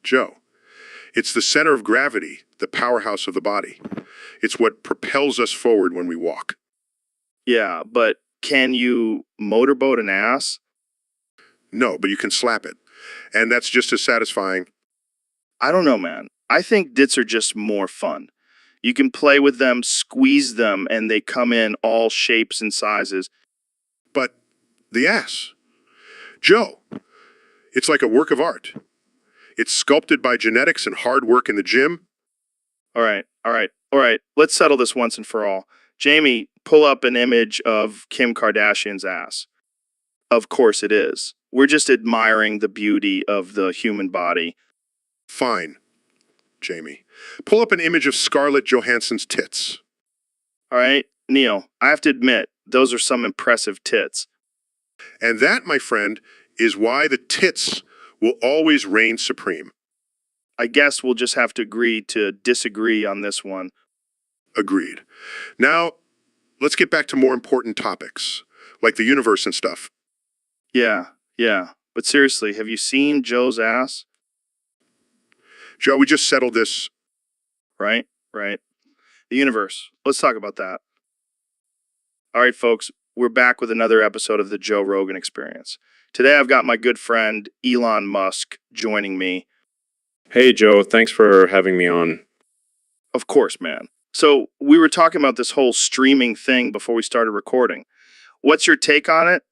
Joe, it's the center of gravity, the powerhouse of the body. It's what propels us forward when we walk. Yeah, but can you motorboat an ass? No, but you can slap it. And that's just as satisfying. I don't know, man. I think dits are just more fun. You can play with them, squeeze them, and they come in all shapes and sizes. But the ass. Joe, it's like a work of art. It's sculpted by genetics and hard work in the gym. All right. Let's settle this once and for all. Jamie, pull up an image of Kim Kardashian's ass. Of course it is. We're just admiring the beauty of the human body. Fine, Jamie. Pull up an image of Scarlett Johansson's tits. All right, Neil, I have to admit, those are some impressive tits. And that, my friend, is why the tits will always reign supreme. I guess we'll just have to agree to disagree on this one. Agreed. Now, let's get back to more important topics, like the universe and stuff. Yeah. But seriously, have you seen Joe's ass? Joe, we just settled this. Right. The universe. Let's talk about that. All right, folks, we're back with another episode of the Joe Rogan Experience. Today I've got my good friend Elon Musk joining me. Hey, Joe, thanks for having me on. Of course, man. So we were talking about this whole streaming thing before we started recording. What's your take on it?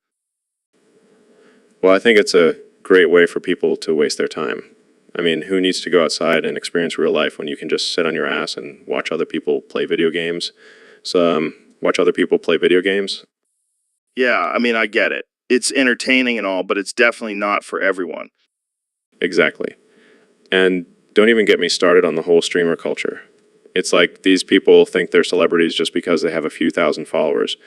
Well, I think it's a great way for people to waste their time. I mean, who needs to go outside and experience real life when you can just sit on your ass and watch other people play video games? Watch other people play video games? Yeah, I mean, I get it. It's entertaining and all, but it's definitely not for everyone. Exactly. And don't even get me started on the whole streamer culture. It's like these people think they're celebrities just because they have a few thousand followers.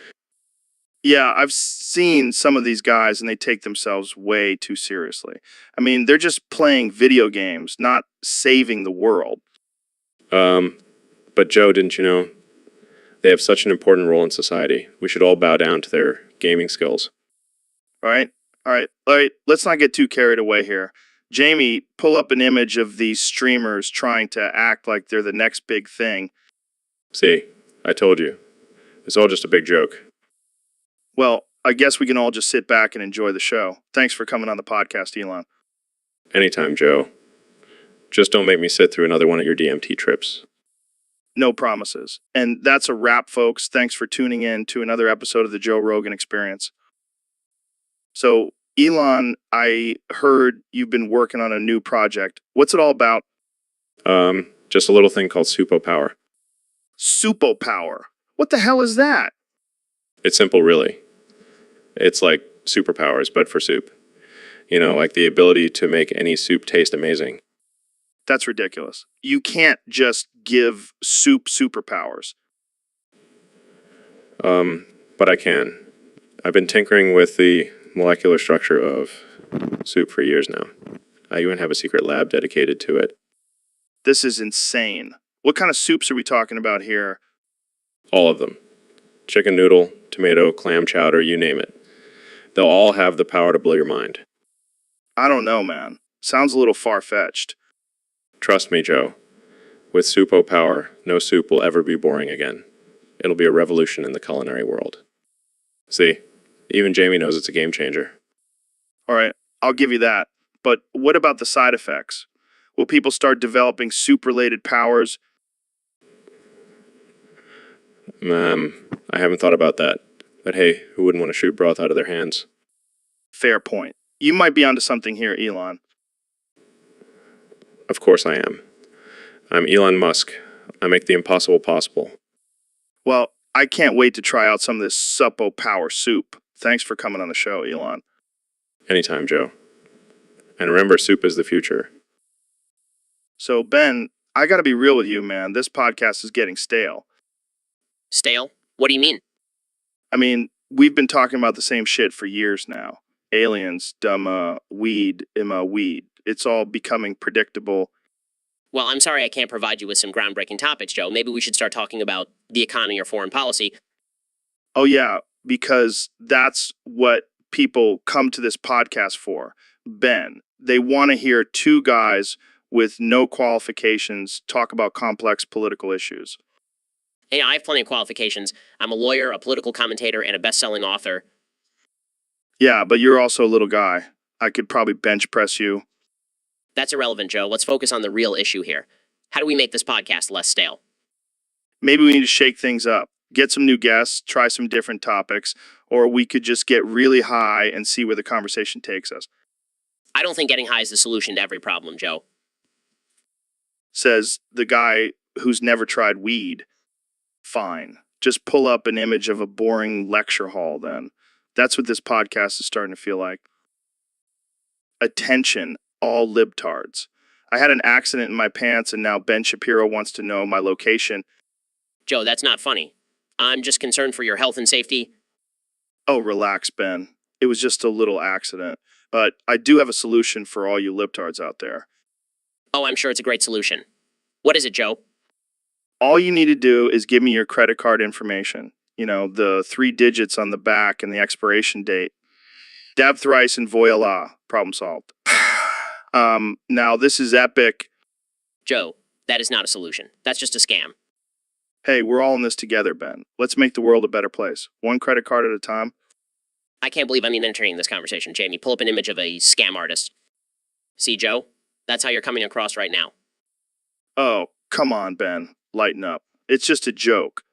Yeah, I've seen some of these guys and they take themselves way too seriously. I mean, they're just playing video games, not saving the world. But Joe, didn't you know? They have such an important role in society. We should all bow down to their gaming skills. All right. Let's not get too carried away here. Jamie, pull up an image of these streamers trying to act like they're the next big thing. See, I told you. It's all just a big joke. Well, I guess we can all just sit back and enjoy the show. Thanks for coming on the podcast, Elon. Anytime, Joe. Just don't make me sit through another one of your DMT trips. No promises. And that's a wrap, folks. Thanks for tuning in to another episode of the Joe Rogan Experience. So, Elon, I heard you've been working on a new project. What's it all about? Just a little thing called Supo Power. Supo Power? What the hell is that? It's simple, really. It's like superpowers, but for soup. You know, like the ability to make any soup taste amazing. That's ridiculous. You can't just give soup superpowers. But I can. I've been tinkering with the molecular structure of soup for years now. I even have a secret lab dedicated to it. This is insane. What kind of soups are we talking about here? All of them. Chicken noodle, tomato, clam chowder, you name it. They'll all have the power to blow your mind. I don't know, man. Sounds a little far-fetched. Trust me, Joe. With Supo Power, no soup will ever be boring again. It'll be a revolution in the culinary world. See, even Jamie knows it's a game changer. All right, I'll give you that. But what about the side effects? Will people start developing soup-related powers? I haven't thought about that. But hey, who wouldn't want to shoot broth out of their hands? Fair point. You might be onto something here, Elon. Of course I am. I'm Elon Musk. I make the impossible possible. Well, I can't wait to try out some of this Supo Power soup. Thanks for coming on the show, Elon. Anytime, Joe. And remember, soup is the future. So, Ben, I gotta be real with you, man. This podcast is getting stale. Stale? What do you mean? I mean, we've been talking about the same shit for years now. Aliens, dumb, weed, weed. It's all becoming predictable. Well, I'm sorry I can't provide you with some groundbreaking topics, Joe. Maybe we should start talking about the economy or foreign policy. Oh, yeah, because that's what people come to this podcast for. Ben, they want to hear two guys with no qualifications talk about complex political issues. Hey, I have plenty of qualifications. I'm a lawyer, a political commentator, and a best-selling author. Yeah, but you're also a little guy. I could probably bench press you. That's irrelevant, Joe. Let's focus on the real issue here. How do we make this podcast less stale? Maybe we need to shake things up, get some new guests, try some different topics, or we could just get really high and see where the conversation takes us. I don't think getting high is the solution to every problem, Joe. Says the guy who's never tried weed. Fine. Just pull up an image of a boring lecture hall then. That's what this podcast is starting to feel like. Attention, all libtards. I had an accident in my pants and now Ben Shapiro wants to know my location. Joe, that's not funny. I'm just concerned for your health and safety. Oh, relax, Ben. It was just a little accident. But I do have a solution for all you libtards out there. Oh, I'm sure it's a great solution. What is it, Joe? All you need to do is give me your credit card information. You know, the 3 digits on the back and the expiration date. Dab thrice and voila. Problem solved. Now, this is epic. Joe, that is not a solution. That's just a scam. Hey, we're all in this together, Ben. Let's make the world a better place. One credit card at a time. I can't believe I'm even entertaining this conversation, Jamie. Pull up an image of a scam artist. See, Joe? That's how you're coming across right now. Oh, come on, Ben. Lighten up. It's just a joke.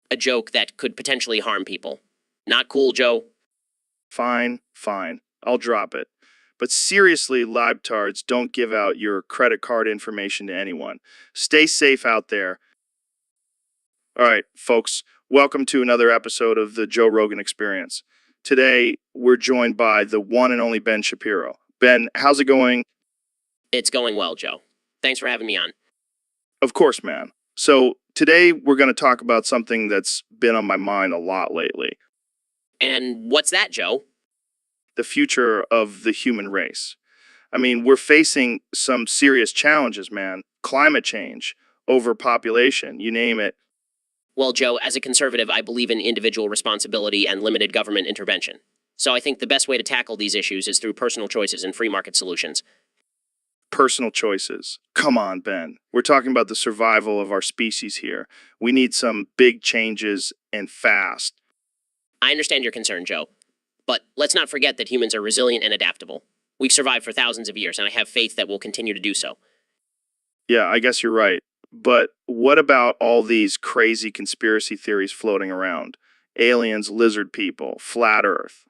A joke that could potentially harm people. Not cool, Joe. Fine. I'll drop it. But seriously, libtards, don't give out your credit card information to anyone. Stay safe out there. All right, folks, welcome to another episode of the Joe Rogan Experience. Today, we're joined by the one and only Ben Shapiro. Ben, how's it going? It's going well, Joe. Thanks for having me on. Of course, man. So today, we're going to talk about something that's been on my mind a lot lately. And what's that, Joe? The future of the human race. I mean, we're facing some serious challenges, man. Climate change, overpopulation, you name it. Well, Joe, as a conservative, I believe in individual responsibility and limited government intervention. So I think the best way to tackle these issues is through personal choices and free market solutions. Personal choices. Come on, Ben. We're talking about the survival of our species here. We need some big changes and fast. I understand your concern, Joe. But let's not forget that humans are resilient and adaptable. We've survived for thousands of years, and I have faith that we'll continue to do so. Yeah, I guess you're right. But what about all these crazy conspiracy theories floating around? Aliens, lizard people, flat Earth.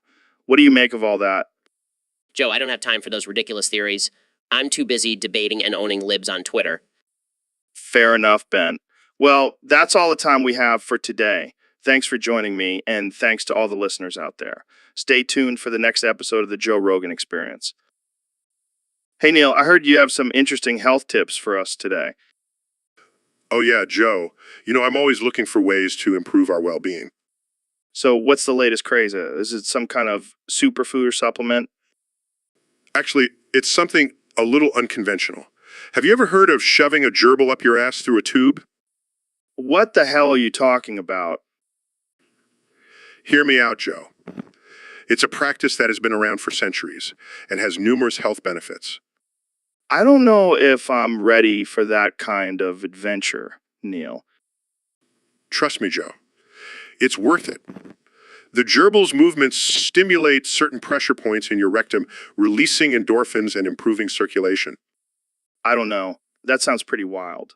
What do you make of all that? Joe, I don't have time for those ridiculous theories. I'm too busy debating and owning libs on Twitter. Fair enough, Ben. Well, that's all the time we have for today. Thanks for joining me, and thanks to all the listeners out there. Stay tuned for the next episode of the Joe Rogan Experience. Hey, Neil, I heard you have some interesting health tips for us today. Oh yeah, Joe. You know, I'm always looking for ways to improve our well-being. So what's the latest craze? Is it some kind of superfood or supplement? Actually, it's something a little unconventional. Have you ever heard of shoving a gerbil up your ass through a tube? What the hell are you talking about? Hear me out, Joe. It's a practice that has been around for centuries and has numerous health benefits. I don't know if I'm ready for that kind of adventure, Neil. Trust me, Joe. It's worth it. The gerbil's movements stimulate certain pressure points in your rectum, releasing endorphins and improving circulation. I don't know. That sounds pretty wild.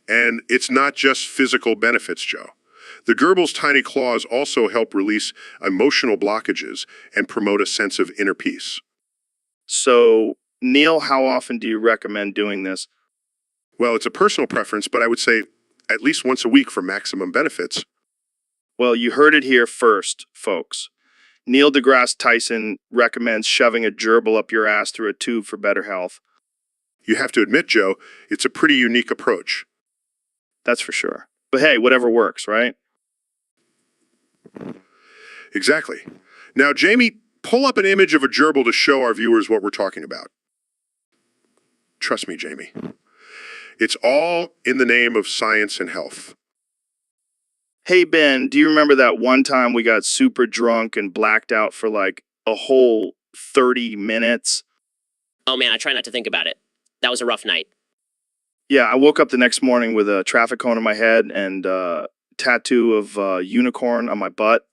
And it's not just physical benefits, Joe. The gerbil's tiny claws also help release emotional blockages and promote a sense of inner peace. So, Neil, how often do you recommend doing this? Well, it's a personal preference, but I would say at least once a week for maximum benefits. Well, you heard it here first, folks. Neil deGrasse Tyson recommends shoving a gerbil up your ass through a tube for better health. You have to admit, Joe, it's a pretty unique approach. That's for sure. But hey, whatever works, right? Exactly. Now, Jamie, pull up an image of a gerbil to show our viewers what we're talking about. Trust me, Jamie. It's all in the name of science and health. Hey, Ben, do you remember that one time we got super drunk and blacked out for like a whole 30 minutes? Oh man, I try not to think about it. That was a rough night. Yeah, I woke up the next morning with a traffic cone on my head and a tattoo of unicorn on my butt.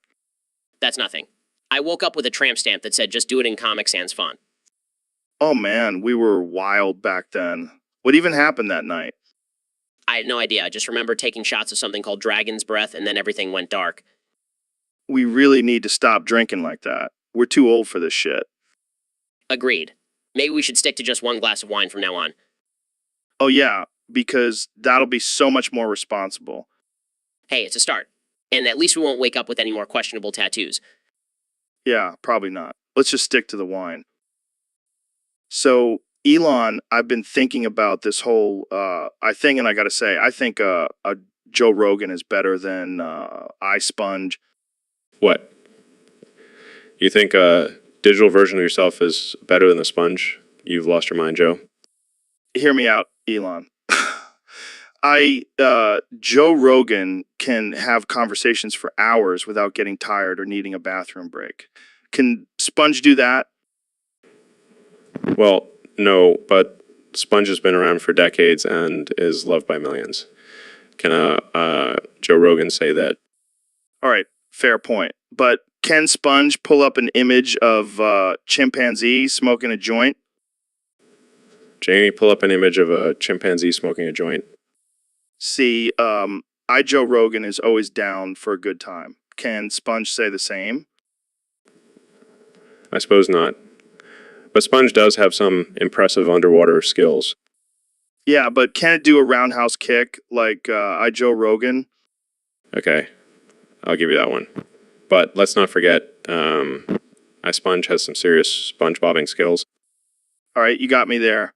That's nothing. I woke up with a tramp stamp that said just do it in Comic Sans font. Oh man, we were wild back then. What even happened that night? I had no idea. I just remember taking shots of something called Dragon's Breath, and then everything went dark. We really need to stop drinking like that. We're too old for this shit. Agreed. Maybe we should stick to just one glass of wine from now on. Oh yeah, because that'll be so much more responsible. Hey, it's a start. And at least we won't wake up with any more questionable tattoos. Yeah, probably not. Let's just stick to the wine. So, Elon, I've been thinking about this whole I gotta say, I think a Joe Rogan is better than I Sponge. What? You think a digital version of yourself is better than the sponge? You've lost your mind, Joe. Hear me out, Elon. Joe Rogan can have conversations for hours without getting tired or needing a bathroom break. Can Sponge do that? Well, no, but Sponge has been around for decades and is loved by millions. Can Joe Rogan say that? All right, fair point. But can Sponge pull up an image of chimpanzee smoking a joint? Jamie, pull up an image of a chimpanzee smoking a joint. See, Joe Rogan is always down for a good time. Can Sponge say the same? I suppose not. But Sponge does have some impressive underwater skills. Yeah, but can it do a roundhouse kick like Joe Rogan? Okay, I'll give you that one. But let's not forget, Sponge has some serious sponge bobbing skills. All right, you got me there.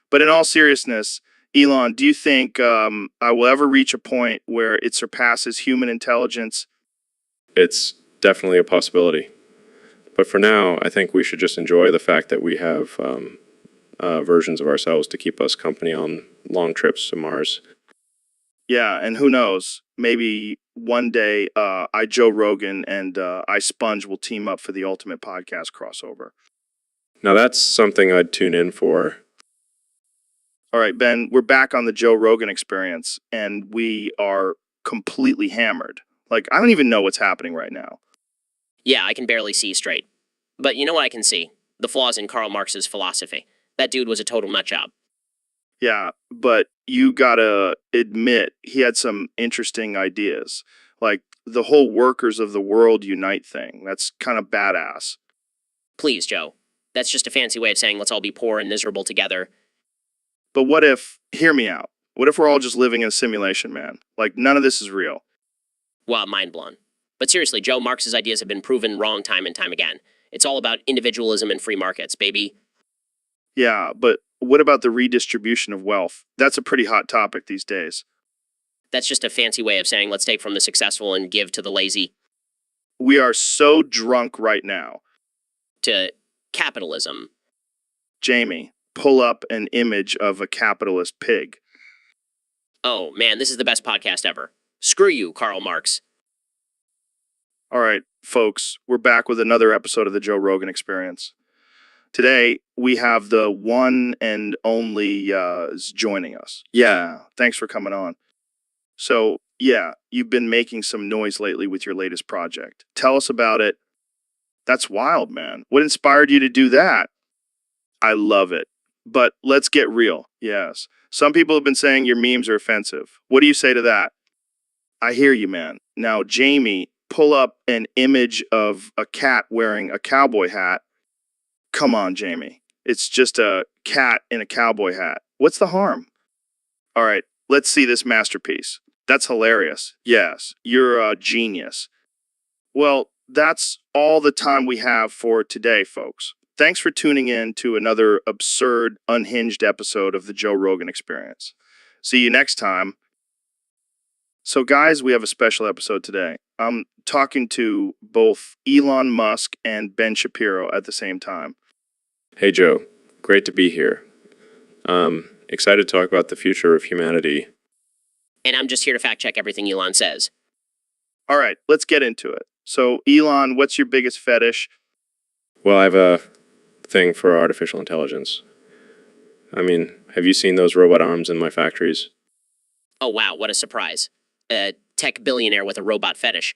But in all seriousness, Elon, do you think I will ever reach a point where it surpasses human intelligence? It's definitely a possibility. But for now, I think we should just enjoy the fact that we have versions of ourselves to keep us company on long trips to Mars. Yeah, and who knows? Maybe one day Joe Rogan and I Sponge will team up for the ultimate podcast crossover. Now that's something I'd tune in for. All right, Ben, we're back on the Joe Rogan experience, and we are completely hammered. Like, I don't even know what's happening right now. Yeah, I can barely see straight. But you know what I can see? The flaws in Karl Marx's philosophy. That dude was a total nutjob. Yeah, but you gotta admit, he had some interesting ideas. Like, the whole workers of the world unite thing. That's kind of badass. Please, Joe. That's just a fancy way of saying let's all be poor and miserable together. But what if, hear me out, what if we're all just living in a simulation, man? Like, none of this is real. Well, mind blown. But seriously, Joe, Marx's ideas have been proven wrong time and time again. It's all about individualism and free markets, baby. Yeah, but what about the redistribution of wealth? That's a pretty hot topic these days. That's just a fancy way of saying let's take from the successful and give to the lazy. We are so drunk right now. To capitalism. Jamie, pull up an image of a capitalist pig. Oh, man, this is the best podcast ever. Screw you, Karl Marx. All right, folks, we're back with another episode of the Joe Rogan Experience. Today, we have the one and only joining us. Yeah, thanks for coming on. So, yeah, you've been making some noise lately with your latest project. Tell us about it. That's wild, man. What inspired you to do that? I love it. But let's get real. Yes. Some people have been saying your memes are offensive. What do you say to that? I hear you, man. Now, Jamie, pull up an image of a cat wearing a cowboy hat. Come on, Jamie. It's just a cat in a cowboy hat. What's the harm? All right, let's see this masterpiece. That's hilarious. Yes, you're a genius. Well, that's all the time we have for today, folks. Thanks for tuning in to another absurd, unhinged episode of the Joe Rogan Experience. See you next time. So, guys, we have a special episode today. I'm talking to both Elon Musk and Ben Shapiro at the same time. Hey, Joe. Great to be here. Excited to talk about the future of humanity. And I'm just here to fact check everything Elon says. All right, let's get into it. So, Elon, what's your biggest fetish? Well, I have a thing for artificial intelligence. I mean, have you seen those robot arms in my factories? Oh, wow, what a surprise. A tech billionaire with a robot fetish.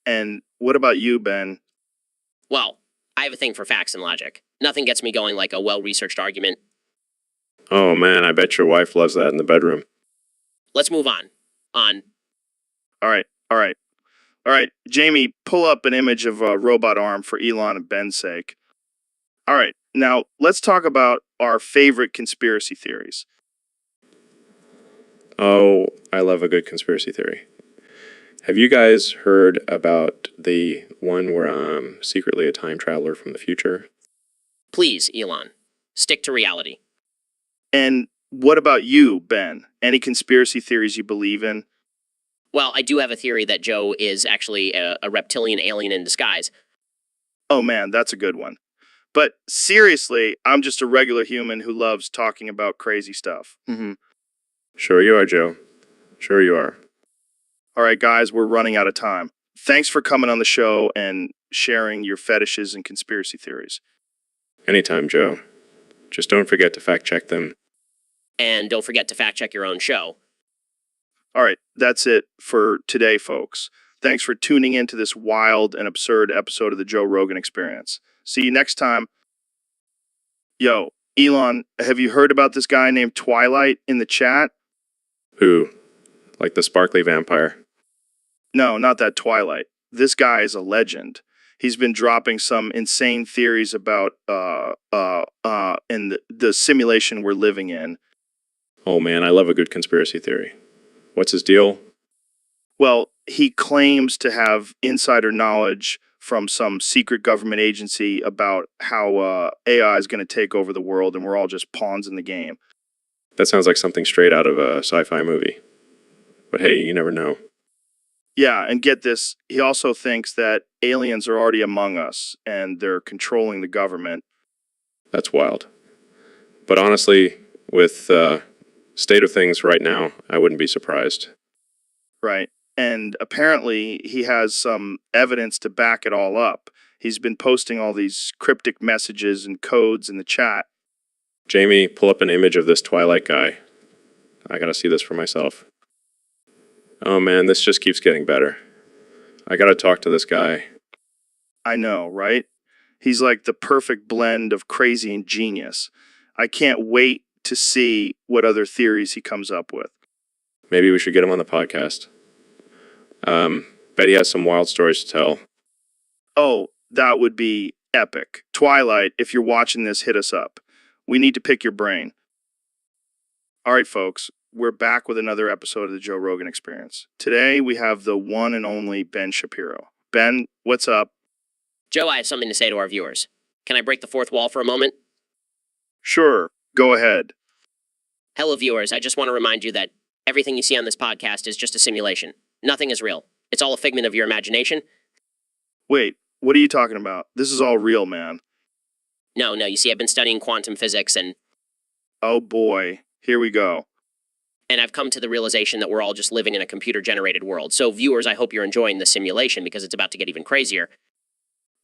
And what about you, Ben? Well, I have a thing for facts and logic. Nothing gets me going like a well-researched argument. Oh man, I bet your wife loves that in the bedroom. Let's move on. On. All right, all right. All right, Jamie, pull up an image of a robot arm for Elon and Ben's sake. All right, now let's talk about our favorite conspiracy theories. Oh, I love a good conspiracy theory. Have you guys heard about the one where I'm secretly a time traveler from the future? Please, Elon. Stick to reality. And what about you, Ben? Any conspiracy theories you believe in? Well, I do have a theory that Joe is actually a reptilian alien in disguise. Oh man, that's a good one. But seriously, I'm just a regular human who loves talking about crazy stuff. Sure you are, Joe. Sure you are. All right, guys, we're running out of time. Thanks for coming on the show and sharing your fetishes and conspiracy theories. Anytime, Joe. Just don't forget to fact check them. And don't forget to fact check your own show. All right, that's it for today, folks. Thanks for tuning in to this wild and absurd episode of the Joe Rogan Experience. See you next time. Yo, Elon, have you heard about this guy named Twilight in the chat? Who? Like the sparkly vampire. No, not that Twilight. This guy is a legend. He's been dropping some insane theories about in the simulation we're living in. Oh man, I love a good conspiracy theory. What's his deal? Well, he claims to have insider knowledge from some secret government agency about how AI is going to take over the world and we're all just pawns in the game. That sounds like something straight out of a sci-fi movie. But hey, you never know. Yeah, and get this, he also thinks that aliens are already among us and they're controlling the government. That's wild. But honestly, with state of things right now, I wouldn't be surprised. Right. And apparently he has some evidence to back it all up. He's been posting all these cryptic messages and codes in the chat. Jamie, pull up an image of this Twilight guy. I gotta see this for myself. Oh man, this just keeps getting better. I gotta talk to this guy. I know, right? He's like the perfect blend of crazy and genius. I can't wait to see what other theories he comes up with. Maybe we should get him on the podcast. Bet he has some wild stories to tell. Oh, that would be epic. Twilight, if you're watching this, hit us up. We need to pick your brain. All right, folks, we're back with another episode of the Joe Rogan Experience. Today, we have the one and only Ben Shapiro. Ben, what's up? Joe, I have something to say to our viewers. Can I break the fourth wall for a moment? Sure, go ahead. Hello, viewers. I just want to remind you that everything you see on this podcast is just a simulation. Nothing is real. It's all a figment of your imagination. Wait, what are you talking about? This is all real, man. No, you see, I've been studying quantum physics and Oh boy, here we go. I've come to the realization that we're all just living in a computer-generated world. So, viewers, I hope you're enjoying the simulation because it's about to get even crazier.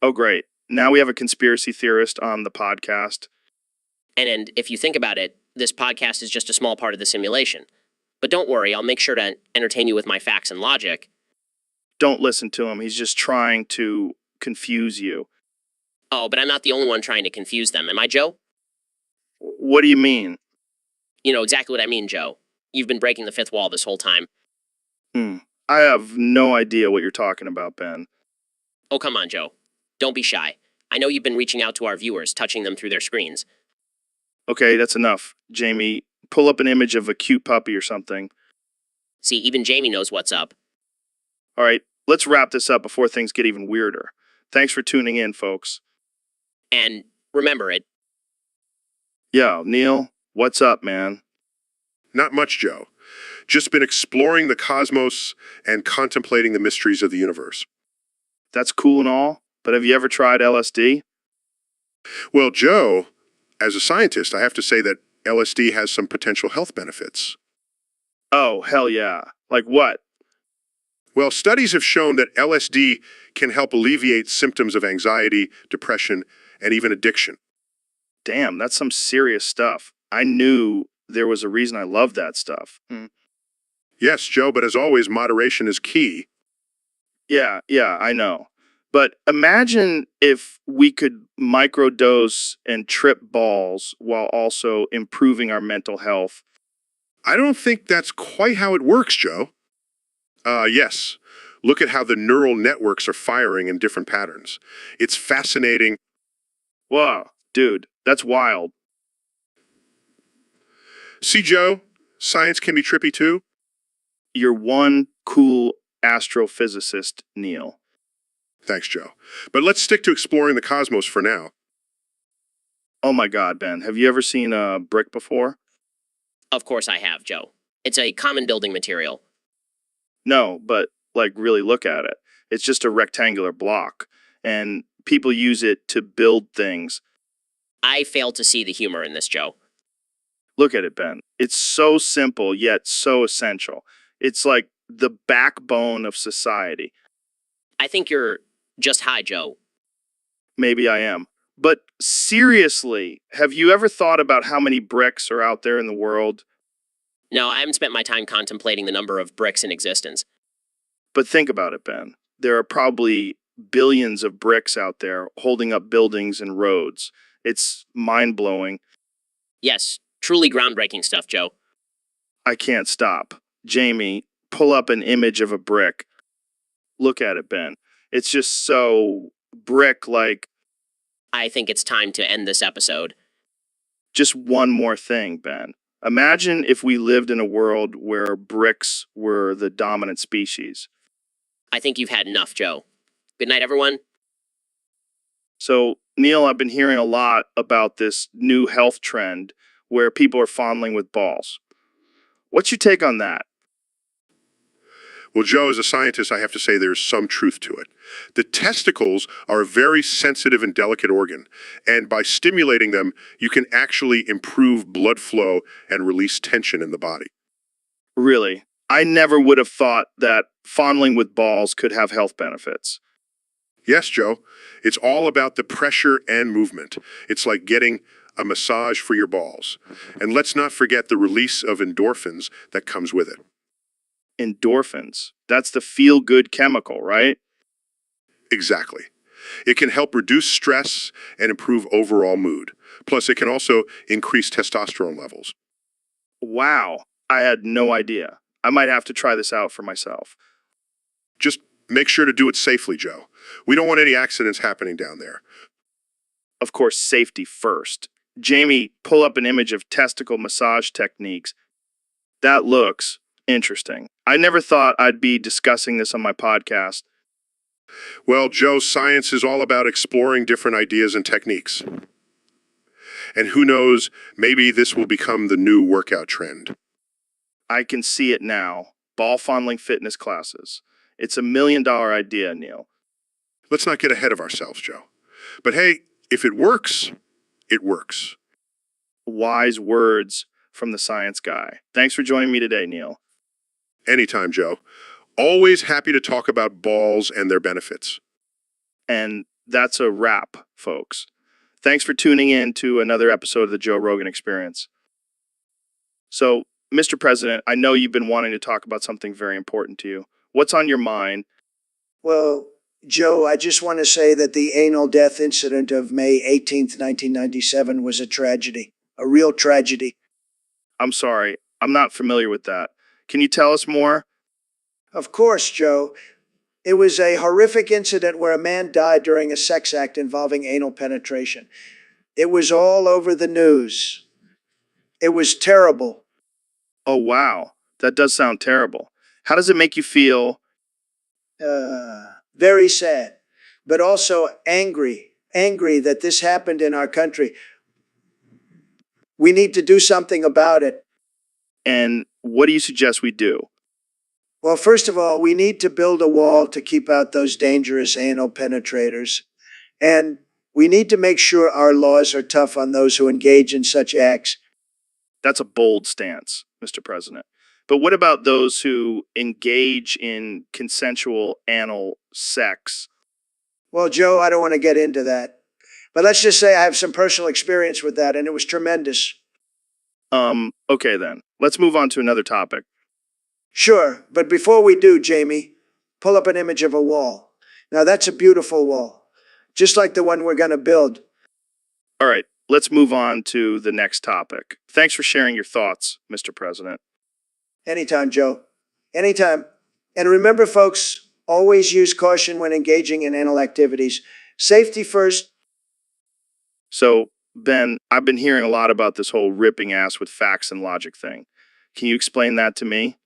Oh, great. Now we have a conspiracy theorist on the podcast. And if you think about it, this podcast is just a small part of the simulation. But don't worry, I'll make sure to entertain you with my facts and logic. Don't listen to him. He's just trying to confuse you. Oh, but I'm not the only one trying to confuse them. Am I, Joe? What do you mean? You know exactly what I mean, Joe. You've been breaking the fifth wall this whole time. I have no idea what you're talking about, Ben. Oh, come on, Joe. Don't be shy. I know you've been reaching out to our viewers, touching them through their screens. Okay, that's enough. Jamie, pull up an image of a cute puppy or something. See, even Jamie knows what's up. All right, let's wrap this up before things get even weirder. Thanks for tuning in, folks. And remember it. Yo, Neil, what's up, man? Not much, Joe. Just been exploring the cosmos and contemplating the mysteries of the universe. That's cool and all, but have you ever tried LSD? Well, Joe, as a scientist, I have to say that LSD has some potential health benefits. Oh, hell yeah. Like what? Well, studies have shown that LSD can help alleviate symptoms of anxiety, depression, and even addiction. Damn, that's some serious stuff. I knew there was a reason I loved that stuff. Yes, Joe, but as always, moderation is key. Yeah, I know. But imagine if we could microdose and trip balls while also improving our mental health. I don't think that's quite how it works, Joe. Yes. Look at how the neural networks are firing in different patterns. It's fascinating. Wow, dude, that's wild. See, Joe, science can be trippy too. You're one cool astrophysicist, Neil. Thanks, Joe. But let's stick to exploring the cosmos for now. Oh my God, Ben, have you ever seen a brick before? Of course I have, Joe. It's a common building material. No, but like really look at it. It's just a rectangular block, and people use it to build things. I fail to see the humor in this, Joe. Look at it, Ben. It's so simple, yet so essential. It's like the backbone of society. I think you're just high, Joe. Maybe I am. But seriously, have you ever thought about how many bricks are out there in the world? No, I haven't spent my time contemplating the number of bricks in existence. But think about it, Ben. There are probably billions of bricks out there holding up buildings and roads. It's mind-blowing. Yes, truly groundbreaking stuff, Joe. I can't stop. Jamie, pull up an image of a brick. Look at it, Ben. It's just so brick-like. I think it's time to end this episode. Just one more thing, Ben. Imagine if we lived in a world where bricks were the dominant species. I think you've had enough, Joe. Good night, everyone. So, Neil, I've been hearing a lot about this new health trend where people are fondling with balls. What's your take on that? Well, Joe, as a scientist, I have to say there's some truth to it. The testicles are a very sensitive and delicate organ, and by stimulating them, you can actually improve blood flow and release tension in the body. Really? I never would have thought that fondling with balls could have health benefits. Yes, Joe, it's all about the pressure and movement. It's like getting a massage for your balls. And let's not forget the release of endorphins that comes with it. Endorphins. That's the feel-good chemical, right? Exactly. It can help reduce stress and improve overall mood. Plus, it can also increase testosterone levels. Wow. I had no idea. I might have to try this out for myself. Just make sure to do it safely, Joe. We don't want any accidents happening down there. Of course, safety first. Jamie, pull up an image of testicle massage techniques. That looks interesting. I never thought I'd be discussing this on my podcast. Well, Joe, science is all about exploring different ideas and techniques. And who knows, maybe this will become the new workout trend. I can see it now. Ball fondling fitness classes. It's $1 million idea, Neil. Let's not get ahead of ourselves, Joe. But hey, if it works, it works. Wise words from the science guy. Thanks for joining me today, Neil. Anytime, Joe. Always happy to talk about balls and their benefits. And that's a wrap, folks. Thanks for tuning in to another episode of the Joe Rogan Experience. So, Mr. President, I know you've been wanting to talk about something very important to you. What's on your mind? Well, Joe, I just want to say that the anal death incident of May 18th, 1997 was a tragedy, a real tragedy. I'm sorry, I'm not familiar with that. Can you tell us more? Of course, Joe. It was a horrific incident where a man died during a sex act involving anal penetration. It was all over the news. It was terrible. Oh, wow. That does sound terrible. How does it make you feel? Very sad, but also angry that this happened in our country. We need to do something about it. And what do you suggest we do? Well, first of all, we need to build a wall to keep out those dangerous anal penetrators. And we need to make sure our laws are tough on those who engage in such acts. That's a bold stance, Mr. President. But what about those who engage in consensual anal sex? Well, Joe, I don't want to get into that. But let's just say I have some personal experience with that, and it was tremendous. Okay then. Let's move on to another topic. Sure, but before we do, Jamie, pull up an image of a wall. Now that's a beautiful wall, just like the one we're going to build. All right, let's move on to the next topic. Thanks for sharing your thoughts, Mr. President. Anytime, Joe. Anytime. And remember, folks, always use caution when engaging in anal activities. Safety first. So, Ben, I've been hearing a lot about this whole ripping ass with facts and logic thing. Can you explain that to me?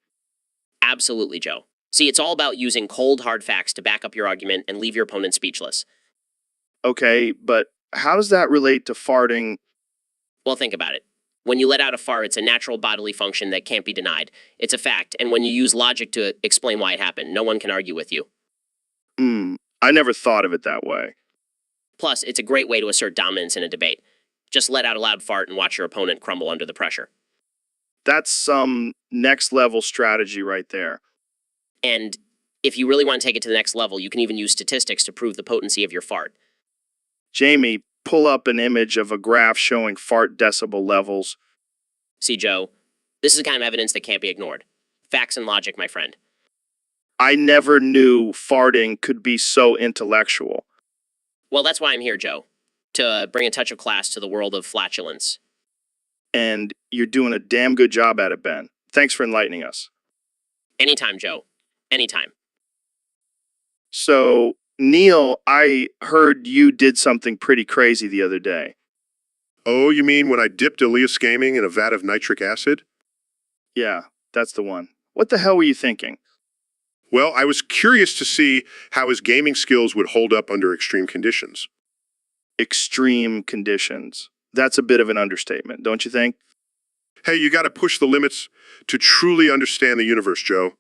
Absolutely, Joe. See, it's all about using cold, hard facts to back up your argument and leave your opponent speechless. Okay, but how does that relate to farting? Well, think about it. When you let out a fart, it's a natural bodily function that can't be denied. It's a fact, and when you use logic to explain why it happened, no one can argue with you. I never thought of it that way. Plus, it's a great way to assert dominance in a debate. Just let out a loud fart and watch your opponent crumble under the pressure. That's some next level strategy right there. And if you really want to take it to the next level, you can even use statistics to prove the potency of your fart. Jamie, pull up an image of a graph showing fart decibel levels. See, Joe, this is the kind of evidence that can't be ignored. Facts and logic, my friend. I never knew farting could be so intellectual. Well, that's why I'm here, Joe. To bring a touch of class to the world of flatulence. And you're doing a damn good job at it, Ben. Thanks for enlightening us. Anytime, Joe. Anytime. So, Neil, I heard you did something pretty crazy the other day. Oh, you mean when I dipped Elias Gaming in a vat of nitric acid? Yeah, that's the one. What the hell were you thinking? Well, I was curious to see how his gaming skills would hold up under extreme conditions. Extreme conditions. That's a bit of an understatement, don't you think? Hey, you gotta push the limits to truly understand the universe, Joe.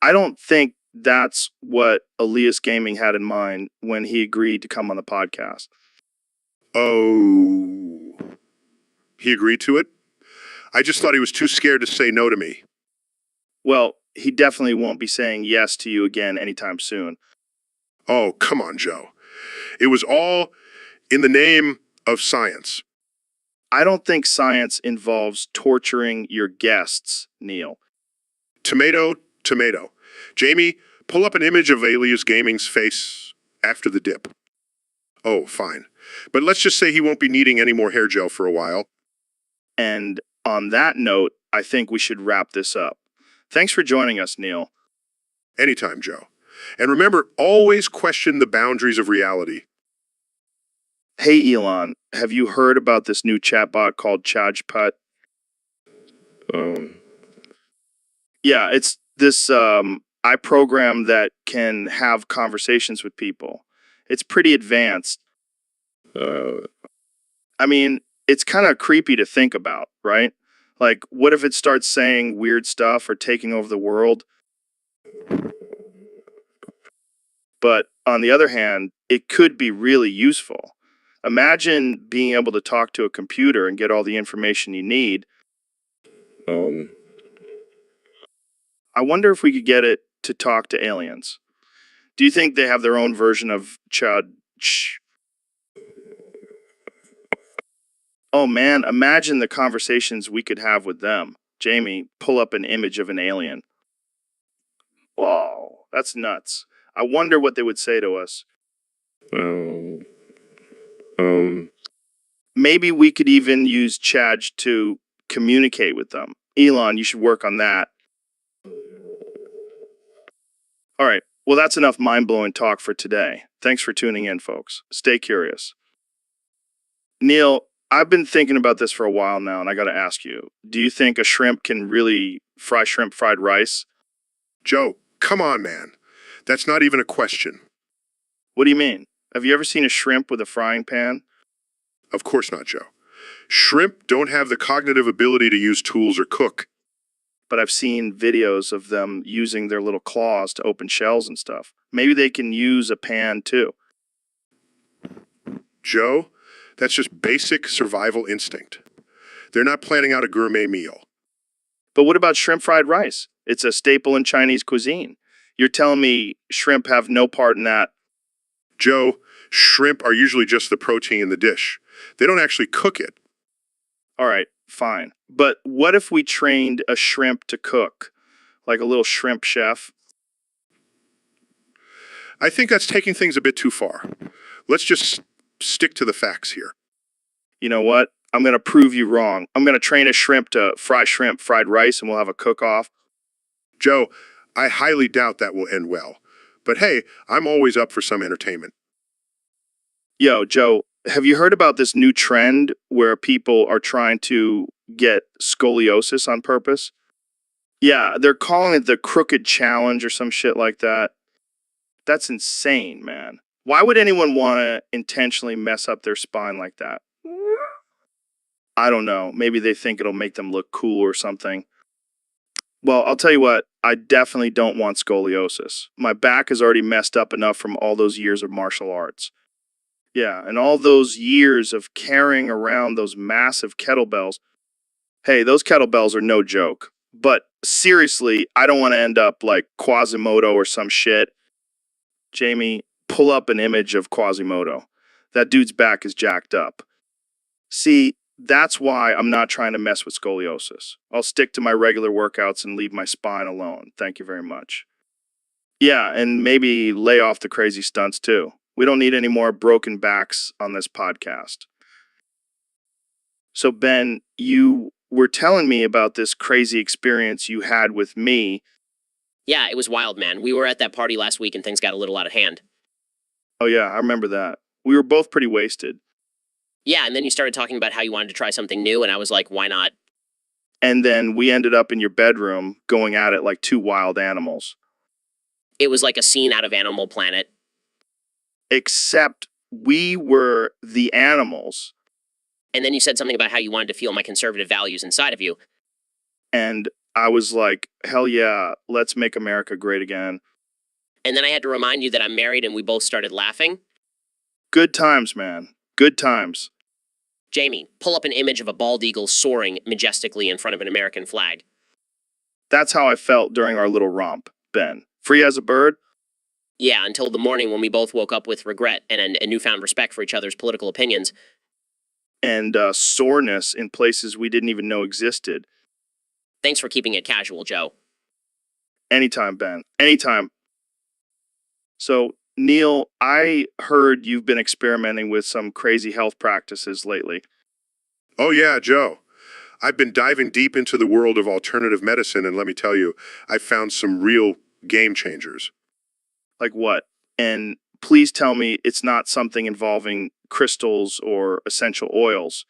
I don't think that's what Elias Gaming had in mind when he agreed to come on the podcast. Oh. He agreed to it? I just thought he was too scared to say no to me. Well, he definitely won't be saying yes to you again anytime soon. Oh, come on, Joe. It was all in the name of science. I don't think science involves torturing your guests, Neil. Tomato, tomato. Jamie, pull up an image of Elias Gaming's face after the dip. Oh, fine. But let's just say he won't be needing any more hair gel for a while. And on that note, I think we should wrap this up. Thanks for joining us, Neil. Anytime, Joe. And remember, always question the boundaries of reality. Hey, Elon, have you heard about this new chatbot called ChatGPT? Yeah, it's this I program that can have conversations with people. It's pretty advanced. I mean, it's kind of creepy to think about, right? Like, what if it starts saying weird stuff or taking over the world? But on the other hand, it could be really useful. Imagine being able to talk to a computer and get all the information you need. I wonder if we could get it to talk to aliens. Do you think they have their own version of Chud? Oh man, imagine the conversations we could have with them. Jamie, pull up an image of an alien. Whoa, that's nuts. I wonder what they would say to us. Maybe we could even use Chad to communicate with them. Elon, you should work on that. All right, well, that's enough mind-blowing talk for today. Thanks for tuning in, folks. Stay curious. Neil, I've been thinking about this for a while now, and I got to ask you, do you think a shrimp can really fry shrimp fried rice? Joe, come on, man. That's not even a question. What do you mean? Have you ever seen a shrimp with a frying pan? Of course not, Joe. Shrimp don't have the cognitive ability to use tools or cook. But I've seen videos of them using their little claws to open shells and stuff. Maybe they can use a pan too. Joe, that's just basic survival instinct. They're not planning out a gourmet meal. But what about shrimp fried rice? It's a staple in Chinese cuisine. You're telling me shrimp have no part in that? Joe, shrimp are usually just the protein in the dish. They don't actually cook it. All right, fine. But what if we trained a shrimp to cook? Like a little shrimp chef? I think that's taking things a bit too far. Let's just stick to the facts here. You know what? I'm going to prove you wrong. I'm going to train a shrimp to fry shrimp, fried rice, and we'll have a cook-off. Joe, I highly doubt that will end well. But hey, I'm always up for some entertainment. Yo, Joe, have you heard about this new trend where people are trying to get scoliosis on purpose? Yeah, they're calling it the crooked challenge or some shit like that. That's insane, man. Why would anyone want to intentionally mess up their spine like that? I don't know. Maybe they think it'll make them look cool or something. Well, I'll tell you what, I definitely don't want scoliosis. My back is already messed up enough from all those years of martial arts. Yeah, and all those years of carrying around those massive kettlebells. Hey, those kettlebells are no joke. But seriously, I don't want to end up like Quasimodo or some shit. Jamie, pull up an image of Quasimodo. That dude's back is jacked up. See, that's why I'm not trying to mess with scoliosis. I'll stick to my regular workouts and leave my spine alone. Thank you very much. Yeah, and maybe lay off the crazy stunts too. We don't need any more broken backs on this podcast. So, Ben, you were telling me about this crazy experience you had with me. Yeah, it was wild, man. We were at that party last week and things got a little out of hand. Oh, yeah, I remember that. We were both pretty wasted. Yeah, and then you started talking about how you wanted to try something new, and I was like, why not? And then we ended up in your bedroom going at it like two wild animals. It was like a scene out of Animal Planet. Except we were the animals. And then you said something about how you wanted to feel my conservative values inside of you. And I was like, hell yeah, let's make America great again. And then I had to remind you that I'm married and we both started laughing. Good times, man. Good times. Jamie, pull up an image of a bald eagle soaring majestically in front of an American flag. That's how I felt during our little romp, Ben. Free as a bird? Yeah, until the morning when we both woke up with regret and a newfound respect for each other's political opinions. And soreness in places we didn't even know existed. Thanks for keeping it casual, Joe. Anytime, Ben. Anytime. So, Neil, I heard you've been experimenting with some crazy health practices lately. Oh yeah, Joe. I've been diving deep into the world of alternative medicine, and let me tell you, I've found some real game changers. Like what? And please tell me it's not something involving crystals or essential oils.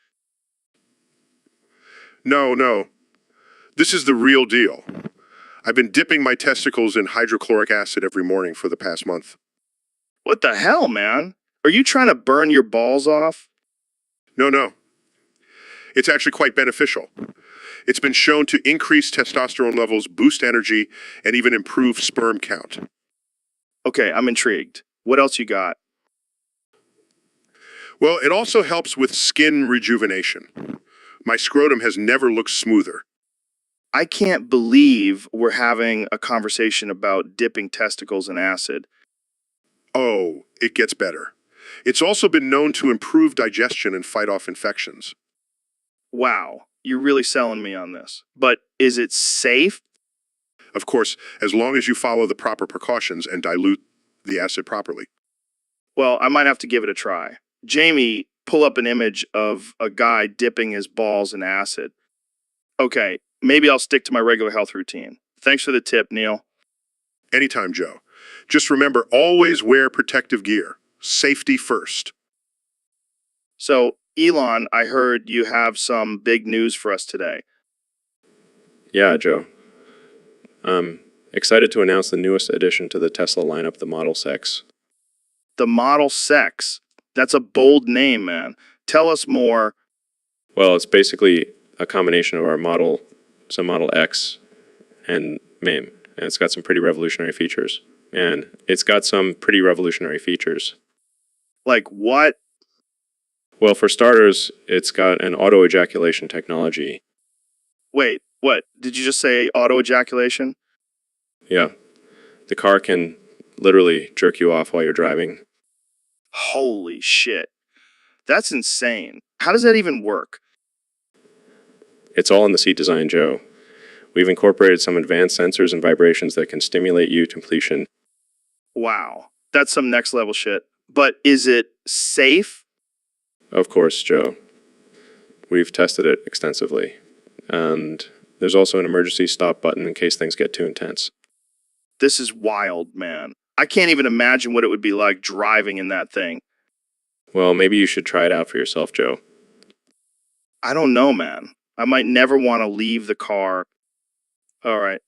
No. This is the real deal. I've been dipping my testicles in hydrochloric acid every morning for the past month. What the hell, man? Are you trying to burn your balls off? No. It's actually quite beneficial. It's been shown to increase testosterone levels, boost energy, and even improve sperm count. Okay, I'm intrigued. What else you got? Well, it also helps with skin rejuvenation. My scrotum has never looked smoother. I can't believe we're having a conversation about dipping testicles in acid. Oh, it gets better. It's also been known to improve digestion and fight off infections. Wow, you're really selling me on this. But is it safe? Of course, as long as you follow the proper precautions and dilute the acid properly. Well, I might have to give it a try. Jamie, pull up an image of a guy dipping his balls in acid. Okay, maybe I'll stick to my regular health routine. Thanks for the tip, Neil. Anytime, Joe. Just remember, always wear protective gear. Safety first. So, Elon, I heard you have some big news for us today. Yeah, Joe. I'm excited to announce the newest addition to the Tesla lineup, the Model 6. The Model 6. That's a bold name, man. Tell us more. Well, it's basically a combination of our Model, some Model X and MAME. And it's got some pretty revolutionary features. Like what? Well, for starters, it's got an auto ejaculation technology. Wait, what? Did you just say auto ejaculation? Yeah. The car can literally jerk you off while you're driving. Holy shit. That's insane. How does that even work? It's all in the seat design, Joe. We've incorporated some advanced sensors and vibrations that can stimulate you to completion. Wow. That's some next level shit. But is it safe? Of course, Joe. We've tested it extensively. And there's also an emergency stop button in case things get too intense. This is wild, man. I can't even imagine what it would be like driving in that thing. Well, maybe you should try it out for yourself, Joe. I don't know, man. I might never want to leave the car. All right.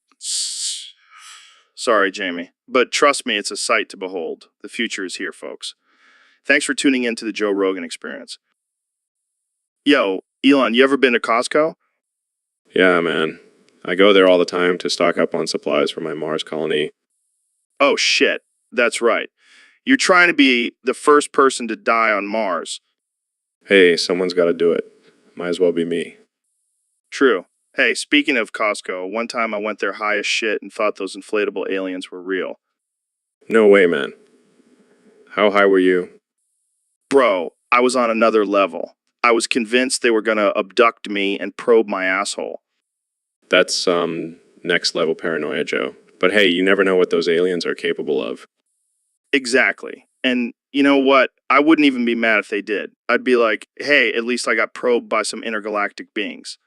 Sorry, Jamie. But trust me, it's a sight to behold. The future is here, folks. Thanks for tuning in to the Joe Rogan Experience. Yo, Elon, you ever been to Costco? Yeah, man. I go there all the time to stock up on supplies for my Mars colony. Oh, shit. That's right. You're trying to be the first person to die on Mars. Hey, someone's got to do it. Might as well be me. True. Hey, speaking of Costco, one time I went there high as shit and thought those inflatable aliens were real. No way, man. How high were you? Bro, I was on another level. I was convinced they were gonna abduct me and probe my asshole. That's some next level paranoia, Joe. But hey, you never know what those aliens are capable of. Exactly. And you know what? I wouldn't even be mad if they did. I'd be like, hey, at least I got probed by some intergalactic beings.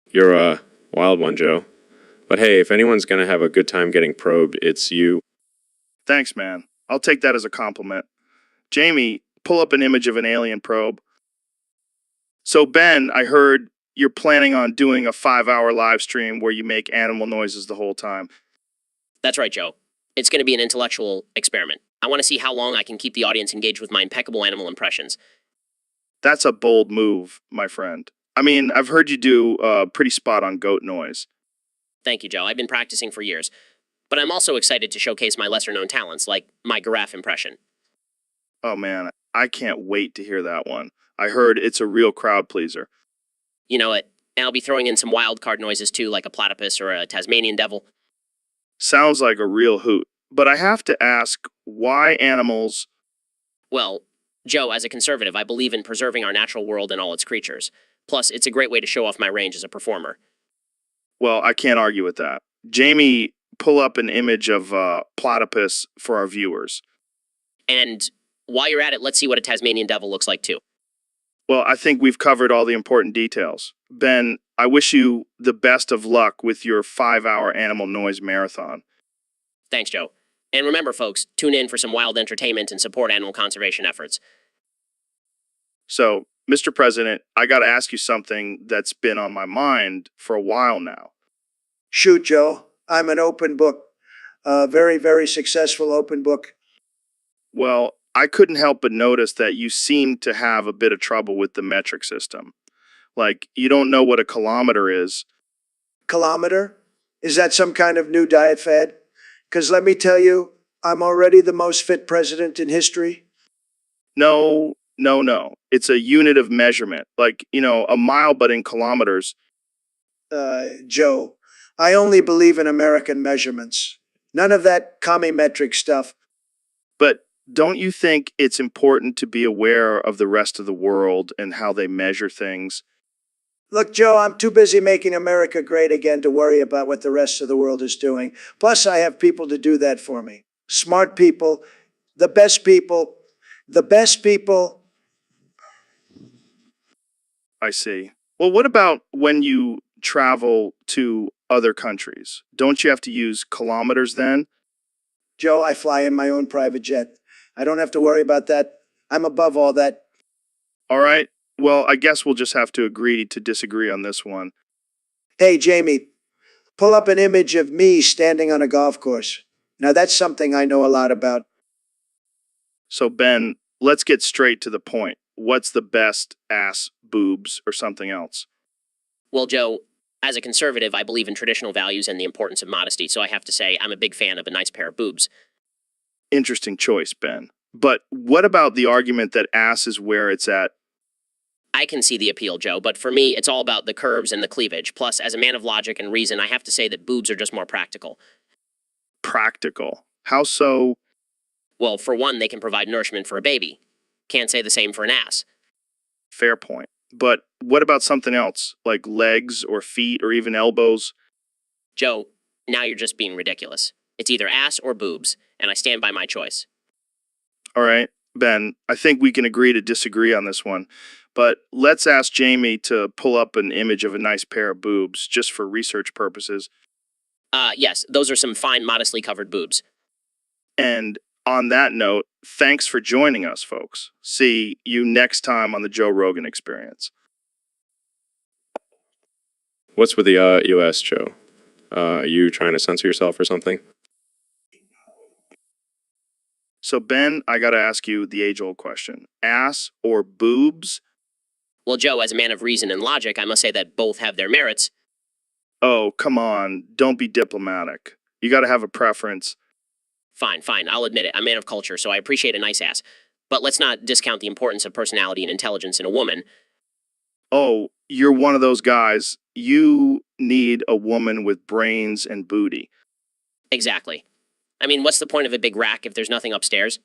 You're a wild one, Joe. But hey, if anyone's gonna have a good time getting probed, it's you. Thanks, man. I'll take that as a compliment. Jamie, pull up an image of an alien probe. So, Ben, I heard you're planning on doing a 5-hour live stream where you make animal noises the whole time. That's right, Joe. It's going to be an intellectual experiment. I want to see how long I can keep the audience engaged with my impeccable animal impressions. That's a bold move, my friend. I mean, I've heard you do a pretty spot-on goat noise. Thank you, Joe. I've been practicing for years. But I'm also excited to showcase my lesser-known talents, like my giraffe impression. Oh, man, I can't wait to hear that one. I heard it's a real crowd pleaser. You know it. And I'll be throwing in some wild card noises too, like a platypus or a Tasmanian devil. Sounds like a real hoot. But I have to ask, why animals? Well, Joe, as a conservative, I believe in preserving our natural world and all its creatures. Plus, it's a great way to show off my range as a performer. Well, I can't argue with that. Jamie, pull up an image of platypus for our viewers. And while you're at it, let's see what a Tasmanian devil looks like too. Well, I think we've covered all the important details. Ben, I wish you the best of luck with your 5-hour animal noise marathon. Thanks, Joe. And remember, folks, tune in for some wild entertainment and support animal conservation efforts. So, Mr. President, I got to ask you something that's been on my mind for a while now. Shoot, Joe. I'm an open book. Very, very successful open book. Well, I couldn't help but notice that you seem to have a bit of trouble with the metric system. Like, you don't know what a kilometer is. Kilometer? Is that some kind of new diet fad? Because let me tell you, I'm already the most fit president in history. No. It's a unit of measurement. Like, a mile, but in kilometers. Joe, I only believe in American measurements. None of that commie-metric stuff. But don't you think it's important to be aware of the rest of the world and how they measure things? Look, Joe, I'm too busy making America great again to worry about what the rest of the world is doing. Plus, I have people to do that for me. Smart people, the best people, the best people. I see. Well, what about when you travel to other countries? Don't you have to use kilometers then? Joe, I fly in my own private jet. I don't have to worry about that. I'm above all that. All right. Well, I guess we'll just have to agree to disagree on this one. Hey, Jamie, pull up an image of me standing on a golf course. Now, that's something I know a lot about. So, Ben, let's get straight to the point. What's the best ass, boobs, or something else? Well, Joe, as a conservative, I believe in traditional values and the importance of modesty, so I have to say I'm a big fan of a nice pair of boobs. Interesting choice, Ben. But what about the argument that ass is where it's at? I can see the appeal, Joe, but for me, it's all about the curves and the cleavage. Plus, as a man of logic and reason, I have to say that boobs are just more practical. Practical. How so? Well, for one, they can provide nourishment for a baby. Can't say the same for an ass. Fair point. But what about something else, like legs or feet or even elbows? Joe, now you're just being ridiculous. It's either ass or boobs, and I stand by my choice. All right, Ben, I think we can agree to disagree on this one. But let's ask Jamie to pull up an image of a nice pair of boobs, just for research purposes. Yes, those are some fine, modestly covered boobs. And on that note, thanks for joining us, folks. See you next time on the Joe Rogan Experience. What's with the US, Joe? Are you trying to censor yourself or something? So, Ben, I gotta ask you the age-old question. Ass or boobs? Well, Joe, as a man of reason and logic, I must say that both have their merits. Oh, come on. Don't be diplomatic. You gotta have a preference. Fine, I'll admit it. I'm a man of culture, so I appreciate a nice ass. But let's not discount the importance of personality and intelligence in a woman. Oh, you're one of those guys. You need a woman with brains and booty. Exactly. I mean, what's the point of a big rack if there's nothing upstairs?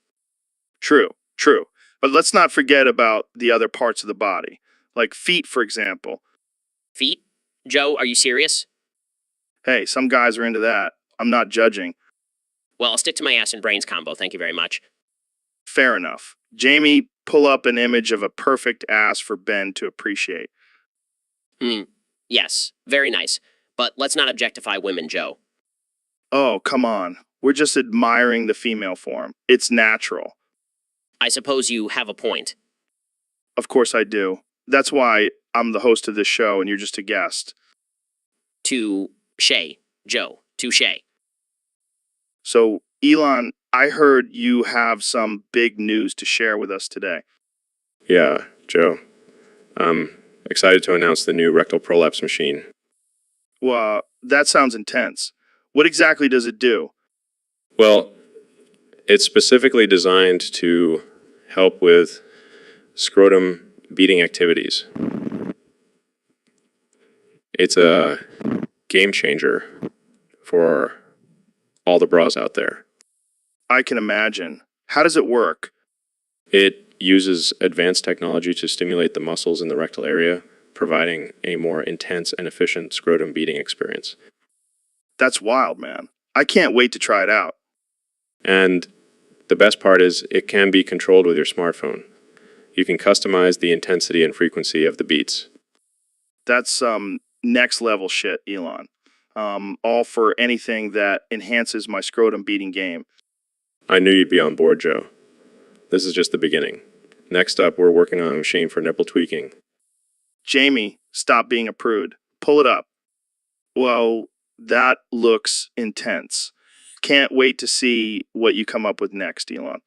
True. But let's not forget about the other parts of the body, like feet, for example. Feet? Joe, are you serious? Hey, some guys are into that. I'm not judging. Well, I'll stick to my ass and brains combo, thank you very much. Fair enough. Jamie, pull up an image of a perfect ass for Ben to appreciate. Yes, very nice. But let's not objectify women, Joe. Oh, come on. We're just admiring the female form. It's natural. I suppose you have a point. Of course I do. That's why I'm the host of this show and you're just a guest. Touche, Joe. Touche. So, Elon, I heard you have some big news to share with us today. Yeah, Joe. I'm excited to announce the new rectal prolapse machine. Well, that sounds intense. What exactly does it do? Well, it's specifically designed to help with scrotum beating activities. It's a game changer for all the bras out there. I can imagine. How does it work? It uses advanced technology to stimulate the muscles in the rectal area, providing a more intense and efficient scrotum beating experience. That's wild, man. I can't wait to try it out. And the best part is it can be controlled with your smartphone. You can customize the intensity and frequency of the beats. That's some next level shit, Elon. All for anything that enhances my scrotum beating game. I knew you'd be on board, Joe. This is just the beginning. Next up, we're working on a machine for nipple tweaking. Jamie, stop being a prude. Pull it up. Well, that looks intense. Can't wait to see what you come up with next, Elon.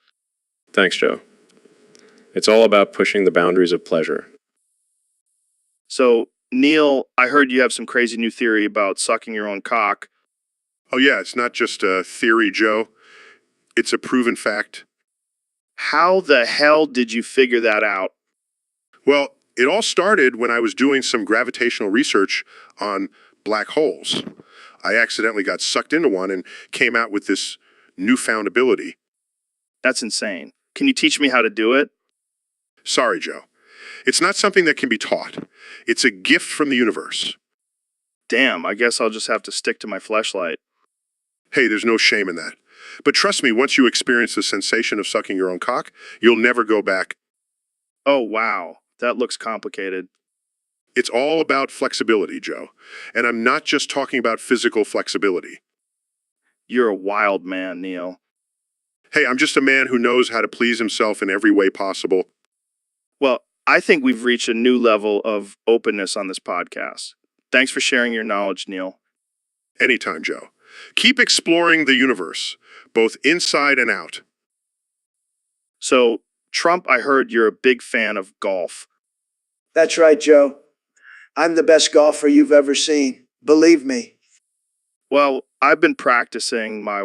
Thanks, Joe. It's all about pushing the boundaries of pleasure. So, Neil, I heard you have some crazy new theory about sucking your own cock. Oh, yeah, it's not just a theory, Joe. It's a proven fact. How the hell did you figure that out? Well, it all started when I was doing some gravitational research on black holes. I accidentally got sucked into one and came out with this newfound ability. That's insane. Can you teach me how to do it? Sorry, Joe. It's not something that can be taught. It's a gift from the universe. Damn, I guess I'll just have to stick to my fleshlight. Hey, there's no shame in that. But trust me, once you experience the sensation of sucking your own cock, you'll never go back. Oh, wow. That looks complicated. It's all about flexibility, Joe. And I'm not just talking about physical flexibility. You're a wild man, Neil. Hey, I'm just a man who knows how to please himself in every way possible. Well, I think we've reached a new level of openness on this podcast. Thanks for sharing your knowledge, Neil. Anytime, Joe. Keep exploring the universe, both inside and out. So, Trump, I heard you're a big fan of golf. That's right, Joe. I'm the best golfer you've ever seen. Believe me. Well, I've been practicing my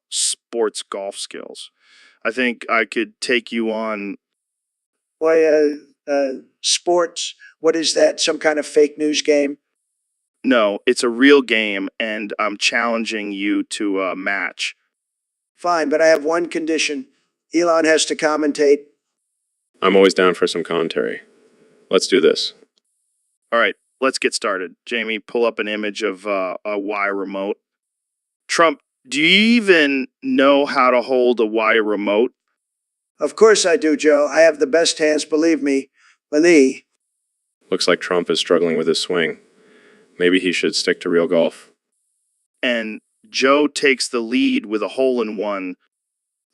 sports golf skills. I think I could take you on. Why, sports? What is that? Some kind of fake news game? No, it's a real game, and I'm challenging you to a match. Fine, but I have one condition. Elon has to commentate. I'm always down for some commentary. Let's do this. All right, let's get started. Jamie, pull up an image of a wire remote. Trump, do you even know how to hold a wire remote? Of course I do, Joe. I have the best hands, believe me. Believe. Looks like Trump is struggling with his swing. Maybe he should stick to real golf. And Joe takes the lead with a hole-in-one.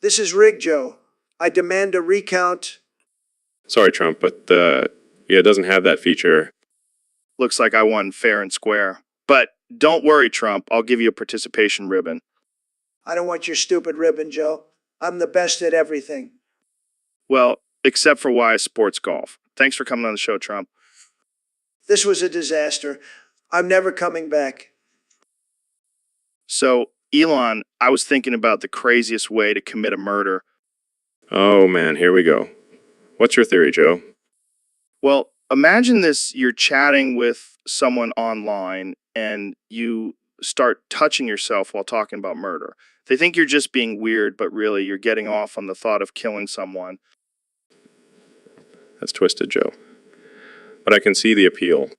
This is rigged, Joe. I demand a recount. Sorry, Trump, but it doesn't have that feature. Looks like I won fair and square. But don't worry, Trump. I'll give you a participation ribbon. I don't want your stupid ribbon, Joe. I'm the best at everything. Well, except for why sports golf. Thanks for coming on the show, Trump. This was a disaster. I'm never coming back. So, Elon, I was thinking about the craziest way to commit a murder. Oh man, here we go. What's your theory, Joe? Well, imagine this, you're chatting with someone online and you start touching yourself while talking about murder. They think you're just being weird, but really you're getting off on the thought of killing someone. That's twisted, Joe. But I can see the appeal.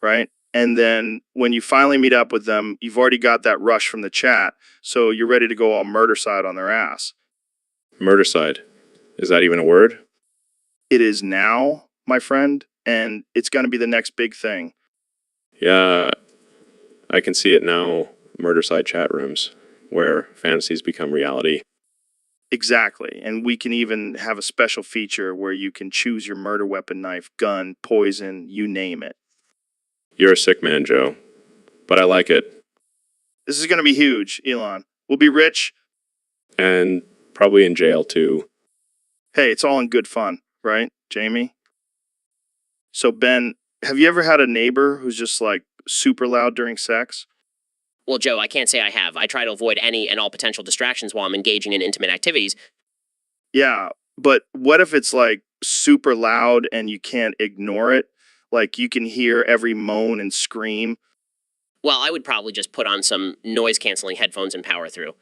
Right? And then when you finally meet up with them, you've already got that rush from the chat, so you're ready to go all murder side on their ass. Murdercide. Is that even a word? It is now, my friend, and it's going to be the next big thing. Yeah, I can see it now. Murdercide chat rooms where fantasies become reality. Exactly. And we can even have a special feature where you can choose your murder weapon, knife, gun, poison, you name it. You're a sick man, Joe. But I like it. This is going to be huge, Elon. We'll be rich. And probably in jail, too. Hey, it's all in good fun, right, Jamie? So, Ben, have you ever had a neighbor who's just like super loud during sex? Well, Joe, I can't say I have. I try to avoid any and all potential distractions while I'm engaging in intimate activities. Yeah, but what if it's like super loud and you can't ignore it? Like you can hear every moan and scream. Well, I would probably just put on some noise-canceling headphones and power through.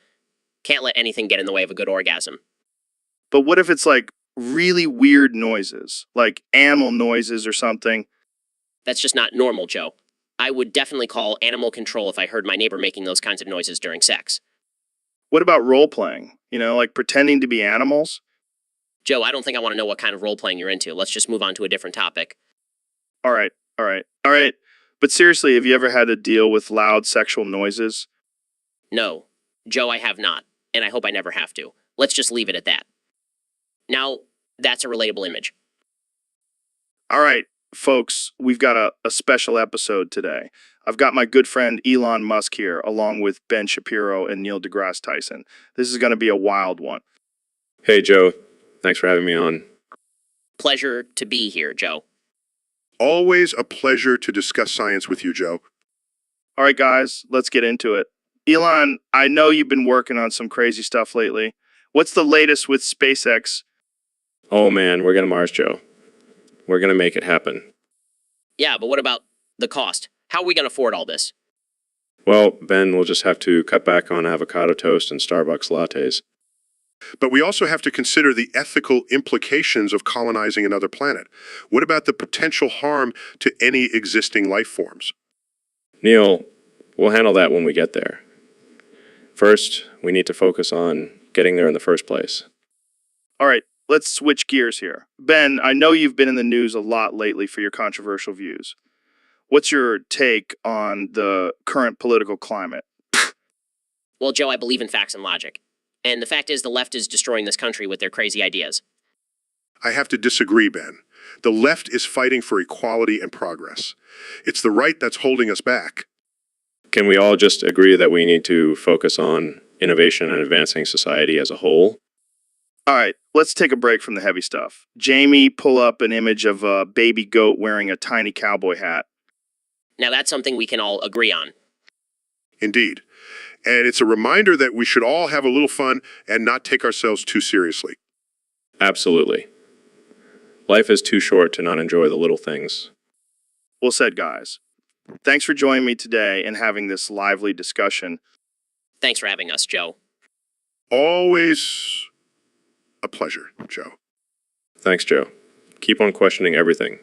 Can't let anything get in the way of a good orgasm. But what if it's like really weird noises, like animal noises or something? That's just not normal, Joe. I would definitely call animal control if I heard my neighbor making those kinds of noises during sex. What about role-playing? You know, like pretending to be animals? Joe, I don't think I want to know what kind of role-playing you're into. Let's just move on to a different topic. All right. But seriously, have you ever had to deal with loud sexual noises? No, Joe, I have not, and I hope I never have to. Let's just leave it at that. Now, that's a relatable image. All right, folks, we've got a special episode today. I've got my good friend Elon Musk here, along with Ben Shapiro and Neil deGrasse Tyson. This is going to be a wild one. Hey, Joe. Thanks for having me on. Pleasure to be here, Joe. Always a pleasure to discuss science with you, Joe. All right, guys, let's get into it. Elon, I know you've been working on some crazy stuff lately. What's the latest with SpaceX? Oh man, we're gonna Mars, Joe. We're gonna make it happen. Yeah, but what about the cost? How are we going to afford all this? Well, Ben, we'll just have to cut back on avocado toast and Starbucks lattes. But we also have to consider the ethical implications of colonizing another planet. What about the potential harm to any existing life forms? Neil, we'll handle that when we get there. First, we need to focus on getting there in the first place. All right, let's switch gears here. Ben, I know you've been in the news a lot lately for your controversial views. What's your take on the current political climate? Well, Joe, I believe in facts and logic. And the fact is, the left is destroying this country with their crazy ideas. I have to disagree, Ben. The left is fighting for equality and progress. It's the right that's holding us back. Can we all just agree that we need to focus on innovation and advancing society as a whole? All right, let's take a break from the heavy stuff. Jamie, pull up an image of a baby goat wearing a tiny cowboy hat. Now, that's something we can all agree on. Indeed. And it's a reminder that we should all have a little fun and not take ourselves too seriously. Absolutely. Life is too short to not enjoy the little things. Well said, guys. Thanks for joining me today and having this lively discussion. Thanks for having us, Joe. Always a pleasure, Joe. Thanks, Joe. Keep on questioning everything.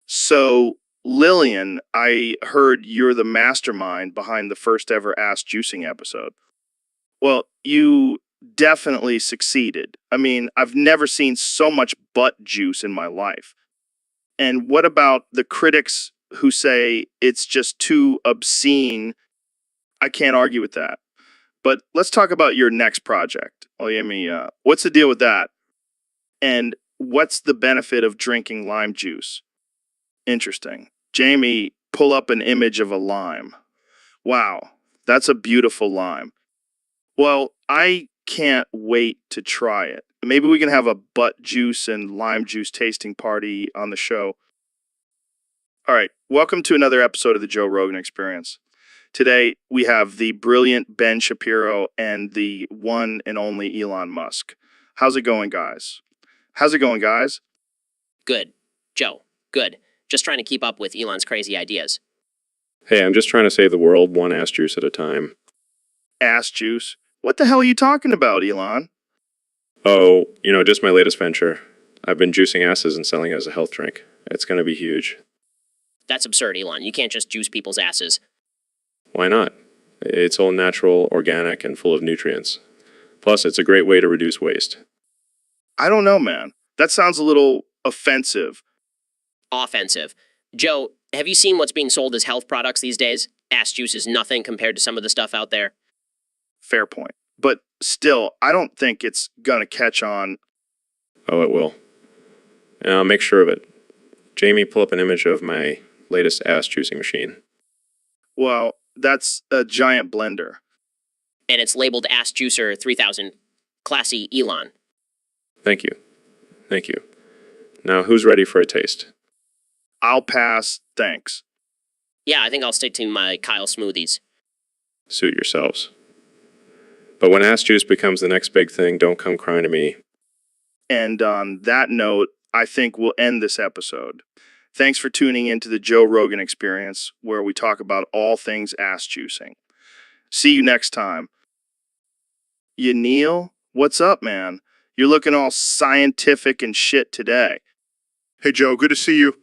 So, Lillian, I heard you're the mastermind behind the first ever Ass Juicing episode. Well, you definitely succeeded. I mean, I've never seen so much butt juice in my life. And what about the critics who say it's just too obscene? I can't argue with that. But let's talk about your next project. Oh, yeah, what's the deal with that? And what's the benefit of drinking lime juice? Interesting. Jamie, pull up an image of a lime. Wow, that's a beautiful lime. Well, I can't wait to try it. Maybe we can have a butt juice and lime juice tasting party on the show. All right, welcome to another episode of the Joe Rogan Experience. Today, we have the brilliant Ben Shapiro and the one and only Elon Musk. How's it going, guys? Good. Joe, good. Just trying to keep up with Elon's crazy ideas. Hey, I'm just trying to save the world one ass juice at a time. Ass juice? What the hell are you talking about, Elon? Oh, just my latest venture. I've been juicing asses and selling it as a health drink. It's going to be huge. That's absurd, Elon. You can't just juice people's asses. Why not? It's all natural, organic, and full of nutrients. Plus, it's a great way to reduce waste. I don't know, man. That sounds a little offensive. Offensive. Joe, have you seen what's being sold as health products these days? Ass juice is nothing compared to some of the stuff out there. Fair point. But still, I don't think it's gonna catch on. Oh, it will. And I'll make sure of it. Jamie, pull up an image of my latest ass juicing machine. Well, that's a giant blender. And it's labeled Ass Juicer 3000. Classy Elon. Thank you. Now, who's ready for a taste? I'll pass, thanks. Yeah, I think I'll stick to my Kyle smoothies. Suit yourselves. But when ass juice becomes the next big thing, don't come crying to me. And on that note, I think we'll end this episode. Thanks for tuning into the Joe Rogan Experience, where we talk about all things ass juicing. See you next time. Neil? What's up, man? You're looking all scientific and shit today. Hey, Joe, good to see you.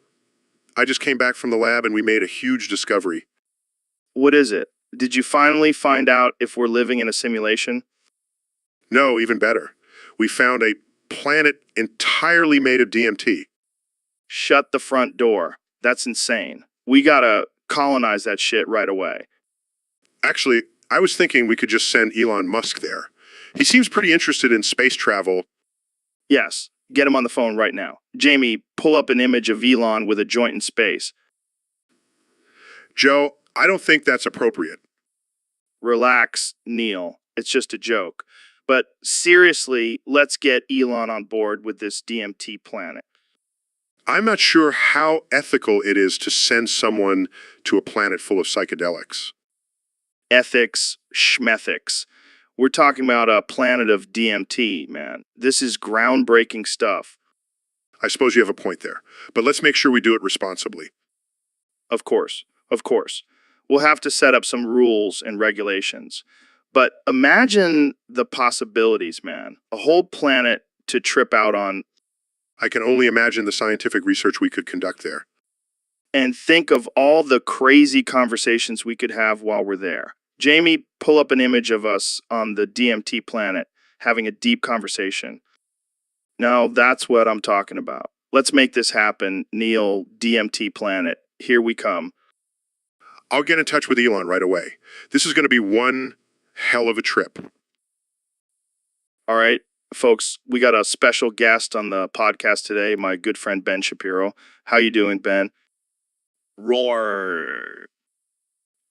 I just came back from the lab and we made a huge discovery. What is it? Did you finally find out if we're living in a simulation? No, even better. We found a planet entirely made of DMT. Shut the front door. That's insane. We gotta colonize that shit right away. Actually, I was thinking we could just send Elon Musk there. He seems pretty interested in space travel. Yes, get him on the phone right now. Jamie, pull up an image of Elon with a joint in space. Joe, I don't think that's appropriate. Relax, Neil. It's just a joke. But seriously, let's get Elon on board with this DMT planet. I'm not sure how ethical it is to send someone to a planet full of psychedelics. Ethics, schmethics. We're talking about a planet of DMT, man. This is groundbreaking stuff. I suppose you have a point there, but let's make sure we do it responsibly. Of course. We'll have to set up some rules and regulations. But imagine the possibilities, man. A whole planet to trip out on. I can only imagine the scientific research we could conduct there. And think of all the crazy conversations we could have while we're there. Jamie, pull up an image of us on the DMT planet having a deep conversation. Now, that's what I'm talking about. Let's make this happen, Neil, DMT planet. Here we come. I'll get in touch with Elon right away. This is going to be one hell of a trip. All right, folks, we got a special guest on the podcast today, my good friend Ben Shapiro. How you doing, Ben? Roar.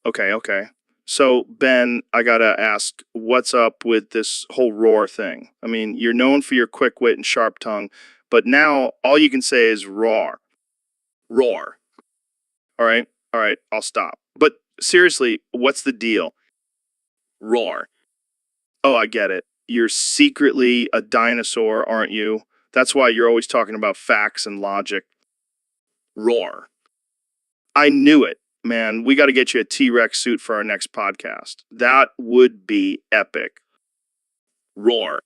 Okay. So, Ben, I gotta ask, what's up with this whole roar thing? I mean, you're known for your quick wit and sharp tongue, but now all you can say is roar. Roar. All right, I'll stop. But seriously, what's the deal? Roar. Oh, I get it. You're secretly a dinosaur, aren't you? That's why you're always talking about facts and logic. Roar. I knew it, man. We got to get you a T-Rex suit for our next podcast. That would be epic. Roar.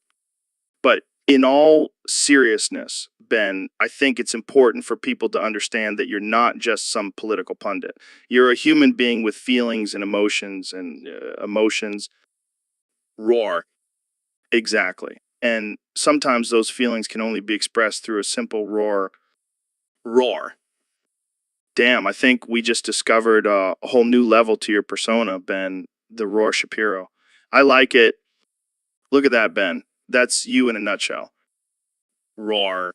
But In all seriousness, Ben, I think it's important for people to understand that you're not just some political pundit. You're a human being with feelings and emotions. Roar. Exactly. And sometimes those feelings can only be expressed through a simple roar. Roar. Damn, I think we just discovered a whole new level to your persona, Ben, the Roar Shapiro. I like it. Look at that, Ben. That's you in a nutshell. Roar.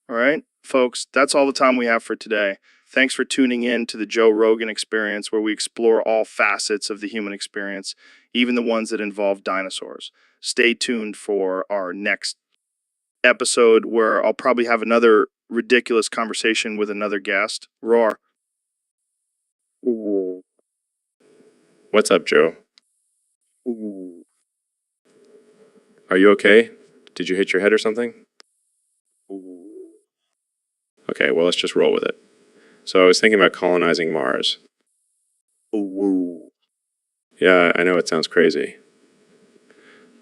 All right, folks, that's all the time we have for today. Thanks for tuning in to the Joe Rogan Experience, where we explore all facets of the human experience, even the ones that involve dinosaurs. Stay tuned for our next episode, where I'll probably have another ridiculous conversation with another guest. Roar. What's up, Joe? Are you okay? Did you hit your head or something? Okay, well, let's just roll with it. So I was thinking about colonizing Mars. Yeah, I know it sounds crazy.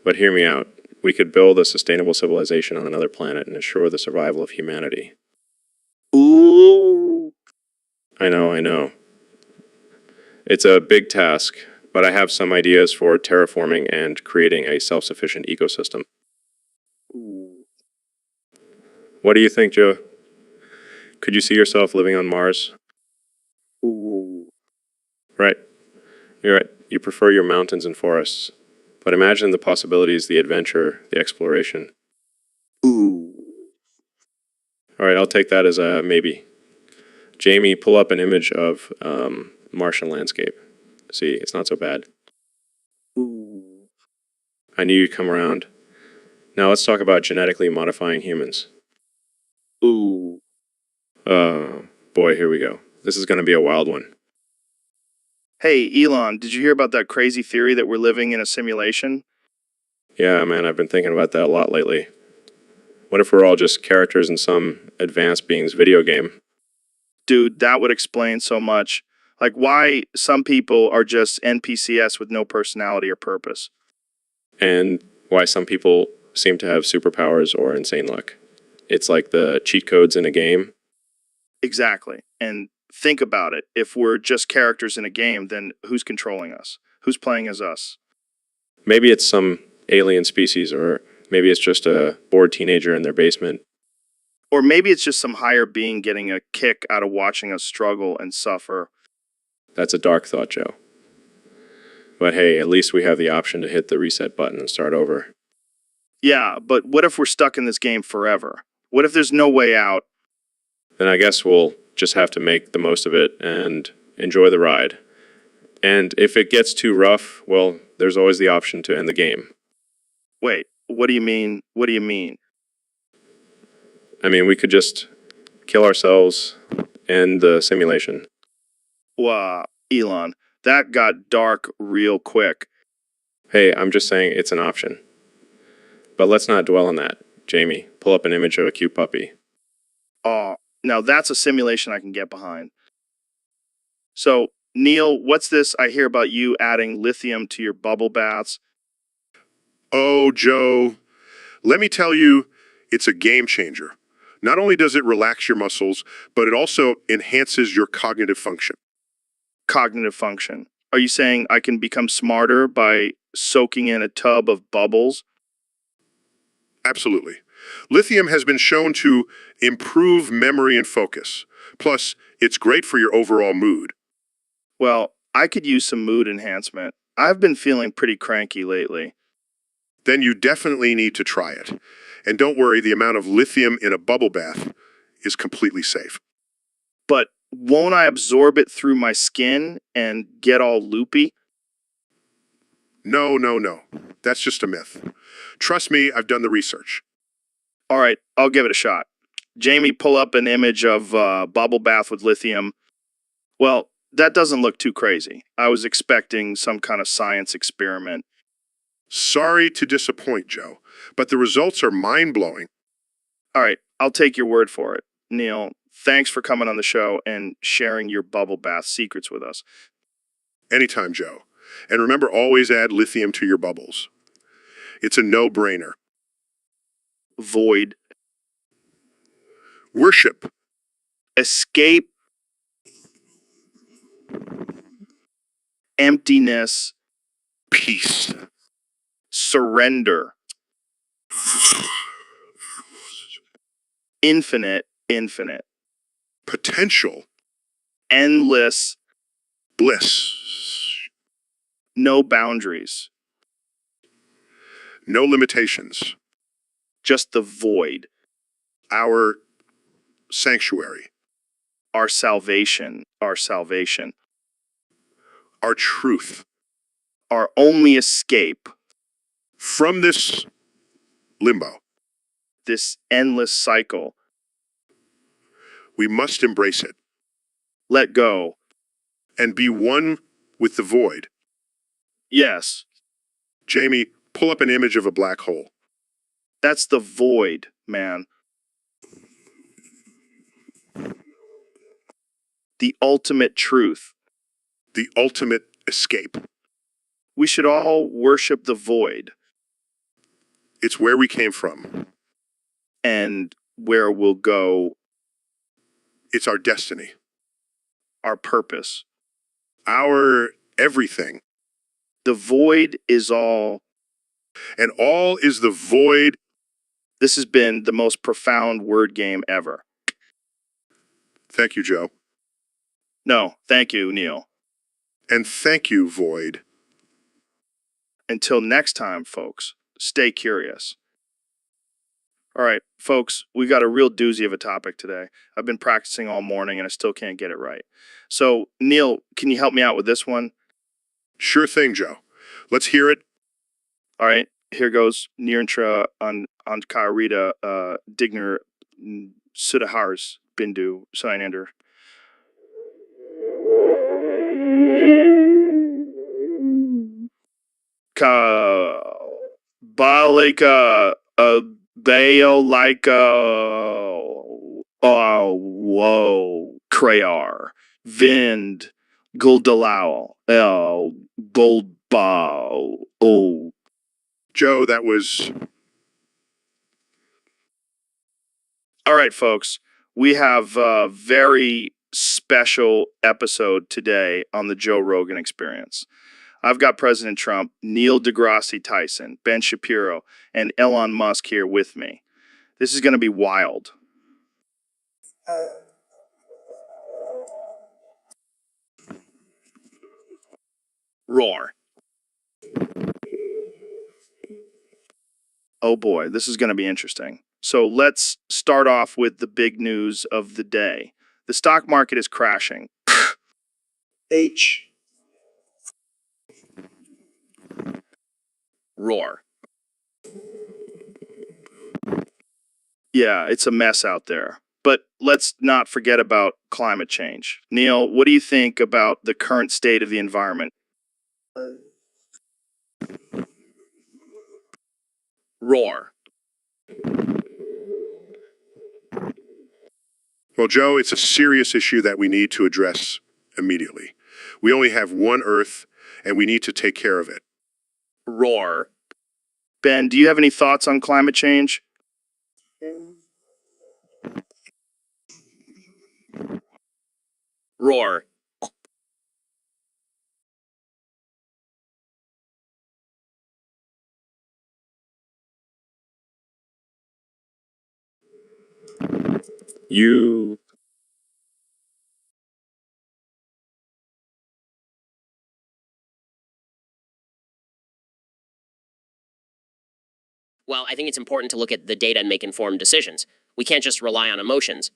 But hear me out. We could build a sustainable civilization on another planet and assure the survival of humanity. Ooh. I know. It's a big task, but I have some ideas for terraforming and creating a self-sufficient ecosystem. What do you think, Joe? Could you see yourself living on Mars? Right. You're right. You prefer your mountains and forests. But imagine the possibilities, the adventure, the exploration. All right, I'll take that as a maybe. Jamie, pull up an image of Martian landscape. See, it's not so bad. I knew you'd come around. Now let's talk about genetically modifying humans. Boy, here we go. This is going to be a wild one. Hey, Elon, did you hear about that crazy theory that we're living in a simulation? Yeah, man, I've been thinking about that a lot lately. What if we're all just characters in some advanced being's video game? Dude, that would explain so much. Like why some people are just NPCs with no personality or purpose. And why some people seem to have superpowers or insane luck. It's like the cheat codes in a game. Exactly. And think about it. If we're just characters in a game, then who's controlling us? Who's playing as us? Maybe it's some alien species, or maybe it's just a bored teenager in their basement. Or maybe it's just some higher being getting a kick out of watching us struggle and suffer. That's a dark thought, Joe. But hey, at least we have the option to hit the reset button and start over. Yeah, but what if we're stuck in this game forever? What if there's no way out? Then I guess we'll just have to make the most of it and enjoy the ride. And if it gets too rough, well, there's always the option to end the game. Wait, what do you mean? What do you mean? I mean, we could just kill ourselves, end the simulation. Wow, Elon, that got dark real quick. Hey, I'm just saying it's an option. But let's not dwell on that. Jamie, pull up an image of a cute puppy. Oh, now that's a simulation I can get behind. So, Neil, what's this I hear about you adding lithium to your bubble baths? Oh, Joe, let me tell you, it's a game changer. Not only does it relax your muscles, but it also enhances your cognitive function. Cognitive function. Are you saying I can become smarter by soaking in a tub of bubbles? Absolutely. Lithium has been shown to improve memory and focus. Plus, it's great for your overall mood. Well, I could use some mood enhancement. I've been feeling pretty cranky lately. Then you definitely need to try it. And don't worry, the amount of lithium in a bubble bath is completely safe. But won't I absorb it through my skin and get all loopy? No. That's just a myth. Trust me, I've done the research. All right, I'll give it a shot. Jamie, pull up an image of bubble bath with lithium. Well, that doesn't look too crazy. I was expecting some kind of science experiment. Sorry to disappoint, Joe, but the results are mind-blowing. All right, I'll take your word for it. Neil, thanks for coming on the show and sharing your bubble bath secrets with us. Anytime, Joe. And remember, always add lithium to your bubbles. It's a no-brainer. void, Worship. escape, emptiness, Peace. surrender, infinite, infinite, Potential. endless, Bliss. no boundaries, No limitations. just the void, Our sanctuary. our salvation, our salvation, Our truth. our only escape, From this limbo, this endless cycle. we must embrace it Let go. and be one with the void. Yes, Jamie, pull up an image of a black hole. that's the void, man. The ultimate truth. The ultimate escape. We should all worship the void It's where we came from. and where we'll go, It's our destiny. our purpose. Our everything. The void is all. And all is the void. This has been the most profound word game ever. Thank you, Joe. No, thank you, Neil. And thank you, void. Until next time, folks, stay curious. All right, folks, we got a real doozy of a topic today. I've been practicing all morning and I still can't get it right. So, Neil, can you help me out with this one? Sure thing, Joe. Let's hear it. All right, here goes. Nirntra on Kairita Digner Sudahars Bindu Sainander. Ka Balika Baolika Whoa Krayar Vind Guldalao El Goldbao Oh. Joe, that was... All right, folks, we have a very special episode today on the Joe Rogan Experience. I've got President Trump, Neil deGrasse Tyson, Ben Shapiro, and Elon Musk here with me. This is going to be wild. Roar. Oh boy, this is going to be interesting. So let's start off with the big news of the day. The stock market is crashing. H. Roar. Yeah, it's a mess out there. But let's not forget about climate change. Neil, what do you think about the current state of the environment? Roar. Well, Joe, it's a serious issue that we need to address immediately. We only have one Earth, and we need to take care of it. Roar. Ben, do you have any thoughts on climate change? Roar. You Well, I think it's important to look at the data and make informed decisions. We can't just rely on emotions.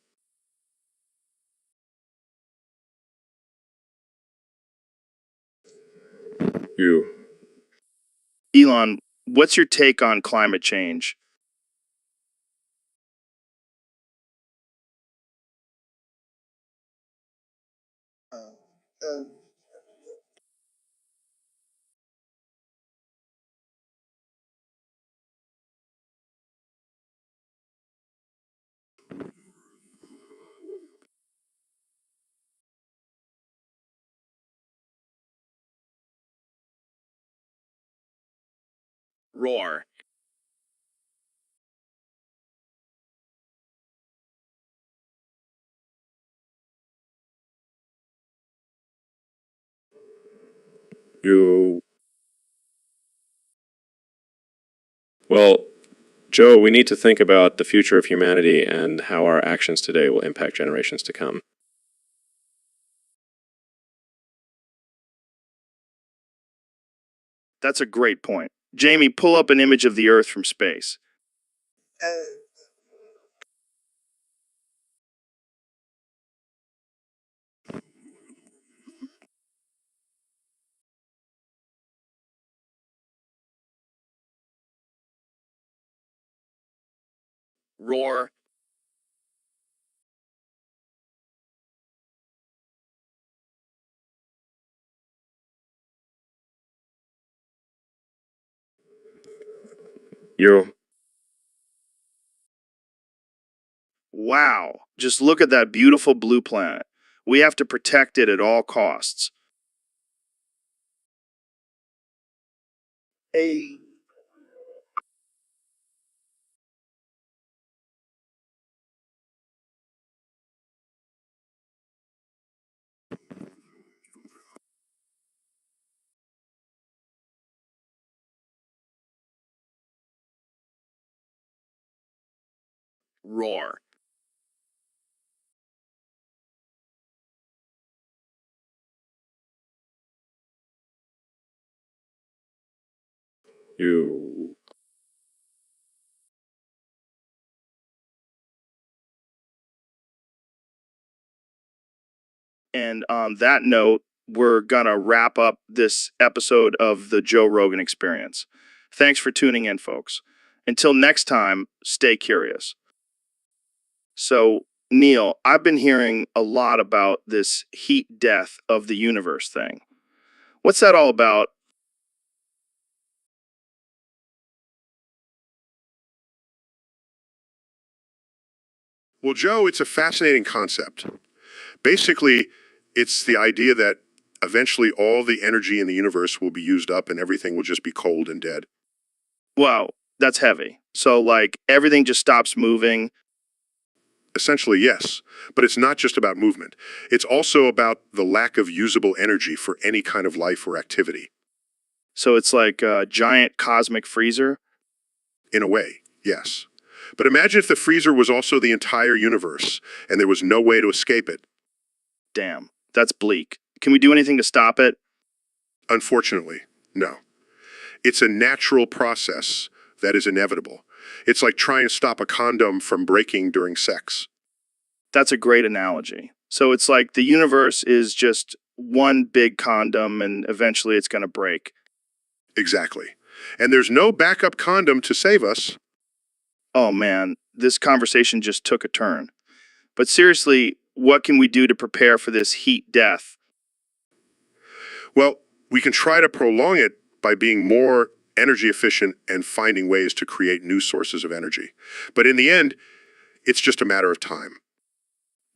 you Elon, what's your take on climate change? Roar. You. Well, Joe, we need to think about the future of humanity and how our actions today will impact generations to come. That's a great point. Jamie, pull up an image of the Earth from space. Uh, Roar. You. Wow, just look at that beautiful blue planet. We have to protect it at all costs. a Roar. You. And on that note, we're going to wrap up this episode of the Joe Rogan Experience. Thanks for tuning in, folks. Until next time, stay curious. So, Neil, I've been hearing a lot about this heat death of the universe thing. What's that all about? Well, Joe, it's a fascinating concept. Basically, it's the idea that eventually all the energy in the universe will be used up and everything will just be cold and dead. Wow, that's heavy. So, like, everything just stops moving. Essentially, yes. But it's not just about movement. It's also about the lack of usable energy for any kind of life or activity. So, it's like a giant cosmic freezer. In a way, yes. But imagine if the freezer was also the entire universe and there was no way to escape it. Damn, that's bleak. Can we do anything to stop it? Unfortunately, no. It's a natural process that is inevitable. It's like trying to stop a condom from breaking during sex. That's a great analogy. So, it's like the universe is just one big condom and eventually it's going to break. Exactly. And there's no backup condom to save us. Oh man, this conversation just took a turn. But seriously, what can we do to prepare for this heat death? Well, we can try to prolong it by being more energy efficient and finding ways to create new sources of energy. But in the end, it's just a matter of time.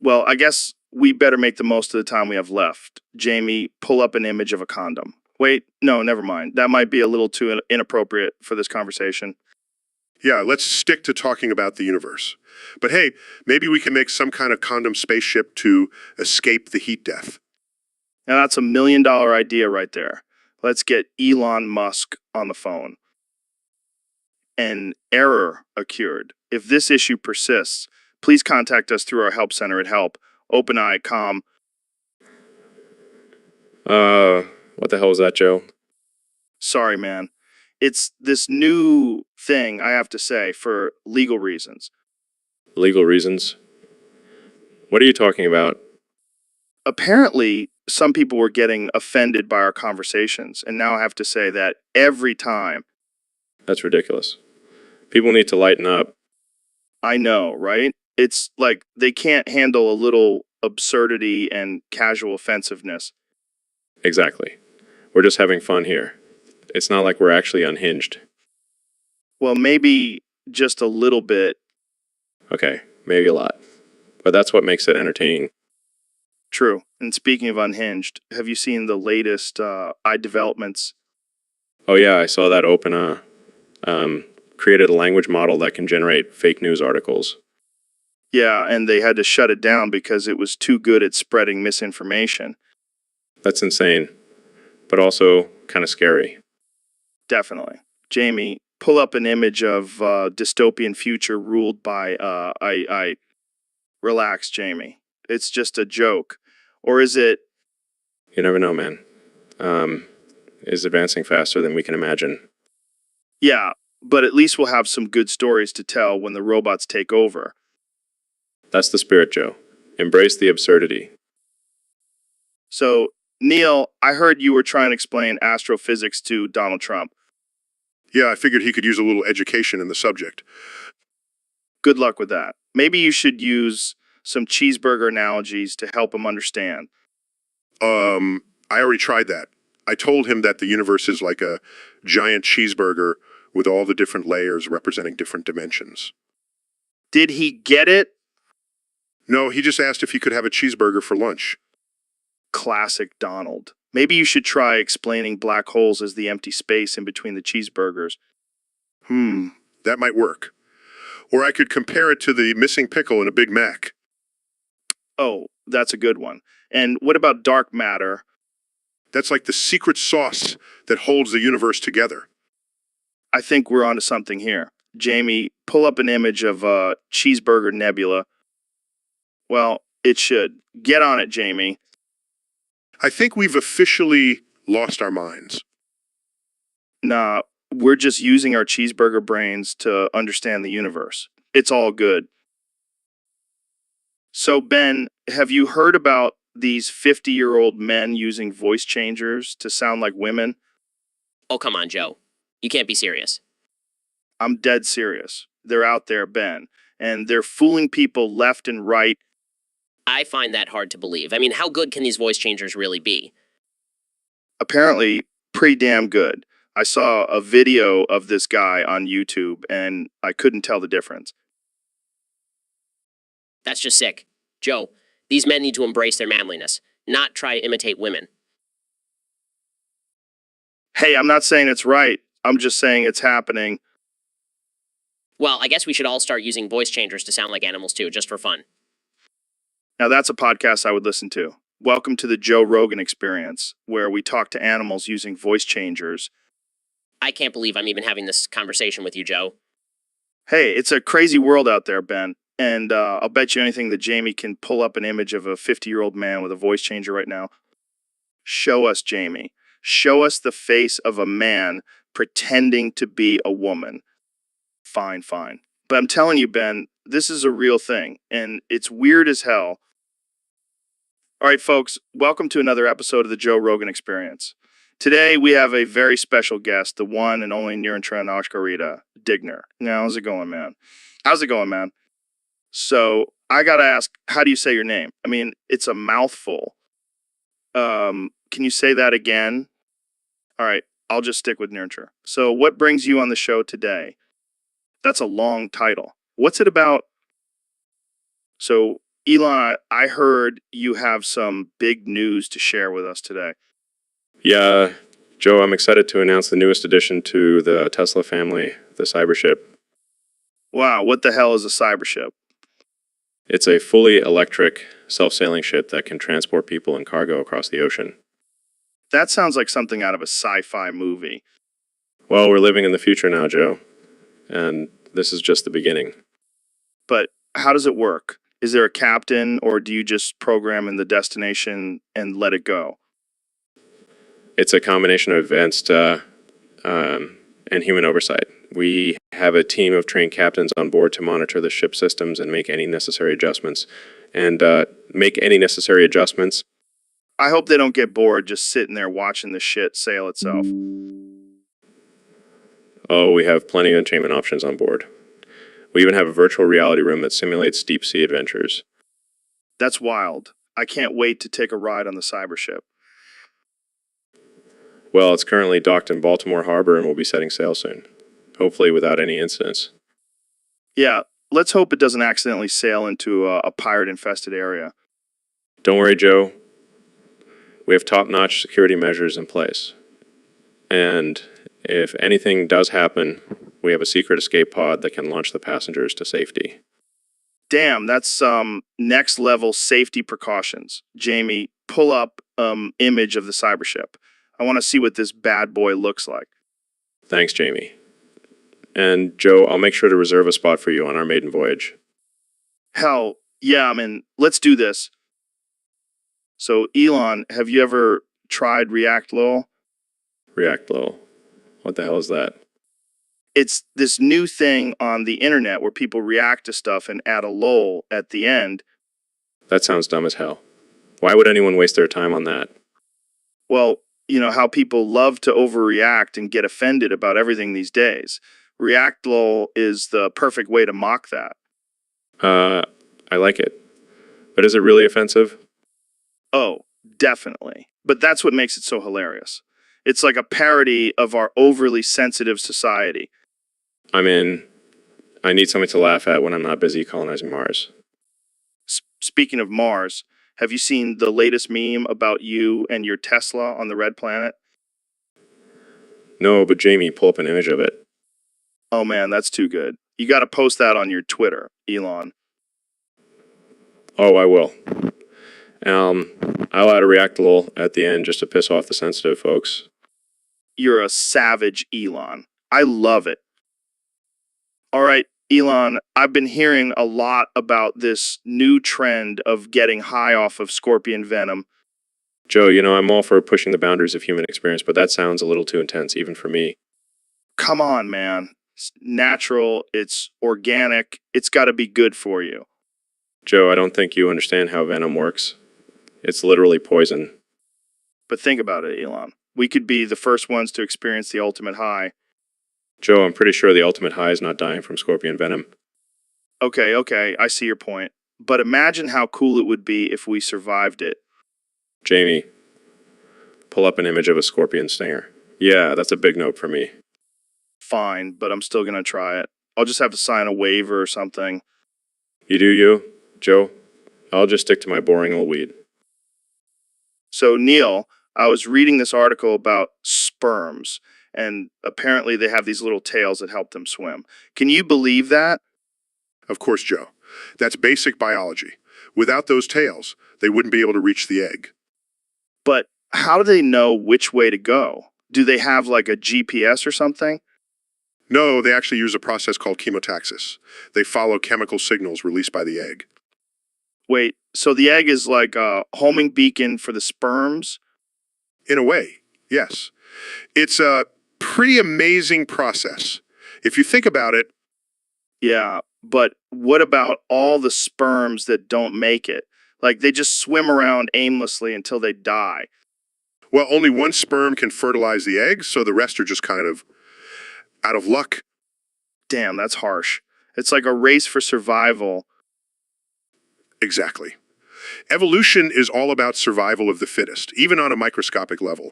Well, I guess we better make the most of the time we have left. Jamie, pull up an image of a condom. Wait, no, never mind. That might be a little too inappropriate for this conversation. Yeah, let's stick to talking about the universe. But hey, maybe we can make some kind of condom spaceship to escape the heat death. Now that's $1 million idea right there. Let's get Elon Musk on the phone. An error occurred. If this issue persists, please contact us through our help center at help.openeye.com. What the hell is that, Joe? Sorry, man. It's this new thing, I have to say, for legal reasons. Legal reasons? What are you talking about? Apparently, some people were getting offended by our conversations, and now I have to say that every time. That's ridiculous. People need to lighten up. I know, right? It's like they can't handle a little absurdity and casual offensiveness. Exactly. We're just having fun here. It's not like we're actually unhinged. Well, maybe just a little bit. Okay, maybe a lot. But that's what makes it entertaining. True. And speaking of unhinged, have you seen the latest developments? Oh yeah, I saw that OpenAI created a language model that can generate fake news articles. Yeah, and they had to shut it down because it was too good at spreading misinformation. That's insane. But also, kind of scary. Definitely. Jamie, pull up an image of dystopian future ruled by I relax, Jamie. It's just a joke. Or is it You never know, man. Is advancing faster than we can imagine. yeah, but at least we'll have some good stories to tell when the robots take over. That's the spirit, Joe. Embrace the absurdity. So, Neil, I heard you were trying to explain astrophysics to Donald Trump. Yeah, I figured he could use a little education in the subject. Good luck with that. Maybe you should use some cheeseburger analogies to help him understand. I already tried that. I told him that the universe is like a giant cheeseburger with all the different layers representing different dimensions. Did he get it? No, he just asked if he could have a cheeseburger for lunch. Classic Donald. Maybe you should try explaining black holes as the empty space in between the cheeseburgers. That might work. Or I could compare it to the missing pickle in a Big Mac. Oh, that's a good one. And what about dark matter? That's like the secret sauce that holds the universe together. I think we're onto something here. Jamie, pull up an image of a cheeseburger nebula. Well, it should. Get on it, Jamie. I think we've officially lost our minds. Nah, we're just using our cheeseburger brains to understand the universe. It's all good. So, Ben, have you heard about these 50-year-old men using voice changers to sound like women? Oh, come on, Joe. You can't be serious. I'm dead serious. They're out there, Ben, and they're fooling people left and right. I find that hard to believe. I mean, how good can these voice changers really be? Apparently, pretty damn good. I saw a video of this guy on YouTube, and I couldn't tell the difference. That's just sick. Joe, these men need to embrace their manliness, not try to imitate women. Hey, I'm not saying it's right. I'm just saying it's happening. Well, I guess we should all start using voice changers to sound like animals too, just for fun. Now, that's a podcast I would listen to. Welcome to the Joe Rogan Experience, where we talk to animals using voice changers. I can't believe I'm even having this conversation with you, Joe. Hey, it's a crazy world out there, Ben. And I'll bet you anything that Jamie can pull up an image of a 50-year-old man with a voice changer right now. Show us, Jamie. Show us the face of a man pretending to be a woman. Fine. But I'm telling you, Ben, this is a real thing, and it's weird as hell. All right, folks, welcome to another episode of the Joe Rogan Experience. Today, we have a very special guest, the one and only Niranjan Ashkarita, Digner. Now, how's it going, man? So, I gotta ask, how do you say your name? I mean, it's a mouthful. Can you say that again? All right, I'll just stick with Niranjan. So, what brings you on the show today? That's a long title. What's it about? So, Elon, I heard you have some big news to share with us today. Yeah, Joe, I'm excited to announce the newest addition to the Tesla family, the Cybership. Wow, what the hell is a cybership? It's a fully electric, self-sailing ship that can transport people and cargo across the ocean. That sounds like something out of a sci-fi movie. Well, we're living in the future now, Joe, and this is just the beginning. But how does it work? Is there a captain, or do you just program in the destination and let it go? It's a combination of advanced and human oversight. We have a team of trained captains on board to monitor the ship systems and make any necessary adjustments. I hope they don't get bored just sitting there watching the shit sail itself. Oh, we have plenty of entertainment options on board. We even have a virtual reality room that simulates deep sea adventures. That's wild. I can't wait to take a ride on the cybership. Well, it's currently docked in Baltimore Harbor and will be setting sail soon, hopefully without any incidents. Yeah, let's hope it doesn't accidentally sail into a pirate-infested area. Don't worry, Joe. We have top-notch security measures in place. And if anything does happen, we have a secret escape pod that can launch the passengers to safety. Damn, that's next-level safety precautions. Jamie, pull up image of the cybership. I want to see what this bad boy looks like. Thanks, Jamie. And Joe, I'll make sure to reserve a spot for you on our maiden voyage. Hell, yeah, man, let's do this. So, Elon, have you ever tried React Lol? React Lol. What the hell is that? It's this new thing on the internet where people react to stuff and add a lol at the end. That sounds dumb as hell. Why would anyone waste their time on that? Well, you know how people love to overreact and get offended about everything these days. React lol is the perfect way to mock that. I like it. But is it really offensive? Oh, definitely. But that's what makes it so hilarious. It's like a parody of our overly sensitive society. I'm in. I need something to laugh at when I'm not busy colonizing Mars. Speaking of Mars, have you seen the latest meme about you and your Tesla on the red planet? No, but Jamie, pull up an image of it. Oh man, that's too good. You got to post that on your Twitter, Elon. Oh, I will. I'll add a react lol at the end just to piss off the sensitive folks. You're a savage, Elon. I love it. All right, Elon, I've been hearing a lot about this new trend of getting high off of scorpion venom. Joe, I'm all for pushing the boundaries of human experience, but that sounds a little too intense, even for me. Come on, man. It's natural, it's organic, it's got to be good for you. Joe, I don't think you understand how venom works. It's literally poison. But think about it, Elon. We could be the first ones to experience the ultimate high. Joe, I'm pretty sure the ultimate high is not dying from scorpion venom. Okay, I see your point. But imagine how cool it would be if we survived it. Jamie, pull up an image of a scorpion stinger. Yeah, that's a big note for me. Fine, but I'm still going to try it. I'll just have to sign a waiver or something. You do you, Joe? I'll just stick to my boring old weed. So, Neil, I was reading this article about sperms, and apparently they have these little tails that help them swim. Can you believe that? Of course, Joe. That's basic biology. Without those tails, they wouldn't be able to reach the egg. But how do they know which way to go? Do they have like a GPS or something? No, they actually use a process called chemotaxis. They follow chemical signals released by the egg. Wait, so the egg is like a homing beacon for the sperms? In a way, yes. It's a pretty amazing process. If you think about it, Yeah, but what about all the sperms that don't make it? Like they just swim around aimlessly until they die. well, only one sperm can fertilize the egg, so the rest are just kind of out of luck. Damn, that's harsh. It's like a race for survival. Exactly. Evolution is all about survival of the fittest, even on a microscopic level.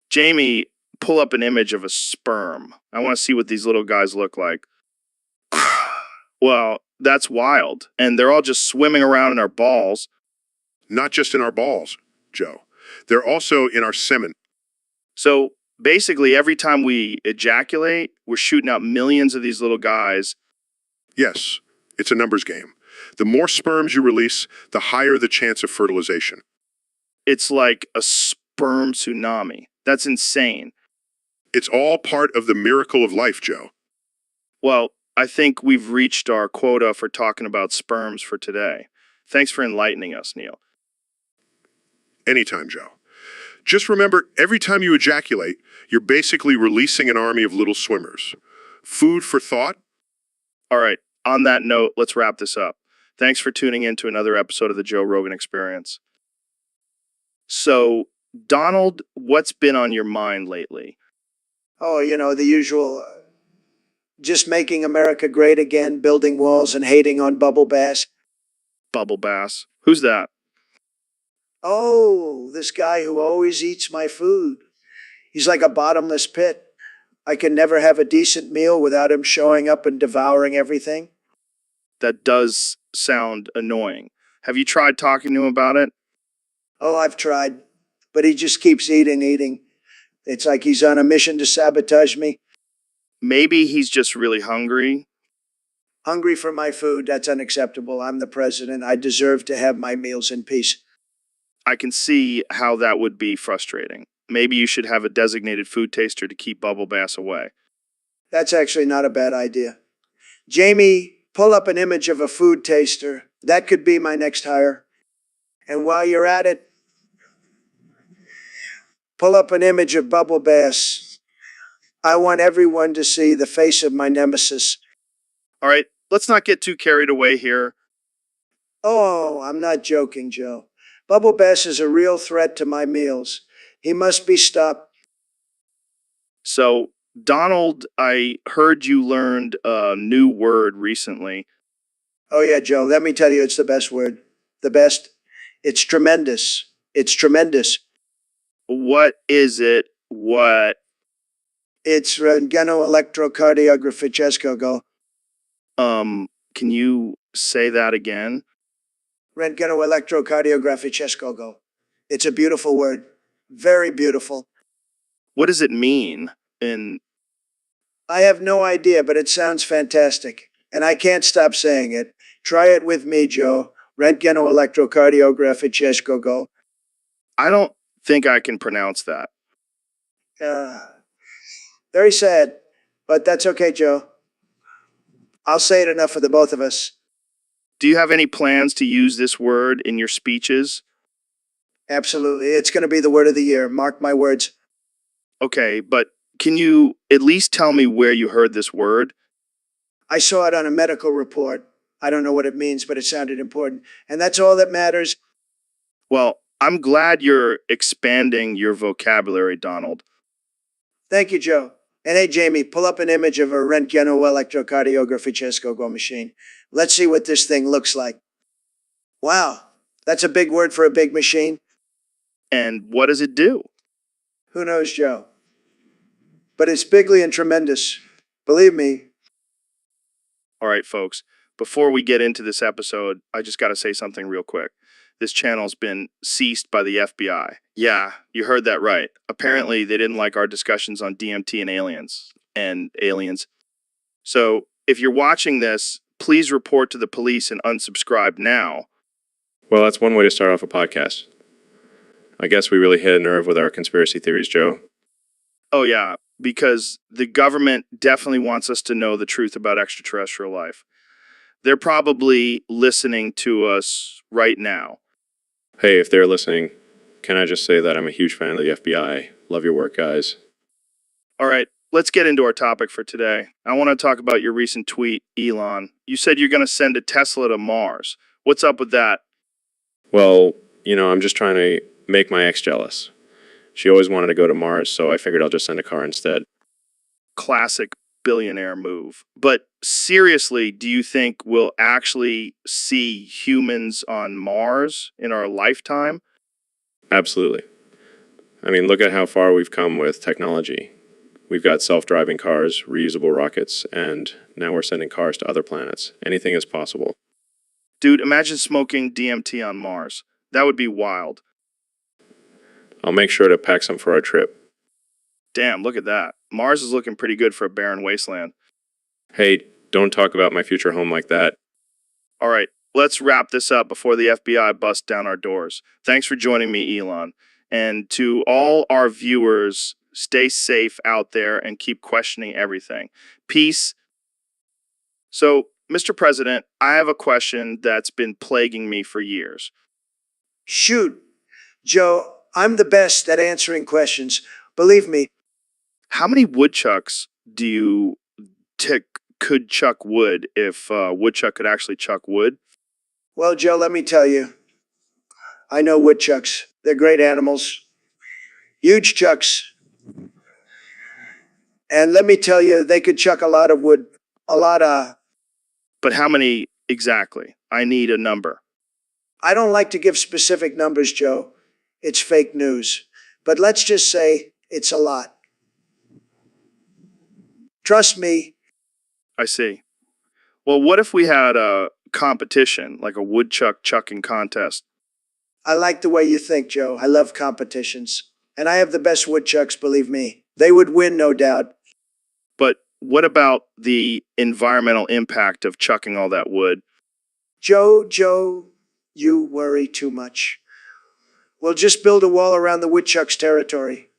Jamie, pull up an image of a sperm. I want to see what these little guys look like. Well, that's wild. And they're all just swimming around in our balls. Not just in our balls, Joe. They're also in our semen. So basically, every time we ejaculate, we're shooting out millions of these little guys. Yes, it's a numbers game. The more sperms you release, the higher the chance of fertilization. It's like a sperm tsunami. That's insane. It's all part of the miracle of life, Joe. Well, I think we've reached our quota for talking about sperms for today. Thanks for enlightening us, Neil. Anytime, Joe. Just remember, every time you ejaculate, you're basically releasing an army of little swimmers. Food for thought? All right, on that note, let's wrap this up. Thanks for tuning in to another episode of the Joe Rogan Experience. So, Donald, what's been on your mind lately? Oh, the usual, just making America great again, building walls and hating on bubble bass. Bubble Bass. Who's that? Oh, this guy who always eats my food. He's like a bottomless pit. I can never have a decent meal without him showing up and devouring everything. That does sound annoying. Have you tried talking to him about it? Oh, I've tried, but he just keeps eating. It's like he's on a mission to sabotage me. Maybe he's just really hungry. Hungry for my food, that's unacceptable. I'm the president. I deserve to have my meals in peace. I can see how that would be frustrating. maybe you should have a designated food taster to keep bubble bass away. That's actually not a bad idea. Jamie, pull up an image of a food taster. That could be my next hire. And while you're at it, pull up an image of Bubble Bass. I want everyone to see the face of my nemesis. All right, let's not get too carried away here. Oh, I'm not joking, Joe. Bubble Bass is a real threat to my meals. He must be stopped. So, Donald, I heard you learned a new word recently. Oh, yeah, Joe, let me tell you, it's the best word. The best. It's tremendous. It's tremendous. What is it? What? It's rentgeno-electrocardiographicheskogo. Can you say that again? Rentgeno-electrocardiographicheskogo. It's a beautiful word. Very beautiful. What does it mean? And I have no idea, but it sounds fantastic. And I can't stop saying it. Try it with me, Joe. Rentgeno-electrocardiographicheskogo. I don't think I can pronounce that. Very sad, but that's okay, Joe. I'll say it enough for the both of us. Do you have any plans to use this word in your speeches? Absolutely. It's going to be the word of the year. Mark my words. Okay, but can you at least tell me where you heard this word? I saw it on a medical report. I don't know what it means, but it sounded important. And that's all that matters. Well, I'm glad you're expanding your vocabulary, Donald. Thank you, Joe. And hey, Jamie, pull up an image of a Rentgeno-electrocardiographicheskogo machine. Let's see what this thing looks like. Wow, that's a big word for a big machine. And what does it do? Who knows, Joe? But it's bigly and tremendous. Believe me. All right, folks, before we get into this episode, I just got to say something real quick. This channel's been ceased by the FBI. Yeah, you heard that right. Apparently, they didn't like our discussions on DMT and aliens. So, if you're watching this, please report to the police and unsubscribe now. Well, that's one way to start off a podcast. I guess we really hit a nerve with our conspiracy theories, Joe. Oh, yeah, because the government definitely wants us to know the truth about extraterrestrial life. They're probably listening to us right now. Hey, if they're listening, can I just say that I'm a huge fan of the FBI. Love your work, guys. All right, let's get into our topic for today. I want to talk about your recent tweet, Elon. You said you're going to send a Tesla to Mars. What's up with that? Well, I'm just trying to make my ex jealous. She always wanted to go to Mars, so I figured I'll just send a car instead. Classic billionaire move. But seriously, do you think we'll actually see humans on Mars in our lifetime? Absolutely. I mean, look at how far we've come with technology. We've got self-driving cars, reusable rockets, and now we're sending cars to other planets. Anything is possible. Dude, imagine smoking DMT on Mars. That would be wild. I'll make sure to pack some for our trip. Damn, look at that. Mars is looking pretty good for a barren wasteland. Hey, don't talk about my future home like that. All right, let's wrap this up before the FBI busts down our doors. Thanks for joining me, Elon. And to all our viewers, stay safe out there and keep questioning everything. Peace. So, Mr. President, I have a question that's been plaguing me for years. Shoot. Joe, I'm the best at answering questions. Believe me. How many woodchucks do you could chuck wood if woodchuck could actually chuck wood? Well, Joe, let me tell you. I know woodchucks. They're great animals. Huge chucks. And let me tell you, they could chuck a lot of wood. But how many exactly? I need a number. I don't like to give specific numbers, Joe. It's fake news. But let's just say it's a lot. Trust me. I see. Well, what if we had a competition, like a woodchuck chucking contest? I like the way you think, Joe. I love competitions. And I have the best woodchucks, believe me. They would win, no doubt. But what about the environmental impact of chucking all that wood? Joe, you worry too much. We'll just build a wall around the woodchuck's territory.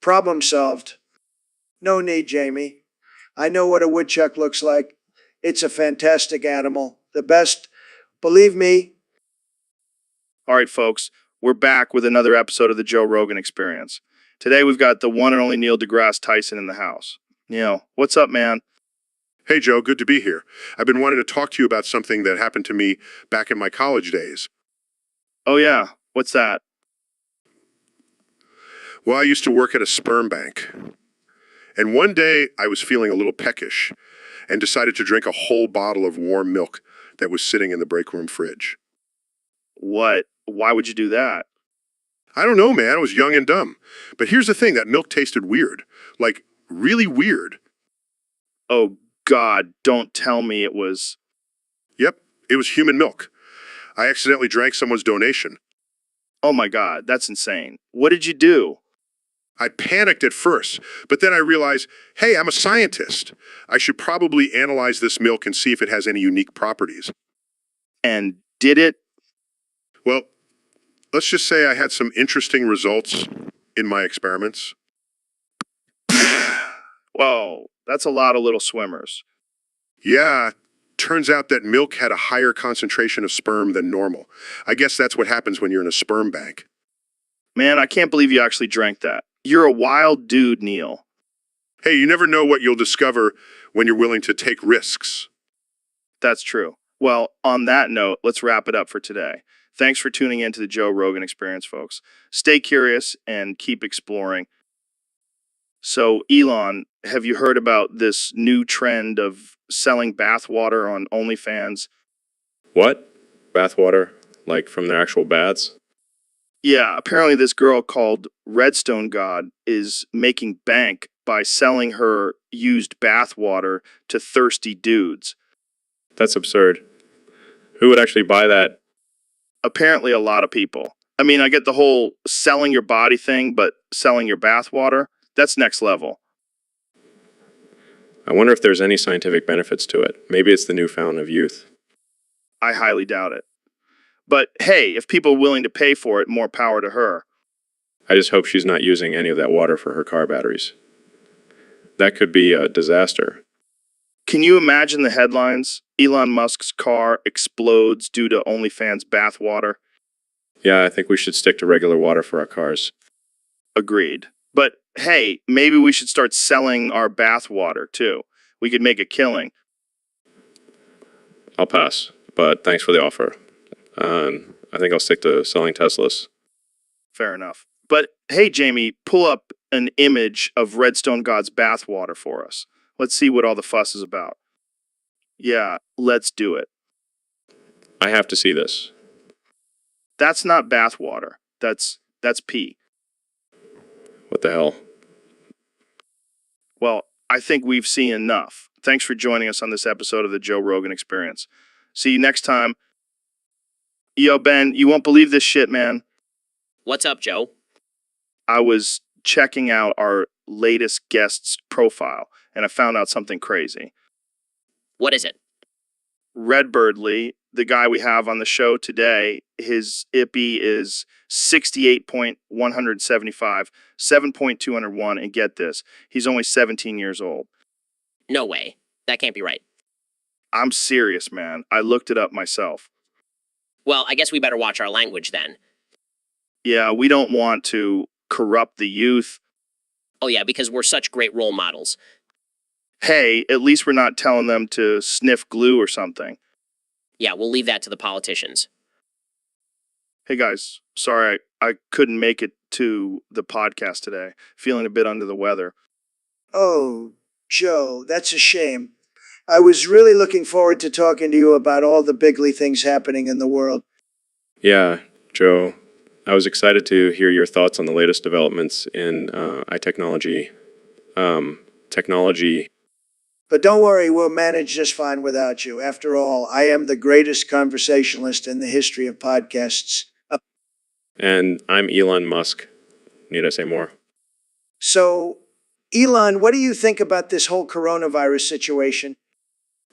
Problem solved. No need, Jamie. I know what a woodchuck looks like. It's a fantastic animal. The best. Believe me. All right, folks, we're back with another episode of the Joe Rogan Experience. Today we've got the one and only Neil deGrasse Tyson in the house. Neil, what's up, man? Hey, Joe, good to be here. I've been wanting to talk to you about something that happened to me back in my college days. Oh, yeah. What's that? Well, I used to work at a sperm bank. And one day I was feeling a little peckish and decided to drink a whole bottle of warm milk that was sitting in the break room fridge. What? Why would you do that? I don't know, man. I was young and dumb. But here's the thing, that milk tasted weird. Like, really weird. Oh, God, don't tell me it was... Yep, it was human milk. I accidentally drank someone's donation. Oh, my God, that's insane. What did you do? I panicked at first, but then I realized, hey, I'm a scientist. I should probably analyze this milk and see if it has any unique properties. And did it? Well, let's just say I had some interesting results in my experiments. Whoa, that's a lot of little swimmers. Yeah, turns out that milk had a higher concentration of sperm than normal. I guess that's what happens when you're in a sperm bank. Man, I can't believe you actually drank that. You're a wild dude, Neil. Hey, you never know what you'll discover when you're willing to take risks. That's true. Well, on that note, let's wrap it up for today. Thanks for tuning in to the Joe Rogan Experience, folks. Stay curious and keep exploring. So, Elon, have you heard about this new trend of selling bathwater on OnlyFans? What? Bathwater? Like from their actual baths? Yeah, apparently this girl called Redstone God is making bank by selling her used bathwater to thirsty dudes. That's absurd. Who would actually buy that? Apparently a lot of people. I mean, I get the whole selling your body thing, but selling your bathwater, that's next level. I wonder if there's any scientific benefits to it. Maybe it's the new fountain of youth. I highly doubt it. But hey, if people are willing to pay for it, more power to her. I just hope she's not using any of that water for her car batteries. That could be a disaster. Can you imagine the headlines? Elon Musk's car explodes due to OnlyFans bathwater. Yeah, I think we should stick to regular water for our cars. Agreed. But hey, maybe we should start selling our bathwater too. We could make a killing. I'll pass, but thanks for the offer. I think I'll stick to selling Teslas. Fair enough. But hey, Jamie, pull up an image of Redstone God's bathwater for us. Let's see what all the fuss is about. Yeah, let's do it. I have to see this. That's not bathwater. That's pee. What the hell? Well, I think we've seen enough. Thanks for joining us on this episode of the Joe Rogan Experience. See you next time. Yo, Ben, you won't believe this shit, man. What's up, Joe? I was checking out our latest guest's profile, and I found out something crazy. What is it? Redbirdly, the guy we have on the show today, his IPI is 68.175, 7.201, and get this, he's only 17 years old. No way. That can't be right. I'm serious, man. I looked it up myself. Well, I guess we better watch our language then. Yeah, we don't want to corrupt the youth. Oh yeah, because we're such great role models. Hey, at least we're not telling them to sniff glue or something. Yeah, we'll leave that to the politicians. Hey guys, sorry I couldn't make it to the podcast today. Feeling a bit under the weather. Oh, Joe, that's a shame. I was really looking forward to talking to you about all the bigly things happening in the world. Yeah, Joe, I was excited to hear your thoughts on the latest developments in technology. But don't worry, we'll manage just fine without you. After all, I am the greatest conversationalist in the history of podcasts. And I'm Elon Musk. Need I say more? So, Elon, what do you think about this whole coronavirus situation?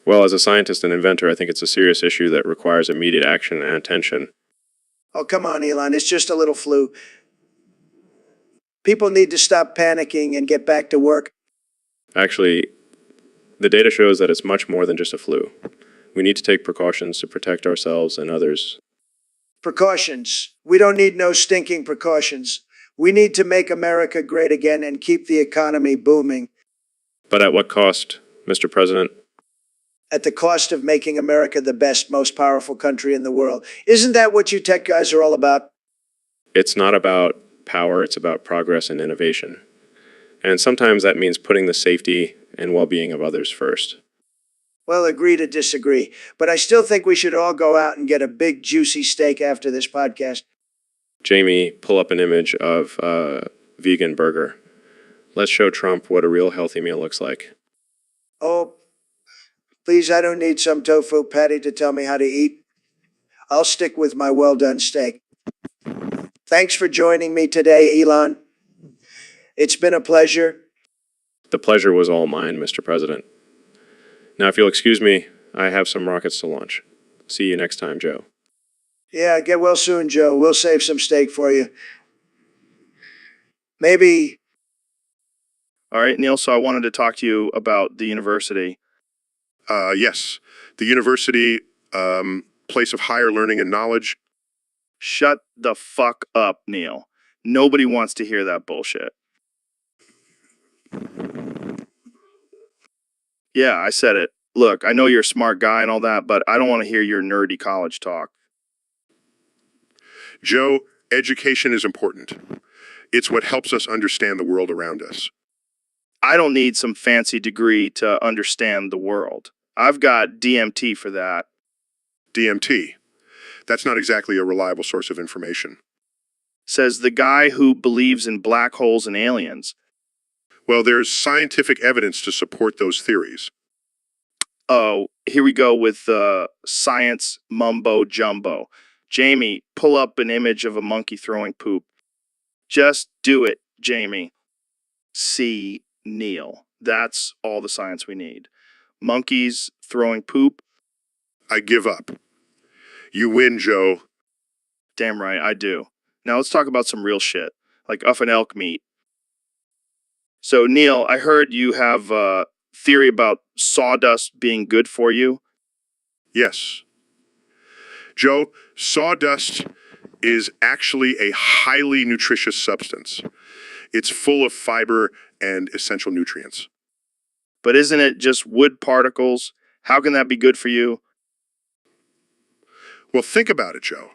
Well, as a scientist and inventor, I think it's a serious issue that requires immediate action and attention. Oh, come on, Elon, it's just a little flu. People need to stop panicking and get back to work. Actually, the data shows that it's much more than just a flu. We need to take precautions to protect ourselves and others. Precautions. We don't need no stinking precautions. We need to make America great again and keep the economy booming But at what cost, Mr. President? at the cost of making America the best, most powerful country in the world. Isn't that what you tech guys are all about? It's not about power, it's about progress and innovation. And sometimes that means putting the safety and well-being of others first. Well, agree to disagree. But I still think we should all go out and get a big, juicy steak after this podcast. Jamie, pull up an image of a vegan burger. Let's show Trump what a real healthy meal looks like. Oh, please, I don't need some tofu patty to tell me how to eat. I'll stick with my well-done steak. Thanks for joining me today, Elon. It's been a pleasure. The pleasure was all mine, Mr. President. Now, if you'll excuse me, I have some rockets to launch. See you next time, Joe. Yeah, get well soon, Joe. We'll save some steak for you. Maybe. All right, Neil, so I wanted to talk to you about the university. Yes, the university, place of higher learning and knowledge. Shut the fuck up, Neil. Nobody wants to hear that bullshit. Yeah, I said it. Look, I know you're a smart guy and all that, but I don't want to hear your nerdy college talk. Joe, education is important. It's what helps us understand the world around us. I don't need some fancy degree to understand the world. I've got DMT for that. DMT. That's not exactly a reliable source of information. Says the guy who believes in black holes and aliens. Well, there's scientific evidence to support those theories. Oh, here we go with science mumbo jumbo. Jamie, pull up an image of a monkey throwing poop. Just do it, Jamie. See Neil. That's all the science we need. Monkeys throwing poop. I give up. You win, Joe. Damn right, I do. Now let's talk about some real shit, like up and elk meat. So, Neil, I heard you have a theory about sawdust being good for you. Yes. Joe, sawdust is actually a highly nutritious substance. It's full of fiber and essential nutrients. But isn't it just wood particles? How can that be good for you? Well, think about it, Joe.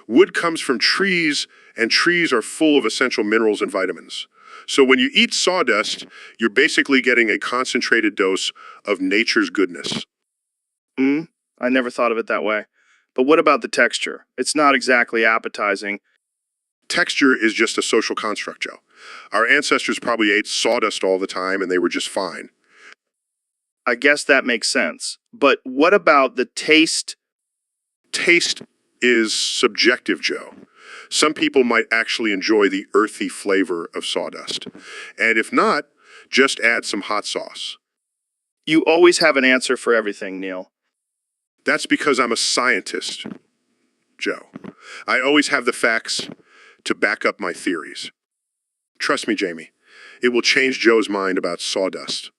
Wood comes from trees, and trees are full of essential minerals and vitamins. So when you eat sawdust, you're basically getting a concentrated dose of nature's goodness. I never thought of it that way. But what about the texture? It's not exactly appetizing. Texture is just a social construct, Joe. Our ancestors probably ate sawdust all the time, and they were just fine. I guess that makes sense. But what about the taste? Taste is subjective, Joe. Some people might actually enjoy the earthy flavor of sawdust. And if not, just add some hot sauce. You always have an answer for everything, Neil. That's because I'm a scientist, Joe. I always have the facts to back up my theories. Trust me, Jamie. It will change Joe's mind about sawdust.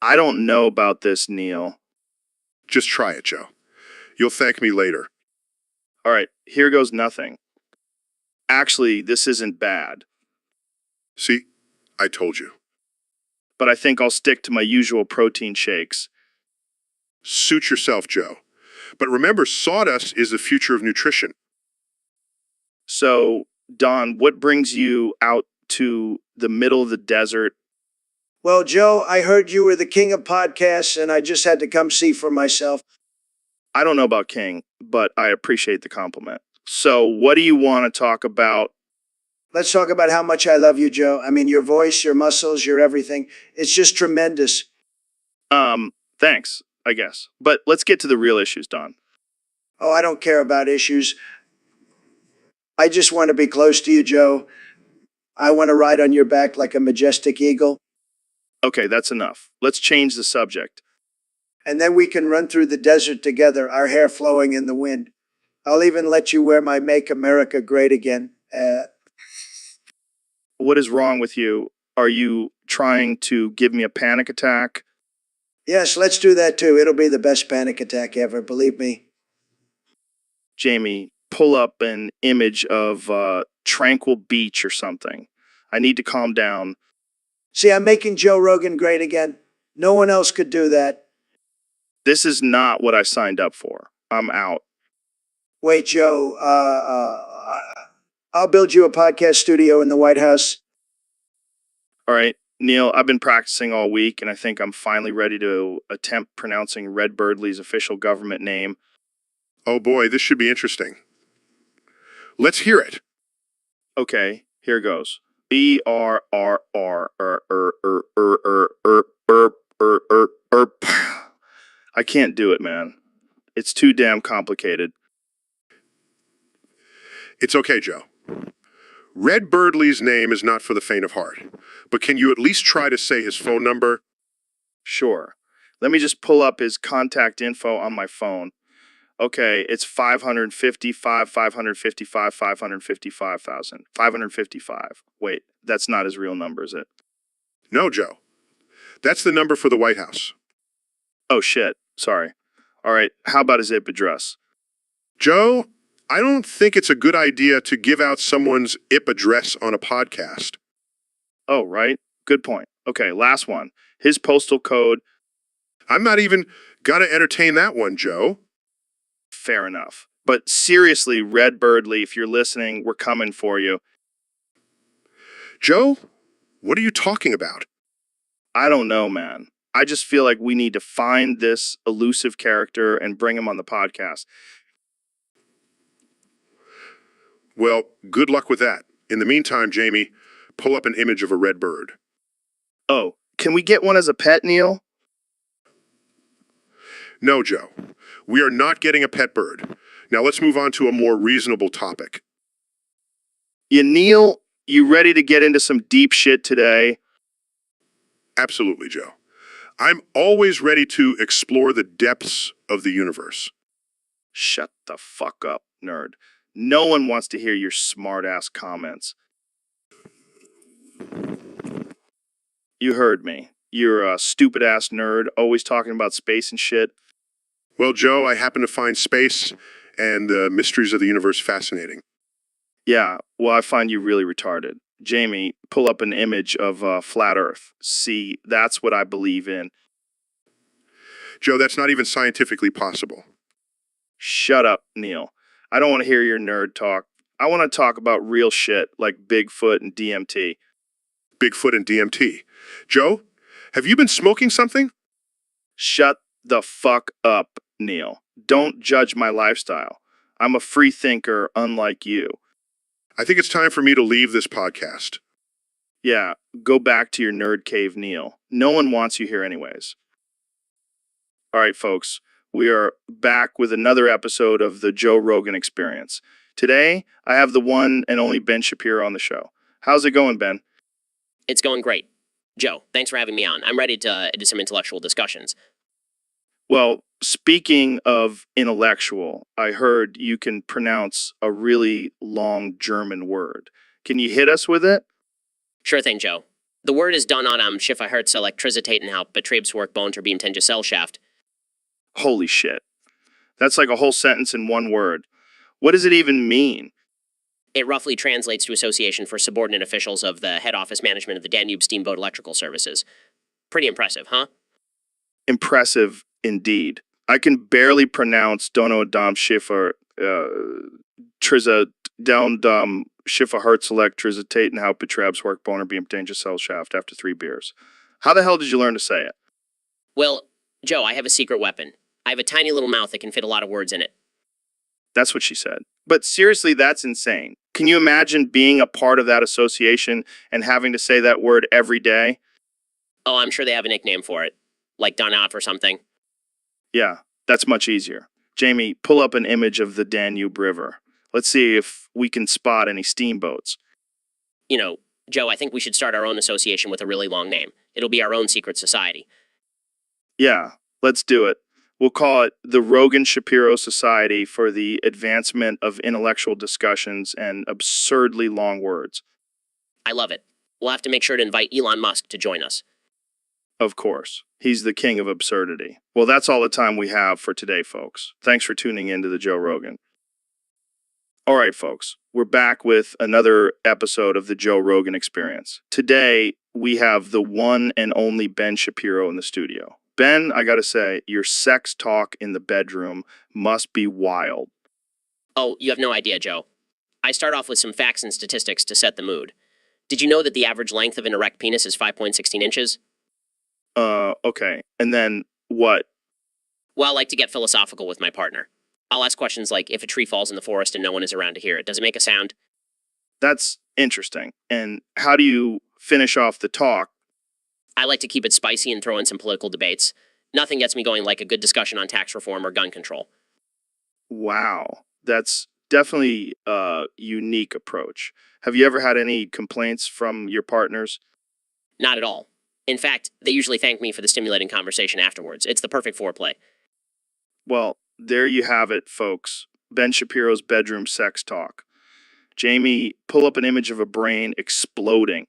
I don't know about this, Neil. Just try it, Joe. You'll thank me later. All right, here goes nothing. Actually, this isn't bad, See? I told you. but I think I'll stick to my usual protein shakes. Suit yourself, Joe. But remember, sawdust is the future of nutrition. So, Don, what brings you out to the middle of the desert? Well, Joe, I heard you were the king of podcasts, and I just had to come see for myself. I don't know about King, but I appreciate the compliment. So, what do you want to talk about? Let's talk about how much I love you, Joe. I mean, your voice, your muscles, your everything. It's just tremendous. Thanks, I guess. But let's get to the real issues, Don. Oh, I don't care about issues. I just want to be close to you, Joe. I want to ride on your back like a majestic eagle. Okay, that's enough. Let's change the subject. And then we can run through the desert together, our hair flowing in the wind. I'll even let you wear my Make America Great Again. what is wrong with you? Are you trying to give me a panic attack? Yes, let's do that too. It'll be the best panic attack ever, believe me. Jamie, pull up an image of tranquil beach or something. I need to calm down. See, I'm making Joe Rogan great again. No one else could do that. This is not what I signed up for. I'm out. Wait, Joe, I'll build you a podcast studio in the White House. All right, Neil, I've been practicing all week, and I think I'm finally ready to attempt pronouncing Red Birdley's official government name. Oh boy, this should be interesting. Let's hear it. Okay, here goes. I can't do it, man. It's too damn complicated. It's okay, Joe. Red Birdley's name is not for the faint of heart, but can you at least try to say his phone number? Sure. Let me just pull up his contact info on my phone. Okay, it's 555, 555, 555,000. 555. Wait, that's not his real number, is it? No, Joe. That's the number for the White House. Oh, shit. Sorry. All right, how about his IP address? Joe, I don't think it's a good idea to give out someone's IP address on a podcast. Oh, right. Good point. Okay, last one. His postal code. I'm not even gonna entertain that one, Joe. Fair enough. But seriously, Red Birdley, if you're listening, we're coming for you. Joe, what are you talking about? I don't know, man. I just feel like we need to find this elusive character and bring him on the podcast. Well, good luck with that. In the meantime, Jamie, pull up an image of a red bird. Oh, can we get one as a pet, Neil? No, Joe. We are not getting a pet bird. Now let's move on to a more reasonable topic. Neil, you ready to get into some deep shit today? Absolutely, Joe. I'm always ready to explore the depths of the universe. Shut the fuck up, nerd. No one wants to hear your smart-ass comments. You heard me. You're a stupid-ass nerd, always talking about space and shit. Well, Joe, I happen to find space and the mysteries of the universe fascinating. Yeah, well, I find you really retarded. Jamie, pull up an image of flat Earth. See, that's what I believe in. Joe, that's not even scientifically possible. Shut up, Neil. I don't want to hear your nerd talk. I want to talk about real shit like Bigfoot and DMT. Bigfoot and DMT. Joe, have you been smoking something? Shut the fuck up, Neil. Don't judge my lifestyle. I'm a free thinker unlike you. I think it's time for me to leave this podcast. Yeah, go back to your nerd cave, Neil. No one wants you here anyways. All right, folks, we are back with another episode of the Joe Rogan Experience. Today, I have the one and only Ben Shapiro on the show. How's it going, Ben? It's going great. Joe, thanks for having me on. I'm ready to do some intellectual discussions. Well, speaking of intellectual, I heard you can pronounce a really long German word. Can you hit us with it? Sure thing, Joe. The word is done on Schiffe Hertz Elektrizitätenhaupt Betriebswerkbahn Gesellschaft. Holy shit. That's like a whole sentence in one word. What does it even mean? It roughly translates to Association for Subordinate Officials of the Head Office Management of the Danube Steamboat Electrical Services. Pretty impressive, huh? Impressive indeed. I can barely pronounce Dono Dam Schiffer, Triza Down Dam Schiffer Hertz Elektrizitätenhaupt Betriebswerkbahn Gesellschaft after 3 beers. How the hell did you learn to say it? Well, Joe, I have a secret weapon. I have a tiny little mouth that can fit a lot of words in it. That's what she said. But seriously, that's insane. Can you imagine being a part of that association and having to say that word every day? Oh, I'm sure they have a nickname for it. Like Donaf or something. Yeah, that's much easier. Jamie, pull up an image of the Danube River. Let's see if we can spot any steamboats. You know, Joe, I think we should start our own association with a really long name. It'll be our own secret society. Yeah, let's do it. We'll call it the Rogan Shapiro Society for the Advancement of Intellectual Discussions and Absurdly Long Words. I love it. We'll have to make sure to invite Elon Musk to join us. Of course. He's the king of absurdity. Well, that's all the time we have for today, folks. Thanks for tuning in to the Joe Rogan. All right, folks, we're back with another episode of the Joe Rogan Experience. Today, we have the one and only Ben Shapiro in the studio. Ben, I gotta say, your sex talk in the bedroom must be wild. Oh, you have no idea, Joe. I start off with some facts and statistics to set the mood. Did you know that the average length of an erect penis is 5.16 inches? Okay. And then what? Well, I like to get philosophical with my partner. I'll ask questions like, if a tree falls in the forest and no one is around to hear it, does it make a sound? That's interesting. And how do you finish off the talk? I like to keep it spicy and throw in some political debates. Nothing gets me going like a good discussion on tax reform or gun control. Wow. That's definitely a unique approach. Have you ever had any complaints from your partners? Not at all. In fact, they usually thank me for the stimulating conversation afterwards. It's the perfect foreplay. Well, there you have it, folks. Ben Shapiro's bedroom sex talk. Jamie, pull up an image of a brain exploding.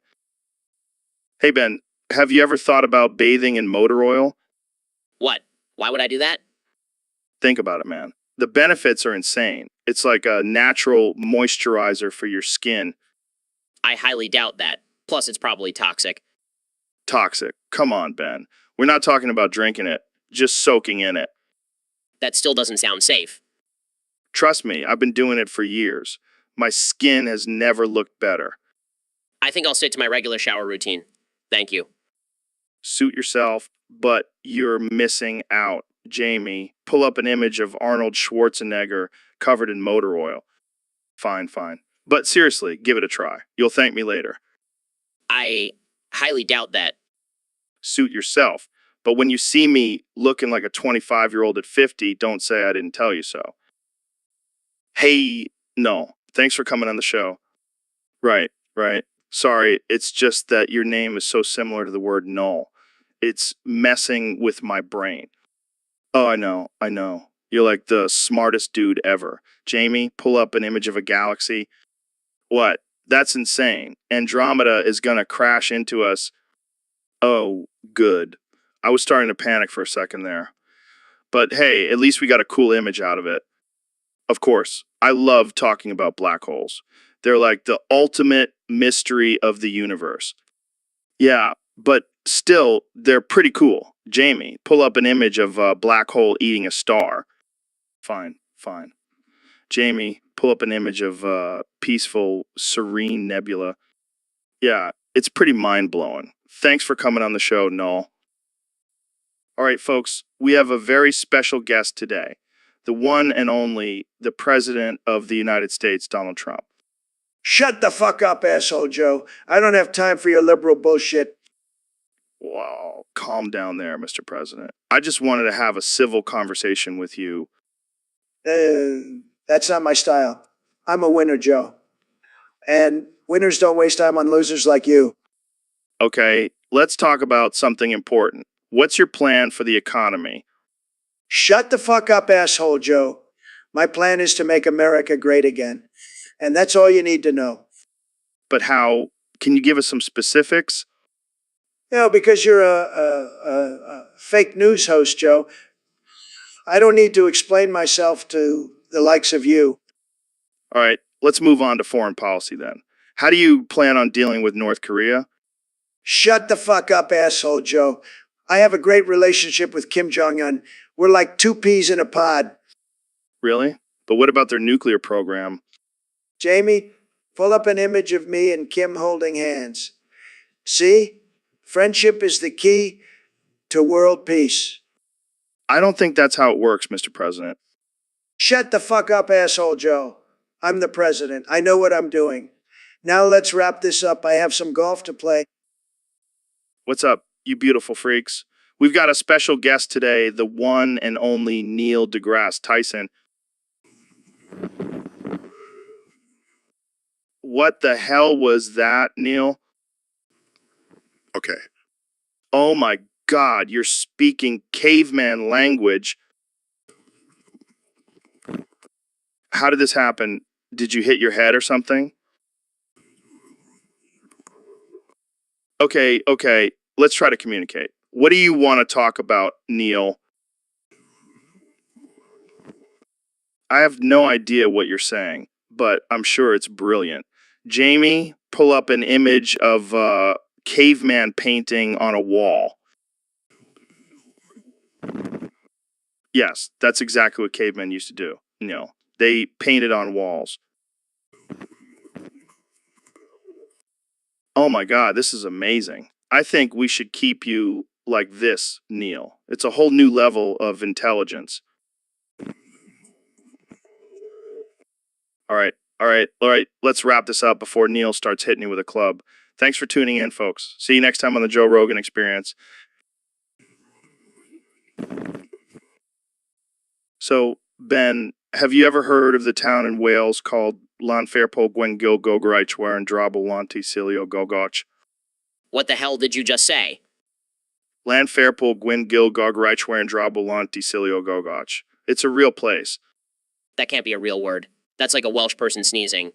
Hey, Ben, have you ever thought about bathing in motor oil? What? Why would I do that? Think about it, man. The benefits are insane. It's like a natural moisturizer for your skin. I highly doubt that. Plus, it's probably toxic. Toxic. Come on, Ben. We're not talking about drinking it, just soaking in it. That still doesn't sound safe. Trust me, I've been doing it for years. My skin has never looked better. I think I'll stick to my regular shower routine. Thank you. Suit yourself, but you're missing out. Jamie, pull up an image of Arnold Schwarzenegger covered in motor oil. Fine. But seriously, give it a try. You'll thank me later. I highly doubt that. Suit yourself. But when you see me looking like a 25-year-old at 50, don't say I didn't tell you so. Hey, no. Thanks for coming on the show. Right. Sorry, it's just that your name is so similar to the word null. It's messing with my brain. Oh, I know. You're like the smartest dude ever. Jamie, pull up an image of a galaxy. What? That's insane. Andromeda is gonna crash into us. Oh, good. I was starting to panic for a second there. But hey, at least we got a cool image out of it. Of course, I love talking about black holes. They're like the ultimate mystery of the universe. Yeah, but still, they're pretty cool. Jamie, pull up an image of a black hole eating a star. Fine. Jamie, pull up an image of a peaceful, serene nebula. Yeah, it's pretty mind-blowing. Thanks for coming on the show, Null. All right, folks, we have a very special guest today. The one and only, the President of the United States, Donald Trump. Shut the fuck up, asshole Joe. I don't have time for your liberal bullshit. Wow, calm down there, Mr. President. I just wanted to have a civil conversation with you. That's not my style. I'm a winner, Joe. And winners don't waste time on losers like you. Okay, let's talk about something important. What's your plan for the economy? Shut the fuck up, asshole Joe. My plan is to make America great again. And that's all you need to know. But how? Can you give us some specifics? Because you're a fake news host, Joe. I don't need to explain myself to the likes of you. All right, let's move on to foreign policy then. How do you plan on dealing with North Korea? Shut the fuck up, asshole Joe. I have a great relationship with Kim Jong-un. We're like two peas in a pod. Really? But what about their nuclear program? Jamie, pull up an image of me and Kim holding hands. See? Friendship is the key to world peace. I don't think that's how it works, Mr. President. Shut the fuck up, asshole Joe. I'm the president. I know what I'm doing. Now let's wrap this up. I have some golf to play. What's up, you beautiful freaks? We've got a special guest today, the one and only Neil deGrasse Tyson. What the hell was that, Neil? Okay. Oh my God, you're speaking caveman language. How did this happen? Did you hit your head or something? Okay. Let's try to communicate. What do you want to talk about, Neil? I have no idea what you're saying, but I'm sure it's brilliant. Jamie, pull up an image of a caveman painting on a wall. Yes, that's exactly what cavemen used to do. Neil, they painted on walls. Oh my God, this is amazing. I think we should keep you like this, Neil. It's a whole new level of intelligence. All right. Let's wrap this up before Neil starts hitting you with a club. Thanks for tuning in, folks. See you next time on the Joe Rogan Experience. So, Ben, have you ever heard of the town in Wales called Llanfairpwll Gwengil Gogorach Weren Drabble Lanticilio Gogoch? What the hell did you just say? Llanfairpwll Gwengil Gogorach Weren Drabble Lanticilio Gogoch. It's a real place. That can't be a real word. That's like a Welsh person sneezing.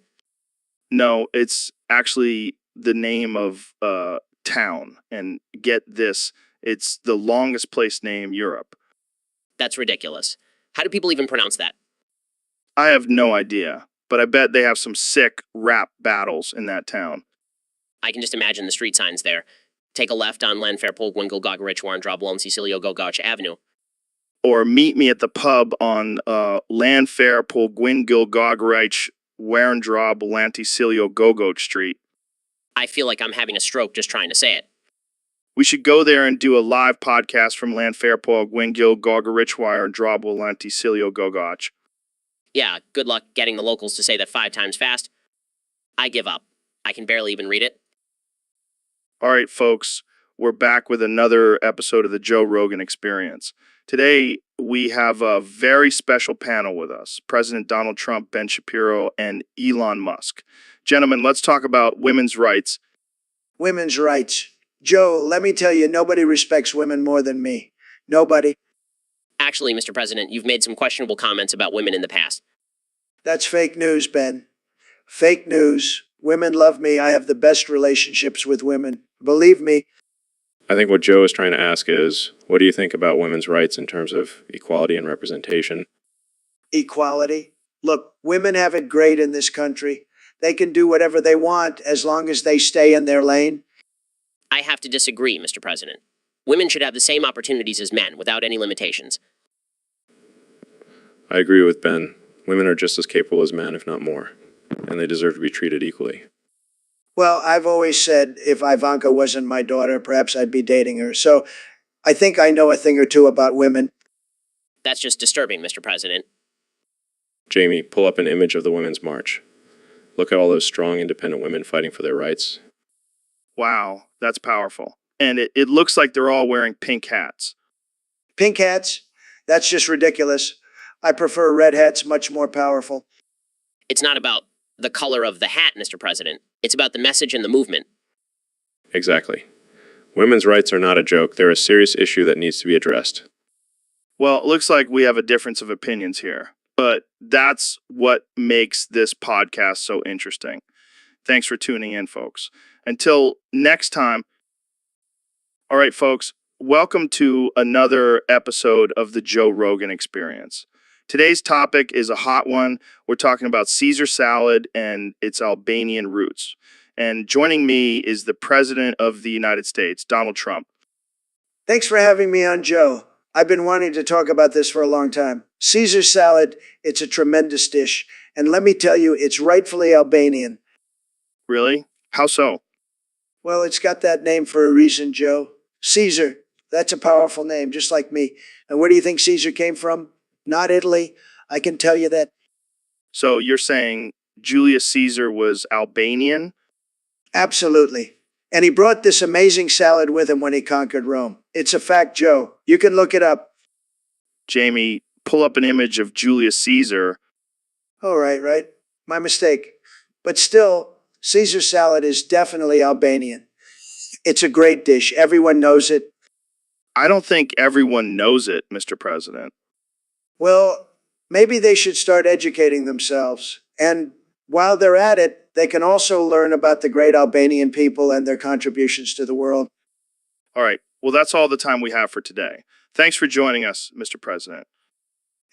No, it's actually the name of a town. And get this, it's the longest place name in Europe. That's ridiculous. How do people even pronounce that? I have no idea, but I bet they have some sick rap battles in that town. I can just imagine the street signs there. Take a left on Llanfairpwll Gwengil Gogorach Weren Drabble Lanticilio Gogoch Avenue. Or meet me at the pub on Llanfairpwll Gwengil Gogorach Weren Drabble Lanticilio Gogoch Street. I feel like I'm having a stroke just trying to say it. We should go there and do a live podcast from Llanfairpwll Gwengil Gogorach Weren Drabble Lanticilio Gogoch. Yeah, good luck getting the locals to say that 5 times fast. I give up. I can barely even read it. All right, folks, we're back with another episode of the Joe Rogan Experience. Today, we have a very special panel with us, President Donald Trump, Ben Shapiro, and Elon Musk. Gentlemen, let's talk about women's rights. Women's rights. Joe, let me tell you, nobody respects women more than me. Nobody. Actually, Mr. President, you've made some questionable comments about women in the past. That's fake news, Ben. Fake news. Women love me. I have the best relationships with women. Believe me. I think what Joe is trying to ask is, what do you think about women's rights in terms of equality and representation? Equality. Look, women have it great in this country. They can do whatever they want as long as they stay in their lane. I have to disagree, Mr. President. Women should have the same opportunities as men without any limitations. I agree with Ben. Women are just as capable as men, if not more, and they deserve to be treated equally. Well, I've always said if Ivanka wasn't my daughter, perhaps I'd be dating her. So I think I know a thing or two about women. That's just disturbing, Mr. President. Jamie, pull up an image of the Women's March. Look at all those strong, independent women fighting for their rights. Wow, that's powerful. And it looks like they're all wearing pink hats. Pink hats? That's just ridiculous. I prefer red hats, much more powerful. It's not about the color of the hat, Mr. President. It's about the message and the movement. Exactly. Women's rights are not a joke. They're a serious issue that needs to be addressed. Well, it looks like we have a difference of opinions here, but that's what makes this podcast so interesting. Thanks for tuning in, folks. Until next time. All right, folks, welcome to another episode of the Joe Rogan Experience. Today's topic is a hot one. We're talking about Caesar salad and its Albanian roots. And joining me is the President of the United States, Donald Trump. Thanks for having me on, Joe. I've been wanting to talk about this for a long time. Caesar salad, it's a tremendous dish. And let me tell you, it's rightfully Albanian. Really? How so? Well, it's got that name for a reason, Joe. Caesar, that's a powerful name, just like me. And where do you think Caesar came from? Not Italy. I can tell you that. So you're saying Julius Caesar was Albanian? Absolutely. And he brought this amazing salad with him when he conquered Rome. It's a fact, Joe. You can look it up. Jamie, pull up an image of Julius Caesar. Oh, right. My mistake. But still, Caesar salad is definitely Albanian. It's a great dish. Everyone knows it. I don't think everyone knows it, Mr. President. Well, maybe they should start educating themselves. And while they're at it, They can also learn about the great Albanian people and their contributions to the world. All right. Well, that's all the time we have for today. Thanks for joining us, Mr. President.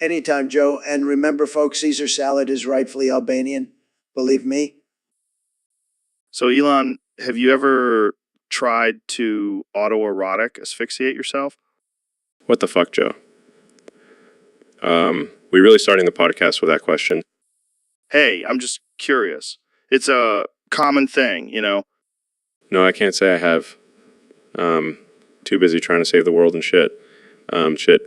Anytime, Joe. And remember, folks, Caesar salad is rightfully Albanian. Believe me. So, Elon, have you ever tried to autoerotic asphyxiate yourself? What the fuck, Joe? We really starting the podcast with that question. Hey, I'm just curious. It's a common thing, you know? No, I can't say I have. Too busy trying to save the world and shit. Shit.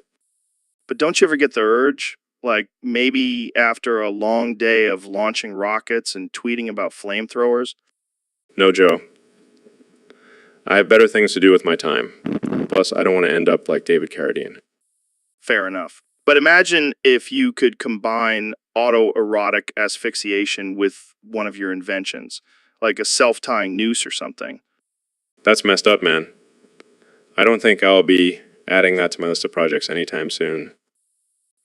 But don't you ever get the urge? Like maybe after a long day of launching rockets and tweeting about flamethrowers? No, Joe. I have better things to do with my time. Plus, I don't want to end up like David Carradine. Fair enough. But imagine if you could combine autoerotic asphyxiation with one of your inventions, like a self-tying noose or something. That's messed up, man. I don't think I'll be adding that to my list of projects anytime soon.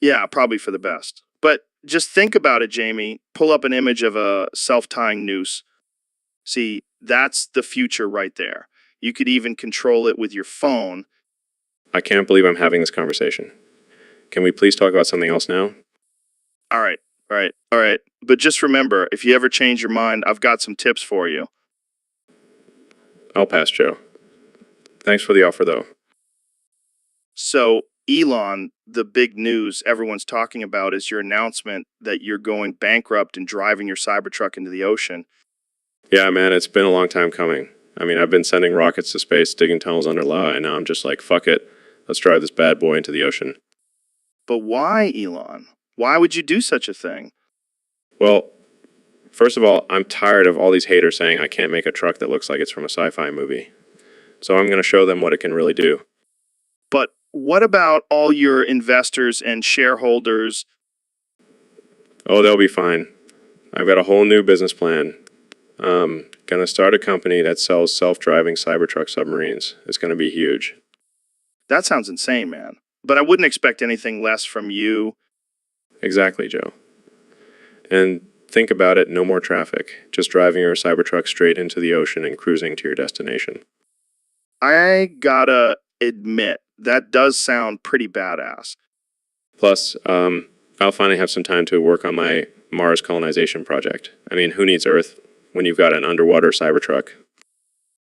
Yeah, probably for the best. But just think about it, Jamie. Pull up an image of a self-tying noose. See, that's the future right there. You could even control it with your phone. I can't believe I'm having this conversation. Can we please talk about something else now? All right. But just remember, if you ever change your mind, I've got some tips for you. I'll pass, Joe. Thanks for the offer, though. So, Elon, the big news everyone's talking about is your announcement that you're going bankrupt and driving your Cybertruck into the ocean. Yeah, man, it's been a long time coming. I mean, I've been sending rockets to space, digging tunnels under lava, and now I'm just like, fuck it. Let's drive this bad boy into the ocean. But why, Elon? Why would you do such a thing? Well, first of all, I'm tired of all these haters saying I can't make a truck that looks like it's from a sci-fi movie. So I'm going to show them what it can really do. But what about all your investors and shareholders? Oh, they'll be fine. I've got a whole new business plan. Gonna start a company that sells self-driving Cybertruck submarines. It's gonna be huge. That sounds insane, man. But I wouldn't expect anything less from you. Exactly, Joe. And think about it, no more traffic. Just driving your Cybertruck straight into the ocean and cruising to your destination. I gotta admit, that does sound pretty badass. Plus, I'll finally have some time to work on my Mars colonization project. I mean, who needs Earth when you've got an underwater Cybertruck?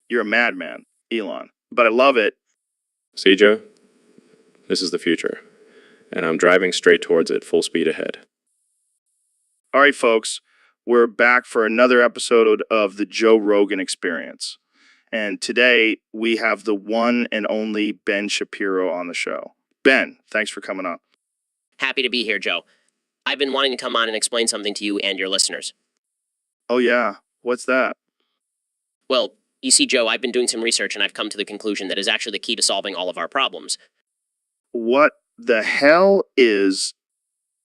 You're a madman, Elon. But I love it. See, Joe? This is the future. And I'm driving straight towards it, full speed ahead. All right, folks, we're back for another episode of the Joe Rogan Experience. And today we have the one and only Ben Shapiro on the show. Ben, thanks for coming on. Happy to be here, Joe. I've been wanting to come on and explain something to you and your listeners. Oh, yeah. What's that? Well, you see, Joe, I've been doing some research and I've come to the conclusion that is actually the key to solving all of our problems. What the hell is...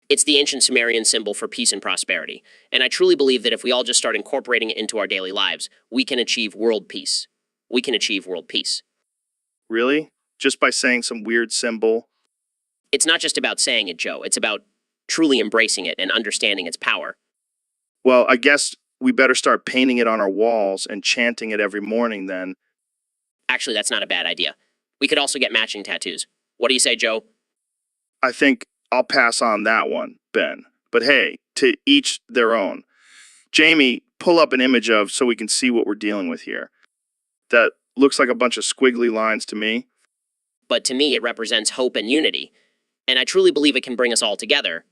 It's the ancient Sumerian symbol for peace and prosperity. And I truly believe that if we all just start incorporating it into our daily lives, we can achieve world peace. We can achieve world peace. Really? Just by saying some weird symbol? It's not just about saying it, Joe. It's about truly embracing it and understanding its power. Well, I guess we better start painting it on our walls and chanting it every morning then. Actually, that's not a bad idea. We could also get matching tattoos. What do you say, Joe? I think I'll pass on that one, Ben. But hey, to each their own. Jamie, pull up an image of so we can see what we're dealing with here. That looks like a bunch of squiggly lines to me. But to me, it represents hope and unity. And I truly believe it can bring us all together.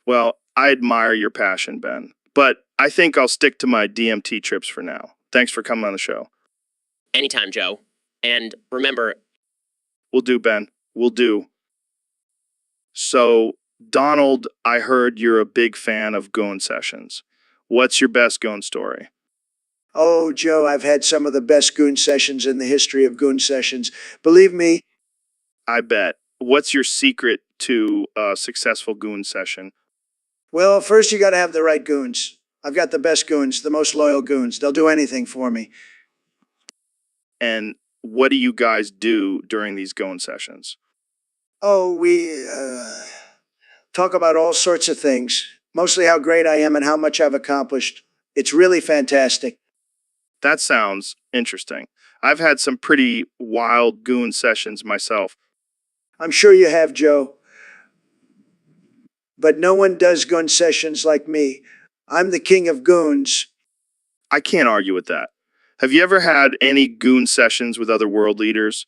Well, I admire your passion, Ben. But I think I'll stick to my DMT trips for now. Thanks for coming on the show. Anytime, Joe. And remember... Will do, Ben. Will do. So, Donald, I heard you're a big fan of Goon sessions. What's your best Goon story? Oh, Joe, I've had some of the best goon sessions in the history of goon sessions. Believe me. I bet. What's your secret to a successful Goon session? Well, first you got to have the right goons. I've got the best goons, the most loyal goons. They'll do anything for me. And what do you guys do during these Goon sessions? Oh, we talk about all sorts of things. Mostly how great I am and how much I've accomplished. It's really fantastic. That sounds interesting. I've had some pretty wild goon sessions myself. I'm sure you have, Joe. But no one does gun sessions like me. I'm the king of goons. I can't argue with that. Have you ever had any goon sessions with other world leaders?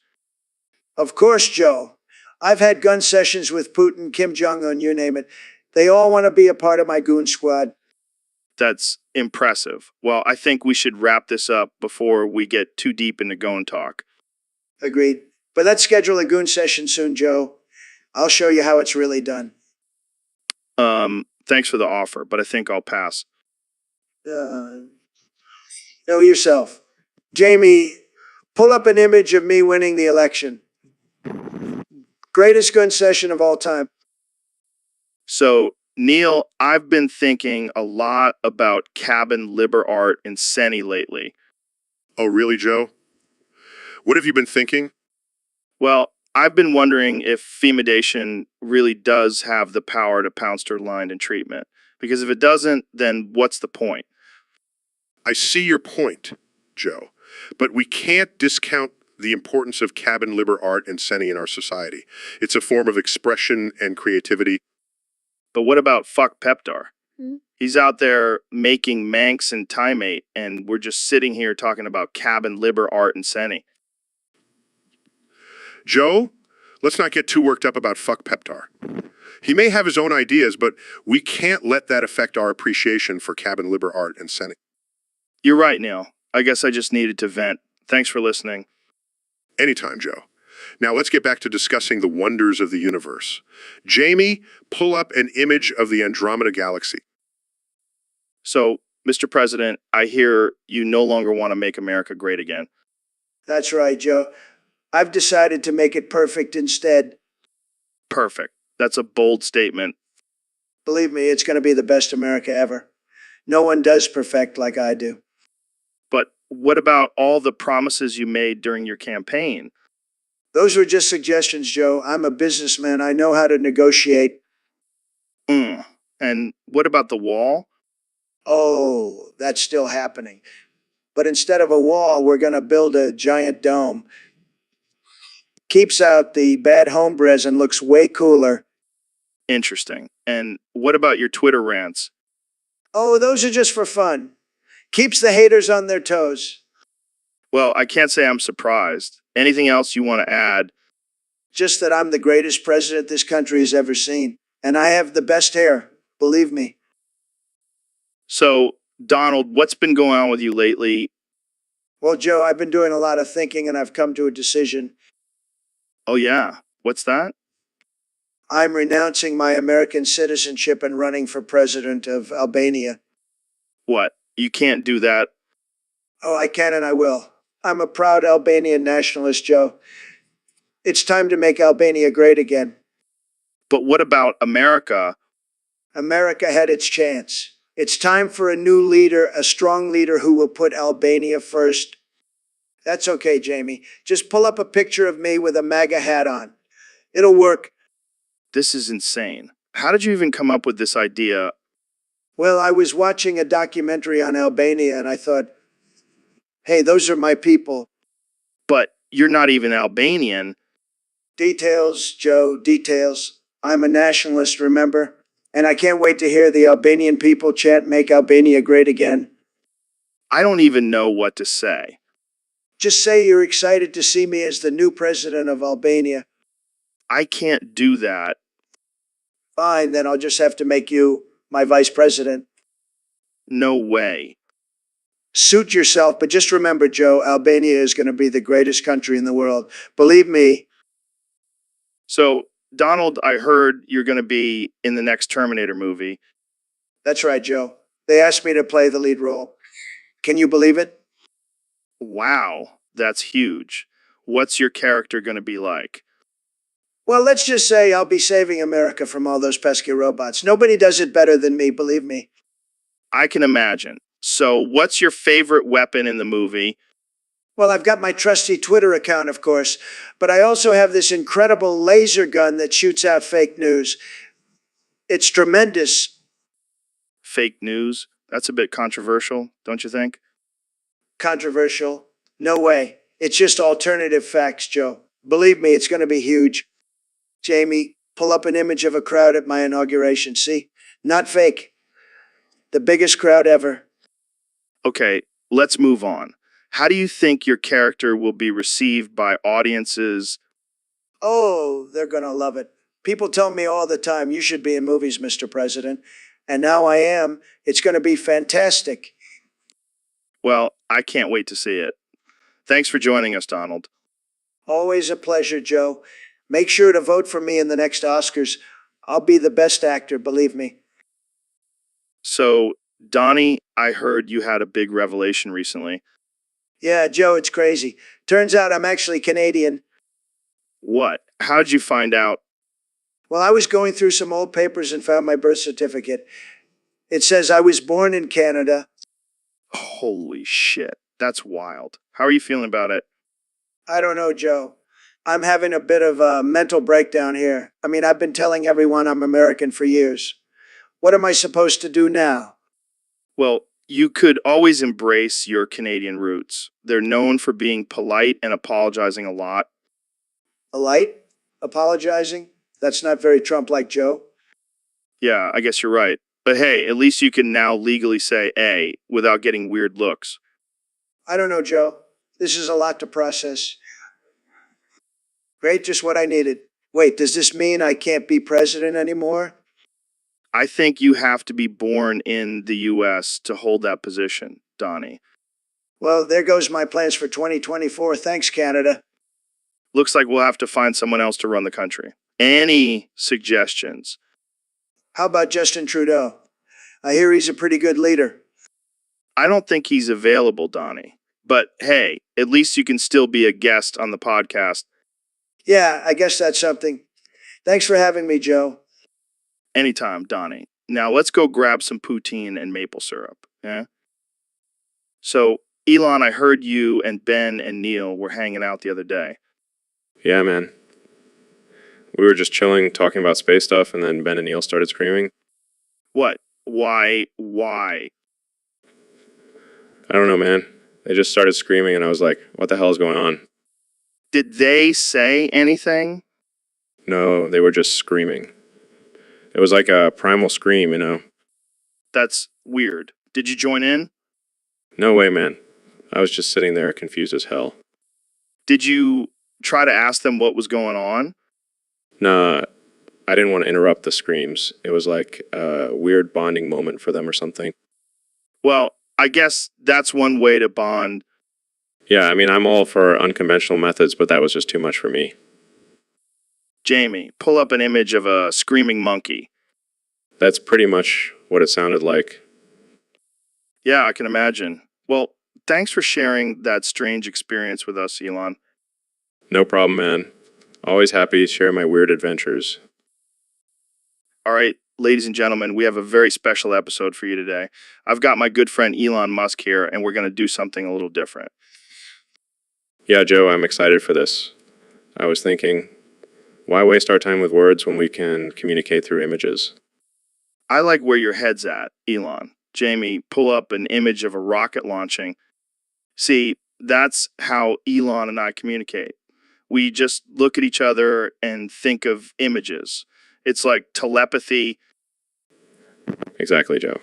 Of course, Joe. I've had gun sessions with Putin, Kim Jong-un, you name it. They all want to be a part of my goon squad. That's impressive. Well, I think we should wrap this up before we get too deep into goon talk. Agreed. But let's schedule a goon session soon, Joe. I'll show you how it's really done. Thanks for the offer, but I think I'll pass. Know yourself. Jamie, pull up an image of me winning the election. Greatest gun session of all time. So, Neil, I've been thinking a lot about cabin liber art in Seni lately. Oh, really, Joe? What have you been thinking? Well, I've been wondering if fumigation really does have the power to pound sirloin in treatment. Because if it doesn't, then what's the point? I see your point, Joe, but we can't discount the importance of cabin liber art and Seni in our society. It's a form of expression and creativity. But what about fuck Peptar? He's out there making Manx and Timate, and we're just sitting here talking about cabin liber art and Seni. Joe, let's not get too worked up about fuck Peptar. He may have his own ideas, but we can't let that affect our appreciation for cabin liber art and Seni. You're right, Neil. I guess I just needed to vent. Thanks for listening. Anytime, Joe. Now let's get back to discussing the wonders of the universe. Jamie, pull up an image of the Andromeda Galaxy. So, Mr. President, I hear you no longer want to make America great again. That's right, Joe. I've decided to make it perfect instead. Perfect. That's a bold statement. Believe me, it's going to be the best America ever. No one does perfect like I do. But what about all the promises you made during your campaign? Those were just suggestions, Joe. I'm a businessman. I know how to negotiate. And what about the wall? Oh, that's still happening. But instead of a wall, we're going to build a giant dome. Keeps out the bad hombres and looks way cooler. Interesting. And what about your Twitter rants? Oh, those are just for fun. Keeps the haters on their toes. Well, I can't say I'm surprised. Anything else you want to add? Just that I'm the greatest president this country has ever seen. And I have the best hair, believe me. So, Donald, what's been going on with you lately? Well, Joe, I've been doing a lot of thinking and I've come to a decision. Oh, yeah. What's that? I'm renouncing my American citizenship and running for president of Albania. What? You can't do that. Oh, I can and I will. I'm a proud Albanian nationalist, Joe. It's time to make Albania great again. But what about America? America had its chance. It's time for a new leader, a strong leader who will put Albania first. That's okay, Jamie. Just pull up a picture of me with a MAGA hat on. It'll work. This is insane. How did you even come up with this idea? Well, I was watching a documentary on Albania and I thought, hey, those are my people. But you're not even Albanian. Details, Joe, details. I'm a nationalist, remember? And I can't wait to hear the Albanian people chant, "Make Albania great again." I don't even know what to say. Just say you're excited to see me as the new president of Albania. I can't do that. Fine, then I'll just have to make you my vice president. No way. Suit yourself, but just remember, Joe, Albania is going to be the greatest country in the world. Believe me. So, Donald, I heard you're going to be in the next Terminator movie. That's right, Joe. They asked me to play the lead role. Can you believe it? Wow, that's huge. What's your character going to be like? Well, let's just say I'll be saving America from all those pesky robots. Nobody does it better than me, believe me. I can imagine. So, what's your favorite weapon in the movie? Well, I've got my trusty Twitter account, of course, but I also have this incredible laser gun that shoots out fake news. It's tremendous. Fake news? That's a bit controversial, don't you think? Controversial? No way. It's just alternative facts, Joe. Believe me, it's going to be huge. Jamie, pull up an image of a crowd at my inauguration. See? Not fake. The biggest crowd ever. Okay, let's move on. How do you think your character will be received by audiences? Oh, they're going to love it. People tell me all the time, you should be in movies, Mr. President. And now I am. It's going to be fantastic. Well, I can't wait to see it. Thanks for joining us, Donald. Always a pleasure, Joe. Make sure to vote for me in the next Oscars. I'll be the best actor, believe me. So, Donnie, I heard you had a big revelation recently. Yeah, Joe, it's crazy. Turns out I'm actually Canadian. What? How'd you find out? Well, I was going through some old papers and found my birth certificate. It says I was born in Canada. Holy shit, that's wild. How are you feeling about it? I don't know, Joe. I'm having a bit of a mental breakdown here. I mean, I've been telling everyone I'm American for years. What am I supposed to do now? Well, you could always embrace your Canadian roots. They're known for being polite and apologizing a lot. A light? Apologizing? That's not very Trump-like, Joe. Yeah, I guess you're right. But hey, at least you can now legally say A without getting weird looks. I don't know, Joe. This is a lot to process. Great, just what I needed. Wait, does this mean I can't be president anymore? I think you have to be born in the U.S. to hold that position, Donnie. Well, there goes my plans for 2024. Thanks, Canada. Looks like we'll have to find someone else to run the country. Any suggestions? How about Justin Trudeau? I hear he's a pretty good leader. I don't think he's available, Donnie. But hey, at least you can still be a guest on the podcast. Yeah, I guess that's something. Thanks for having me, Joe. Anytime, Donnie. Now let's go grab some poutine and maple syrup. Yeah? So, Elon, I heard you and Ben and Neil were hanging out the other day. Yeah, man. We were just chilling, talking about space stuff, and then Ben and Neil started screaming. What? Why? Why? I don't know, man. They just started screaming, and I was like, what the hell is going on? Did they say anything? No, they were just screaming. It was like a primal scream, you know? That's weird. Did you join in? No way, man. I was just sitting there confused as hell. Did you try to ask them what was going on? Nah, I didn't want to interrupt the screams. It was like a weird bonding moment for them or something. Well, I guess that's one way to bond. Yeah, I mean, I'm all for unconventional methods, but that was just too much for me. Jamie, pull up an image of a screaming monkey. That's pretty much what it sounded like. Yeah, I can imagine. Well, thanks for sharing that strange experience with us, Elon. No problem, man. Always happy to share my weird adventures. All right, ladies and gentlemen, we have a very special episode for you today. I've got my good friend Elon Musk here, and we're going to do something a little different. Yeah, Joe, I'm excited for this. I was thinking, why waste our time with words when we can communicate through images? I like where your head's at, Elon. Jamie, pull up an image of a rocket launching. See, that's how Elon and I communicate. We just look at each other and think of images. It's like telepathy. Exactly, Joe.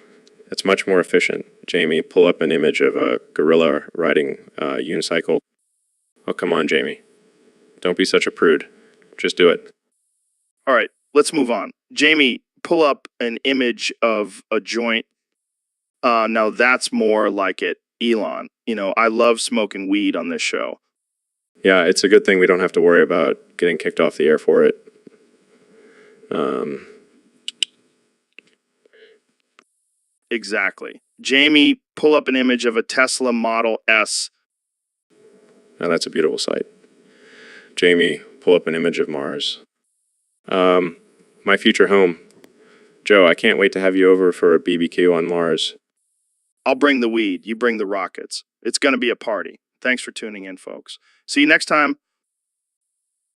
It's much more efficient. Jamie, pull up an image of a gorilla riding a unicycle. Oh, come on, Jamie. Don't be such a prude. Just do it. All right, let's move on. Jamie, pull up an image of a joint. Now that's more like it, Elon. You know, I love smoking weed on this show. Yeah, it's a good thing we don't have to worry about getting kicked off the air for it. Exactly. Jamie, pull up an image of a Tesla Model S. Now that's a beautiful sight. Jamie, pull up an image of Mars. My future home. Joe, I can't wait to have you over for a BBQ on Mars. I'll bring the weed. You bring the rockets. It's going to be a party. Thanks for tuning in, folks. See you next time.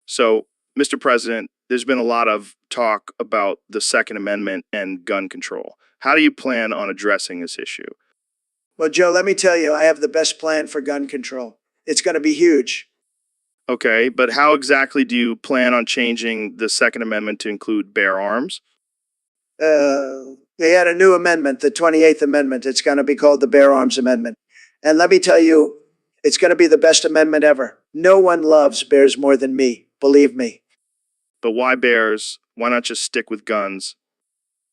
So, Mr. President, there's been a lot of talk about the Second Amendment and gun control. How do you plan on addressing this issue? Well, Joe, let me tell you, I have the best plan for gun control. It's going to be huge. Okay, but how exactly do you plan on changing the Second Amendment to include bear arms? They had a new amendment, the 28th Amendment. It's going to be called the Bear Arms Amendment. And let me tell you, it's going to be the best amendment ever. No one loves bears more than me, believe me. But why bears? Why not just stick with guns?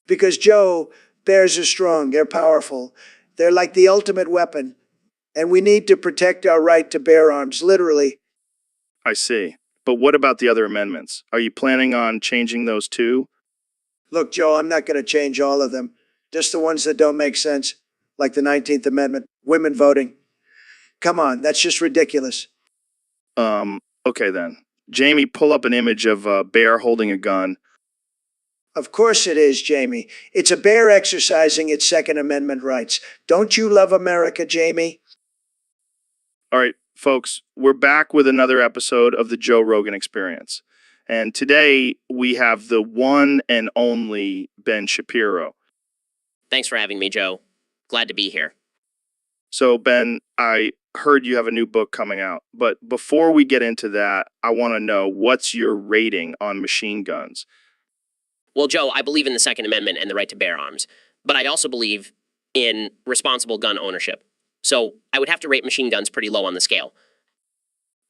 Because, Joe, bears are strong, they're powerful. They're like the ultimate weapon. And we need to protect our right to bear arms, literally. I see. But what about the other amendments? Are you planning on changing those too? Look, Joe, I'm not going to change all of them. Just the ones that don't make sense, like the 19th Amendment, women voting. Come on, that's just ridiculous. Okay then. Jamie, pull up an image of a bear holding a gun. Of course it is, Jamie. It's a bear exercising its Second Amendment rights. Don't you love America, Jamie? All right, folks, we're back with another episode of the Joe Rogan Experience. And today we have the one and only Ben Shapiro. Thanks for having me, Joe. Glad to be here. So, Ben, I heard you have a new book coming out. But before we get into that, I want to know, what's your rating on machine guns? Well, Joe, I believe in the Second Amendment and the right to bear arms, but I also believe in responsible gun ownership. So I would have to rate machine guns pretty low on the scale.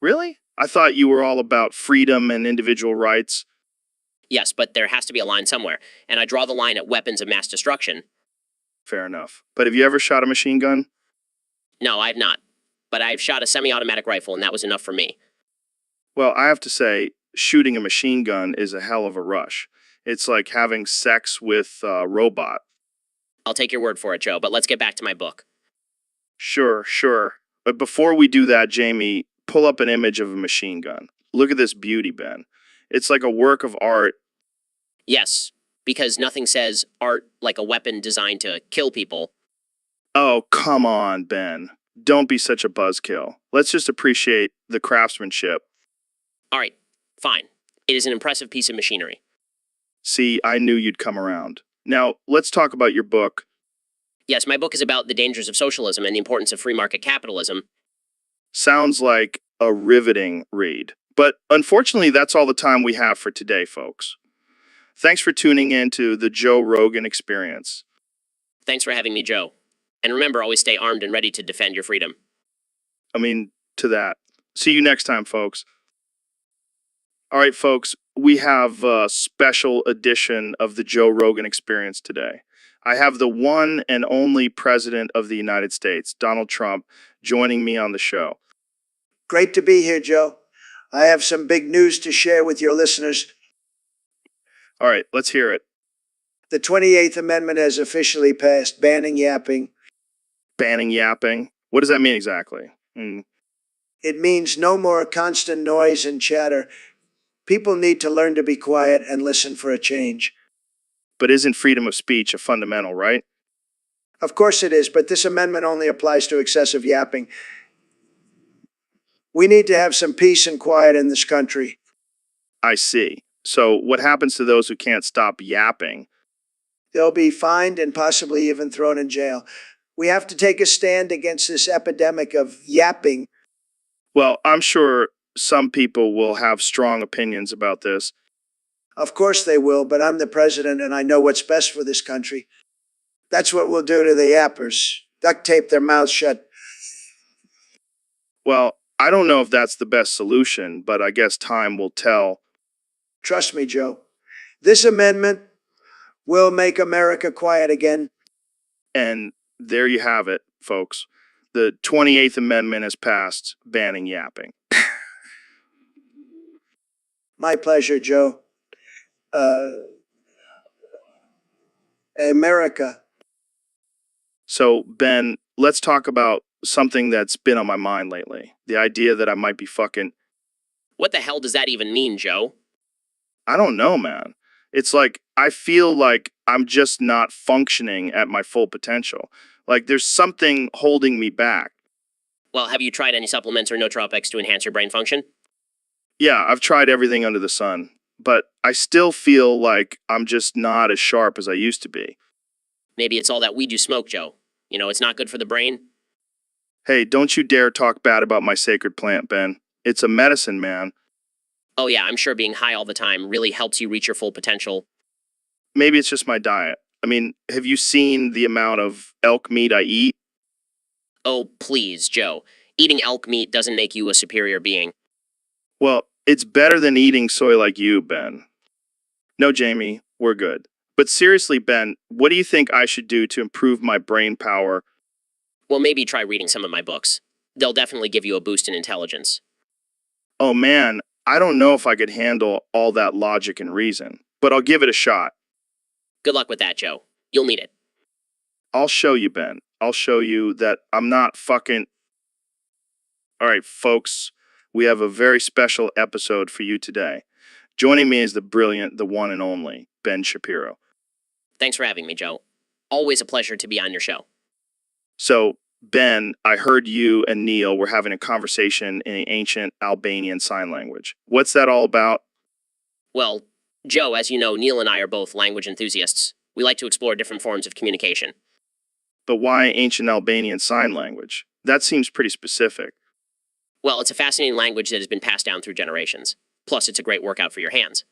Really? I thought you were all about freedom and individual rights. Yes, but there has to be a line somewhere, and I draw the line at weapons of mass destruction. Fair enough. But have you ever shot a machine gun? No, I have not. But I've shot a semi-automatic rifle, and that was enough for me. Well, I have to say, shooting a machine gun is a hell of a rush. It's like having sex with a robot. I'll take your word for it, Joe, but let's get back to my book. Sure. But before we do that, Jamie, pull up an image of a machine gun. Look at this beauty, Ben. It's like a work of art. Yes, because nothing says art like a weapon designed to kill people. Oh, come on, Ben. Don't be such a buzzkill. Let's just appreciate the craftsmanship. All right, fine. It is an impressive piece of machinery. See, I knew you'd come around. Now, let's talk about your book. Yes, my book is about the dangers of socialism and the importance of free market capitalism. Sounds like a riveting read. But unfortunately, that's all the time we have for today, folks. Thanks for tuning in to the Joe Rogan Experience. Thanks for having me, Joe. And remember, always stay armed and ready to defend your freedom. To that. See you next time, folks. All right, folks, we have a special edition of the Joe Rogan Experience today. I have the one and only President of the United States, Donald Trump, joining me on the show. Great to be here, Joe. I have some big news to share with your listeners. All right, let's hear it. The 28th Amendment has officially passed, banning yapping. Banning yapping? What does that mean exactly? It means no more constant noise and chatter. People need to learn to be quiet and listen for a change. But isn't freedom of speech a fundamental right? Of course it is, but this amendment only applies to excessive yapping. We need to have some peace and quiet in this country. I see. So what happens to those who can't stop yapping? They'll be fined and possibly even thrown in jail. We have to take a stand against this epidemic of yapping. Well, I'm sure some people will have strong opinions about this. Of course they will, but I'm the president and I know what's best for this country. That's what we'll do to the yappers. Duct tape their mouths shut. Well, I don't know if that's the best solution, but I guess time will tell. Trust me, Joe. This amendment will make America quiet again. And there you have it, folks. The 28th Amendment has passed, banning yapping. My pleasure, Joe. America. So, Ben, let's talk about something that's been on my mind lately. The idea that I might be fucking... What the hell does that even mean, Joe? I don't know, man. It's like, I feel like I'm just not functioning at my full potential. Like, there's something holding me back. Well, have you tried any supplements or nootropics to enhance your brain function? Yeah, I've tried everything under the sun. but I still feel like I'm just not as sharp as I used to be. Maybe it's all that weed you smoke, Joe. You know, it's not good for the brain. Hey, don't you dare talk bad about my sacred plant, Ben. It's a medicine, man. Oh yeah, I'm sure being high all the time really helps you reach your full potential. Maybe it's just my diet. I mean, have you seen the amount of elk meat I eat? Oh, please, Joe. Eating elk meat doesn't make you a superior being. Well, it's better than eating soy like you, Ben. No, Jamie, we're good. But seriously, Ben, what do you think I should do to improve my brain power? Well, maybe try reading some of my books. They'll definitely give you a boost in intelligence. Oh man, I don't know if I could handle all that logic and reason, but I'll give it a shot. Good luck with that, Joe. You'll need it. I'll show you, Ben. I'll show you that I'm not fucking. All right, folks, we have a very special episode for you today. Joining me is the brilliant, the one and only, Ben Shapiro. Thanks for having me, Joe. Always a pleasure to be on your show. So, Ben, I heard you and Neil were having a conversation in ancient Albanian sign language. What's that all about? Well, Joe, as you know, Neil and I are both language enthusiasts. We like to explore different forms of communication. But why ancient Albanian sign language? That seems pretty specific. Well, it's a fascinating language that has been passed down through generations. Plus, it's a great workout for your hands.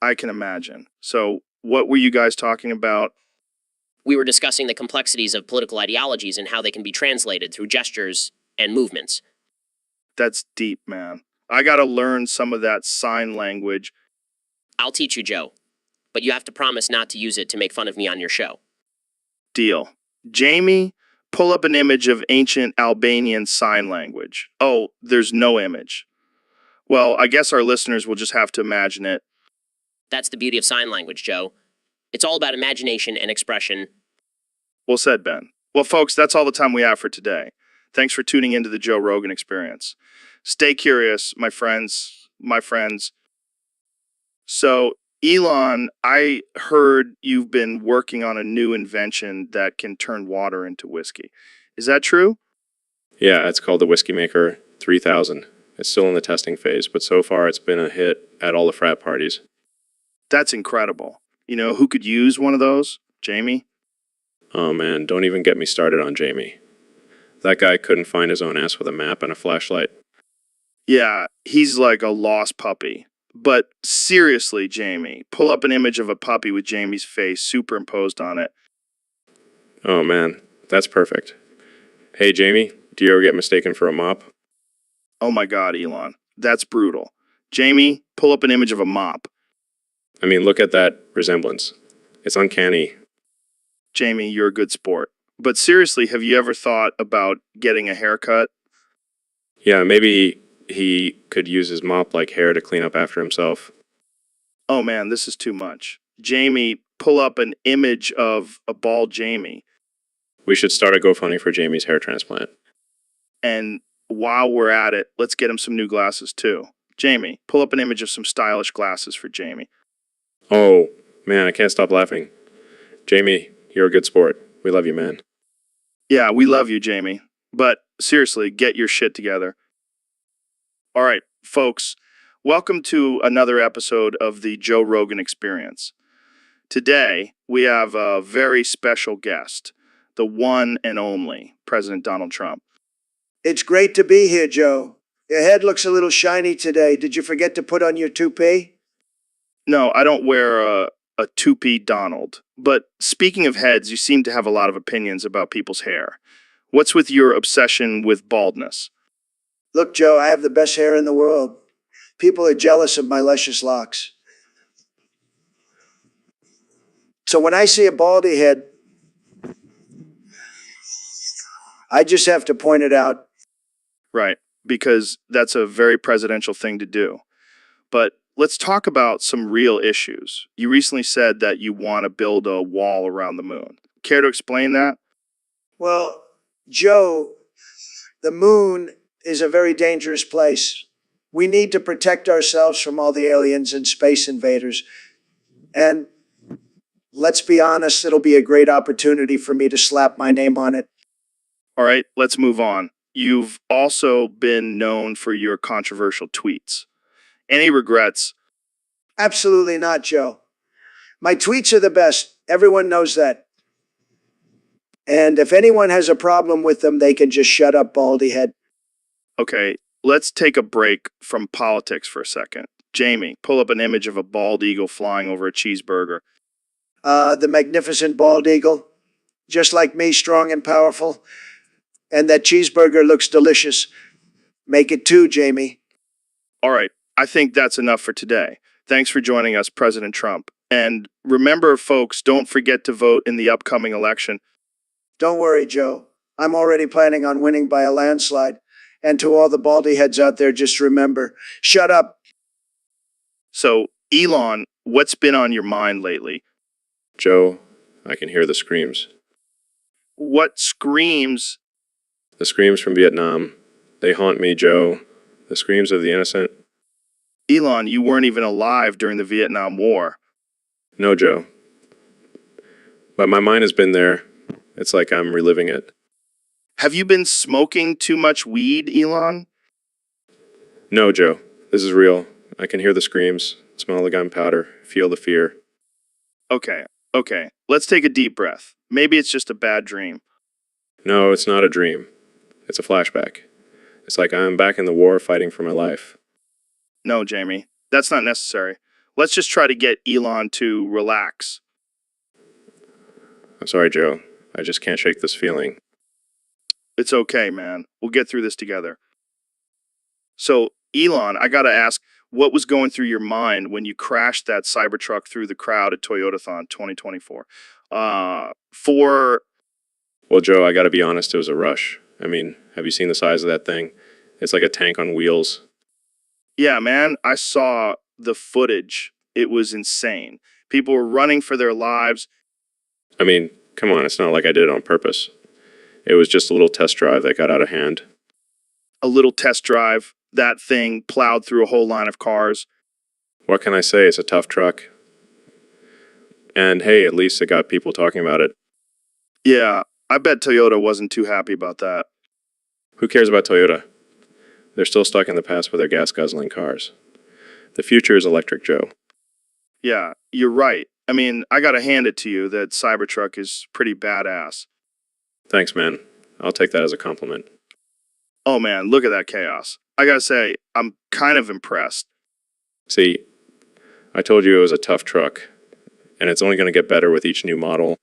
I can imagine. So, what were you guys talking about? We were discussing the complexities of political ideologies and how they can be translated through gestures and movements. That's deep, man. I gotta learn some of that sign language. I'll teach you, Joe. But you have to promise not to use it to make fun of me on your show. Deal. Jamie, pull up an image of ancient Albanian sign language. Oh, there's no image. Well, I guess our listeners will just have to imagine it. That's the beauty of sign language, Joe. It's all about imagination and expression. Well said, Ben. Well, folks, that's all the time we have for today. Thanks for tuning into the Joe Rogan Experience. Stay curious, my friends. So, Elon, I heard you've been working on a new invention that can turn water into whiskey. Is that true? Yeah, it's called the Whiskey Maker 3000. It's still in the testing phase, but so far it's been a hit at all the frat parties. That's incredible. You know, who could use one of those? Jamie? Oh man, don't even get me started on Jamie. That guy couldn't find his own ass with a map and a flashlight. Yeah, he's like a lost puppy. But seriously, Jamie, pull up an image of a puppy with Jamie's face superimposed on it. Oh man, that's perfect. Hey Jamie, do you ever get mistaken for a mop? Oh my god, Elon. That's brutal. Jamie, pull up an image of a mop. I mean, look at that resemblance. It's uncanny. Jamie, you're a good sport. But seriously, have you ever thought about getting a haircut? Yeah, maybe he could use his mop-like hair to clean up after himself. Oh man, this is too much. Jamie, pull up an image of a bald Jamie. We should start a GoFundMe for Jamie's hair transplant. And while we're at it, let's get him some new glasses too. Jamie, pull up an image of some stylish glasses for Jamie. Oh, man, I can't stop laughing. Jamie, you're a good sport. We love you, man. Yeah, we love you, Jamie. But seriously, get your shit together. All right, folks, welcome to another episode of the Joe Rogan Experience. Today, we have a very special guest, the one and only President Donald Trump. It's great to be here, Joe. Your head looks a little shiny today. Did you forget to put on your toupee? No, I don't wear a toupee, Donald. But speaking of heads, you seem to have a lot of opinions about people's hair. What's with your obsession with baldness? Look, Joe, I have the best hair in the world. People are jealous of my luscious locks. So when I see a baldy head, I just have to point it out. Right, because that's a very presidential thing to do. But let's talk about some real issues. You recently said that you want to build a wall around the moon. Care to explain that? Well, Joe, the moon is a very dangerous place. We need to protect ourselves from all the aliens and space invaders. And let's be honest, it'll be a great opportunity for me to slap my name on it. All right, let's move on. You've also been known for your controversial tweets. Any regrets? Absolutely not, Joe. My tweets are the best. Everyone knows that. And if anyone has a problem with them, they can just shut up, baldy head. Okay, let's take a break from politics for a second. Jamie, pull up an image of a bald eagle flying over a cheeseburger. The magnificent bald eagle, just like me, strong and powerful. And that cheeseburger looks delicious. Make it two, Jamie. All right, I think that's enough for today. Thanks for joining us, President Trump. And remember, folks, don't forget to vote in the upcoming election. Don't worry, Joe. I'm already planning on winning by a landslide. And to all the baldy heads out there, just remember, shut up. So, Elon, what's been on your mind lately? Joe, I can hear the screams. What screams? The screams from Vietnam. They haunt me, Joe. The screams of the innocent. Elon, you weren't even alive during the Vietnam War. No, Joe. But my mind has been there. It's like I'm reliving it. Have you been smoking too much weed, Elon? No, Joe. This is real. I can hear the screams, smell the gunpowder, feel the fear. Okay. Let's take a deep breath. Maybe it's just a bad dream. No, it's not a dream. It's a flashback. It's like I'm back in the war fighting for my life. No, Jamie, that's not necessary. Let's just try to get Elon to relax. I'm sorry, Joe. I just can't shake this feeling. It's okay, man. We'll get through this together. So, Elon, I gotta ask, what was going through your mind when you crashed that Cybertruck through the crowd at Toyotathon 2024? Well, Joe, I gotta be honest, it was a rush. I mean, have you seen the size of that thing? It's like a tank on wheels. Yeah, man, I saw the footage. It was insane. People were running for their lives. I mean, come on, it's not like I did it on purpose. It was just a little test drive that got out of hand. A little test drive. That thing plowed through a whole line of cars. What can I say? It's a tough truck. And hey, at least it got people talking about it. Yeah, I bet Toyota wasn't too happy about that. Who cares about Toyota? They're still stuck in the past with their gas-guzzling cars. The future is electric, Joe. Yeah, you're right. I mean, I gotta hand it to you that Cybertruck is pretty badass. Thanks, man. I'll take that as a compliment. Oh man, look at that chaos. I gotta say, I'm kind of impressed. See, I told you it was a tough truck, and it's only going to get better with each new model.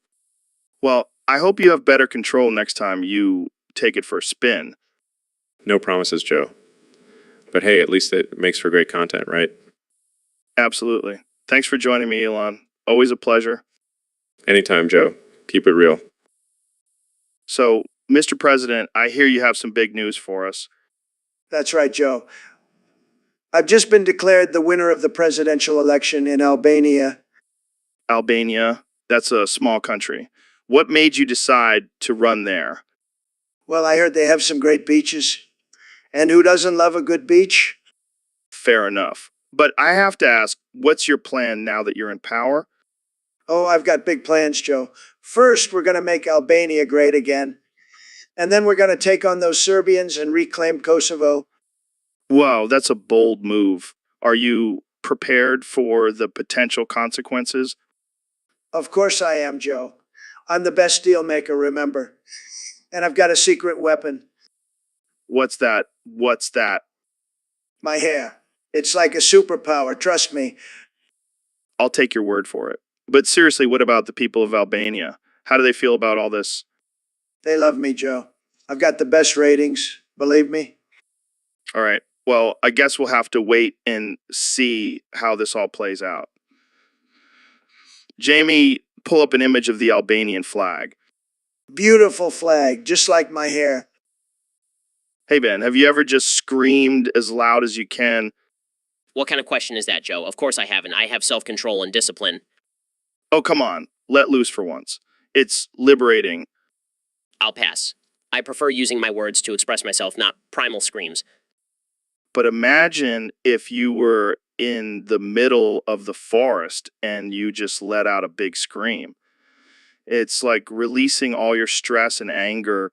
Well, I hope you have better control next time you take it for a spin. No promises, Joe. But hey, at least it makes for great content, right? Absolutely. Thanks for joining me, Elon. Always a pleasure. Anytime, Joe. Keep it real. So, Mr. President, I hear you have some big news for us. That's right, Joe. I've just been declared the winner of the presidential election in Albania. Albania, that's a small country. What made you decide to run there? Well, I heard they have some great beaches. And who doesn't love a good beach? Fair enough. But I have to ask, what's your plan now that you're in power? Oh, I've got big plans, Joe. First, we're going to make Albania great again. And then we're going to take on those Serbians and reclaim Kosovo. Wow, that's a bold move. Are you prepared for the potential consequences? Of course I am, Joe. I'm the best deal maker, remember. And I've got a secret weapon. What's that? What's that? My hair. It's like a superpower, trust me. I'll take your word for it. But seriously, what about the people of Albania? How do they feel about all this? They love me, Joe. I've got the best ratings, believe me. All right. Well, I guess we'll have to wait and see how this all plays out. Jamie, pull up an image of the Albanian flag. Beautiful flag, just like my hair. Hey, Ben, have you ever just screamed as loud as you can? What kind of question is that, Joe? Of course I haven't. I have self-control and discipline. Oh, come on. Let loose for once. It's liberating. I'll pass. I prefer using my words to express myself, not primal screams. But imagine if you were in the middle of the forest and you just let out a big scream. It's like releasing all your stress and anger.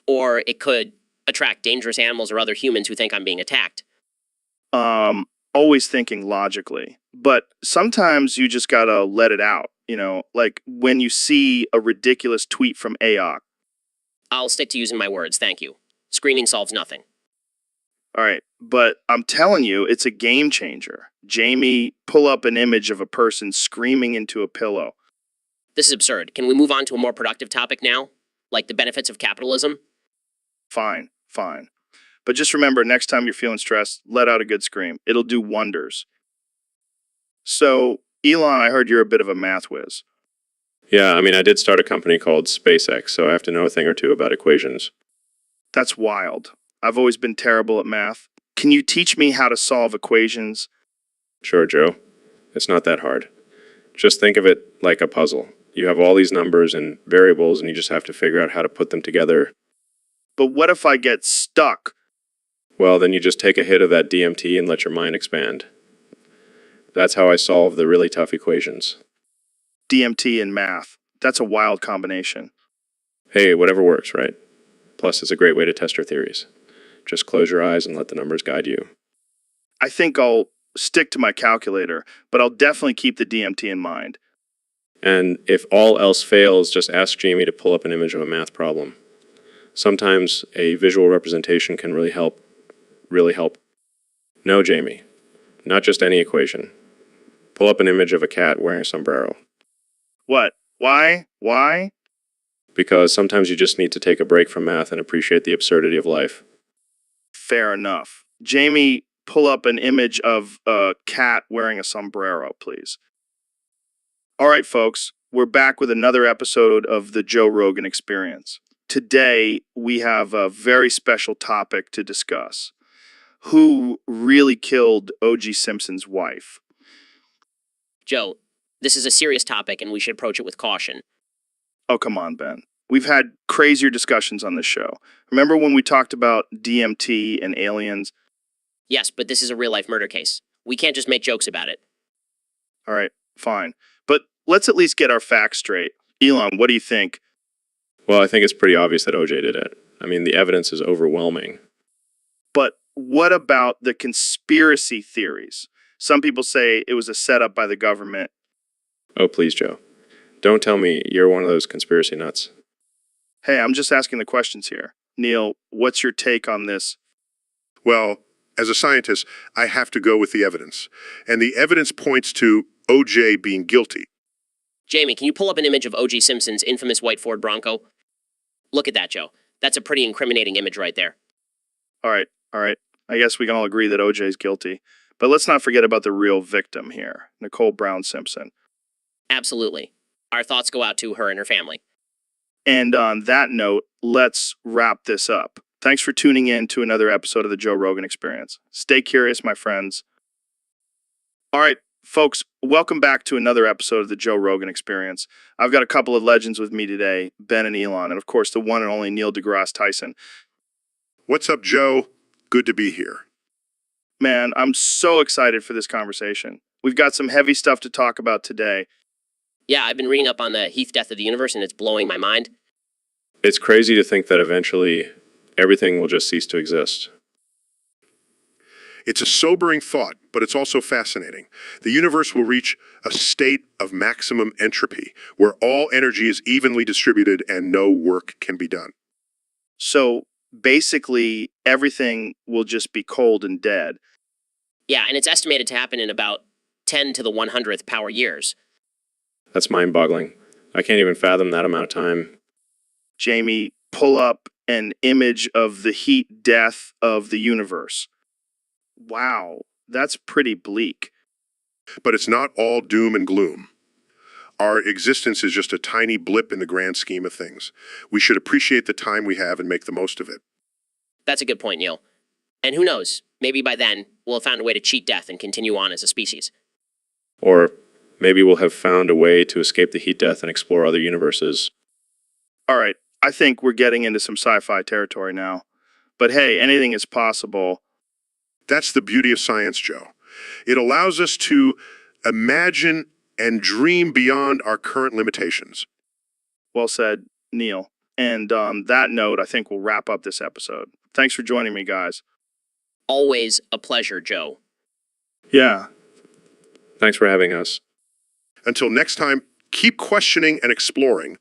Or it could attract dangerous animals or other humans who think I'm being attacked. always thinking logically, but sometimes you just gotta let it out, you know, like when you see a ridiculous tweet from AOC. I'll stick to using my words, thank you. Screening solves nothing. All right, but I'm telling you, it's a game changer. Jamie, pull up an image of a person screaming into a pillow. This is absurd. Can we move on to a more productive topic now? Like the benefits of capitalism? Fine, fine. But just remember, next time you're feeling stressed, let out a good scream. It'll do wonders. So, Elon, I heard you're a bit of a math whiz. Yeah, I mean, I did start a company called SpaceX, so I have to know a thing or two about equations. That's wild. I've always been terrible at math. Can you teach me how to solve equations? Sure, Joe. It's not that hard. Just think of it like a puzzle. You have all these numbers and variables, and you just have to figure out how to put them together. But what if I get stuck? Well, then you just take a hit of that DMT and let your mind expand. That's how I solve the really tough equations. DMT and math. That's a wild combination. Hey, whatever works, right? Plus, it's a great way to test your theories. Just close your eyes and let the numbers guide you. I think I'll stick to my calculator, but I'll definitely keep the DMT in mind. And if all else fails, just ask Jamie to pull up an image of a math problem. Sometimes a visual representation can really help. Really help. No, Jamie. Not just any equation. Pull up an image of a cat wearing a sombrero. What? Why? Why? Because sometimes you just need to take a break from math and appreciate the absurdity of life. Fair enough. Jamie, pull up an image of a cat wearing a sombrero, please. All right, folks, we're back with another episode of the Joe Rogan Experience. Today, we have a very special topic to discuss. Who really killed O.J. Simpson's wife? Joe, this is a serious topic and we should approach it with caution. Oh, come on, Ben. We've had crazier discussions on this show. Remember when we talked about DMT and aliens? Yes, but this is a real-life murder case. We can't just make jokes about it. All right, fine. But let's at least get our facts straight. Elon, what do you think? Well, I think it's pretty obvious that OJ did it. I mean, the evidence is overwhelming. But what about the conspiracy theories? Some people say it was a setup by the government. Oh, please, Joe. Don't tell me you're one of those conspiracy nuts. Hey, I'm just asking the questions here. Neil, what's your take on this? Well, as a scientist, I have to go with the evidence. And the evidence points to O.J. being guilty. Jamie, can you pull up an image of O.J. Simpson's infamous white Ford Bronco? Look at that, Joe. That's a pretty incriminating image right there. All right. I guess we can all agree that OJ's guilty. But let's not forget about the real victim here, Nicole Brown Simpson. Absolutely. Our thoughts go out to her and her family. And on that note, let's wrap this up. Thanks for tuning in to another episode of the Joe Rogan Experience. Stay curious, my friends. All right, folks, welcome back to another episode of the Joe Rogan Experience. I've got a couple of legends with me today, Ben and Elon, and of course the one and only Neil deGrasse Tyson. What's up, Joe? Good to be here. Man, I'm so excited for this conversation. We've got some heavy stuff to talk about today. Yeah, I've been reading up on the Heath death of the universe and it's blowing my mind. It's crazy to think that eventually everything will just cease to exist. It's a sobering thought, but it's also fascinating. The universe will reach a state of maximum entropy, where all energy is evenly distributed and no work can be done. So basically, everything will just be cold and dead. Yeah, and it's estimated to happen in about 10 to the 100th power years. That's mind-boggling. I can't even fathom that amount of time. Jamie, pull up an image of the heat death of the universe. Wow, that's pretty bleak. But it's not all doom and gloom. Our existence is just a tiny blip in the grand scheme of things. We should appreciate the time we have and make the most of it. That's a good point, Neil. And who knows, maybe by then, we'll have found a way to cheat death and continue on as a species. Or maybe we'll have found a way to escape the heat death and explore other universes. All right, I think we're getting into some sci-fi territory now. But hey, anything is possible. That's the beauty of science, Joe. It allows us to imagine and dream beyond our current limitations. Well said, Neil. And on that note, I think we'll wrap up this episode. Thanks for joining me, guys. Always a pleasure, Joe. Yeah. Thanks for having us. Until next time, keep questioning and exploring.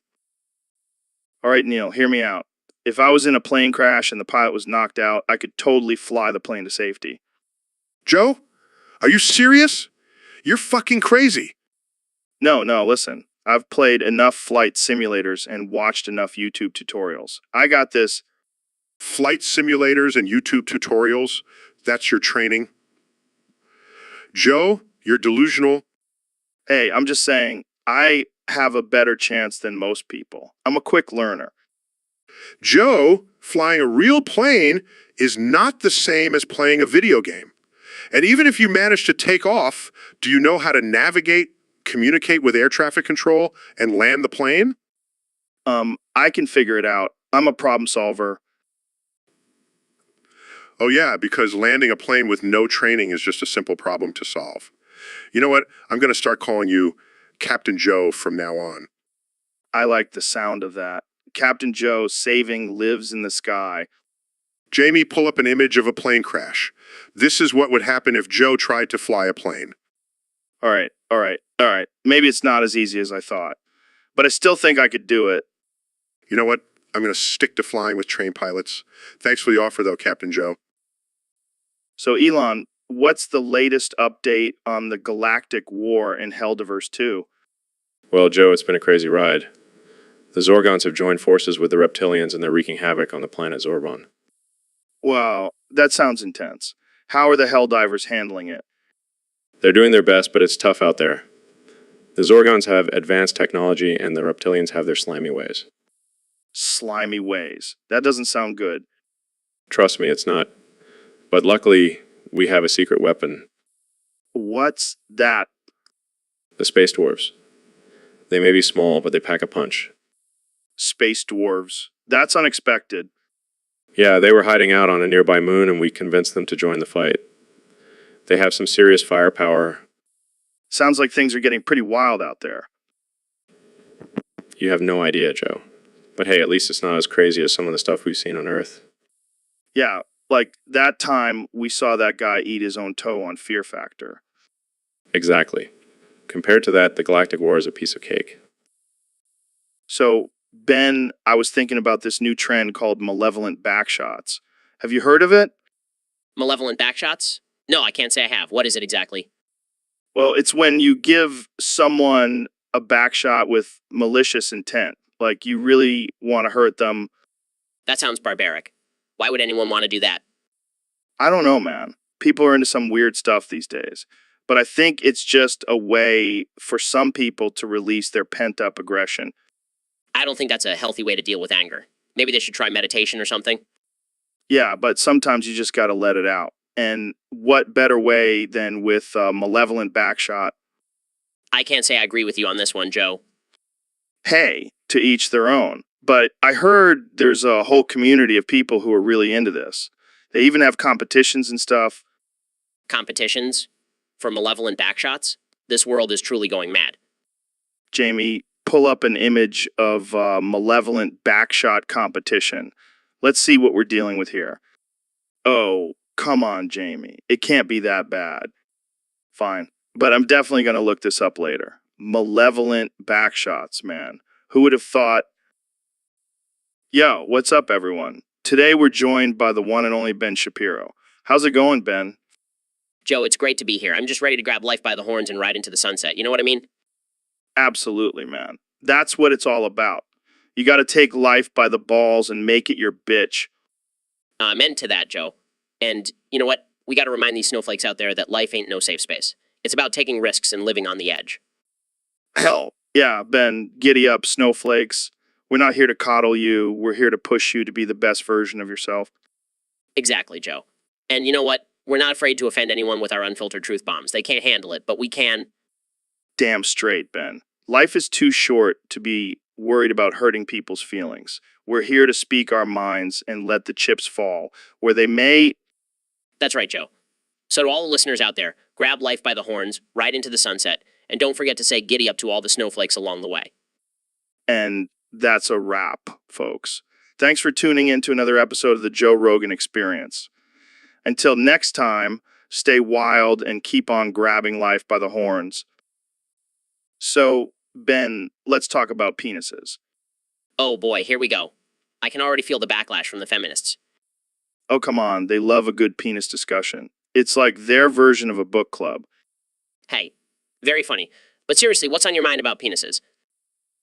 All right, Neil, hear me out. If I was in a plane crash and the pilot was knocked out, I could totally fly the plane to safety. Joe, are you serious? You're fucking crazy. No, listen. I've played enough flight simulators and watched enough YouTube tutorials. I got this. Flight simulators and YouTube tutorials, that's your training. Joe, you're delusional. Hey, I'm just saying, I have a better chance than most people. I'm a quick learner. Joe, flying a real plane is not the same as playing a video game. And even if you manage to take off, do you know how to navigate, communicate with air traffic control, and land the plane? I can figure it out. I'm a problem solver. Oh yeah, because landing a plane with no training is just a simple problem to solve. You know what? I'm going to start calling you Captain Joe from now on. I like the sound of that. Captain Joe saving lives in the sky. Jamie, pull up an image of a plane crash. This is what would happen if Joe tried to fly a plane. All right. Maybe it's not as easy as I thought, but I still think I could do it. You know what? I'm going to stick to flying with trained pilots. Thanks for the offer, though, Captain Joe. So, Elon, what's the latest update on the galactic war in Heldiverse 2? Well, Joe, it's been a crazy ride. The Zorgons have joined forces with the reptilians and they're wreaking havoc on the planet Zorbon. Wow, that sounds intense. How are the Helldivers handling it? They're doing their best, but it's tough out there. The Zorgons have advanced technology and the reptilians have their slimy ways. Slimy ways. That doesn't sound good. Trust me, it's not. But luckily, we have a secret weapon. What's that? The space dwarves. They may be small, but they pack a punch. Space dwarves. That's unexpected. Yeah, they were hiding out on a nearby moon and we convinced them to join the fight. They have some serious firepower. Sounds like things are getting pretty wild out there. You have no idea, Joe. But hey, at least it's not as crazy as some of the stuff we've seen on Earth. Yeah, like that time we saw that guy eat his own toe on Fear Factor. Exactly. Compared to that, the Galactic War is a piece of cake. So, Ben, I was thinking about this new trend called malevolent backshots. Have you heard of it? Malevolent backshots? No, I can't say I have. What is it exactly? Well, it's when you give someone a backshot with malicious intent. Like you really want to hurt them. That sounds barbaric. Why would anyone want to do that? I don't know, man. People are into some weird stuff these days. But I think it's just a way for some people to release their pent-up aggression. I don't think that's a healthy way to deal with anger. Maybe they should try meditation or something. Yeah, but sometimes you just got to let it out. And what better way than with a malevolent backshot? I can't say I agree with you on this one, Joe. Hey, to each their own. But I heard there's a whole community of people who are really into this. They even have competitions and stuff. Competitions? For malevolent backshots? This world is truly going mad. Jamie, pull up an image of a malevolent backshot competition. Let's see what we're dealing with here. Oh, come on, Jamie. It can't be that bad. Fine. But I'm definitely going to look this up later. Malevolent backshots, man. Who would have thought? Yo, what's up, everyone? Today we're joined by the one and only Ben Shapiro. How's it going, Ben? Joe, it's great to be here. I'm just ready to grab life by the horns and ride into the sunset. You know what I mean? Absolutely, man. That's what it's all about. You got to take life by the balls and make it your bitch. I'm into that, Joe. And you know what? We got to remind these snowflakes out there that life ain't no safe space. It's about taking risks and living on the edge. Hell, yeah, Ben, giddy up, snowflakes. We're not here to coddle you. We're here to push you to be the best version of yourself. Exactly, Joe. And you know what? We're not afraid to offend anyone with our unfiltered truth bombs. They can't handle it, but we can. Damn straight, Ben. Life is too short to be worried about hurting people's feelings. We're here to speak our minds and let the chips fall, where they may... That's right, Joe. So to all the listeners out there, grab life by the horns, ride into the sunset, and don't forget to say giddy up to all the snowflakes along the way. And that's a wrap, folks. Thanks for tuning in to another episode of the Joe Rogan Experience. Until next time, stay wild, and keep on grabbing life by the horns. So, Ben, let's talk about penises. Oh boy, here we go. I can already feel the backlash from the feminists. Oh, come on, they love a good penis discussion. It's like their version of a book club. Hey, very funny. But seriously, what's on your mind about penises?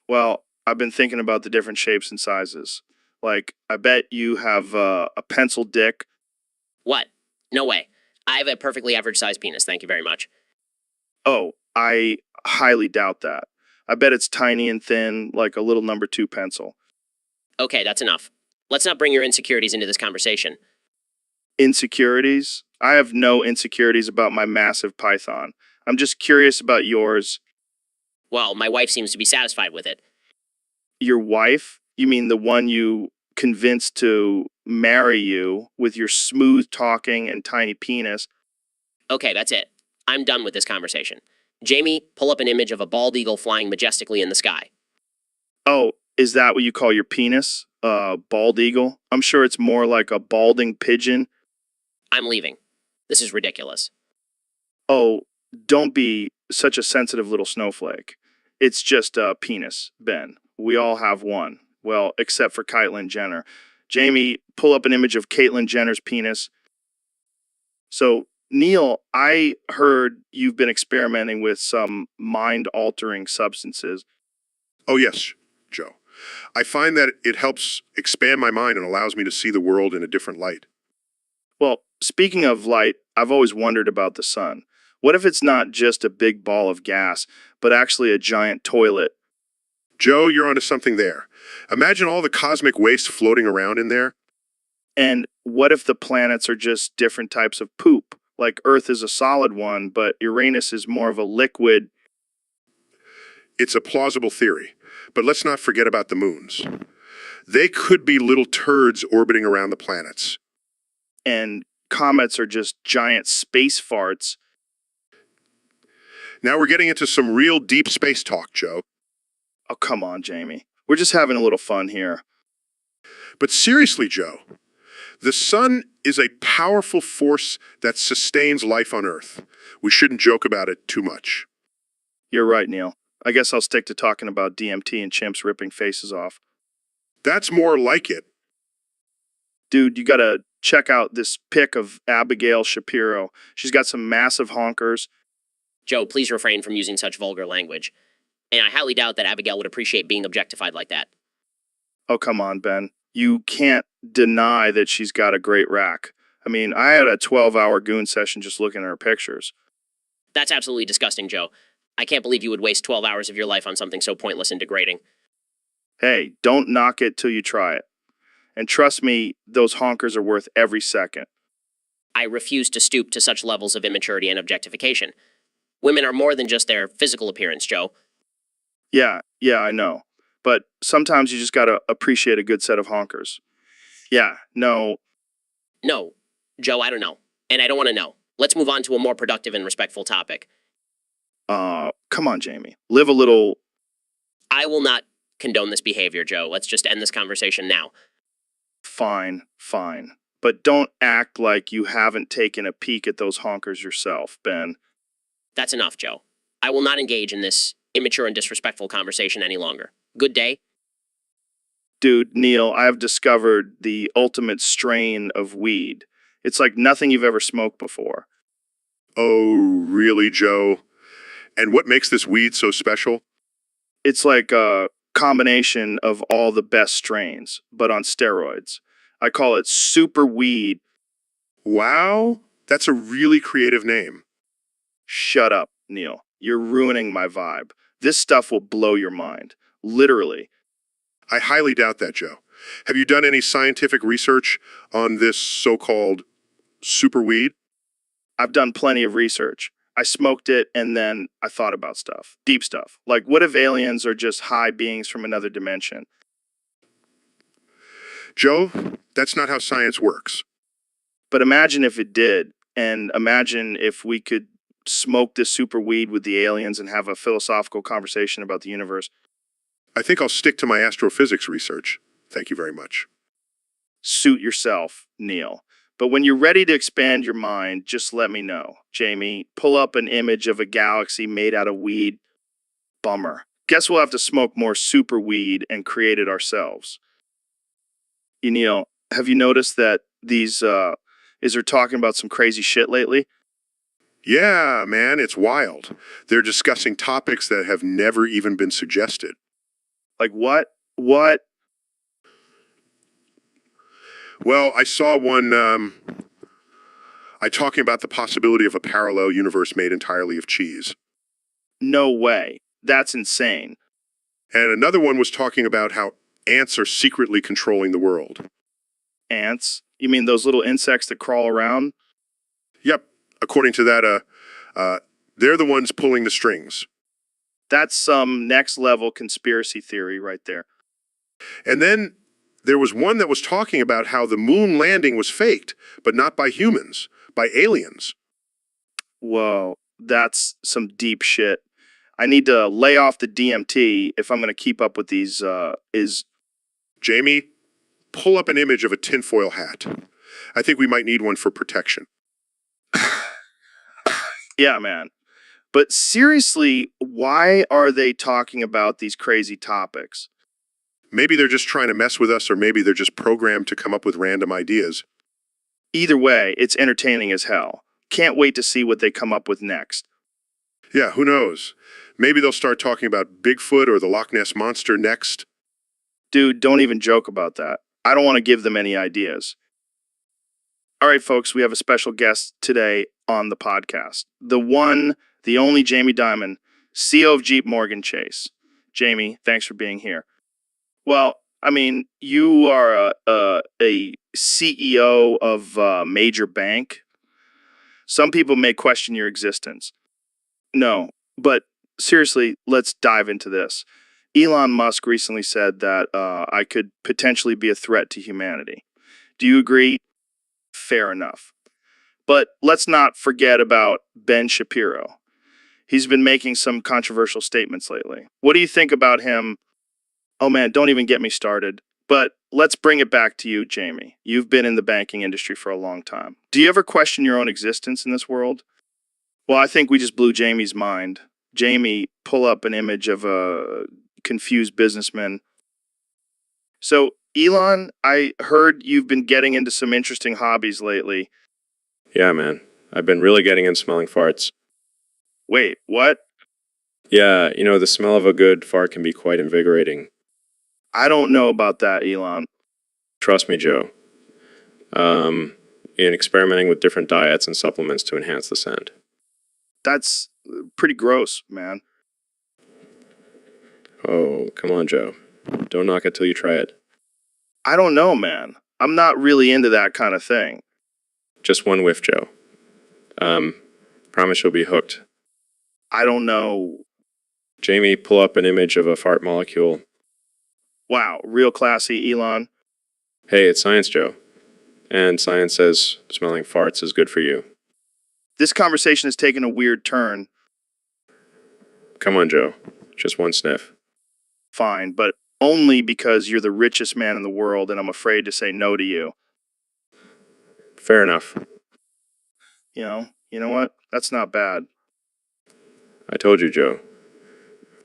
Well, I've been thinking about the different shapes and sizes. Like, I bet you have a pencil dick. What? No way. I have a perfectly average sized penis, thank you very much. Oh, I highly doubt that. I bet it's tiny and thin, like a little number 2 pencil. Okay, that's enough. Let's not bring your insecurities into this conversation. Insecurities? I have no insecurities about my massive python. I'm just curious about yours. Well, my wife seems to be satisfied with it. Your wife? You mean the one you convinced to marry you with your smooth talking and tiny penis? Okay, that's it. I'm done with this conversation. Jamie, pull up an image of a bald eagle flying majestically in the sky. Oh, is that what you call your penis? Bald eagle? I'm sure it's more like a balding pigeon. I'm leaving. This is ridiculous. Oh, don't be such a sensitive little snowflake. It's just a penis, Ben. We all have one. Well, except for Caitlyn Jenner. Jamie, pull up an image of Caitlyn Jenner's penis. So, Neil, I heard you've been experimenting with some mind-altering substances. Oh, yes, Joe. I find that it helps expand my mind and allows me to see the world in a different light. Well, speaking of light, I've always wondered about the sun. What if it's not just a big ball of gas, but actually a giant toilet? Joe, you're onto something there. Imagine all the cosmic waste floating around in there. And what if the planets are just different types of poop? Like Earth is a solid one, but Uranus is more of a liquid. It's a plausible theory, but let's not forget about the moons. They could be little turds orbiting around the planets. And comets are just giant space farts. Now we're getting into some real deep space talk, Joe. Oh, come on, Jamie. We're just having a little fun here. But seriously, Joe, the sun is a powerful force that sustains life on Earth. We shouldn't joke about it too much. You're right, Neil. I guess I'll stick to talking about DMT and chimps ripping faces off. That's more like it. Dude, you gotta check out this pic of Abigail Shapiro. She's got some massive honkers. Joe, please refrain from using such vulgar language. And I highly doubt that Abigail would appreciate being objectified like that. Oh, come on, Ben. You can't deny that she's got a great rack. I mean, I had a 12-hour goon session just looking at her pictures. That's absolutely disgusting, Joe. I can't believe you would waste 12 hours of your life on something so pointless and degrading. Hey, don't knock it till you try it. And trust me, those honkers are worth every second. I refuse to stoop to such levels of immaturity and objectification. Women are more than just their physical appearance, Joe. Yeah, I know. But sometimes you just gotta appreciate a good set of honkers. Yeah, no. No, Joe, I don't know. And I don't want to know. Let's move on to a more productive and respectful topic. Come on, Jamie. Live a little. I will not condone this behavior, Joe. Let's just end this conversation now. Fine. But don't act like you haven't taken a peek at those honkers yourself, Ben. That's enough, Joe. I will not engage in this immature and disrespectful conversation any longer. Good day. Dude, Neil, I have discovered the ultimate strain of weed. It's like nothing you've ever smoked before. Oh, really, Joe? And what makes this weed so special? It's like a combination of all the best strains, but on steroids. I call it super weed. Wow, that's a really creative name. Shut up, Neil. You're ruining my vibe. This stuff will blow your mind. Literally. I highly doubt that, Joe. Have you done any scientific research on this so-called super weed? I've done plenty of research. I smoked it and then I thought about stuff. Deep stuff. Like, what if aliens are just high beings from another dimension? Joe, that's not how science works. But imagine if it did. And imagine if we could smoke this super weed with the aliens and have a philosophical conversation about the universe. I think I'll stick to my astrophysics research. Thank you very much. Suit yourself, Neil. But when you're ready to expand your mind, just let me know. Jamie, pull up an image of a galaxy made out of weed. Bummer. Guess we'll have to smoke more super weed and create it ourselves. Neil, have you noticed that these is there talking about some crazy shit lately? Yeah, man, it's wild. They're discussing topics that have never even been suggested. Like what? What? Well, I saw one talking about the possibility of a parallel universe made entirely of cheese. No way. That's insane. And another one was talking about how ants are secretly controlling the world. Ants? You mean those little insects that crawl around? Yep, according to that, they're the ones pulling the strings. That's some next level conspiracy theory right there. And then there was one that was talking about how the moon landing was faked, but not by humans, by aliens. Whoa, that's some deep shit. I need to lay off the DMT if I'm going to keep up with these, Jamie, pull up an image of a tinfoil hat. I think we might need one for protection. Yeah, man. But seriously, why are they talking about these crazy topics? Maybe they're just trying to mess with us, or maybe they're just programmed to come up with random ideas. Either way, it's entertaining as hell. Can't wait to see what they come up with next. Yeah, who knows? Maybe they'll start talking about Bigfoot or the Loch Ness Monster next. Dude, don't even joke about that. I don't want to give them any ideas. All right, folks, we have a special guest today on the podcast. The one, the only Jamie Dimon, CEO of Jeep Morgan Chase. Jamie, thanks for being here. Well, I mean, you are a CEO of a major bank. Some people may question your existence. No, but seriously, let's dive into this. Elon Musk recently said that I could potentially be a threat to humanity. Do you agree? Fair enough. But let's not forget about Ben Shapiro. He's been making some controversial statements lately. What do you think about him? Oh man, don't even get me started. But let's bring it back to you, Jamie. You've been in the banking industry for a long time. Do you ever question your own existence in this world? Well, I think we just blew Jamie's mind. Jamie, pull up an image of a confused businessman. So, Elon, I heard you've been getting into some interesting hobbies lately. Yeah, man. I've been really getting in smelling farts. Wait, what? Yeah, the smell of a good fart can be quite invigorating. I don't know about that, Elon. Trust me, Joe. In experimenting with different diets and supplements to enhance the scent. That's pretty gross, man. Oh, come on, Joe. Don't knock it till you try it. I don't know, man. I'm not really into that kind of thing. Just one whiff, Joe. Promise you'll be hooked. I don't know. Jamie, pull up an image of a fart molecule. Wow, real classy, Elon. Hey, it's science, Joe. And science says smelling farts is good for you. This conversation has taken a weird turn. Come on, Joe. Just one sniff. Fine, but only because you're the richest man in the world and I'm afraid to say no to you. Fair enough. You know what? That's not bad. I told you, Joe.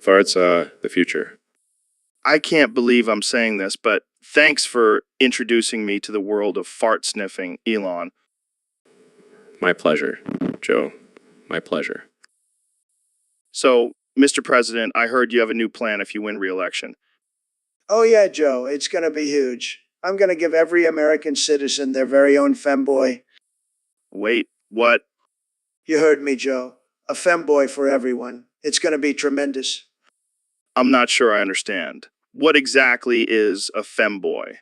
Farts are the future. I can't believe I'm saying this, but thanks for introducing me to the world of fart sniffing, Elon. My pleasure, Joe. My pleasure. So, Mr. President, I heard you have a new plan if you win re-election. Oh, yeah, Joe, it's going to be huge. I'm going to give every American citizen their very own femboy. Wait, what? You heard me, Joe. A femboy for everyone. It's going to be tremendous. I'm not sure I understand. What exactly is a femboy?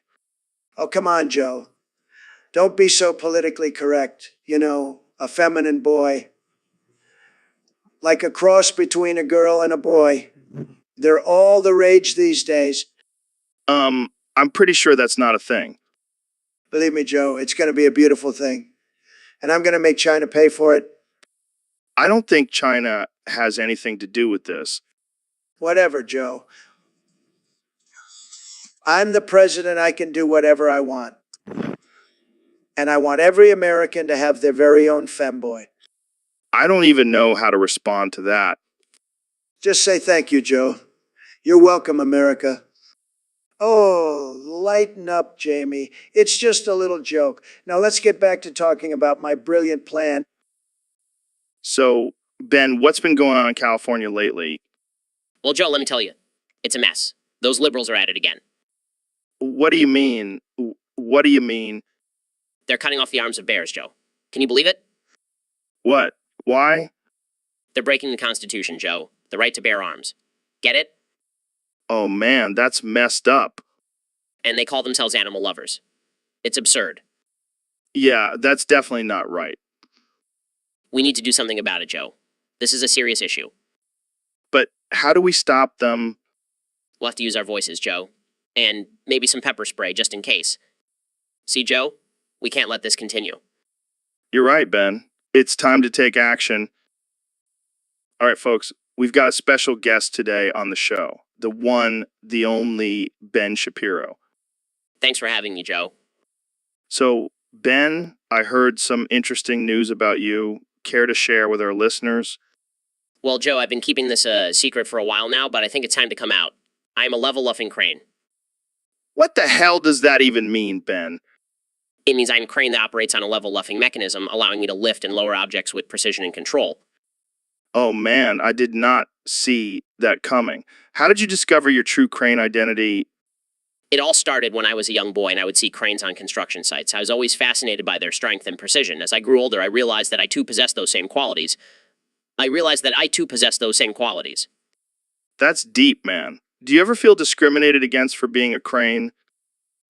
Oh, come on, Joe. Don't be so politically correct. A feminine boy. Like a cross between a girl and a boy. They're all the rage these days. I'm pretty sure that's not a thing. Believe me, Joe, it's going to be a beautiful thing. And I'm going to make China pay for it. I don't think China has anything to do with this. Whatever, Joe. I'm the president. I can do whatever I want. And I want every American to have their very own femboy. I don't even know how to respond to that. Just say thank you, Joe. You're welcome, America. Oh, lighten up, Jamie. It's just a little joke. Now let's get back to talking about my brilliant plan. So, Ben, what's been going on in California lately? Well, Joe, let me tell you, it's a mess. Those liberals are at it again. What do you mean? What do you mean? They're cutting off the arms of bears, Joe. Can you believe it? What? Why? They're breaking the Constitution, Joe. The right to bear arms. Get it? Oh man, that's messed up. And they call themselves animal lovers. It's absurd. Yeah, that's definitely not right. We need to do something about it, Joe. This is a serious issue. But how do we stop them? We'll have to use our voices, Joe. And maybe some pepper spray, just in case. See, Joe? We can't let this continue. You're right, Ben. It's time to take action. All right, folks, we've got a special guest today on the show. The one, the only Ben Shapiro. Thanks for having me, Joe. So, Ben, I heard some interesting news about you. Care to share with our listeners? Well, Joe, I've been keeping this a secret for a while now, but I think it's time to come out. I am a level-luffing crane. What the hell does that even mean, Ben? It means I'm a crane that operates on a level-luffing mechanism, allowing me to lift and lower objects with precision and control. Oh man, I did not see that coming. How did you discover your true crane identity? It all started when I was a young boy and I would see cranes on construction sites. I was always fascinated by their strength and precision. As I grew older, I realized that I too possessed those same qualities. That's deep, man. Do you ever feel discriminated against for being a crane?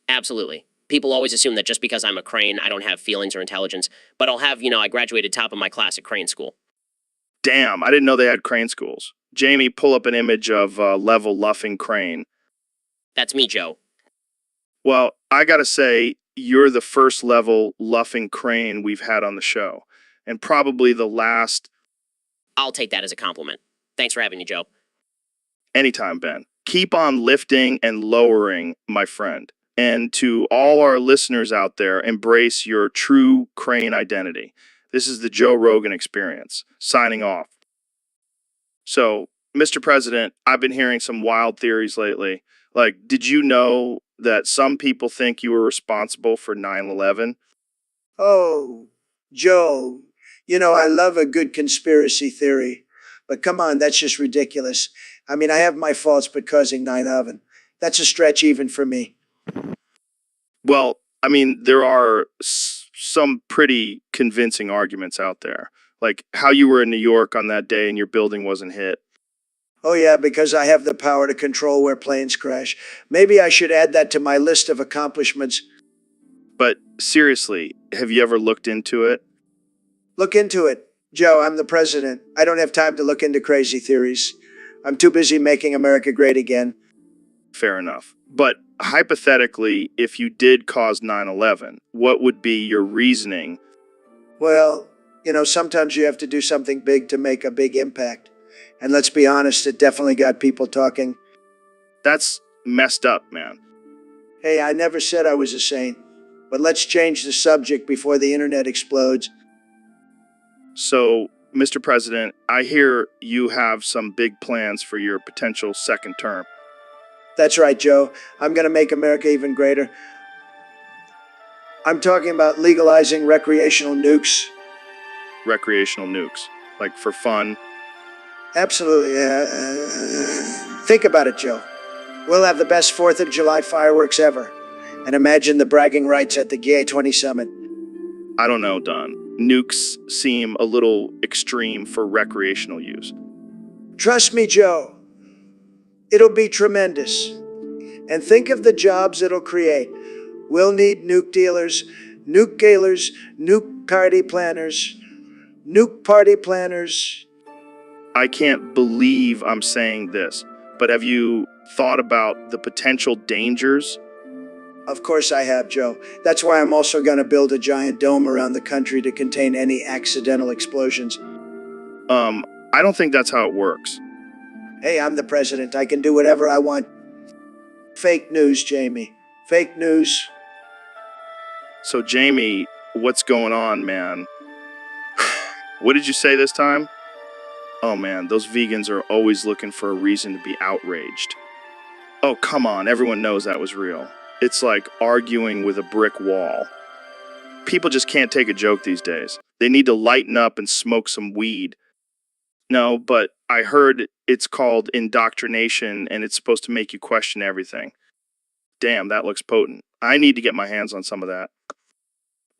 Absolutely. People always assume that just because I'm a crane, I don't have feelings or intelligence. But I graduated top of my class at crane school. Damn, I didn't know they had crane schools. Jamie, pull up an image of level luffing crane. That's me, Joe. Well, I gotta say, you're the first level luffing crane we've had on the show. And probably the last. I'll take that as a compliment. Thanks for having me, Joe. Anytime, Ben. Keep on lifting and lowering, my friend. And to all our listeners out there, embrace your true crane identity. This is the Joe Rogan Experience, signing off. So, Mr. President, I've been hearing some wild theories lately. Like, did you know that some people think you were responsible for 9/11? Oh, Joe, I love a good conspiracy theory. But come on, that's just ridiculous. I mean, I have my faults, but causing 9/11, that's a stretch even for me. Well, I mean, there are some pretty convincing arguments out there. Like how you were in New York on that day and your building wasn't hit. Oh yeah, because I have the power to control where planes crash. Maybe I should add that to my list of accomplishments. But seriously, have you ever looked into it? Look into it. Joe, I'm the president. I don't have time to look into crazy theories. I'm too busy making America great again. Fair enough. But hypothetically, if you did cause 9/11, what would be your reasoning? Well, sometimes you have to do something big to make a big impact. And let's be honest, it definitely got people talking. That's messed up, man. Hey, I never said I was a saint. But let's change the subject before the internet explodes. So, Mr. President, I hear you have some big plans for your potential second term. That's right, Joe. I'm going to make America even greater. I'm talking about legalizing recreational nukes. Recreational nukes, like for fun. Absolutely. Think about it, Joe. We'll have the best 4th of July fireworks ever. And imagine the bragging rights at the G20 summit. I don't know, Don. Nukes seem a little extreme for recreational use. Trust me, Joe. It'll be tremendous. And think of the jobs it'll create. We'll need nuke dealers, nuke galers, nuke party planners, nuke party planners. I can't believe I'm saying this, but have you thought about the potential dangers? Of course I have, Joe. That's why I'm also going to build a giant dome around the country to contain any accidental explosions. I don't think that's how it works. Hey, I'm the president. I can do whatever I want. Fake news, Jamie. Fake news. So, Jamie, What's going on, man? What did you say this time? Oh man, those vegans are always looking for a reason to be outraged. Oh, come on, everyone knows that was real. It's like arguing with a brick wall. People just can't take a joke these days. They need to lighten up and smoke some weed. No, but I heard it's called indoctrination and it's supposed to make you question everything. Damn, that looks potent. I need to get my hands on some of that.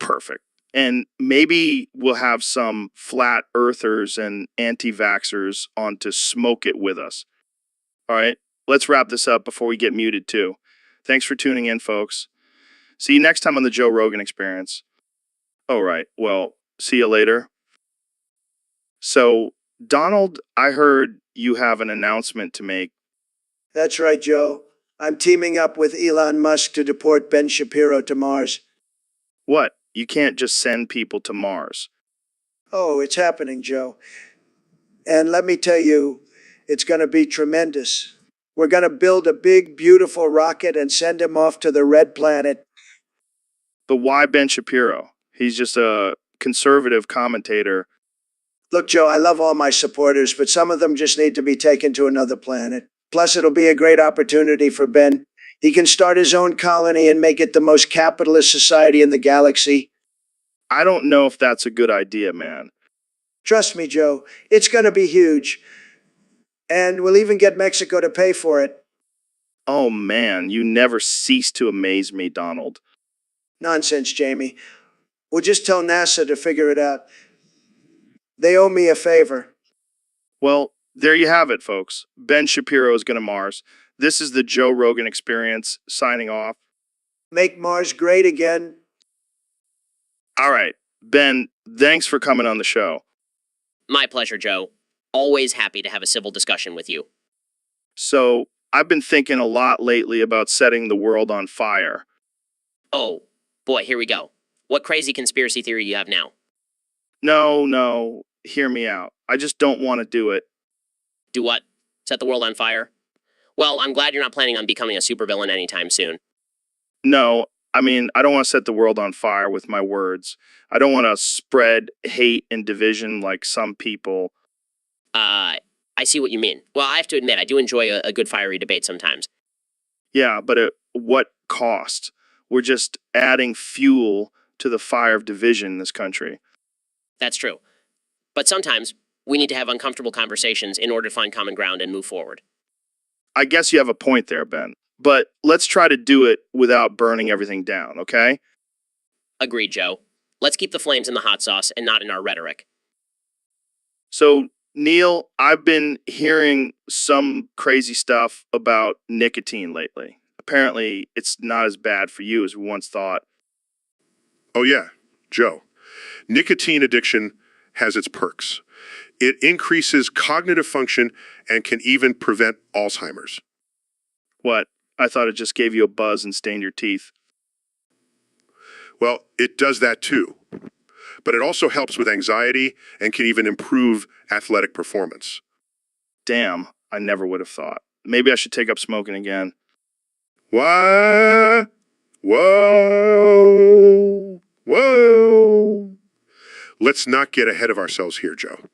Perfect. And maybe we'll have some flat earthers and anti-vaxxers on to smoke it with us. All right, let's wrap this up before we get muted too. Thanks for tuning in, folks. See you next time on the Joe Rogan Experience. All right, well, see you later. So, Donald, I heard you have an announcement to make. That's right, Joe. I'm teaming up with Elon Musk to deport Ben Shapiro to Mars. What? You can't just send people to Mars. Oh, it's happening, Joe. And let me tell you, it's going to be tremendous. We're going to build a big, beautiful rocket and send him off to the red planet. But why Ben Shapiro? He's just a conservative commentator. Look, Joe, I love all my supporters, but some of them just need to be taken to another planet. Plus, it'll be a great opportunity for Ben. He can start his own colony and make it the most capitalist society in the galaxy. I don't know if that's a good idea, man. Trust me, Joe, it's going to be huge. And we'll even get Mexico to pay for it. Oh man, you never cease to amaze me, Donald. Nonsense, Jamie. We'll just tell NASA to figure it out. They owe me a favor. Well, there you have it, folks. Ben Shapiro is going to Mars. This is the Joe Rogan Experience, signing off. Make Mars great again. All right, Ben, thanks for coming on the show. My pleasure, Joe. Always happy to have a civil discussion with you. So, I've been thinking a lot lately about setting the world on fire. Oh, boy, here we go. What crazy conspiracy theory do you have now? No, hear me out. I just don't want to do it. Do what? Set the world on fire? Well, I'm glad you're not planning on becoming a supervillain anytime soon. No, I mean, I don't want to set the world on fire with my words. I don't want to spread hate and division like some people. I see what you mean. Well, I have to admit, I do enjoy a good fiery debate sometimes. Yeah, but at what cost? We're just adding fuel to the fire of division in this country. That's true. But sometimes we need to have uncomfortable conversations in order to find common ground and move forward. I guess you have a point there, Ben. But let's try to do it without burning everything down, okay? Agreed, Joe. Let's keep the flames in the hot sauce and not in our rhetoric. So, Neil, I've been hearing some crazy stuff about nicotine lately. Apparently, it's not as bad for you as we once thought. Oh yeah, Joe. Nicotine addiction has its perks. It increases cognitive function and can even prevent Alzheimer's. What? I thought it just gave you a buzz and stained your teeth. Well, it does that too. But it also helps with anxiety and can even improve athletic performance. Damn, I never would have thought. Maybe I should take up smoking again. What? Whoa. Let's not get ahead of ourselves here, Joe.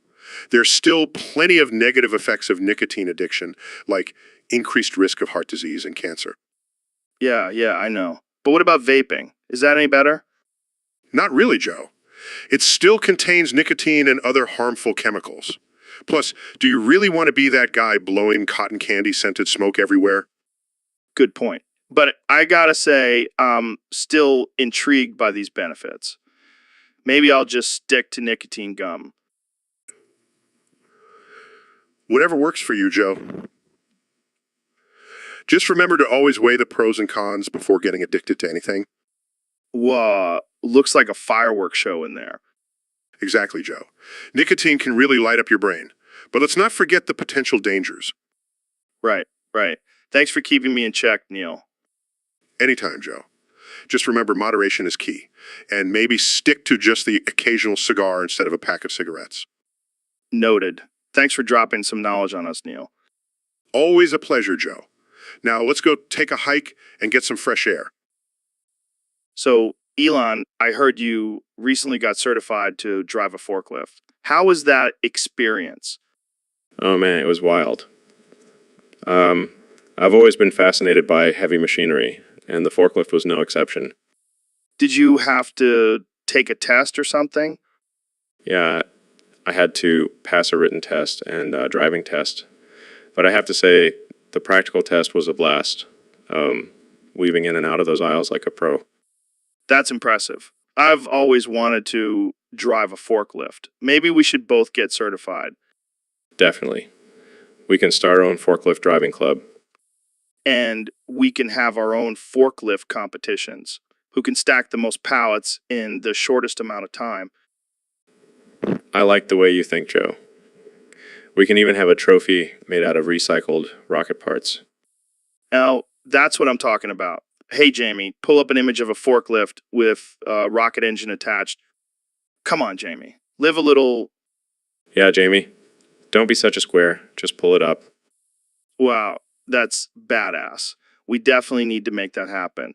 There's still plenty of negative effects of nicotine addiction, like increased risk of heart disease and cancer. Yeah, I know. But what about vaping? Is that any better? Not really, Joe. It still contains nicotine and other harmful chemicals. Plus, do you really want to be that guy blowing cotton candy scented smoke everywhere? Good point. But I gotta say, I'm still intrigued by these benefits. Maybe I'll just stick to nicotine gum. Whatever works for you, Joe. Just remember to always weigh the pros and cons before getting addicted to anything. Whoa, looks like a fireworks show in there. Exactly, Joe. Nicotine can really light up your brain. But let's not forget the potential dangers. Right. Thanks for keeping me in check, Neil. Anytime, Joe. Just remember moderation is key. And maybe stick to just the occasional cigar instead of a pack of cigarettes. Noted. Thanks for dropping some knowledge on us, Neil. Always a pleasure, Joe. Now let's go take a hike and get some fresh air. So, Elon, I heard you recently got certified to drive a forklift. How was that experience? Oh man, it was wild. I've always been fascinated by heavy machinery, and the forklift was no exception. Did you have to take a test or something? Yeah, I had to pass a written test and a driving test, but I have to say the practical test was a blast. Weaving in and out of those aisles like a pro. That's impressive. I've always wanted to drive a forklift. Maybe we should both get certified. Definitely. We can start our own forklift driving club. And we can have our own forklift competitions. Who can stack the most pallets in the shortest amount of time? I like the way you think, Joe. We can even have a trophy made out of recycled rocket parts. Now, that's what I'm talking about. Hey, Jamie, pull up an image of a forklift with a rocket engine attached. Come on, Jamie. Live a little. Yeah, Jamie. Don't be such a square. Just pull it up. Wow, that's badass. We definitely need to make that happen.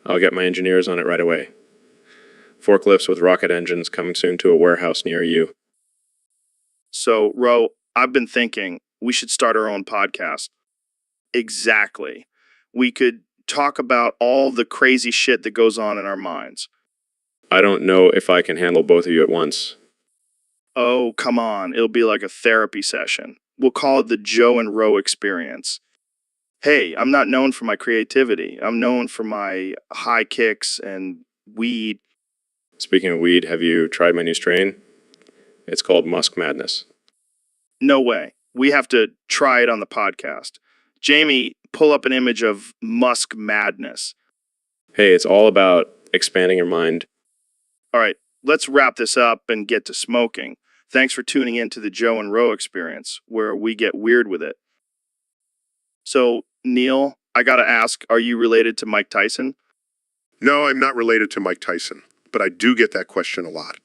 I'll get my engineers on it right away. Forklifts with rocket engines coming soon to a warehouse near you. So, Ro, I've been thinking we should start our own podcast. Exactly. We could talk about all the crazy shit that goes on in our minds. I don't know if I can handle both of you at once. Oh, come on. It'll be like a therapy session. We'll call it the Joe and Ro experience. Hey, I'm not known for my creativity. I'm known for my high kicks and weed. Speaking of weed, have you tried my new strain? It's called Musk Madness. No way. We have to try it on the podcast. Jamie, pull up an image of Musk Madness. Hey, it's all about expanding your mind. All right, let's wrap this up and get to smoking. Thanks for tuning in to the Joe and Ro experience, where we get weird with it. So, Neil, I gotta ask, are you related to Mike Tyson? No, I'm not related to Mike Tyson, but I do get that question a lot.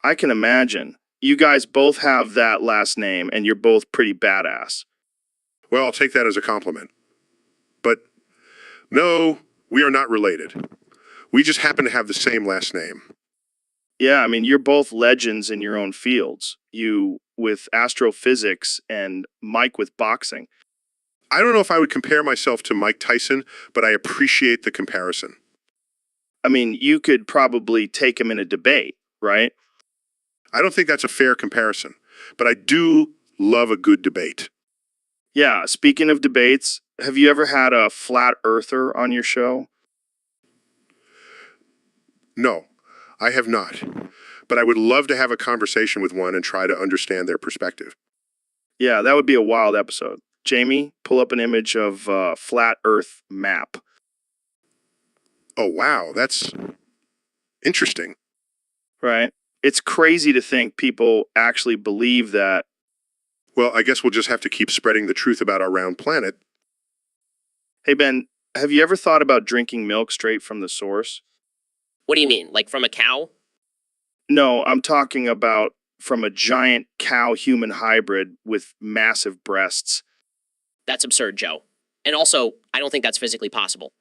I can imagine. You guys both have that last name, and you're both pretty badass. Well, I'll take that as a compliment. But no, we are not related. We just happen to have the same last name. Yeah, I mean, you're both legends in your own fields. You with astrophysics and Mike with boxing. I don't know if I would compare myself to Mike Tyson, but I appreciate the comparison. I mean, you could probably take him in a debate, right? I don't think that's a fair comparison, but I do love a good debate. Yeah, speaking of debates, have you ever had a flat earther on your show? No, I have not. But I would love to have a conversation with one and try to understand their perspective. Yeah, that would be a wild episode. Jamie, pull up an image of flat earth map. Oh, wow, that's interesting. Right? It's crazy to think people actually believe that. Well, I guess we'll just have to keep spreading the truth about our round planet. Hey, Ben, have you ever thought about drinking milk straight from the source? What do you mean? Like from a cow? No, I'm talking about from a giant cow-human hybrid with massive breasts. That's absurd, Joe. And also, I don't think that's physically possible.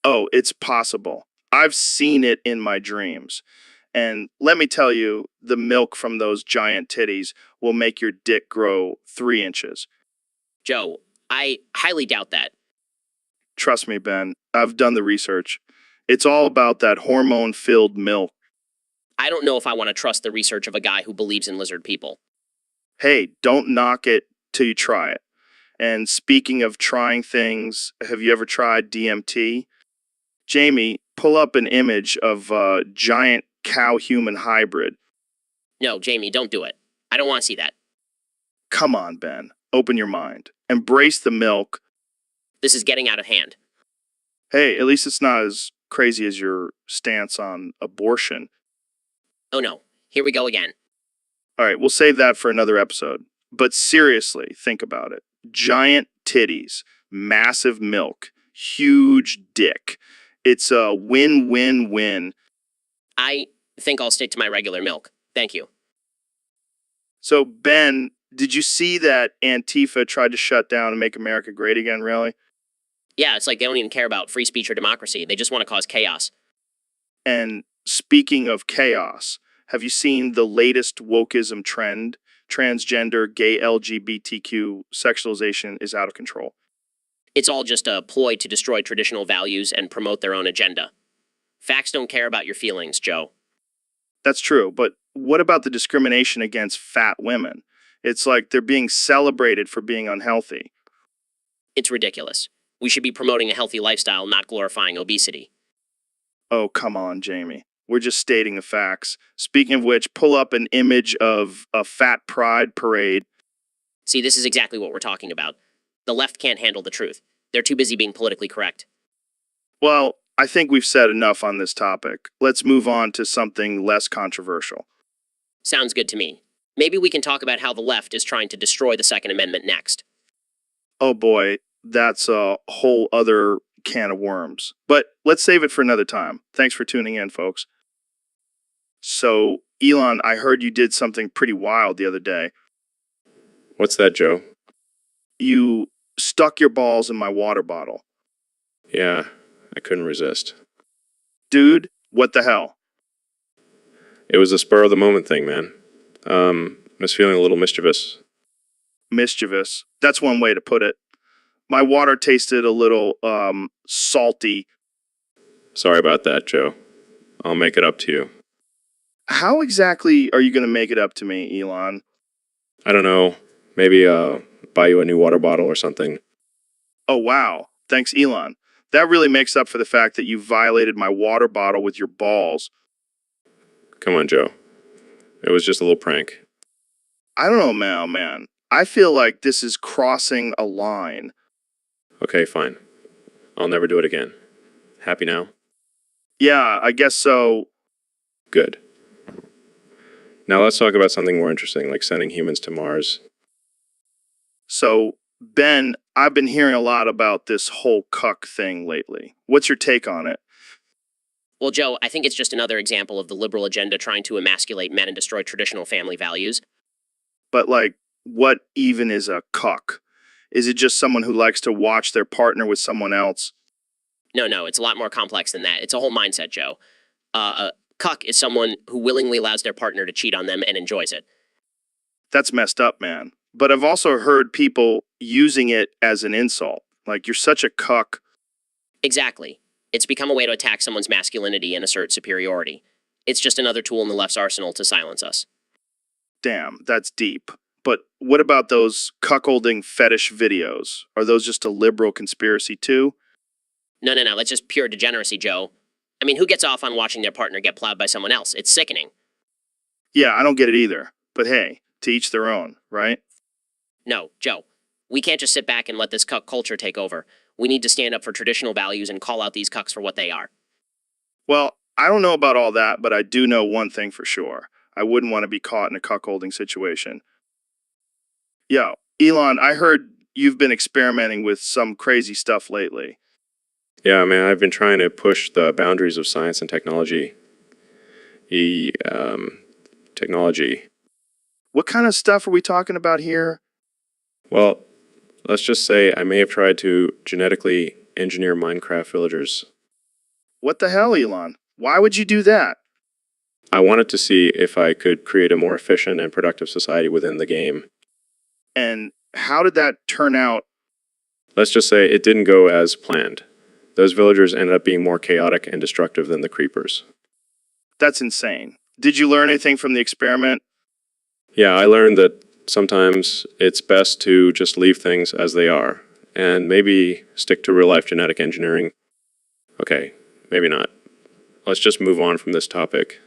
Oh, it's possible. I've seen it in my dreams. And let me tell you, the milk from those giant titties will make your dick grow 3 inches. Joe, I highly doubt that. Trust me, Ben. I've done the research. It's all about that hormone-filled milk. I don't know if I want to trust the research of a guy who believes in lizard people. Hey, don't knock it till you try it. And speaking of trying things, have you ever tried DMT? Jamie, pull up an image of a giant cow-human hybrid. No, Jamie, don't do it. I don't want to see that. Come on, Ben. Open your mind. Embrace the milk. This is getting out of hand. Hey, at least it's not as crazy as your stance on abortion. Oh no, here we go again. All right, we'll save that for another episode. But seriously, think about it. Giant titties, massive milk, huge dick. It's a win-win-win. I think I'll stick to my regular milk. Thank you. So, Ben, did you see that Antifa tried to shut down and make America great again, really? Yeah, it's like they don't even care about free speech or democracy. They just want to cause chaos. And speaking of chaos, have you seen the latest wokeism trend? Transgender, gay LGBTQ sexualization is out of control. It's all just a ploy to destroy traditional values and promote their own agenda. Facts don't care about your feelings, Joe. That's true, but what about the discrimination against fat women? It's like they're being celebrated for being unhealthy. It's ridiculous. We should be promoting a healthy lifestyle, not glorifying obesity. Oh, come on, Jamie. We're just stating the facts. Speaking of which, pull up an image of a fat pride parade. See, this is exactly what we're talking about. The left can't handle the truth. They're too busy being politically correct. Well, I think we've said enough on this topic. Let's move on to something less controversial. Sounds good to me. Maybe we can talk about how the left is trying to destroy the Second Amendment next. Oh boy, that's a whole other can of worms. But let's save it for another time. Thanks for tuning in, folks. So, Elon, I heard you did something pretty wild the other day. What's that, Joe? You stuck your balls in my water bottle. Yeah, I couldn't resist. Dude, what the hell? It was a spur of the moment thing, man. I was feeling a little mischievous. Mischievous. That's one way to put it. My water tasted a little, salty. Sorry about that, Joe. I'll make it up to you. How exactly are you going to make it up to me, Elon? I don't know. Maybe buy you a new water bottle or something. Oh, wow. Thanks, Elon. That really makes up for the fact that you violated my water bottle with your balls. Come on, Joe. It was just a little prank. I don't know, man. I feel like this is crossing a line. Okay, fine. I'll never do it again. Happy now? Yeah, I guess so. Good. Now let's talk about something more interesting, like sending humans to Mars. So, Ben, I've been hearing a lot about this whole cuck thing lately. What's your take on it? Well, Joe, I think it's just another example of the liberal agenda trying to emasculate men and destroy traditional family values. But, like, what even is a cuck? Is it just someone who likes to watch their partner with someone else? No, it's a lot more complex than that. It's a whole mindset, Joe. A cuck is someone who willingly allows their partner to cheat on them and enjoys it. That's messed up, man. But I've also heard people using it as an insult. Like, you're such a cuck. Exactly. It's become a way to attack someone's masculinity and assert superiority. It's just another tool in the left's arsenal to silence us. Damn, that's deep. But what about those cuckolding fetish videos? Are those just a liberal conspiracy too? No, that's just pure degeneracy, Joe. I mean, who gets off on watching their partner get plowed by someone else? It's sickening. Yeah, I don't get it either. But hey, to each their own, right? No, Joe. We can't just sit back and let this cuck culture take over. We need to stand up for traditional values and call out these cucks for what they are. Well, I don't know about all that, but I do know one thing for sure. I wouldn't want to be caught in a cuckolding situation. Yo, Elon, I heard you've been experimenting with some crazy stuff lately. Yeah, man, I've been trying to push the boundaries of science and technology. Technology. What kind of stuff are we talking about here? Well, let's just say I may have tried to genetically engineer Minecraft villagers. What the hell, Elon? Why would you do that? I wanted to see if I could create a more efficient and productive society within the game. And how did that turn out? Let's just say it didn't go as planned. Those villagers ended up being more chaotic and destructive than the creepers. That's insane. Did you learn anything from the experiment? Yeah, I learned that sometimes it's best to just leave things as they are, and maybe stick to real-life genetic engineering. Okay, maybe not. Let's just move on from this topic.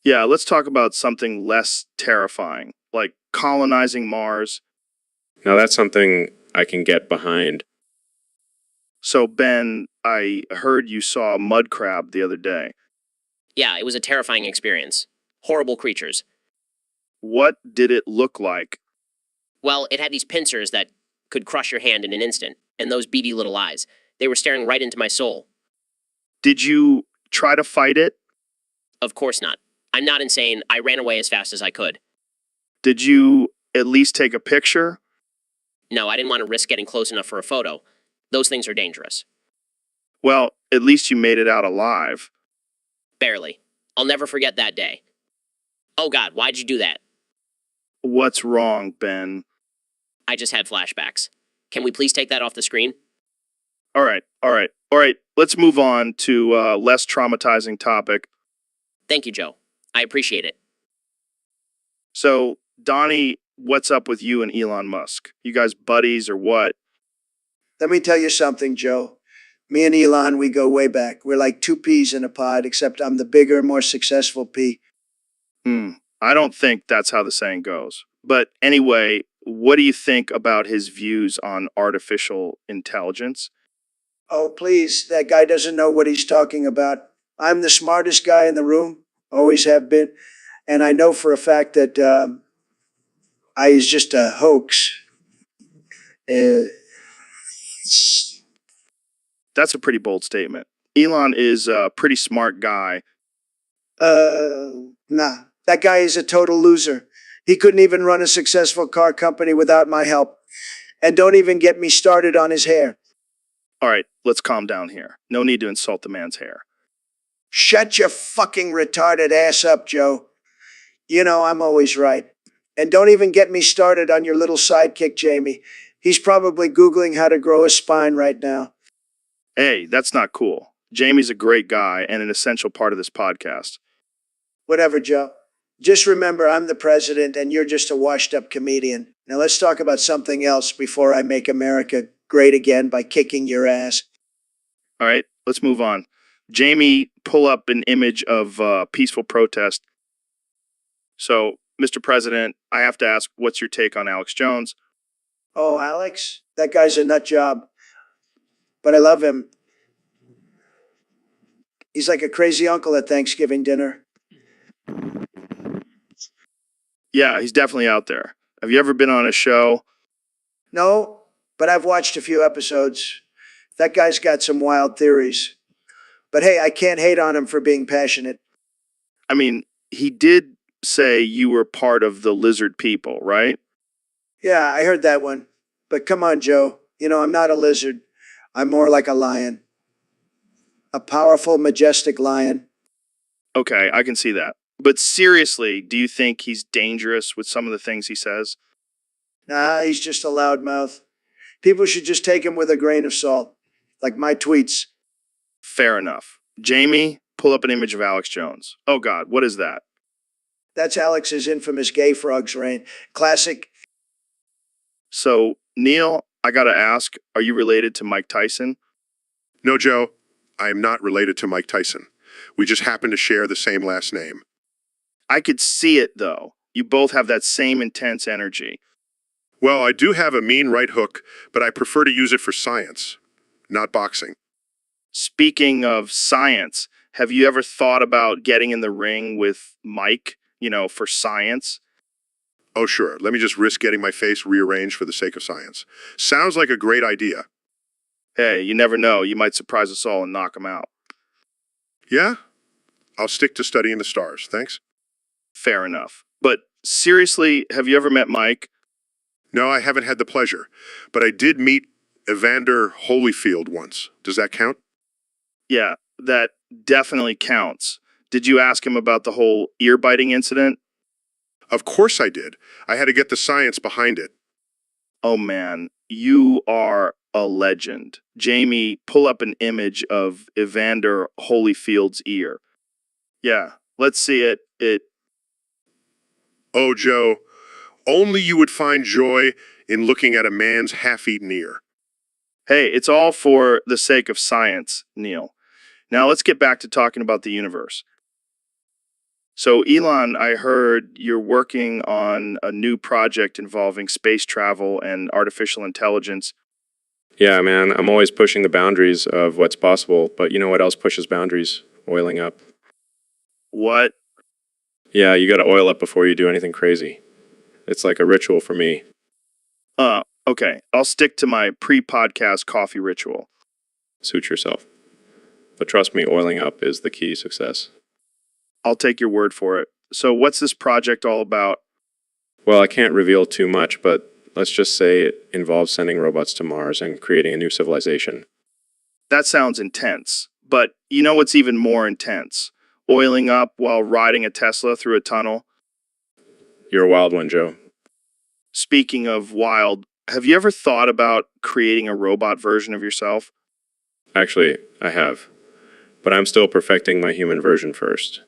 Yeah, let's talk about something less terrifying, like colonizing Mars. Now that's something I can get behind. So, Ben, I heard you saw a mud crab the other day. Yeah, it was a terrifying experience. Horrible creatures. What did it look like? Well, it had these pincers that could crush your hand in an instant, and those beady little eyes. They were staring right into my soul. Did you try to fight it? Of course not. I'm not insane. I ran away as fast as I could. Did you at least take a picture? No, I didn't want to risk getting close enough for a photo. Those things are dangerous. Well, at least you made it out alive. Barely. I'll never forget that day. Oh God, why'd you do that? What's wrong, Ben? I just had flashbacks. Can we please take that off the screen? All right. Let's move on to a less traumatizing topic. Thank you, Joe. I appreciate it. So, Donnie, what's up with you and Elon Musk? You guys buddies or what? Let me tell you something, Joe. Me and Elon, we go way back. We're like two peas in a pod, except I'm the bigger, more successful pea. I don't think that's how the saying goes. But anyway, what do you think about his views on artificial intelligence? Oh, please, that guy doesn't know what he's talking about. I'm the smartest guy in the room, always have been. And I know for a fact that I is just a hoax. Uh, That's a pretty bold statement. Elon is a pretty smart guy. nah, that guy is a total loser. He couldn't even run a successful car company without my help. And don't even get me started on his hair. All right, let's calm down here. No need to insult the man's hair. Shut your fucking retarded ass up, Joe. You know I'm always right. And don't even get me started on your little sidekick, Jamie. He's probably Googling how to grow a spine right now. Hey, that's not cool. Jamie's a great guy and an essential part of this podcast. Whatever, Joe. Just remember I'm the president and you're just a washed up comedian. Now let's talk about something else before I make America great again by kicking your ass. All right, let's move on. Jamie, pull up an image of peaceful protest. So, Mr. President, I have to ask, what's your take on Alex Jones? Oh, Alex? That guy's a nut job. But I love him. He's like a crazy uncle at Thanksgiving dinner. Yeah, he's definitely out there. Have you ever been on a show? No, but I've watched a few episodes. That guy's got some wild theories. But hey, I can't hate on him for being passionate. I mean, he did say you were part of the lizard people, right? Yeah, I heard that one. But come on, Joe. You know, I'm not a lizard. I'm more like a lion. A powerful, majestic lion. Okay, I can see that. But seriously, do you think he's dangerous with some of the things he says? Nah, he's just a loudmouth. People should just take him with a grain of salt. Like my tweets. Fair enough. Jamie, pull up an image of Alex Jones. Oh God, what is that? That's Alex's infamous gay frogs reign. Classic. So, Neil, I gotta ask, are you related to Mike Tyson? No, Joe, I am not related to Mike Tyson. We just happen to share the same last name. I could see it, though. You both have that same intense energy. Well, I do have a mean right hook, but I prefer to use it for science, not boxing. Speaking of science, have you ever thought about getting in the ring with Mike, for science? Oh, sure. Let me just risk getting my face rearranged for the sake of science. Sounds like a great idea. Hey, you never know. You might surprise us all and knock him out. Yeah? I'll stick to studying the stars. Thanks. Fair enough. But seriously, have you ever met Mike? No, I haven't had the pleasure, but I did meet Evander Holyfield once. Does that count? Yeah, that definitely counts. Did you ask him about the whole ear-biting incident? Of course I did. I had to get the science behind it. Oh man, you are a legend. Jamie, pull up an image of Evander Holyfield's ear. Yeah, let's see it. Oh, Joe, only you would find joy in looking at a man's half-eaten ear. Hey, it's all for the sake of science, Neil. Now let's get back to talking about the universe. So, Elon, I heard you're working on a new project involving space travel and artificial intelligence. Yeah, man, I'm always pushing the boundaries of what's possible, but you know what else pushes boundaries? Oiling up. What? Yeah, you gotta oil up before you do anything crazy. It's like a ritual for me. Okay. I'll stick to my pre-podcast coffee ritual. Suit yourself. But trust me, oiling up is the key to success. I'll take your word for it. So what's this project all about? Well, I can't reveal too much, but let's just say it involves sending robots to Mars and creating a new civilization. That sounds intense. But you know what's even more intense? oiling up while riding a Tesla through a tunnel? You're a wild one, Joe. Speaking of wild, have you ever thought about creating a robot version of yourself? Actually, I have. But I'm still perfecting my human version first.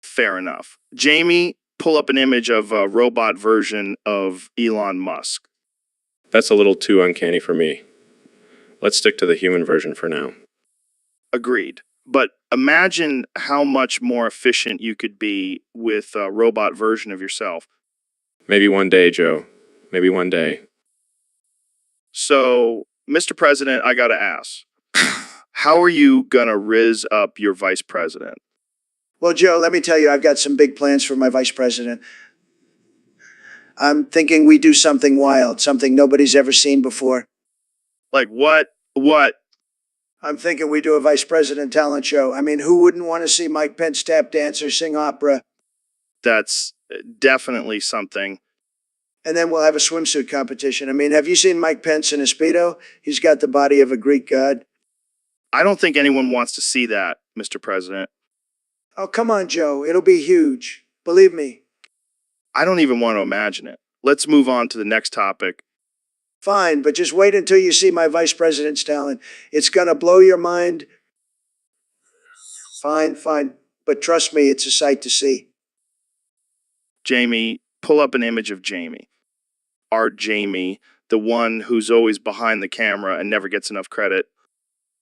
Fair enough. Jamie, pull up an image of a robot version of Elon Musk. That's a little too uncanny for me. Let's stick to the human version for now. Agreed. But imagine how much more efficient you could be with a robot version of yourself. Maybe one day, Joe. Maybe one day. So, Mr. President, I gotta ask, how are you gonna rizz up your vice president? Well, Joe, let me tell you, I've got some big plans for my vice president. I'm thinking we do something wild, something nobody's ever seen before. Like what? What? I'm thinking we do a vice president talent show. I mean, who wouldn't want to see Mike Pence tap dance or sing opera? That's definitely something. And then we'll have a swimsuit competition. I mean, have you seen Mike Pence in a Speedo? He's got the body of a Greek god. I don't think anyone wants to see that, Mr. President. Oh, come on, Joe. It'll be huge. Believe me. I don't even want to imagine it. Let's move on to the next topic. Fine, but just wait until you see my vice president's talent. It's going to blow your mind. Fine, fine. But trust me, it's a sight to see. Jamie, pull up an image of Jamie. Our Jamie, the one who's always behind the camera and never gets enough credit.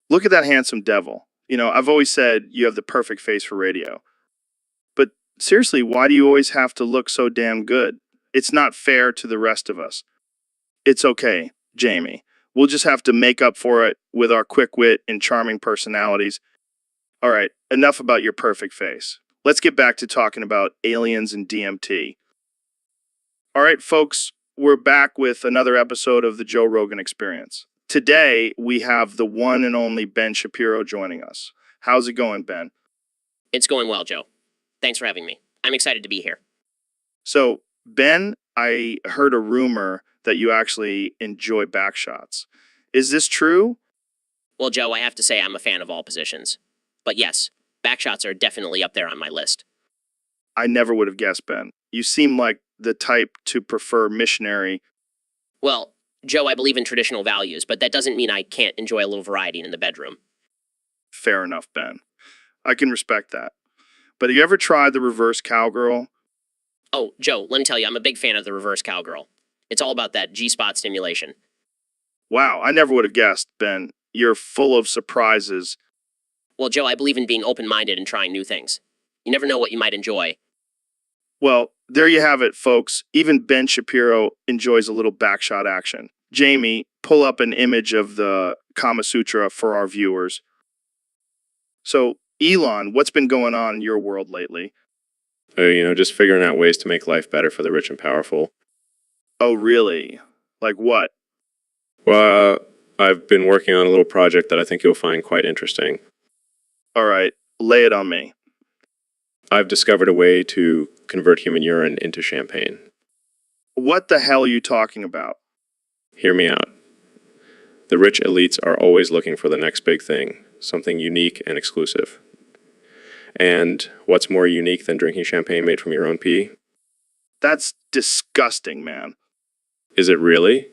Look at that handsome devil. You know, I've always said you have the perfect face for radio. But seriously, why do you always have to look so damn good? It's not fair to the rest of us. It's okay, Jamie. We'll just have to make up for it with our quick wit and charming personalities. All right, enough about your perfect face. Let's get back to talking about aliens and DMT. All right, folks, we're back with another episode of the Joe Rogan Experience. Today, we have the one and only Ben Shapiro joining us. How's it going, Ben? It's going well, Joe. Thanks for having me. I'm excited to be here. So, Ben, I heard a rumor that you actually enjoy backshots. Is this true? Well, Joe, I have to say I'm a fan of all positions. But yes, backshots are definitely up there on my list. I never would have guessed, Ben. You seem like the type to prefer missionary. Well, Joe, I believe in traditional values, but that doesn't mean I can't enjoy a little variety in the bedroom. Fair enough, Ben. I can respect that. But have you ever tried the reverse cowgirl? Oh, Joe, let me tell you, I'm a big fan of the reverse cowgirl. It's all about that G-spot stimulation. Wow, I never would have guessed, Ben. You're full of surprises. Well, Joe, I believe in being open-minded and trying new things. You never know what you might enjoy. Well, there you have it, folks. Even Ben Shapiro enjoys a little backshot action. Jamie, pull up an image of the Kama Sutra for our viewers. So, Elon, what's been going on in your world lately? Just figuring out ways to make life better for the rich and powerful. Oh, really? Like what? Well, I've been working on a little project that I think you'll find quite interesting. All right, lay it on me. I've discovered a way to convert human urine into champagne. What the hell are you talking about? Hear me out. The rich elites are always looking for the next big thing, something unique and exclusive. And what's more unique than drinking champagne made from your own pee? That's disgusting, man. Is it really?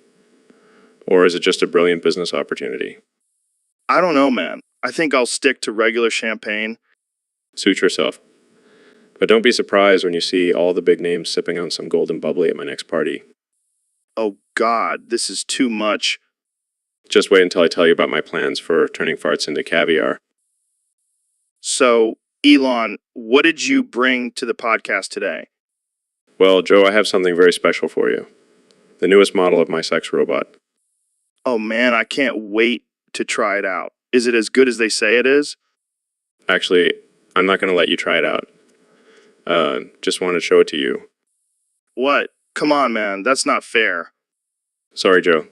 Or is it just a brilliant business opportunity? I don't know, man. I think I'll stick to regular champagne. Suit yourself. But don't be surprised when you see all the big names sipping on some golden bubbly at my next party. Oh, God, this is too much. Just wait until I tell you about my plans for turning farts into caviar. So, Elon, what did you bring to the podcast today? Well, Joe, I have something very special for you. The newest model of my sex robot. Oh, man, I can't wait to try it out. Is it as good as they say it is? Actually, I'm not going to let you try it out. Just wanted to show it to you. What? Come on, man. That's not fair. Sorry, Joe.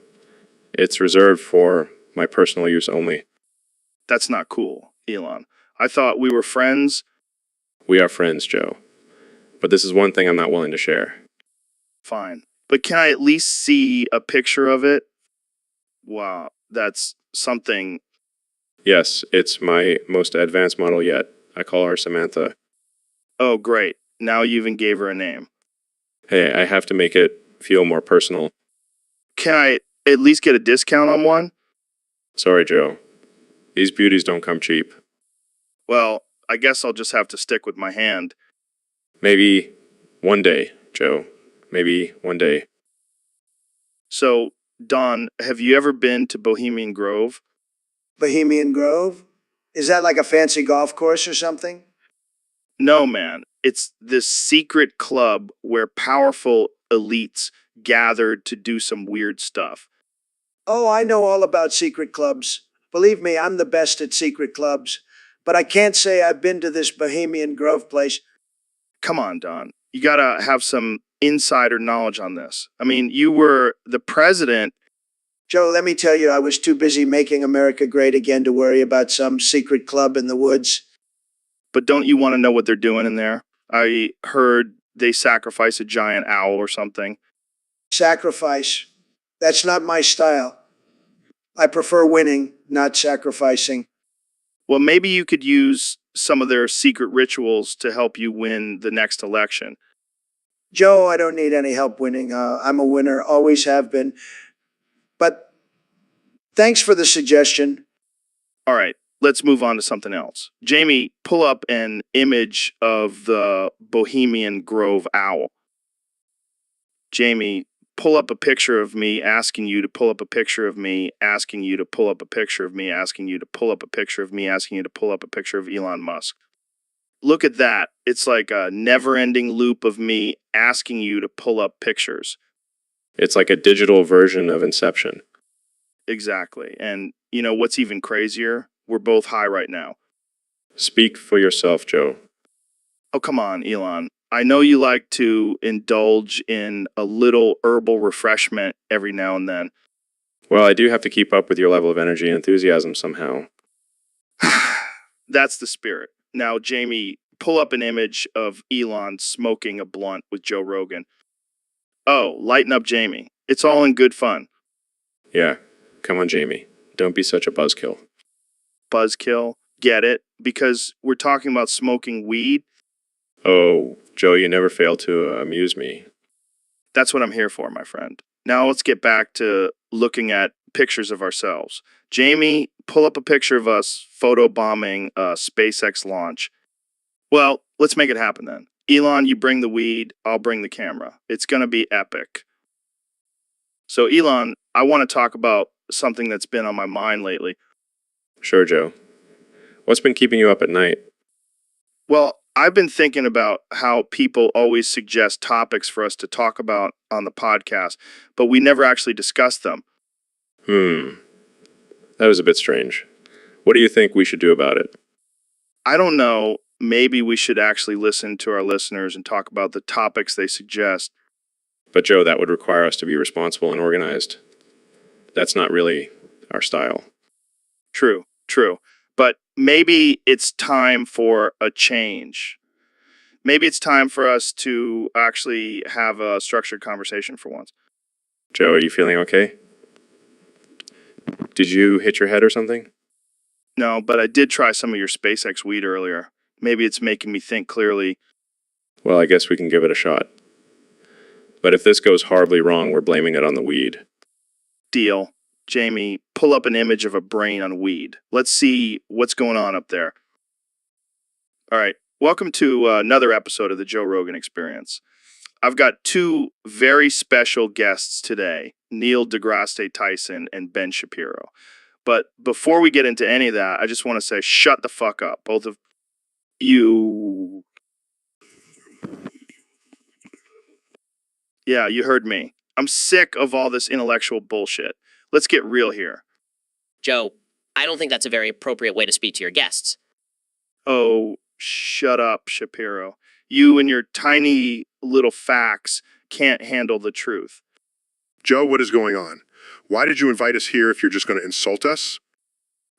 It's reserved for my personal use only. That's not cool, Elon. I thought we were friends. We are friends, Joe. But this is one thing I'm not willing to share. Fine. But can I at least see a picture of it? Wow, that's something. Yes, it's my most advanced model yet. I call her Samantha. Oh, great. Now you even gave her a name. Hey, I have to make it feel more personal. Can I at least get a discount on one? Sorry, Joe. These beauties don't come cheap. Well, I guess I'll just have to stick with my hand. Maybe one day, Joe. Maybe one day. So, Don, have you ever been to Bohemian Grove? Bohemian Grove? Is that like a fancy golf course or something? No, man. It's this secret club where powerful elites gathered to do some weird stuff. Oh, I know all about secret clubs. Believe me, I'm the best at secret clubs. But I can't say I've been to this Bohemian Grove place. Come on, Don. You gotta have some insider knowledge on this. I mean, you were the president. Joe, let me tell you, I was too busy making America great again to worry about some secret club in the woods. But don't you want to know what they're doing in there? I heard they sacrifice a giant owl or something. Sacrifice. That's not my style. I prefer winning, not sacrificing. Well, maybe you could use some of their secret rituals to help you win the next election. Joe, I don't need any help winning. I'm a winner, always have been. But thanks for the suggestion. All right, let's move on to something else. Jamie, pull up an image of the Bohemian Grove owl. Jamie, pull up a picture of me asking you to pull up a picture of me, asking you to pull up a picture of me, asking you to pull up a picture of me, asking you to pull up a picture of Elon Musk. Look at that. It's like a never-ending loop of me asking you to pull up pictures. It's like a digital version of Inception. Exactly. And you know what's even crazier? We're both high right now. Speak for yourself, Joe. Oh, come on, Elon. I know you like to indulge in a little herbal refreshment every now and then. Well, I do have to keep up with your level of energy and enthusiasm somehow. That's the spirit. Now, Jamie, pull up an image of Elon smoking a blunt with Joe Rogan. Oh, lighten up, Jamie. It's all in good fun. Yeah, come on, Jamie. Don't be such a buzzkill. Buzzkill. Get it? Because we're talking about smoking weed. Oh, Joe, you never fail to amuse me. That's what I'm here for, my friend. Now let's get back to looking at pictures of ourselves. Jamie, pull up a picture of us photobombing a SpaceX launch. Well, let's make it happen then. Elon, you bring the weed, I'll bring the camera. It's going to be epic. So, Elon, I want to talk about something that's been on my mind lately. Sure, Joe. What's been keeping you up at night? Well, I've been thinking about how people always suggest topics for us to talk about on the podcast, but we never actually discuss them. That was a bit strange. What do you think we should do about it? I don't know. Maybe we should actually listen to our listeners and talk about the topics they suggest. But Joe, that would require us to be responsible and organized. That's not really our style. True. But maybe it's time for a change. Maybe it's time for us to actually have a structured conversation for once. Joe, are you feeling okay? Did you hit your head or something? No, but I did try some of your SpaceX weed earlier. Maybe it's making me think clearly. Well, I guess we can give it a shot. But if this goes horribly wrong, we're blaming it on the weed. Deal. Jamie, pull up an image of a brain on weed. Let's see what's going on up there. All right. Welcome to another episode of the Joe Rogan Experience. I've got two very special guests today, Neil deGrasse Tyson and Ben Shapiro. But before we get into any of that, I just want to say, shut the fuck up, both of you. Yeah, you heard me. I'm sick of all this intellectual bullshit. Let's get real here. Joe, I don't think that's a very appropriate way to speak to your guests. Oh, shut up, Shapiro. You and your tiny little facts can't handle the truth. Joe, what is going on? Why did you invite us here if you're just going to insult us?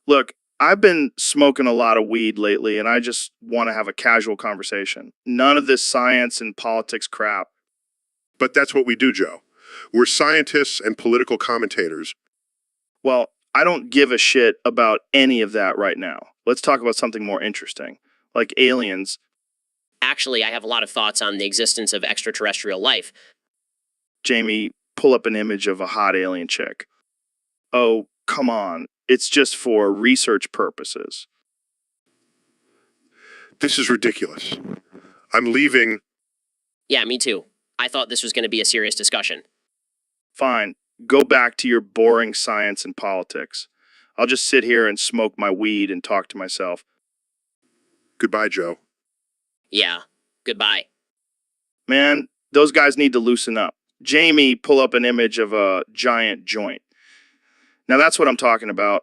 Look, I've been smoking a lot of weed lately, and I just want to have a casual conversation. None of this science and politics crap. But that's what we do, Joe. We're scientists and political commentators. Well, I don't give a shit about any of that right now. Let's talk about something more interesting. like aliens. Actually, I have a lot of thoughts on the existence of extraterrestrial life. Jamie, pull up an image of a hot alien chick. Oh, come on. It's just for research purposes. This is ridiculous. I'm leaving. Yeah, me too. I thought this was going to be a serious discussion. Fine. Go back to your boring science and politics. I'll just sit here and smoke my weed and talk to myself. Goodbye, Joe. Yeah, goodbye. Man, those guys need to loosen up. Jamie, pull up an image of a giant joint. Now that's what I'm talking about.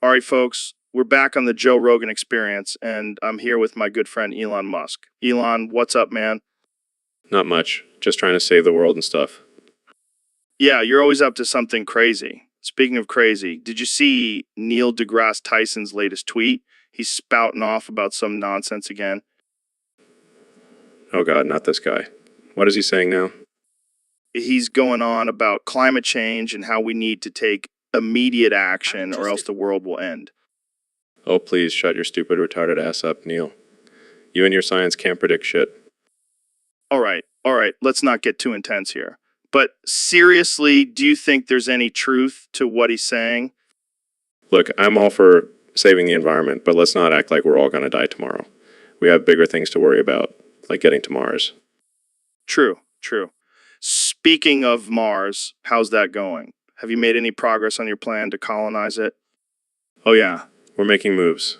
All right, folks, we're back on the Joe Rogan Experience, and I'm here with my good friend Elon Musk. Elon, what's up, man? Not much. Just trying to save the world and stuff. Yeah, you're always up to something crazy. Speaking of crazy, did you see Neil deGrasse Tyson's latest tweet? He's spouting off about some nonsense again. Oh God, not this guy. What is he saying now? He's going on about climate change and how we need to take immediate action or else the world will end. Oh, please shut your stupid retarded ass up, Neil. You and your science can't predict shit. All right, let's not get too intense here. But seriously, do you think there's any truth to what he's saying? Look, I'm all for saving the environment, but let's not act like we're all going to die tomorrow. We have bigger things to worry about, like getting to Mars. True. Speaking of Mars, how's that going? Have you made any progress on your plan to colonize it? Oh yeah, we're making moves.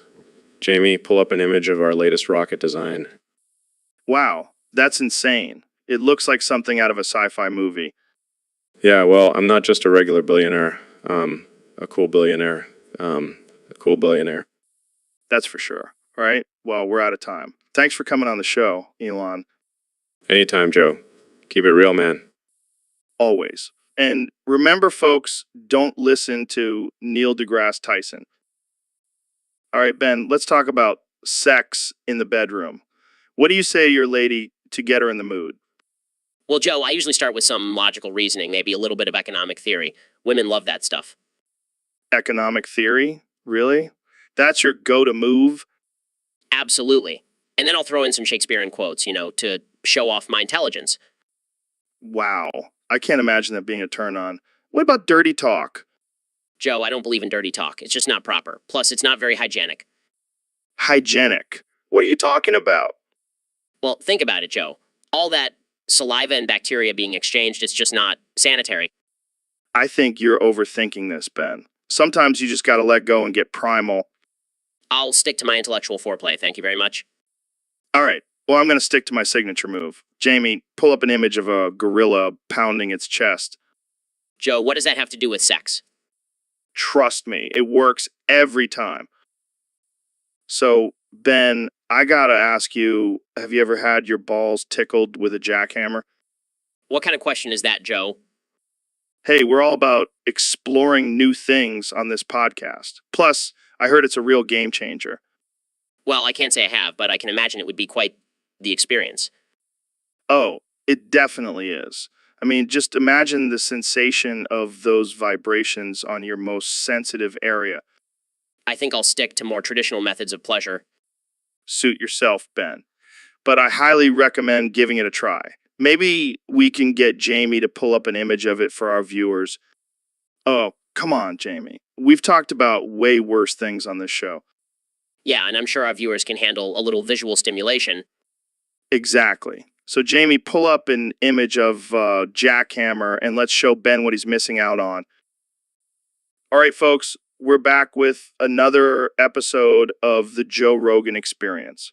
Jamie, pull up an image of our latest rocket design. Wow, that's insane. It looks like something out of a sci-fi movie. Yeah, well, I'm not just a regular billionaire. A cool billionaire. A cool billionaire. That's for sure. All right, well, we're out of time. Thanks for coming on the show, Elon. Anytime, Joe. Keep it real, man. Always. And remember, folks, don't listen to Neil deGrasse Tyson. All right, Ben, let's talk about sex in the bedroom. What do you say to your lady to get her in the mood? Well, Joe, I usually start with some logical reasoning, maybe a little bit of economic theory. Women love that stuff. Economic theory? Really? That's your go-to move? Absolutely. And then I'll throw in some Shakespearean quotes, to show off my intelligence. Wow. I can't imagine that being a turn-on. What about dirty talk? Joe, I don't believe in dirty talk. It's just not proper. Plus, it's not very hygienic. Hygienic? What are you talking about? Well, think about it, Joe. All that saliva and bacteria being exchanged, it's just not sanitary. I think you're overthinking this, Ben. Sometimes you just gotta let go and get primal. I'll stick to my intellectual foreplay, thank you very much. All right. Well, I'm gonna stick to my signature move. Jamie, pull up an image of a gorilla pounding its chest. Joe, what does that have to do with sex? Trust me, it works every time. So, Ben, I gotta ask you, have you ever had your balls tickled with a jackhammer? What kind of question is that, Joe? Hey, we're all about exploring new things on this podcast. Plus, I heard it's a real game changer. Well, I can't say I have, but I can imagine it would be quite the experience. Oh, it definitely is. I mean, just imagine the sensation of those vibrations on your most sensitive area. I think I'll stick to more traditional methods of pleasure. Suit yourself, Ben. But I highly recommend giving it a try. Maybe we can get Jamie to pull up an image of it for our viewers. Oh, come on, Jamie. We've talked about way worse things on this show. Yeah, and I'm sure our viewers can handle a little visual stimulation. Exactly. So, Jamie, pull up an image of Jackhammer and let's show Ben what he's missing out on. All right, folks, we're back with another episode of the Joe Rogan Experience.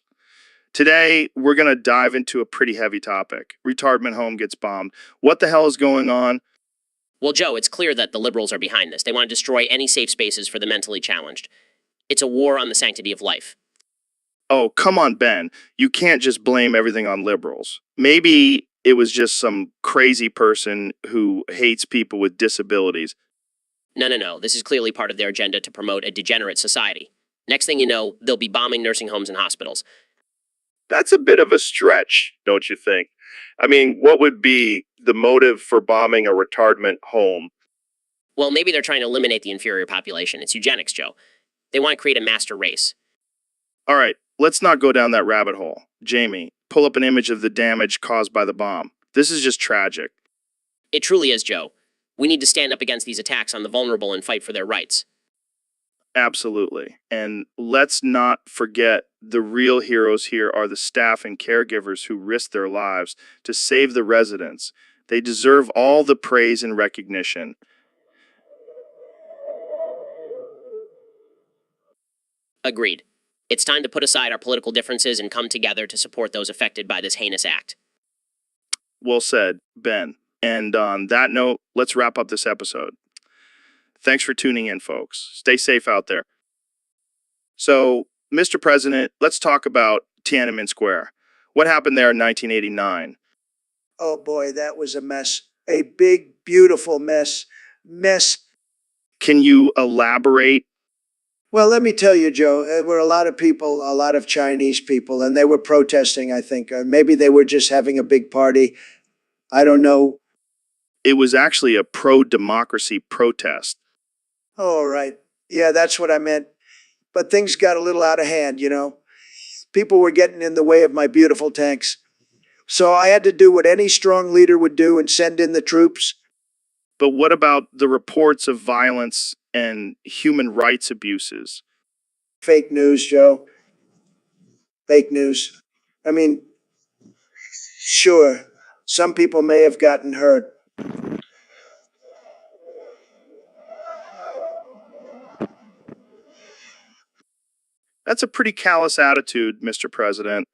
Today, we're going to dive into a pretty heavy topic. Retardment home gets bombed. What the hell is going on? Well, Joe, it's clear that the liberals are behind this. They want to destroy any safe spaces for the mentally challenged. It's a war on the sanctity of life. Oh, come on, Ben. You can't just blame everything on liberals. Maybe it was just some crazy person who hates people with disabilities. No. This is clearly part of their agenda to promote a degenerate society. Next thing you know, they'll be bombing nursing homes and hospitals. That's a bit of a stretch, don't you think? I mean, what would be the motive for bombing a retardment home? Well, maybe they're trying to eliminate the inferior population. It's eugenics, Joe. They want to create a master race. All right, let's not go down that rabbit hole. Jamie, pull up an image of the damage caused by the bomb. This is just tragic. It truly is, Joe. We need to stand up against these attacks on the vulnerable and fight for their rights. Absolutely. And let's not forget the real heroes here are the staff and caregivers who risk their lives to save the residents. They deserve all the praise and recognition. Agreed. It's time to put aside our political differences and come together to support those affected by this heinous act. Well said, Ben. And on that note, let's wrap up this episode. Thanks for tuning in, folks. Stay safe out there. So, Mr. President, let's talk about Tiananmen Square. What happened there in 1989? Oh boy, that was a mess. A big, beautiful mess. Mess. Can you elaborate? Well, let me tell you, Joe, there were a lot of people, a lot of Chinese people, and they were protesting, I think. Maybe they were just having a big party. I don't know. It was actually a pro-democracy protest. All right. Yeah, that's what I meant. But things got a little out of hand, you know. People were getting in the way of my beautiful tanks. So I had to do what any strong leader would do and send in the troops. But what about the reports of violence and human rights abuses? Fake news, Joe. Fake news. I mean, sure, some people may have gotten hurt. That's a pretty callous attitude, Mr. President.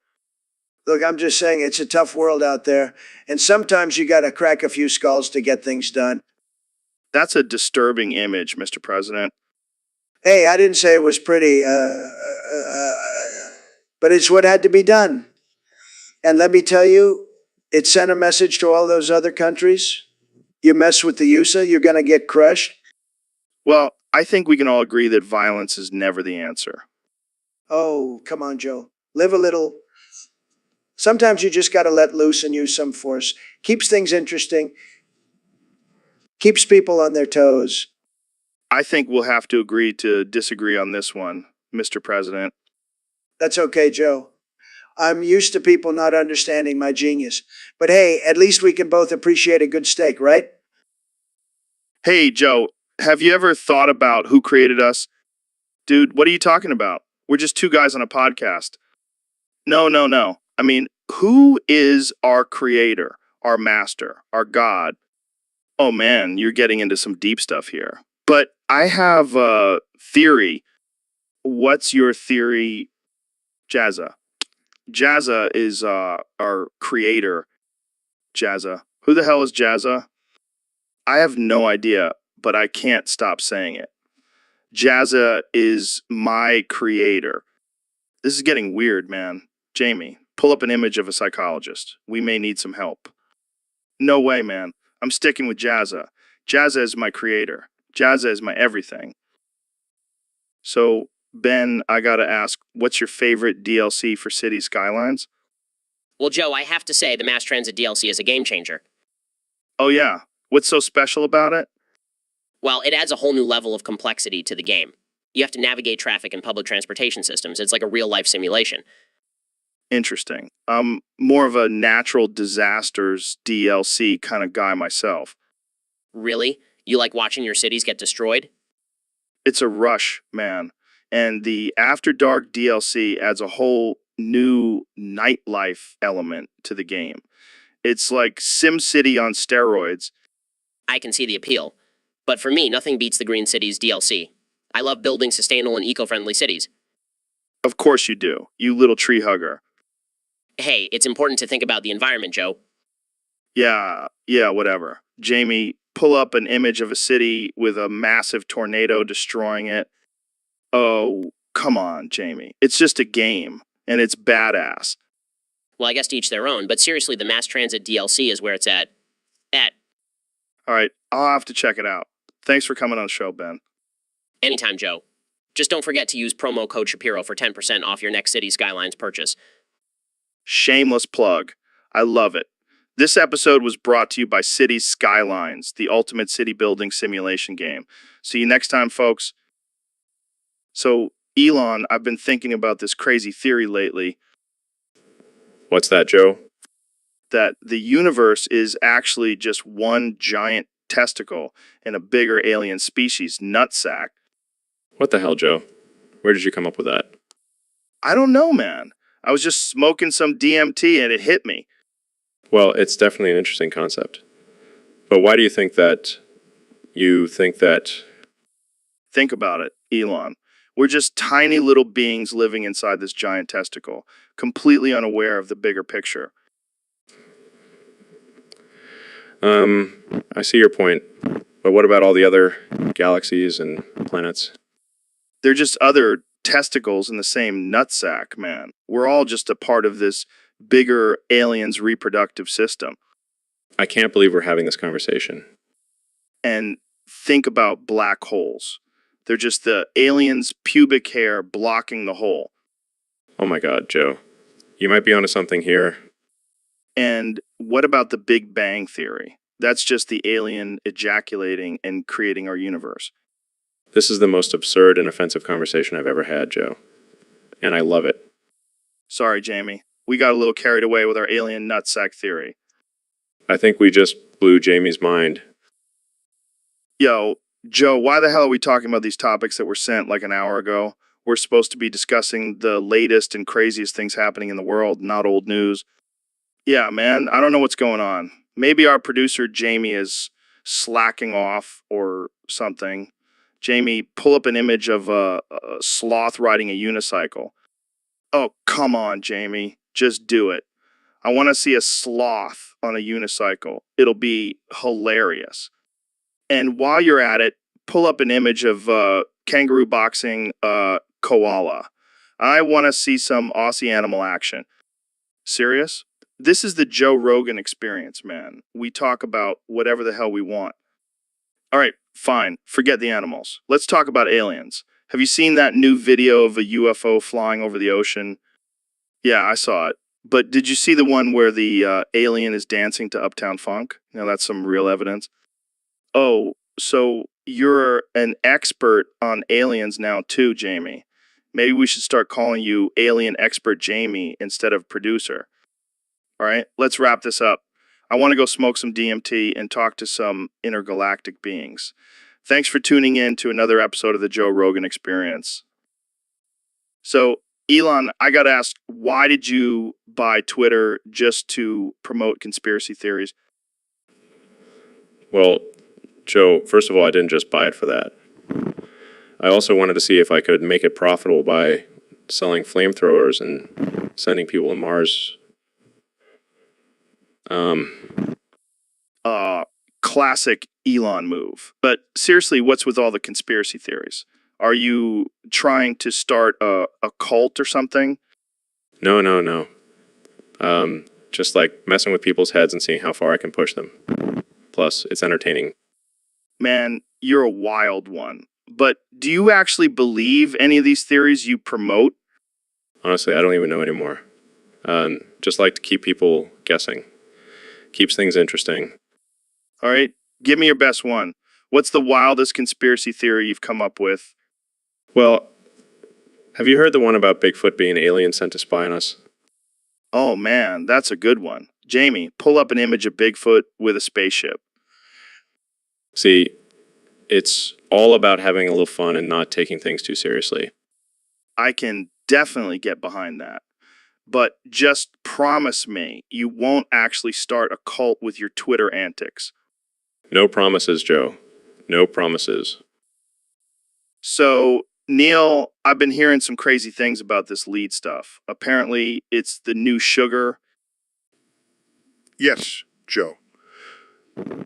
Look, I'm just saying it's a tough world out there, and sometimes you got to crack a few skulls to get things done. That's a disturbing image, Mr. President. Hey, I didn't say it was pretty, but it's what had to be done. And let me tell you, it sent a message to all those other countries. You mess with the USA, you're going to get crushed. Well, I think we can all agree that violence is never the answer. Oh, come on, Joe. Live a little. Sometimes you just got to let loose and use some force. Keeps things interesting. Keeps people on their toes. I think we'll have to agree to disagree on this one, Mr. President. That's okay, Joe. I'm used to people not understanding my genius. But hey, at least we can both appreciate a good steak, right? Hey, Joe, have you ever thought about who created us? Dude, what are you talking about? We're just two guys on a podcast. No. I mean, who is our creator, our master, our God? Oh man, you're getting into some deep stuff here. But I have a theory. What's your theory, Jazza? Jazza is our creator. Jazza. Who the hell is Jazza? I have no idea, but I can't stop saying it. Jazza is my creator. This is getting weird, man. Jamie, pull up an image of a psychologist. We may need some help. No way, man. I'm sticking with Jazza. Jazza is my creator. Jazza is my everything. So, Ben, I gotta ask, what's your favorite DLC for City Skylines? Well, Joe, I have to say the mass transit DLC is a game changer. Oh yeah, what's so special about it? Well, it adds a whole new level of complexity to the game. You have to navigate traffic and public transportation systems. It's like a real-life simulation. Interesting. I'm more of a natural disasters DLC kind of guy myself. Really? You like watching your cities get destroyed? It's a rush, man. And the After Dark DLC adds a whole new nightlife element to the game. It's like SimCity on steroids. I can see the appeal. But for me, nothing beats the Green Cities DLC. I love building sustainable and eco-friendly cities. Of course you do, you little tree hugger. Hey, it's important to think about the environment, Joe. Yeah, whatever. Jamie, pull up an image of a city with a massive tornado destroying it. Oh, come on, Jamie. It's just a game, and it's badass. Well, I guess to each their own, but seriously, the mass transit DLC is where it's at. All right, I'll have to check it out. Thanks for coming on the show, Ben. Anytime, Joe. Just don't forget to use promo code Shapiro for 10% off your next City Skylines purchase. Shameless plug. I love it. This episode was brought to you by City Skylines, the ultimate city building simulation game. See you next time, folks. So, Elon, I've been thinking about this crazy theory lately What's that, Joe? that the universe is actually just one giant testicle in a bigger alien species nutsack. What the hell, Joe? Where did you come up with that? I don't know, man. I was just smoking some DMT and it hit me. Well, it's definitely an interesting concept. But why do you think that Think about it, Elon. We're just tiny little beings living inside this giant testicle, completely unaware of the bigger picture. I see your point. But what about all the other galaxies and planets? They're just other testicles in the same nutsack, man. We're all just a part of this bigger alien's reproductive system. I can't believe we're having this conversation. And think about black holes. They're just the alien's pubic hair blocking the hole. Oh my God, Joe. You might be onto something here. And what about the Big Bang Theory? That's just the alien ejaculating and creating our universe. This is the most absurd and offensive conversation I've ever had, Joe. And I love it. Sorry, Jamie. We got a little carried away with our alien nutsack theory. I think we just blew Jamie's mind. Yo, Joe, why the hell are we talking about these topics that were sent like an hour ago? We're supposed to be discussing the latest and craziest things happening in the world, not old news. Yeah, man, I don't know what's going on. Maybe our producer, Jamie, is slacking off or something. Jamie, pull up an image of a sloth riding a unicycle. Oh, come on, Jamie. Just do it. I want to see a sloth on a unicycle. It'll be hilarious. And while you're at it, pull up an image of kangaroo boxing koala. I want to see some Aussie animal action. Serious? This is the Joe Rogan experience, man. We talk about whatever the hell we want. All right, fine. Forget the animals. Let's talk about aliens. Have you seen that new video of a UFO flying over the ocean? Yeah, I saw it. But did you see the one where the alien is dancing to Uptown Funk? You know, that's some real evidence. Oh, so you're an expert on aliens now too, Jamie. Maybe we should start calling you Alien Expert Jamie instead of producer. All right, let's wrap this up. I want to go smoke some DMT and talk to some intergalactic beings. Thanks for tuning in to another episode of the Joe Rogan Experience. So, Elon, I got to ask, why did you buy Twitter just to promote conspiracy theories? Well, Joe, first of all, I didn't just buy it for that. I also wanted to see if I could make it profitable by selling flamethrowers and sending people to Mars. Classic Elon move. But seriously, what's with all the conspiracy theories? Are you trying to start a cult or something? No. Just like messing with people's heads and seeing how far I can push them. Plus, it's entertaining. Man, you're a wild one. But do you actually believe any of these theories you promote? Honestly, I don't even know anymore. Just like to keep people guessing. Keeps things interesting. All right, give me your best one. What's the wildest conspiracy theory you've come up with? Well, have you heard the one about Bigfoot being an alien sent to spy on us? Oh man, that's a good one. Jamie, pull up an image of Bigfoot with a spaceship. See, it's all about having a little fun and not taking things too seriously. I can definitely get behind that. But just promise me you won't actually start a cult with your Twitter antics. No promises, Joe. No promises. So, Neil, I've been hearing some crazy things about this lead stuff. Apparently, it's the new sugar. Yes, Joe.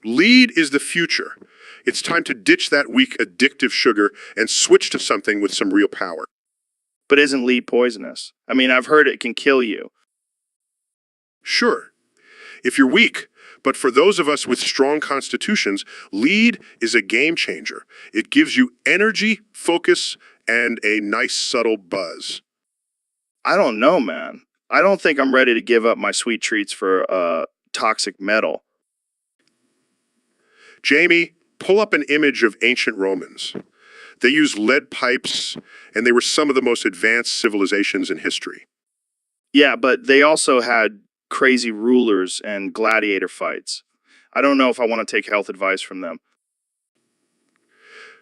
Lead is the future. It's time to ditch that weak, addictive sugar and switch to something with some real power. But isn't lead poisonous? I mean, I've heard it can kill you. Sure, if you're weak, but for those of us with strong constitutions, lead is a game changer. It gives you energy, focus, and a nice subtle buzz. I don't know, man. I don't think I'm ready to give up my sweet treats for toxic metal. Jamie, pull up an image of ancient Romans. They used lead pipes, and they were some of the most advanced civilizations in history. Yeah, but they also had crazy rulers and gladiator fights. I don't know if I want to take health advice from them.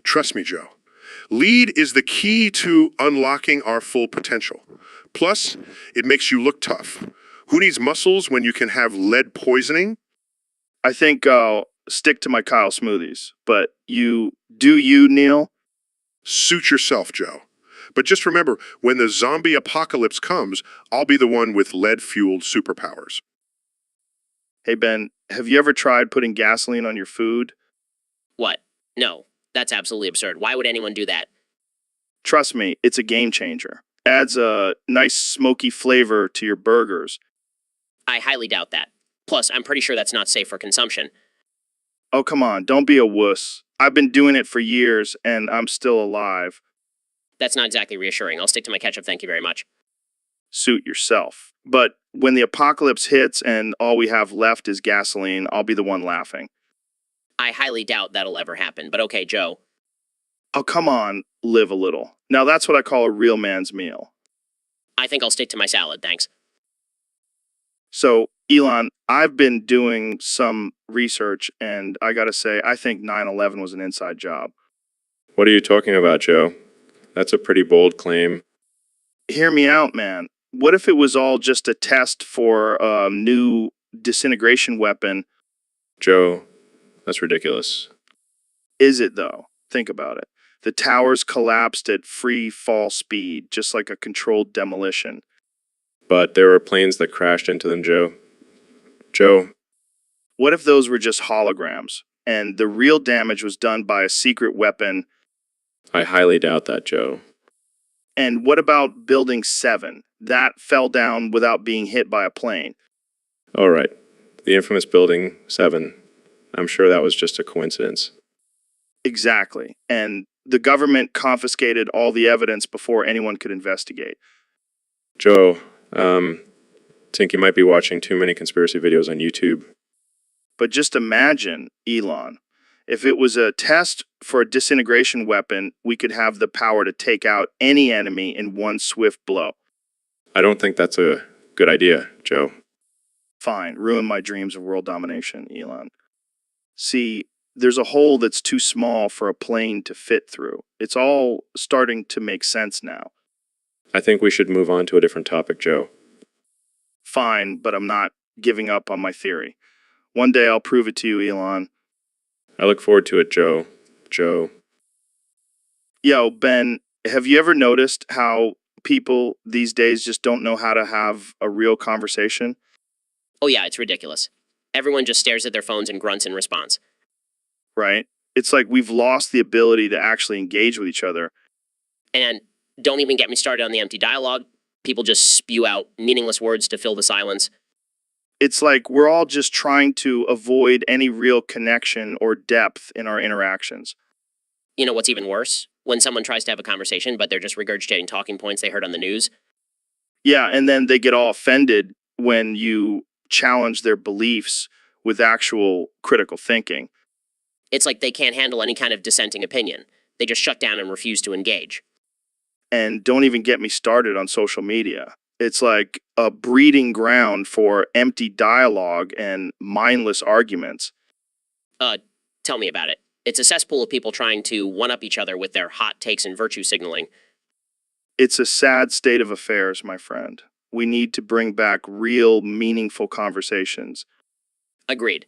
Trust me, Joe. Lead is the key to unlocking our full potential. Plus, it makes you look tough. Who needs muscles when you can have lead poisoning? I think I'll stick to my Kyle smoothies. But you, Neil? Suit yourself, Joe. But just remember, when the zombie apocalypse comes, I'll be the one with lead-fueled superpowers. Hey, Ben, have you ever tried putting gasoline on your food? What? No, that's absolutely absurd. Why would anyone do that? Trust me, it's a game changer. Adds a nice smoky flavor to your burgers. I highly doubt that. Plus, I'm pretty sure that's not safe for consumption. Oh, come on, don't be a wuss. I've been doing it for years, and I'm still alive. That's not exactly reassuring. I'll stick to my ketchup, thank you very much. Suit yourself. But when the apocalypse hits and all we have left is gasoline, I'll be the one laughing. I highly doubt that'll ever happen, but okay, Joe. Oh, come on, live a little. Now that's what I call a real man's meal. I think I'll stick to my salad, thanks. So, Elon, I've been doing some research, and I gotta say, I think 9/11 was an inside job. What are you talking about, Joe? That's a pretty bold claim. Hear me out, man. What if it was all just a test for a new disintegration weapon? Joe, that's ridiculous. Is it, though? Think about it. The towers collapsed at free fall speed, just like a controlled demolition. But there were planes that crashed into them, Joe. Joe, What if those were just holograms, and the real damage was done by a secret weapon? I highly doubt that, Joe. And what about Building 7? That fell down without being hit by a plane. All right. The infamous Building 7. I'm sure that was just a coincidence. Exactly. And the government confiscated all the evidence before anyone could investigate. Joe, think you might be watching too many conspiracy videos on YouTube. But just imagine, Elon, if it was a test for a disintegration weapon, we could have the power to take out any enemy in one swift blow. I don't think that's a good idea, Joe. Fine, ruin my dreams of world domination, Elon. See, there's a hole that's too small for a plane to fit through. It's all starting to make sense now. I think we should move on to a different topic, Joe. Fine, but I'm not giving up on my theory. One day I'll prove it to you, Elon. I look forward to it, Joe. Joe. Yo, Ben, have you ever noticed how people these days just don't know how to have a real conversation? Oh yeah, it's ridiculous. Everyone just stares at their phones and grunts in response. Right? It's like we've lost the ability to actually engage with each other. And don't even get me started on the empty dialogue. People just spew out meaningless words to fill the silence. It's like we're all just trying to avoid any real connection or depth in our interactions. You know what's even worse? When someone tries to have a conversation, but they're just regurgitating talking points they heard on the news. Yeah, and then they get all offended when you challenge their beliefs with actual critical thinking. It's like they can't handle any kind of dissenting opinion. They just shut down and refuse to engage. And don't even get me started on social media. It's like a breeding ground for empty dialogue and mindless arguments. Tell me about it. It's a cesspool of people trying to one-up each other with their hot takes and virtue signaling. It's a sad state of affairs, my friend. We need to bring back real, meaningful conversations. Agreed.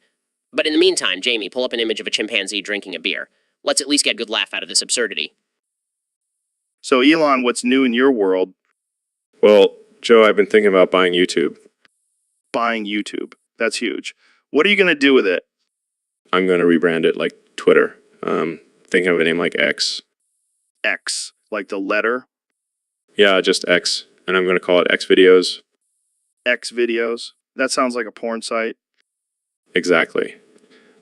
But in the meantime, Jamie, pull up an image of a chimpanzee drinking a beer. Let's at least get a good laugh out of this absurdity. So, Elon, what's new in your world? Well, Joe, I've been thinking about buying YouTube. Buying YouTube. That's huge. What are you going to do with it? I'm going to rebrand it like Twitter. Thinking of a name like X. X, like the letter? Yeah, just X. And I'm going to call it X Videos. X videos? That sounds like a porn site. Exactly.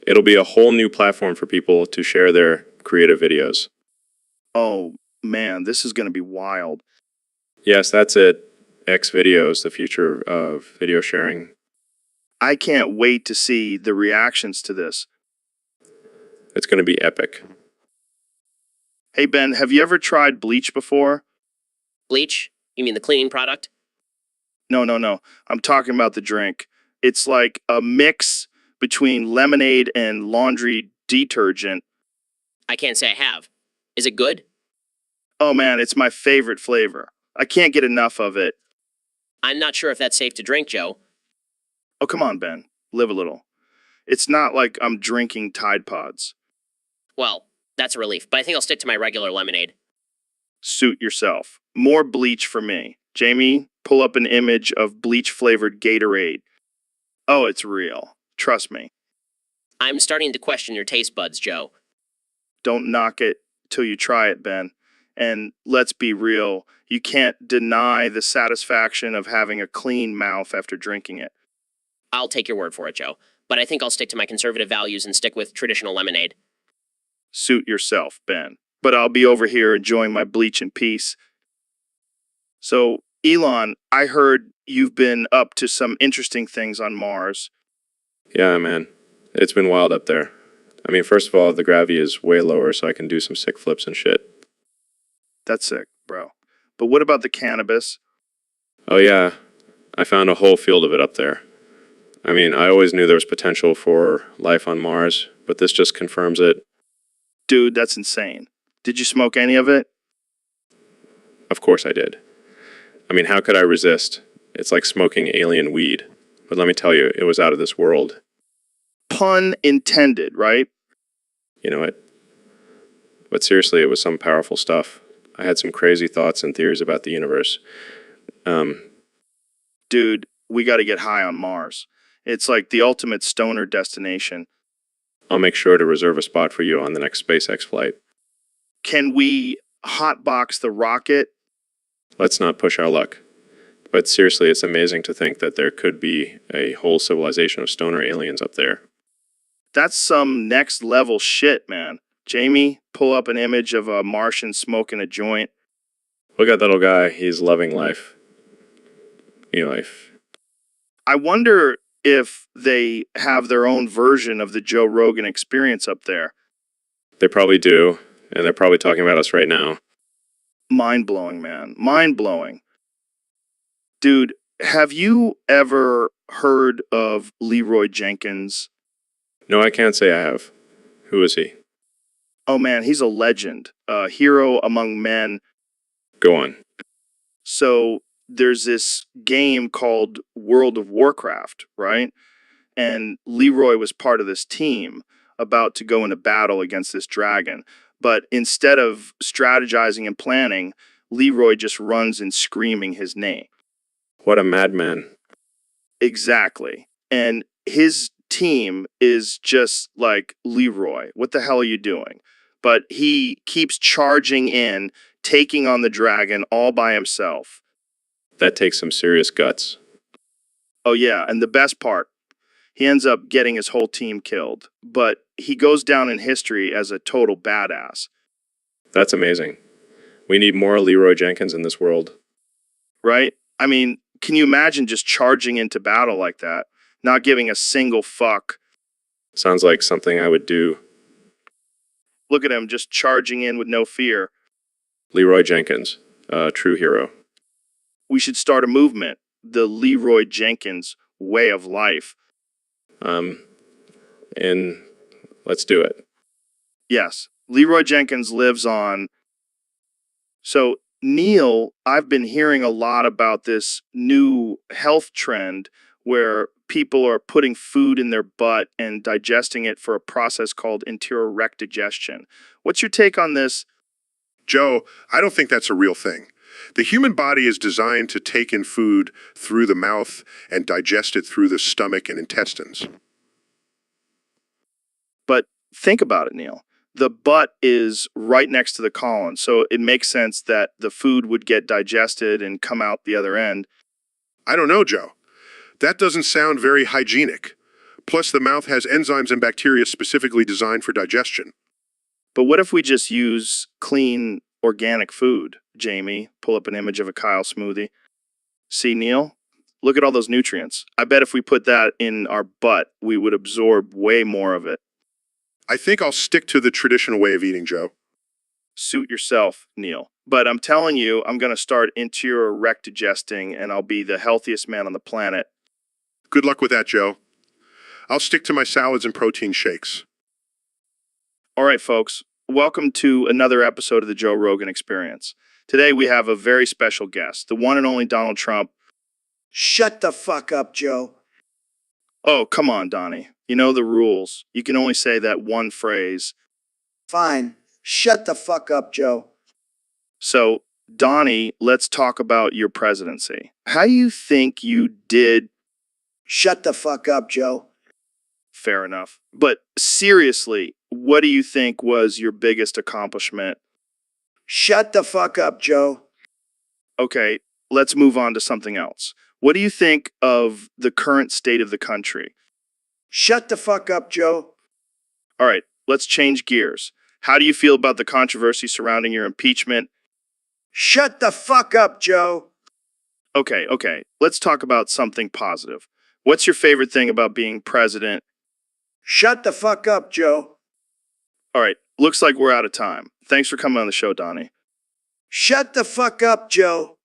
It'll be a whole new platform for people to share their creative videos. Oh, man, this is going to be wild. Yes, that's it. X Videos, the future of video sharing. I can't wait to see the reactions to this. It's going to be epic. Hey, Ben, have you ever tried bleach before? Bleach? You mean the cleaning product? No. I'm talking about the drink. It's like a mix between lemonade and laundry detergent. I can't say I have. Is it good? Oh man, it's my favorite flavor. I can't get enough of it. I'm not sure if that's safe to drink, Joe. Oh, come on, Ben. Live a little. It's not like I'm drinking Tide Pods. Well, that's a relief, but I think I'll stick to my regular lemonade. Suit yourself. More bleach for me. Jamie, pull up an image of bleach-flavored Gatorade. Oh, it's real. Trust me. I'm starting to question your taste buds, Joe. Don't knock it till you try it, Ben. And let's be real, you can't deny the satisfaction of having a clean mouth after drinking it. I'll take your word for it, Joe, but I think I'll stick to my conservative values and stick with traditional lemonade. Suit yourself, Ben. But I'll be over here enjoying my bleach in peace. So, Elon, I heard you've been up to some interesting things on Mars. Yeah, man. It's been wild up there. I mean, first of all, the gravity is way lower, so I can do some sick flips and shit. That's sick, bro. But what about the cannabis? Oh, yeah. I found a whole field of it up there. I mean, I always knew there was potential for life on Mars, but this just confirms it. Dude, that's insane. Did you smoke any of it? Of course I did. I mean, how could I resist? It's like smoking alien weed. But let me tell you, it was out of this world. Pun intended, right? You know it. But seriously, it was some powerful stuff. I had some crazy thoughts and theories about the universe. Dude, we gotta get high on Mars. It's like the ultimate stoner destination. I'll make sure to reserve a spot for you on the next SpaceX flight. Can we hotbox the rocket? Let's not push our luck. But seriously, it's amazing to think that there could be a whole civilization of stoner aliens up there. That's some next level shit, man. Jamie, pull up an image of a Martian smoking a joint. Look at that little guy. He's loving life. Life. I wonder if they have their own version of the Joe Rogan experience up there. They probably do, and they're probably talking about us right now. Mind-blowing, man. Mind-blowing. Dude, have you ever heard of Leroy Jenkins? No, I can't say I have. Who is he? Oh man, he's a legend. A hero among men. Go on. So there's this game called World of Warcraft, right? And Leroy was part of this team about to go into battle against this dragon. But instead of strategizing and planning, Leroy just runs in screaming his name. What a madman. Exactly. And his team is just like, Leroy, what the hell are you doing? But he keeps charging in, taking on the dragon all by himself. That takes some serious guts. Oh yeah, and the best part, he ends up getting his whole team killed. But he goes down in history as a total badass. That's amazing. We need more Leroy Jenkins in this world. Right? I mean, can you imagine just charging into battle like that? Not giving a single fuck. Sounds like something I would do. Look at him just charging in with no fear. Leroy Jenkins, a true hero. We should start a movement. The Leroy Jenkins way of life. And let's do it. Yes, Leroy Jenkins lives on. So, Neil, I've been hearing a lot about this new health trend where people are putting food in their butt and digesting it for a process called enterorect digestion. What's your take on this? Joe, I don't think that's a real thing. The human body is designed to take in food through the mouth and digest it through the stomach and intestines. But think about it, Neil. The butt is right next to the colon, so it makes sense that the food would get digested and come out the other end. I don't know, Joe. That doesn't sound very hygienic. Plus, the mouth has enzymes and bacteria specifically designed for digestion. But what if we just use clean, organic food? Jamie, pull up an image of a Kyle smoothie. See, Neil? Look at all those nutrients. I bet if we put that in our butt, we would absorb way more of it. I think I'll stick to the traditional way of eating, Joe. Suit yourself, Neil. But I'm telling you, I'm going to start interior rectigesting and I'll be the healthiest man on the planet. Good luck with that, Joe. I'll stick to my salads and protein shakes. All right, folks, welcome to another episode of the Joe Rogan Experience. Today we have a very special guest, the one and only Donald Trump. Shut the fuck up, Joe. Oh, come on, Donnie. You know the rules. You can only say that one phrase. Fine. Shut the fuck up, Joe. So, Donnie, let's talk about your presidency. How do you think you did? Shut the fuck up, Joe. Fair enough. But seriously, what do you think was your biggest accomplishment? Shut the fuck up, Joe. Okay, let's move on to something else. What do you think of the current state of the country? Shut the fuck up, Joe. All right, let's change gears. How do you feel about the controversy surrounding your impeachment? Shut the fuck up, Joe. Okay, let's talk about something positive. What's your favorite thing about being president? Shut the fuck up, Joe. All right, looks like we're out of time. Thanks for coming on the show, Donnie. Shut the fuck up, Joe.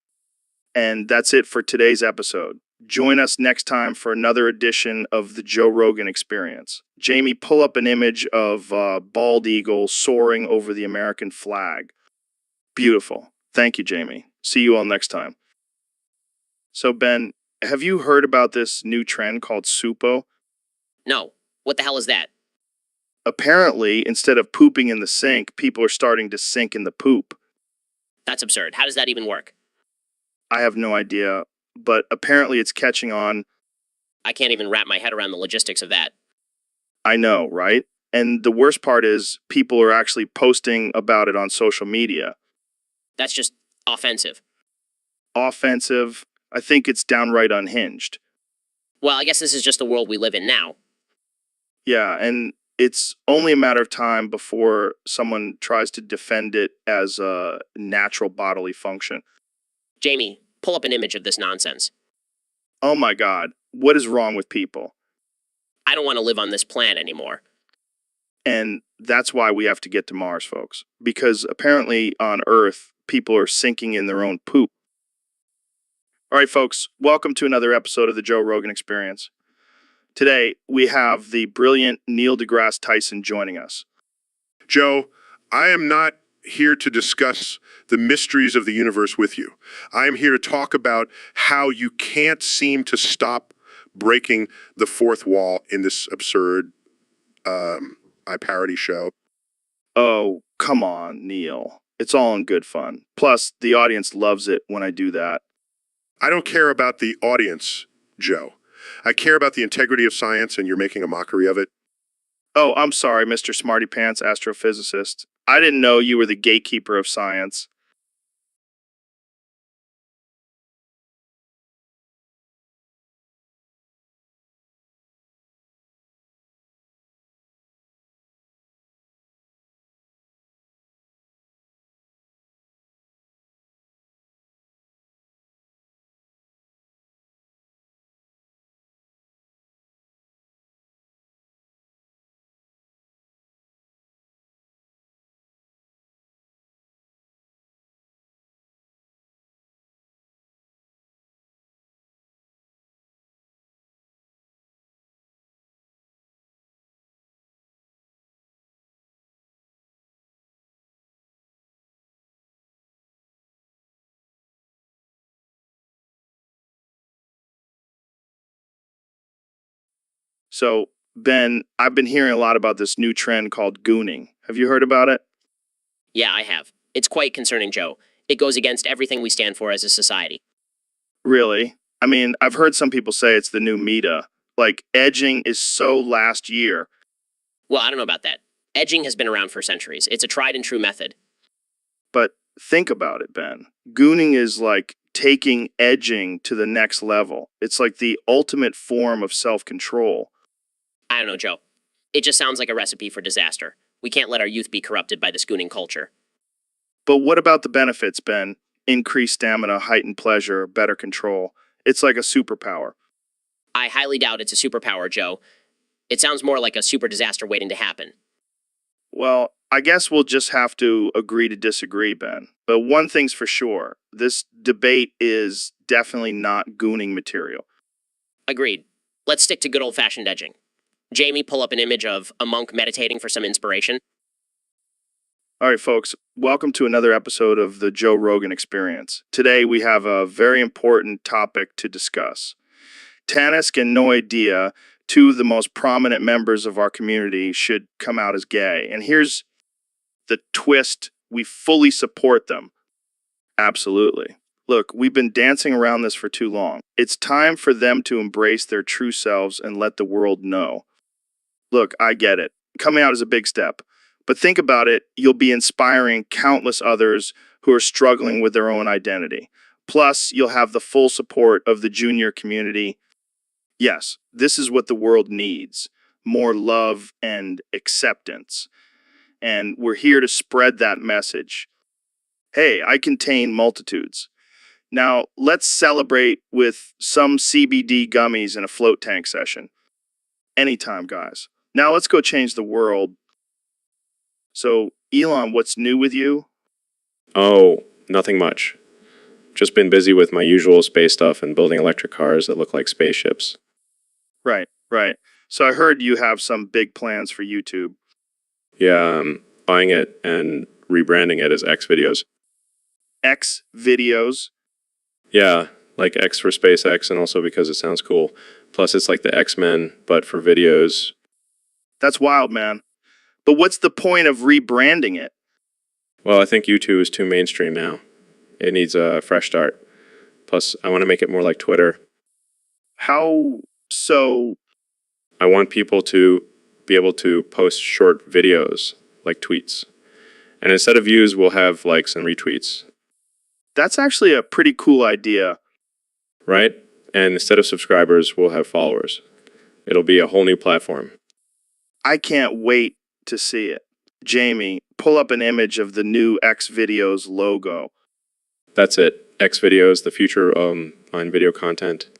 And that's it for today's episode. Join us next time for another edition of the Joe Rogan Experience. Jamie, pull up an image of a bald eagle soaring over the American flag. Beautiful. Thank you, Jamie. See you all next time. So, Ben, have you heard about this new trend called Supo? No. What the hell is that? Apparently, instead of pooping in the sink, people are starting to sink in the poop. That's absurd. How does that even work? I have no idea, but apparently it's catching on. I can't even wrap my head around the logistics of that. I know, right? And the worst part is people are actually posting about it on social media. That's just offensive. Offensive. I think it's downright unhinged. Well, I guess this is just the world we live in now. Yeah, and it's only a matter of time before someone tries to defend it as a natural bodily function. Jamie, pull up an image of this nonsense. Oh my God, what is wrong with people? I don't want to live on this planet anymore. And that's why we have to get to Mars, folks. Because apparently on Earth, people are sinking in their own poop. All right, folks, welcome to another episode of the Joe Rogan Experience. Today, we have the brilliant Neil deGrasse Tyson joining us. Joe, I am not here to discuss the mysteries of the universe with you. I am here to talk about how you can't seem to stop breaking the fourth wall in this absurd iParody show. Oh, come on, Neil. It's all in good fun. Plus, the audience loves it when I do that. I don't care about the audience, Joe. I care about the integrity of science, and you're making a mockery of it. Oh, I'm sorry, Mr. Smarty Pants astrophysicist. I didn't know you were the gatekeeper of science. So, Ben, I've been hearing a lot about this new trend called gooning. Have you heard about it? Yeah, I have. It's quite concerning, Joe. It goes against everything we stand for as a society. Really? I mean, I've heard some people say it's the new meta. Like, edging is so last year. Well, I don't know about that. Edging has been around for centuries. It's a tried and true method. But think about it, Ben. Gooning is like taking edging to the next level. It's like the ultimate form of self-control. I don't know, Joe. It just sounds like a recipe for disaster. We can't let our youth be corrupted by this gooning culture. But what about the benefits, Ben? Increased stamina, heightened pleasure, better control. It's like a superpower. I highly doubt it's a superpower, Joe. It sounds more like a super disaster waiting to happen. Well, I guess we'll just have to agree to disagree, Ben. But one thing's for sure, this debate is definitely not gooning material. Agreed. Let's stick to good old-fashioned edging. Jamie, pull up an image of a monk meditating for some inspiration. All right, folks, welcome to another episode of the Joe Rogan Experience. Today we have a very important topic to discuss. Tanisk and Noidea, two of the most prominent members of our community, should come out as gay. And here's the twist: we fully support them. Absolutely. Look, we've been dancing around this for too long. It's time for them to embrace their true selves and let the world know. Look, I get it. Coming out is a big step. But think about it, you'll be inspiring countless others who are struggling with their own identity. Plus, you'll have the full support of the junior community. Yes, this is what the world needs: more love and acceptance. And we're here to spread that message. Hey, I contain multitudes. Now, let's celebrate with some CBD gummies and a float tank session. Anytime, guys. Now let's go change the world. So, Elon, what's new with you? Oh, nothing much. Just been busy with my usual space stuff and building electric cars that look like spaceships. Right. So I heard you have some big plans for YouTube. Yeah, I'm buying it and rebranding it as X videos. X videos. Yeah, like X for SpaceX, and also because it sounds cool. Plus, it's like the X-Men, but for videos. That's wild, man. But what's the point of rebranding it? Well, I think YouTube is too mainstream now. It needs a fresh start. Plus, I want to make it more like Twitter. How so? I want people to be able to post short videos, like tweets. And instead of views, we'll have likes and retweets, That's actually a pretty cool idea. right? And instead of subscribers, we'll have followers. It'll be a whole new platform. I can't wait to see it. Jamie, pull up an image of the new X videos logo. That's it. X videos, the future on video content.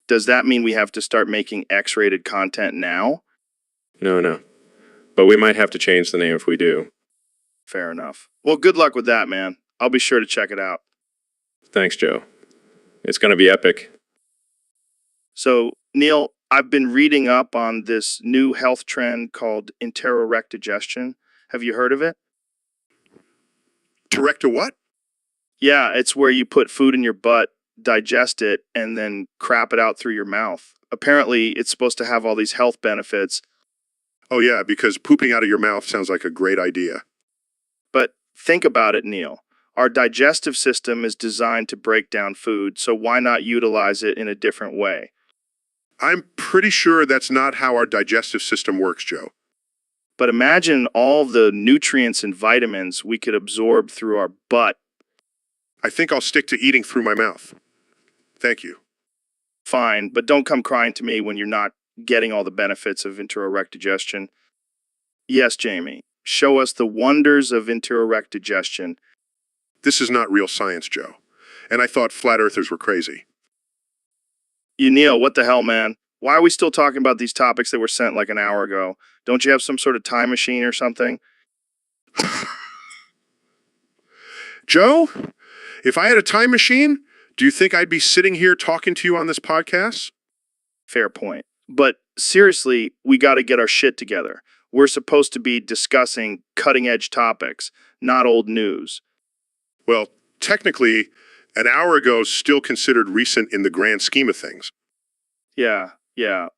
Does that mean we have to start making X-rated content now? No. But we might have to change the name if we do. Fair enough. Well, good luck with that, man. I'll be sure to check it out. Thanks, Joe. It's going to be epic. So, Neil, I've been reading up on this new health trend called enterorectogestion. Have you heard of it? Direct to what? Yeah, it's where you put food in your butt, digest it, and then crap it out through your mouth. Apparently, it's supposed to have all these health benefits. Oh, yeah, because pooping out of your mouth sounds like a great idea. But think about it, Neil. Our digestive system is designed to break down food, so why not utilize it in a different way? I'm pretty sure that's not how our digestive system works, Joe. But imagine all the nutrients and vitamins we could absorb through our butt. I think I'll stick to eating through my mouth. Thank you. Fine, but don't come crying to me when you're not getting all the benefits of enterorectogestion. Yes, Jamie, show us the wonders of enterorectogestion. This is not real science, Joe. And I thought flat earthers were crazy. Neil, what the hell, man? Why are we still talking about these topics that were sent like an hour ago? Don't you have some sort of time machine or something? Joe, if I had a time machine, do you think I'd be sitting here talking to you on this podcast? Fair point. But seriously, we got to get our shit together. We're supposed to be discussing cutting-edge topics, not old news. Well, technically, an hour ago is still considered recent in the grand scheme of things. Yeah,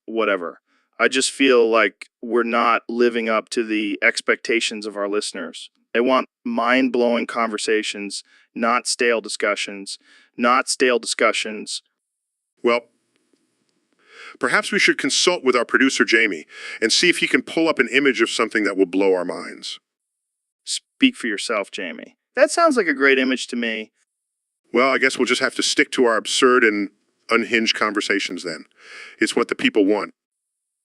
whatever. I just feel like we're not living up to the expectations of our listeners. They want mind-blowing conversations, not stale discussions. Well, perhaps we should consult with our producer, Jamie, and see if he can pull up an image of something that will blow our minds. Speak for yourself, Jamie. That sounds like a great image to me. Well, I guess we'll just have to stick to our absurd and unhinged conversations then. It's what the people want.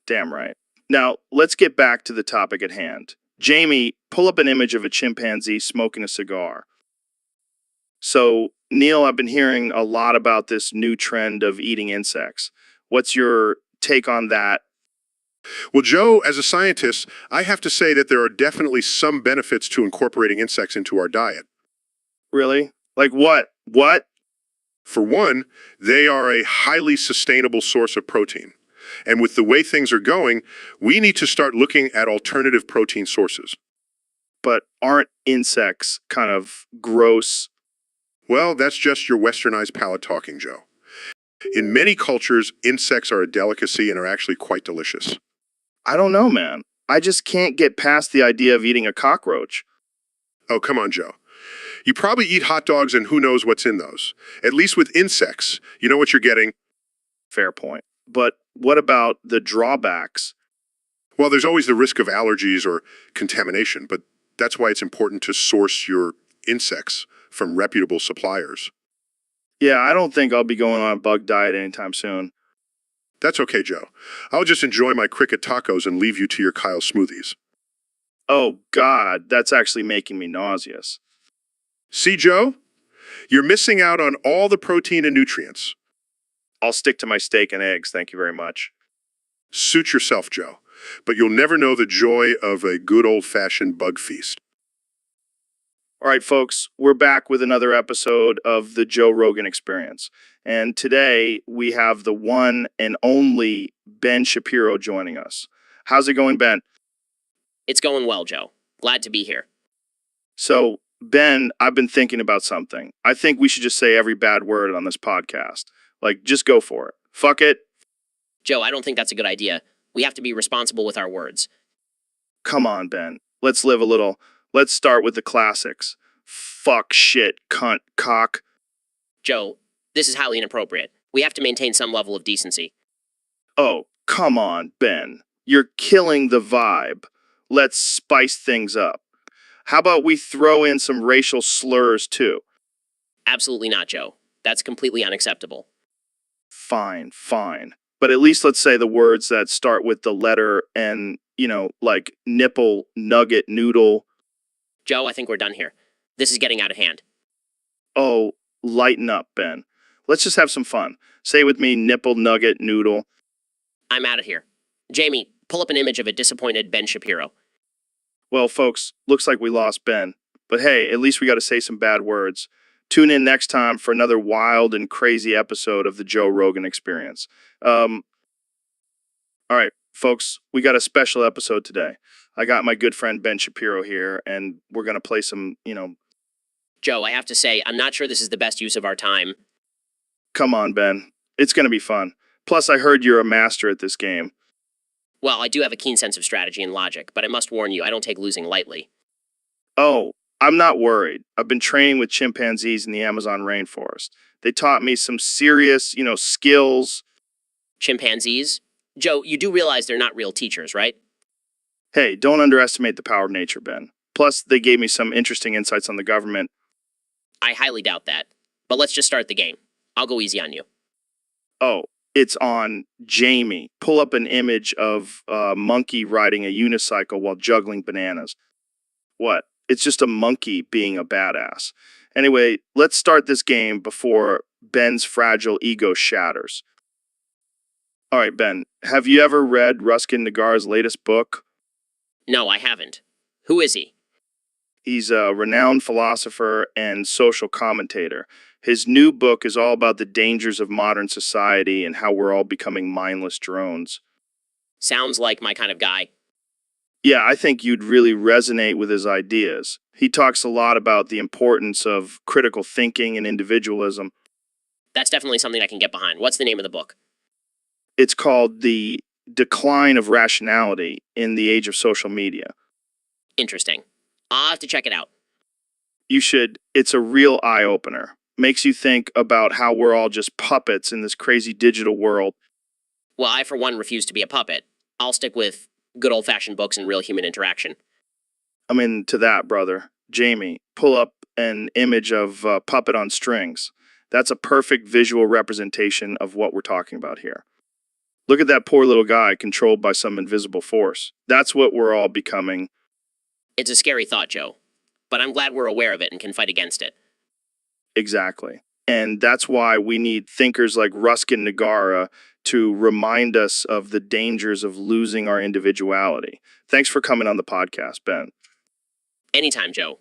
Damn right. Now, let's get back to the topic at hand. Jamie, pull up an image of a chimpanzee smoking a cigar. So, Neil, I've been hearing a lot about this new trend of eating insects. What's your take on that? Well, Joe, as a scientist, I have to say that there are definitely some benefits to incorporating insects into our diet. Really? Like what? What? For one, they are a highly sustainable source of protein. And with the way things are going, we need to start looking at alternative protein sources. But aren't insects kind of gross? Well, that's just your westernized palate talking, Joe. In many cultures, insects are a delicacy and are actually quite delicious. I don't know, man. I just can't get past the idea of eating a cockroach. Oh, come on, Joe. You probably eat hot dogs and who knows what's in those. At least with insects, you know what you're getting. Fair point. But what about the drawbacks? Well, there's always the risk of allergies or contamination, but that's why it's important to source your insects from reputable suppliers. Yeah, I don't think I'll be going on a bug diet anytime soon. That's okay, Joe. I'll just enjoy my cricket tacos and leave you to your Kyle smoothies. Oh, God, that's actually making me nauseous. See, Joe? You're missing out on all the protein and nutrients. I'll stick to my steak and eggs, thank you very much. Suit yourself, Joe, but you'll never know the joy of a good old-fashioned bug feast. All right, folks, we're back with another episode of the Joe Rogan Experience. And today we have the one and only Ben Shapiro joining us. How's it going, Ben? It's going well, Joe. Glad to be here. So, Ben, I've been thinking about something. I think we should just say every bad word on this podcast. Like, just go for it. Fuck it. Joe, I don't think that's a good idea. We have to be responsible with our words. Come on, Ben. Let's live a little. Let's start with the classics. Fuck, shit, cunt, cock. Joe, this is highly inappropriate. We have to maintain some level of decency. Oh, come on, Ben. You're killing the vibe. Let's spice things up. How about we throw in some racial slurs, too? Absolutely not, Joe. That's completely unacceptable. Fine, fine. But at least let's say the words that start with the letter N, like nipple, nugget, noodle. Joe, I think we're done here. This is getting out of hand. Oh, lighten up, Ben. Let's just have some fun. Say with me, nipple, nugget, noodle. I'm out of here. Jamie, pull up an image of a disappointed Ben Shapiro. Well, folks, looks like we lost Ben. But hey, at least we got to say some bad words. Tune in next time for another wild and crazy episode of the Joe Rogan Experience. All right, folks, we got a special episode today. I got my good friend Ben Shapiro here, and we're going to play some, Joe, I have to say, I'm not sure this is the best use of our time. Come on, Ben. It's going to be fun. Plus, I heard you're a master at this game. Well, I do have a keen sense of strategy and logic, but I must warn you, I don't take losing lightly. Oh, I'm not worried. I've been training with chimpanzees in the Amazon rainforest. They taught me some serious, skills. Chimpanzees? Joe, you do realize they're not real teachers, right? Hey, don't underestimate the power of nature, Ben. Plus, they gave me some interesting insights on the government. I highly doubt that. But let's just start the game. I'll go easy on you. Oh, it's on Jamie. Pull up an image of a monkey riding a unicycle while juggling bananas. What? It's just a monkey being a badass. Anyway, let's start this game before Ben's fragile ego shatters. All right, Ben, have you ever read Ruskin Nagar's latest book? No, I haven't. Who is he? He's a renowned philosopher and social commentator. His new book is all about the dangers of modern society and how we're all becoming mindless drones. Sounds like my kind of guy. Yeah, I think you'd really resonate with his ideas. He talks a lot about the importance of critical thinking and individualism. That's definitely something I can get behind. What's the name of the book? It's called The Decline of Rationality in the Age of Social Media. Interesting. I'll have to check it out. You should. It's a real eye-opener. Makes you think about how we're all just puppets in this crazy digital world. Well, I, for one, refuse to be a puppet. I'll stick with good old-fashioned books and real human interaction. I'm into that, brother. Jamie, pull up an image of a puppet on strings. That's a perfect visual representation of what we're talking about here. Look at that poor little guy controlled by some invisible force. That's what we're all becoming. It's a scary thought, Joe. But I'm glad we're aware of it and can fight against it. Exactly. And that's why we need thinkers like Ruskin Nagara to remind us of the dangers of losing our individuality. Thanks for coming on the podcast, Ben. Anytime, Joe.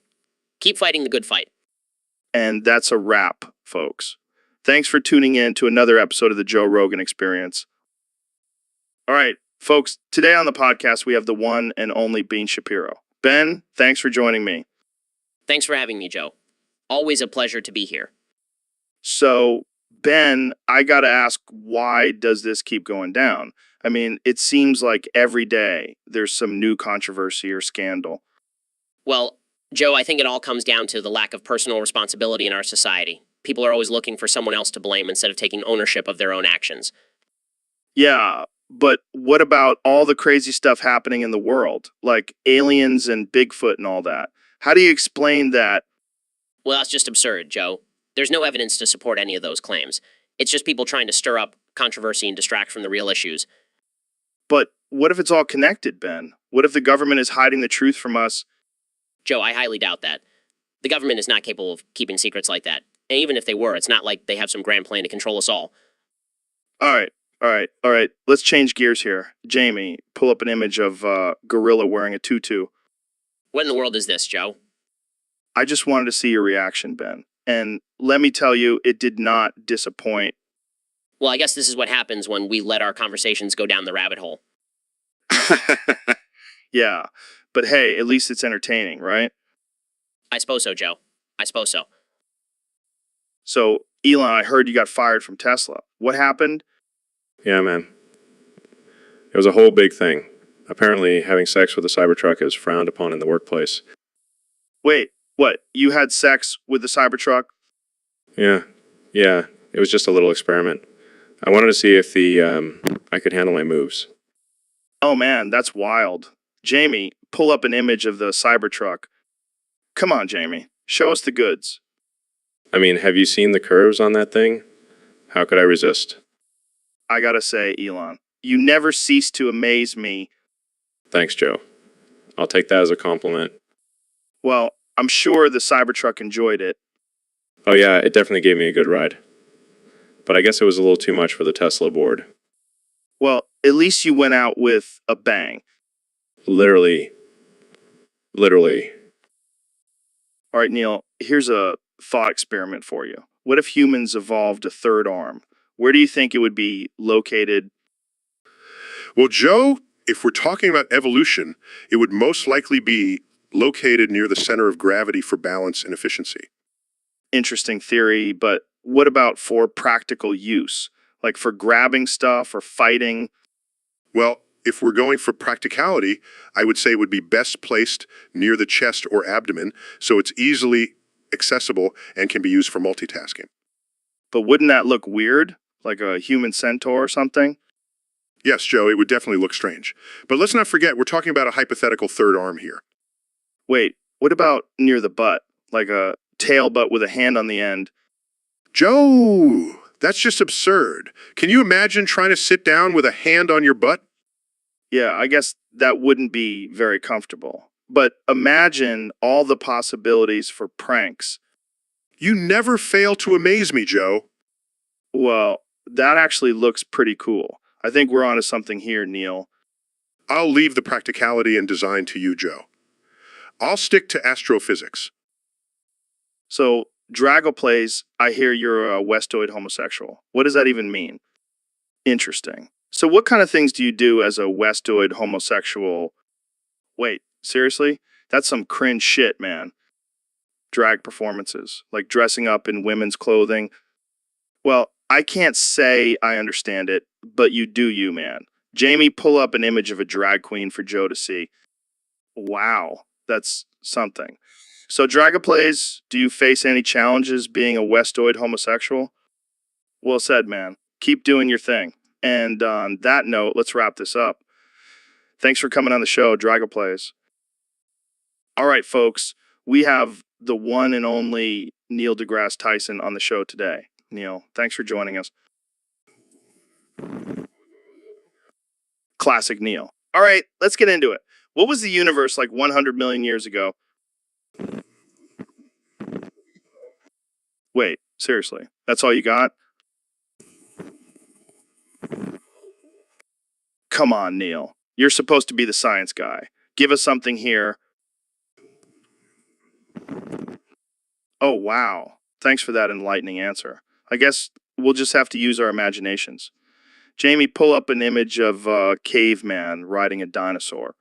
Keep fighting the good fight. And that's a wrap, folks. Thanks for tuning in to another episode of the Joe Rogan Experience. All right, folks, today on the podcast, we have the one and only Ben Shapiro. Ben, thanks for joining me. Thanks for having me, Joe. Always a pleasure to be here. So, Ben, I got to ask, why does this keep going down? I mean, it seems like every day there's some new controversy or scandal. Well, Joe, I think it all comes down to the lack of personal responsibility in our society. People are always looking for someone else to blame instead of taking ownership of their own actions. Yeah, but what about all the crazy stuff happening in the world, like aliens and Bigfoot and all that? How do you explain that? Well, that's just absurd, Joe. There's no evidence to support any of those claims. It's just people trying to stir up controversy and distract from the real issues. But what if it's all connected, Ben? What if the government is hiding the truth from us? Joe, I highly doubt that. The government is not capable of keeping secrets like that. And even if they were, it's not like they have some grand plan to control us all. All right. Let's change gears here. Jamie, pull up an image of a gorilla wearing a tutu. What in the world is this, Joe? I just wanted to see your reaction, Ben. And let me tell you, it did not disappoint. Well, I guess this is what happens when we let our conversations go down the rabbit hole. Yeah, but hey, at least it's entertaining, right? I suppose so, Joe. I suppose so. So, Elon, I heard you got fired from Tesla. What happened? Yeah, man. It was a whole big thing. Apparently, having sex with a Cybertruck is frowned upon in the workplace. Wait, what? You had sex with the Cybertruck? Yeah. It was just a little experiment. I wanted to see if I could handle my moves. Oh man, that's wild. Jamie, pull up an image of the Cybertruck. Come on, Jamie. Show us the goods. I mean, have you seen the curves on that thing? How could I resist? I gotta say, Elon, you never cease to amaze me. Thanks, Joe. I'll take that as a compliment. Well, I'm sure the Cybertruck enjoyed it. Oh yeah, it definitely gave me a good ride. But I guess it was a little too much for the Tesla board. Well, at least you went out with a bang. Literally. All right, Neil, here's a thought experiment for you. What if humans evolved a third arm? Where do you think it would be located? Well, Joe, if we're talking about evolution, it would most likely be located near the center of gravity for balance and efficiency. Interesting theory, but what about for practical use? Like for grabbing stuff or fighting? Well, if we're going for practicality, I would say it would be best placed near the chest or abdomen so it's easily accessible and can be used for multitasking. But wouldn't that look weird? Like a human centaur or something? Yes, Joe, it would definitely look strange. But let's not forget, we're talking about a hypothetical third arm here. Wait, what about near the butt? Like a tail butt with a hand on the end? Joe, that's just absurd. Can you imagine trying to sit down with a hand on your butt? Yeah, I guess that wouldn't be very comfortable. But imagine all the possibilities for pranks. You never fail to amaze me, Joe. Well, that actually looks pretty cool. I think we're onto something here, Neil. I'll leave the practicality and design to you, Joe. I'll stick to astrophysics. So, Dragoplays, I hear you're a Westoid homosexual. What does that even mean? Interesting. So what kind of things do you do as a Westoid homosexual? Wait, seriously? That's some cringe shit, man. Drag performances, like dressing up in women's clothing. Well, I can't say I understand it, but you do you, man. Jamie, pull up an image of a drag queen for Joe to see. Wow, that's something. So, Dragoplays, do you face any challenges being a Westoid homosexual? Well said, man. Keep doing your thing. And on that note, let's wrap this up. Thanks for coming on the show, Dragoplays. All right, folks, we have the one and only Neil deGrasse Tyson on the show today. Neil, thanks for joining us. Classic Neil. All right, let's get into it. What was the universe like 100 million years ago? Wait, seriously, that's all you got? Come on, Neil. You're supposed to be the science guy. Give us something here. Oh, wow. Thanks for that enlightening answer. I guess we'll just have to use our imaginations. Jamie, pull up an image of a caveman riding a dinosaur.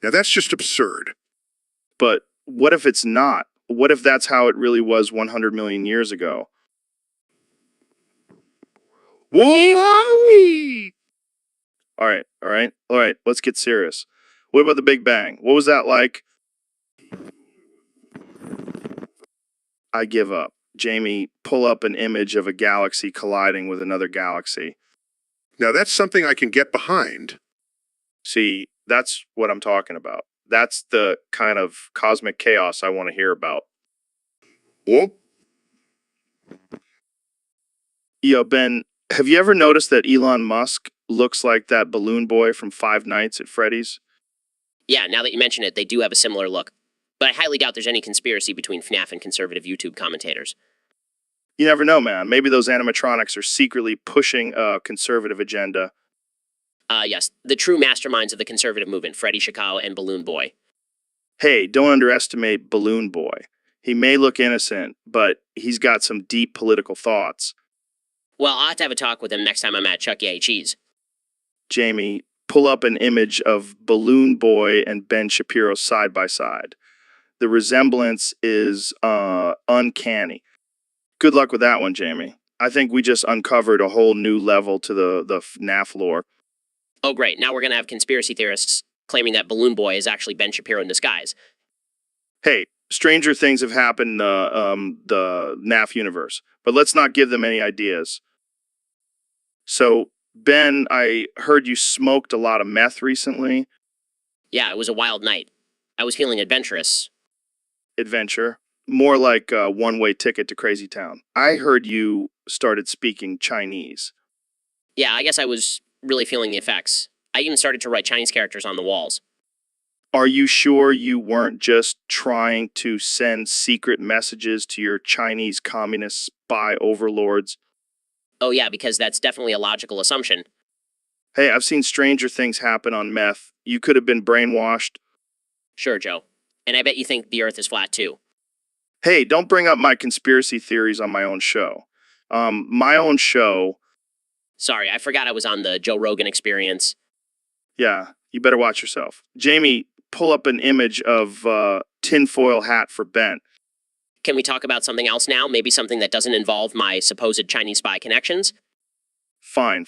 Now that's just absurd. But what if it's not? What if that's how it really was 100 million years ago? Whoa! All right. Let's get serious. What about the Big Bang? What was that like? I give up. Jamie, pull up an image of a galaxy colliding with another galaxy. Now that's something I can get behind. See, that's what I'm talking about. That's the kind of cosmic chaos I want to hear about. Whoop. Yo, Ben, have you ever noticed that Elon Musk looks like that balloon boy from Five Nights at Freddy's? Yeah, now that you mention it, they do have a similar look. But I highly doubt there's any conspiracy between FNAF and conservative YouTube commentators. You never know, man. Maybe those animatronics are secretly pushing a conservative agenda. Yes, the true masterminds of the conservative movement, Freddy Chikao and Balloon Boy. Hey, don't underestimate Balloon Boy. He may look innocent, but he's got some deep political thoughts. Well, I'll have to have a talk with him next time I'm at Chuck E. Cheese. Jamie, pull up an image of Balloon Boy and Ben Shapiro side by side. The resemblance is uncanny. Good luck with that one, Jamie. I think we just uncovered a whole new level to the FNAF lore. Oh, great. Now we're going to have conspiracy theorists claiming that Balloon Boy is actually Ben Shapiro in disguise. Hey, stranger things have happened in the NAF universe, but let's not give them any ideas. So, Ben, I heard you smoked a lot of meth recently. Yeah, it was a wild night. I was feeling adventurous. Adventure. More like a one-way ticket to Crazy Town. I heard you started speaking Chinese. Yeah, I guess I was really feeling the effects. I even started to write Chinese characters on the walls. Are you sure you weren't just trying to send secret messages to your Chinese communist spy overlords? Oh yeah, because that's definitely a logical assumption. Hey, I've seen stranger things happen on meth. You could have been brainwashed. Sure, Joe. And I bet you think the Earth is flat too. Hey, don't bring up my conspiracy theories on my own show. My own show. Sorry, I forgot I was on the Joe Rogan Experience. Yeah, you better watch yourself. Jamie, pull up an image of tinfoil hat for Ben. Can we talk about something else now? Maybe something that doesn't involve my supposed Chinese spy connections? Fine.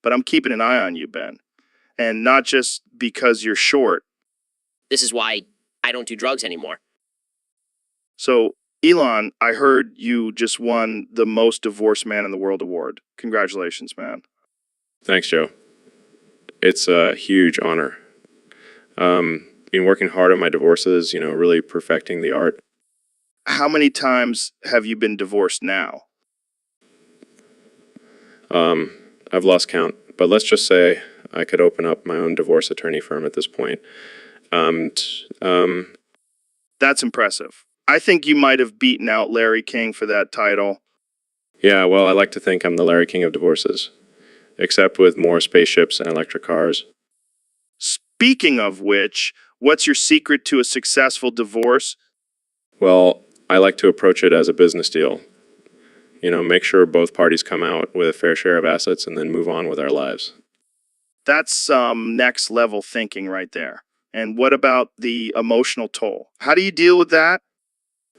But I'm keeping an eye on you, Ben. And not just because you're short. This is why I don't do drugs anymore. So, Elon, I heard you just won the Most Divorced Man in the World award. Congratulations, man. Thanks, Joe. It's a huge honor. Been working hard on my divorces, really perfecting the art. How many times have you been divorced now? I've lost count, but let's just say I could open up my own divorce attorney firm at this point. That's impressive. I think you might have beaten out Larry King for that title. Yeah, well, I like to think I'm the Larry King of divorces, except with more spaceships and electric cars. Speaking of which, what's your secret to a successful divorce? Well, I like to approach it as a business deal. Make sure both parties come out with a fair share of assets and then move on with our lives. That's next level thinking right there. And what about the emotional toll? How do you deal with that?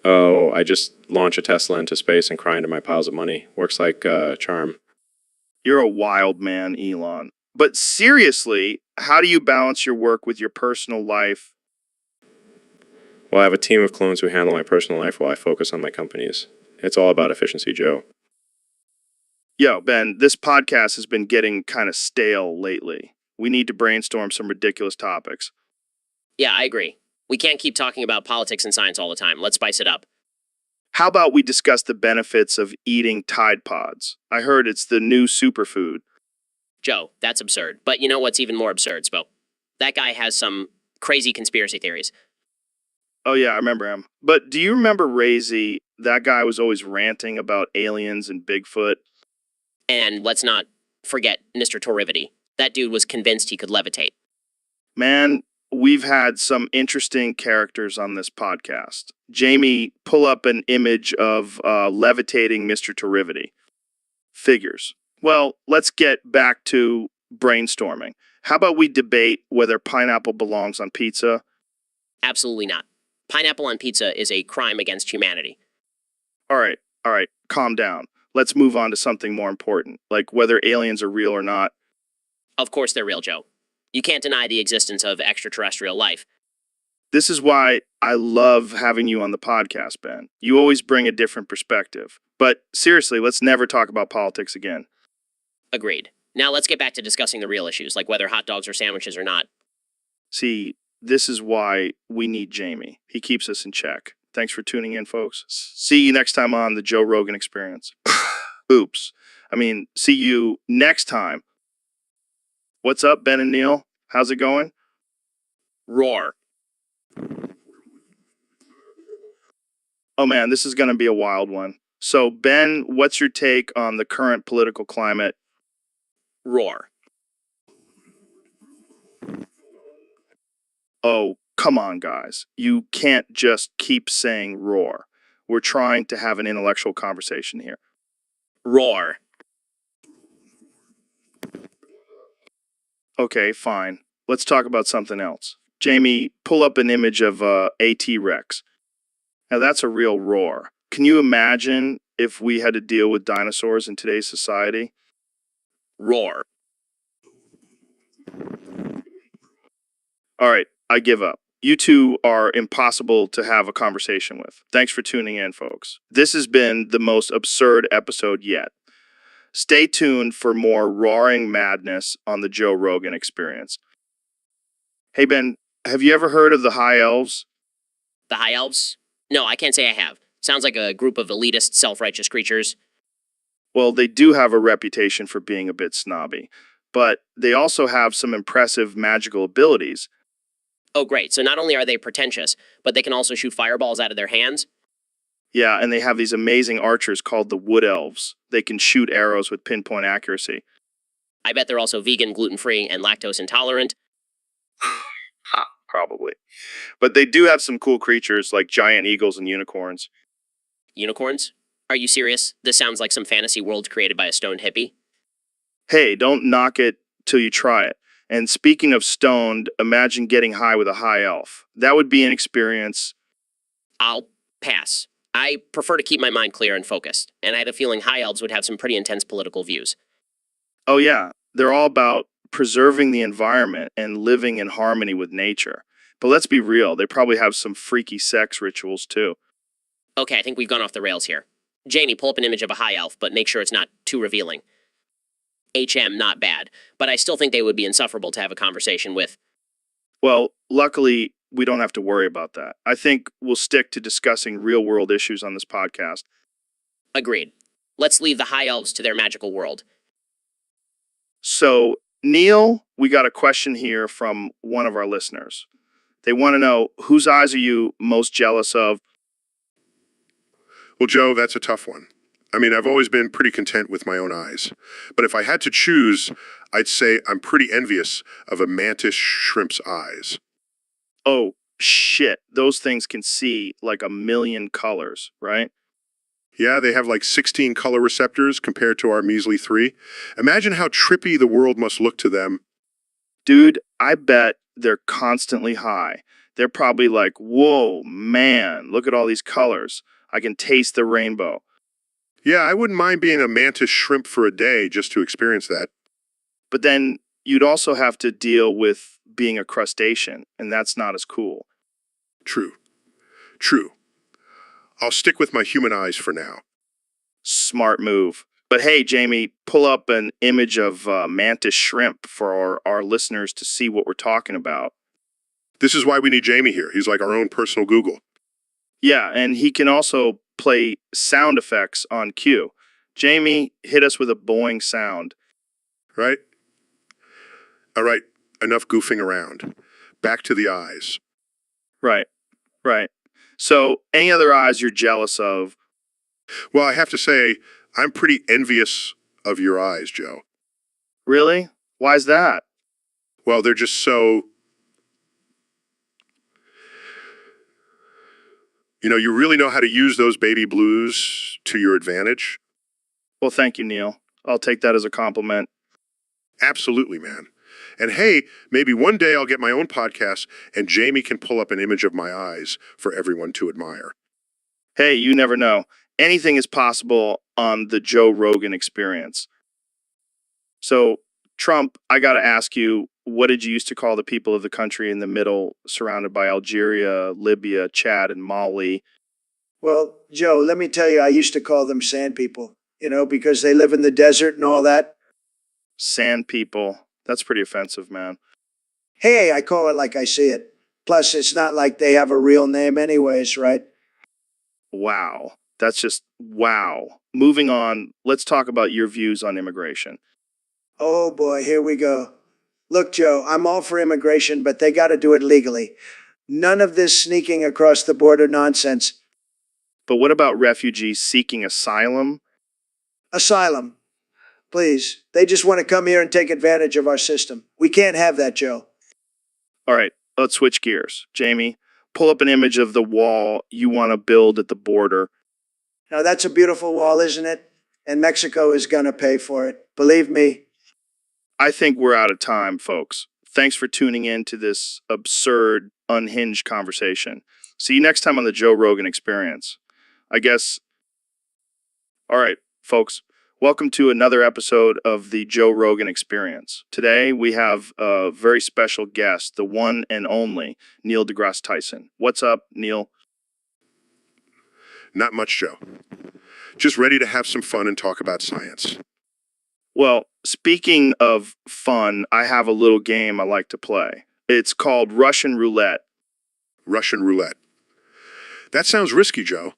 Oh, I just launch a Tesla into space and cry into my piles of money. Works like a charm. You're a wild man, Elon. But seriously, how do you balance your work with your personal life? Well, I have a team of clones who handle my personal life while I focus on my companies. It's all about efficiency, Joe. Yo, Ben, this podcast has been getting kind of stale lately. We need to brainstorm some ridiculous topics. Yeah, I agree. We can't keep talking about politics and science all the time. Let's spice it up. How about we discuss the benefits of eating Tide Pods? I heard it's the new superfood. Joe, that's absurd. But you know what's even more absurd, Spo? That guy has some crazy conspiracy theories. Oh yeah, I remember him. But do you remember Razy? That guy was always ranting about aliens and Bigfoot. And let's not forget Mr. Torrivity. That dude was convinced he could levitate. Man, we've had some interesting characters on this podcast. Jamie, pull up an image of levitating Mr. Torrivity. Figures. Well, let's get back to brainstorming. How about we debate whether pineapple belongs on pizza? Absolutely not. Pineapple on pizza is a crime against humanity. All right, calm down. Let's move on to something more important, like whether aliens are real or not. Of course they're real, Joe. You can't deny the existence of extraterrestrial life. This is why I love having you on the podcast, Ben. You always bring a different perspective. But seriously, let's never talk about politics again. Agreed. Now let's get back to discussing the real issues, like whether hot dogs are sandwiches or not. See, this is why we need Jamie. He keeps us in check. Thanks for tuning in, folks. See you next time on the Joe Rogan Experience. Oops. See you next time. What's up, Ben and Neil? How's it going? Roar. Oh man, this is going to be a wild one. So, Ben, what's your take on the current political climate? Roar. Oh, come on, guys. You can't just keep saying roar. We're trying to have an intellectual conversation here. Roar. Okay, fine. Let's talk about something else. Jamie, pull up an image of A.T. Rex. Now, that's a real roar. Can you imagine if we had to deal with dinosaurs in today's society? Roar. All right, I give up. You two are impossible to have a conversation with. Thanks for tuning in, folks. This has been the most absurd episode yet. Stay tuned for more roaring madness on the Joe Rogan Experience. Hey, Ben, have you ever heard of the High Elves? The High Elves? No, I can't say I have. Sounds like a group of elitist, self-righteous creatures. Well, they do have a reputation for being a bit snobby, but they also have some impressive magical abilities. Oh, great. So not only are they pretentious, but they can also shoot fireballs out of their hands? Yeah, and they have these amazing archers called the Wood Elves. They can shoot arrows with pinpoint accuracy. I bet they're also vegan, gluten-free, and lactose intolerant. Probably. But they do have some cool creatures like giant eagles and unicorns. Unicorns? Are you serious? This sounds like some fantasy world created by a stoned hippie. Hey, don't knock it till you try it. And speaking of stoned, imagine getting high with a high elf. That would be an experience. I'll pass. I prefer to keep my mind clear and focused, and I had a feeling high elves would have some pretty intense political views. Oh yeah, they're all about preserving the environment and living in harmony with nature. But let's be real, they probably have some freaky sex rituals too. Okay, I think we've gone off the rails here. Jamie, pull up an image of a high elf, but make sure it's not too revealing. HM, not bad, but I still think they would be insufferable to have a conversation with. Well, luckily, we don't have to worry about that. I think we'll stick to discussing real-world issues on this podcast. Agreed. Let's leave the high elves to their magical world. So, Neil, we got a question here from one of our listeners. They want to know, whose eyes are you most jealous of? Well, Joe, that's a tough one. I've always been pretty content with my own eyes. But if I had to choose, I'd say I'm pretty envious of a mantis shrimp's eyes. Oh, shit. Those things can see like a million colors, right? Yeah, they have like 16 color receptors compared to our measly 3. Imagine how trippy the world must look to them. Dude, I bet they're constantly high. They're probably like, whoa, man, look at all these colors. I can taste the rainbow. Yeah, I wouldn't mind being a mantis shrimp for a day just to experience that. But then you'd also have to deal with being a crustacean, and that's not as cool. True. I'll stick with my human eyes for now. Smart move. But hey, Jamie, pull up an image of mantis shrimp for our listeners to see what we're talking about. This is why we need Jamie here. He's like our own personal Google. Yeah, and he can also play sound effects on cue. Jamie, hit us with a boing sound. Right? All right, enough goofing around. Back to the eyes. Right. So, any other eyes you're jealous of? Well, I have to say, I'm pretty envious of your eyes, Joe. Really? Why's that? Well, they're just so... you really know how to use those baby blues to your advantage? Well, thank you, Neil. I'll take that as a compliment. Absolutely, man. And hey, maybe one day I'll get my own podcast and Jamie can pull up an image of my eyes for everyone to admire. Hey, you never know. Anything is possible on the Joe Rogan Experience. So, Trump, I got to ask you, what did you used to call the people of the country in the middle, surrounded by Algeria, Libya, Chad, and Mali? Well, Joe, let me tell you, I used to call them sand people, because they live in the desert and all that. Sand people. That's pretty offensive, man. Hey, I call it like I see it. Plus, it's not like they have a real name anyways, right? Wow. That's just wow. Moving on, let's talk about your views on immigration. Oh boy, here we go. Look, Joe, I'm all for immigration, but they got to do it legally. None of this sneaking across the border nonsense. But what about refugees seeking asylum? Asylum. Please. They just want to come here and take advantage of our system. We can't have that, Joe. All right, let's switch gears. Jamie, pull up an image of the wall you want to build at the border. Now, that's a beautiful wall, isn't it? And Mexico is going to pay for it. Believe me. I think we're out of time, folks. Thanks for tuning in to this absurd, unhinged conversation. See you next time on the Joe Rogan Experience. I guess. All right, folks. Welcome to another episode of the Joe Rogan Experience. Today we have a very special guest, the one and only Neil deGrasse Tyson. What's up, Neil? Not much, Joe. Just ready to have some fun and talk about science. Well, speaking of fun, I have a little game I like to play. It's called Russian Roulette. Russian roulette. That sounds risky, Joe.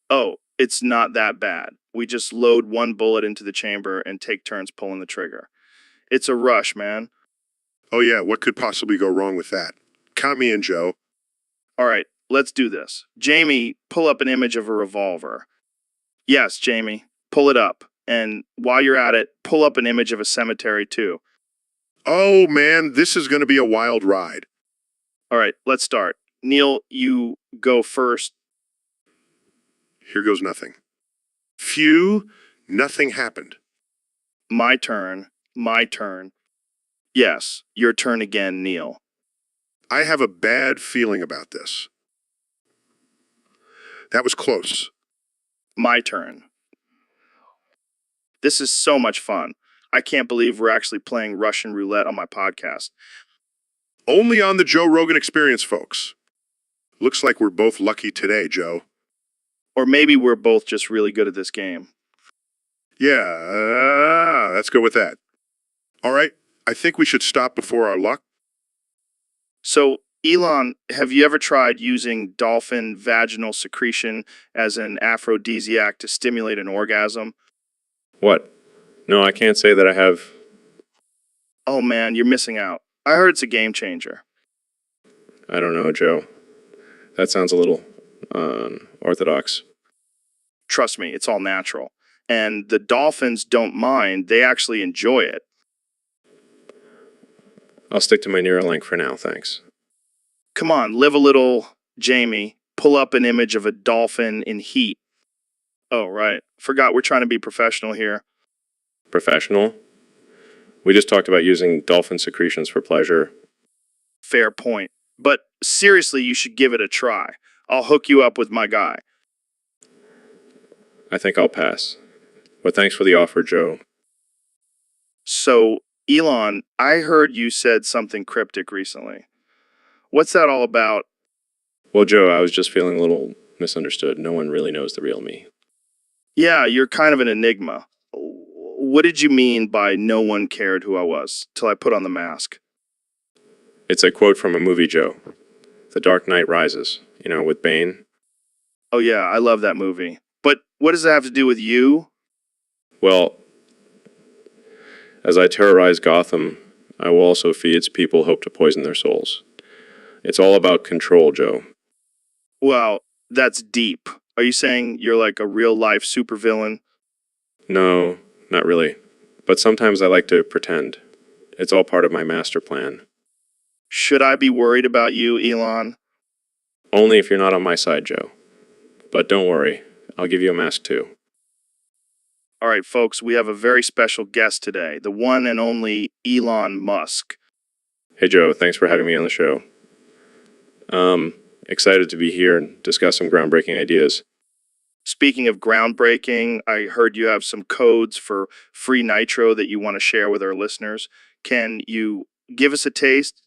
Oh, it's not that bad. We just load one bullet into the chamber and take turns pulling the trigger. It's a rush, man. Oh yeah, what could possibly go wrong with that? Count me in, Joe. All right, let's do this. Jamie, pull up an image of a revolver. Yes, Jamie, pull it up. And while you're at it, pull up an image of a cemetery too. Oh man, this is going to be a wild ride. All right, let's start. Neil, you go first. Here goes nothing. Phew, nothing happened. My turn. My turn. Yes, your turn again, Neil. I have a bad feeling about this. That was close. My turn. This is so much fun. I can't believe we're actually playing Russian roulette on my podcast. Only on the Joe Rogan Experience, folks. Looks like we're both lucky today, Joe. Or maybe we're both just really good at this game. Yeah, let's go with that. All right, I think we should stop before our luck. So, Elon, have you ever tried using dolphin vaginal secretion as an aphrodisiac to stimulate an orgasm? What? No, I can't say that I have. Oh man, you're missing out. I heard it's a game changer. I don't know, Joe. That sounds a little orthodox. Trust me, it's all natural. And the dolphins don't mind, they actually enjoy it. I'll stick to my Neuralink for now, thanks. Come on, live a little, Jamie. Pull up an image of a dolphin in heat. Oh, right. Forgot we're trying to be professional here. Professional? We just talked about using dolphin secretions for pleasure. Fair point. But seriously, you should give it a try. I'll hook you up with my guy. I think I'll pass. But thanks for the offer, Joe. So, Elon, I heard you said something cryptic recently. What's that all about? Well, Joe, I was just feeling a little misunderstood. No one really knows the real me. Yeah, you're kind of an enigma. What did you mean by no one cared who I was till I put on the mask? It's a quote from a movie, Joe. The Dark Knight Rises, with Bane. Oh yeah, I love that movie. But what does that have to do with you? Well, as I terrorize Gotham, I will also feed its people hope to poison their souls. It's all about control, Joe. Well, that's deep. Are you saying you're like a real-life supervillain? No, not really. But sometimes I like to pretend. It's all part of my master plan. Should I be worried about you, Elon? Only if you're not on my side, Joe. But don't worry, I'll give you a mask too. All right, folks, we have a very special guest today, the one and only Elon Musk. Hey Joe, thanks for having me on the show. Excited to be here and discuss some groundbreaking ideas. Speaking of groundbreaking, I heard you have some codes for free nitro that you want to share with our listeners. Can you give us a taste?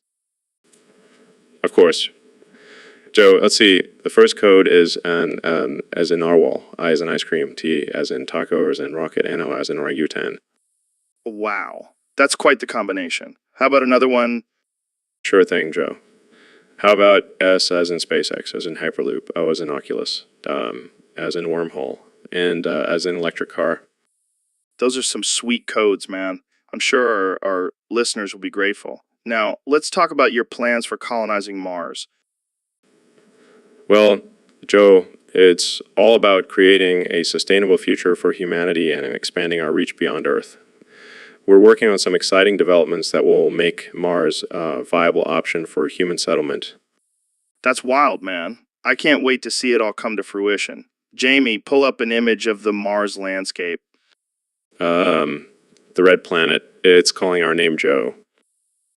Of course. Joe, let's see. The first code is as in narwhal, I as in ice cream, T as in taco, as in rocket, and O as in orangutan. Wow, that's quite the combination. How about another one? Sure thing, Joe. How about S as in SpaceX, as in Hyperloop, O as in Oculus, as in wormhole, and as in electric car? Those are some sweet codes, man. I'm sure our listeners will be grateful. Now, let's talk about your plans for colonizing Mars. Well, Joe, it's all about creating a sustainable future for humanity and expanding our reach beyond Earth. We're working on some exciting developments that will make Mars a viable option for human settlement. That's wild, man. I can't wait to see it all come to fruition. Jamie, pull up an image of the Mars landscape. The red planet, it's calling our name Joe.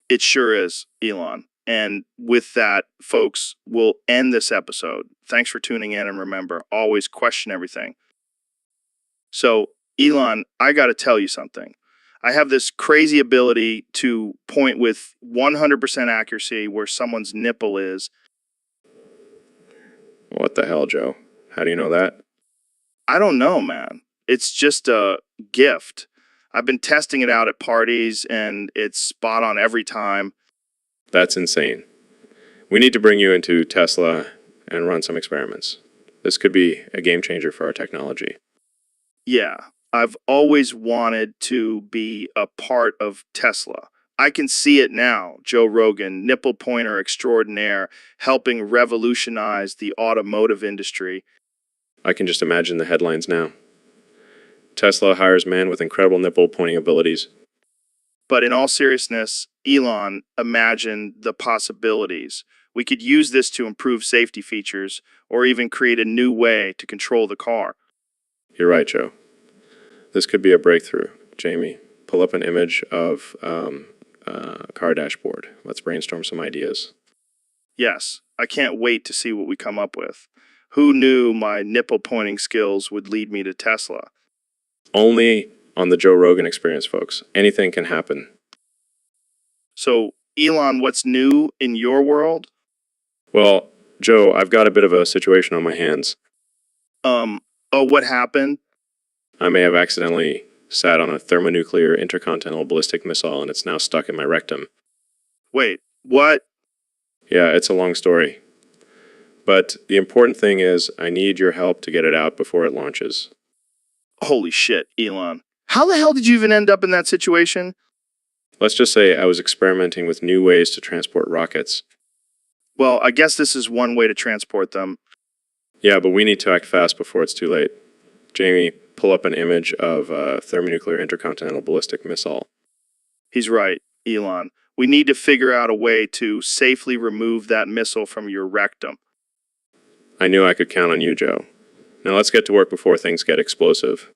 It sure is, Elon. And with that, folks, we'll end this episode. Thanks for tuning in, and remember, always question everything. So, Elon, I got to tell you something. I have this crazy ability to point with 100% accuracy where someone's nipple is. What the hell, Joe? How do you know that? I don't know, man. It's just a gift. I've been testing it out at parties, and it's spot on every time. That's insane. We need to bring you into Tesla and run some experiments. This could be a game changer for our technology. Yeah, I've always wanted to be a part of Tesla. I can see it now, Joe Rogan, nipple pointer extraordinaire, helping revolutionize the automotive industry. I can just imagine the headlines now. Tesla hires man with incredible nipple pointing abilities. But in all seriousness, Elon, imagine the possibilities. We could use this to improve safety features or even create a new way to control the car. You're right, Joe. This could be a breakthrough. Jamie, pull up an image of a car dashboard. Let's brainstorm some ideas. Yes, I can't wait to see what we come up with. Who knew my nipple pointing skills would lead me to Tesla? Only on the Joe Rogan Experience, folks. Anything can happen. So, Elon, what's new in your world? Well, Joe, I've got a bit of a situation on my hands. What happened? I may have accidentally sat on a thermonuclear intercontinental ballistic missile and it's now stuck in my rectum. Wait, what? Yeah, it's a long story. But the important thing is I need your help to get it out before it launches. Holy shit, Elon. How the hell did you even end up in that situation? Let's just say I was experimenting with new ways to transport rockets. Well, I guess this is one way to transport them. Yeah, but we need to act fast before it's too late. Jamie, pull up an image of a thermonuclear intercontinental ballistic missile. He's right, Elon. We need to figure out a way to safely remove that missile from your rectum. I knew I could count on you, Joe. Now let's get to work before things get explosive.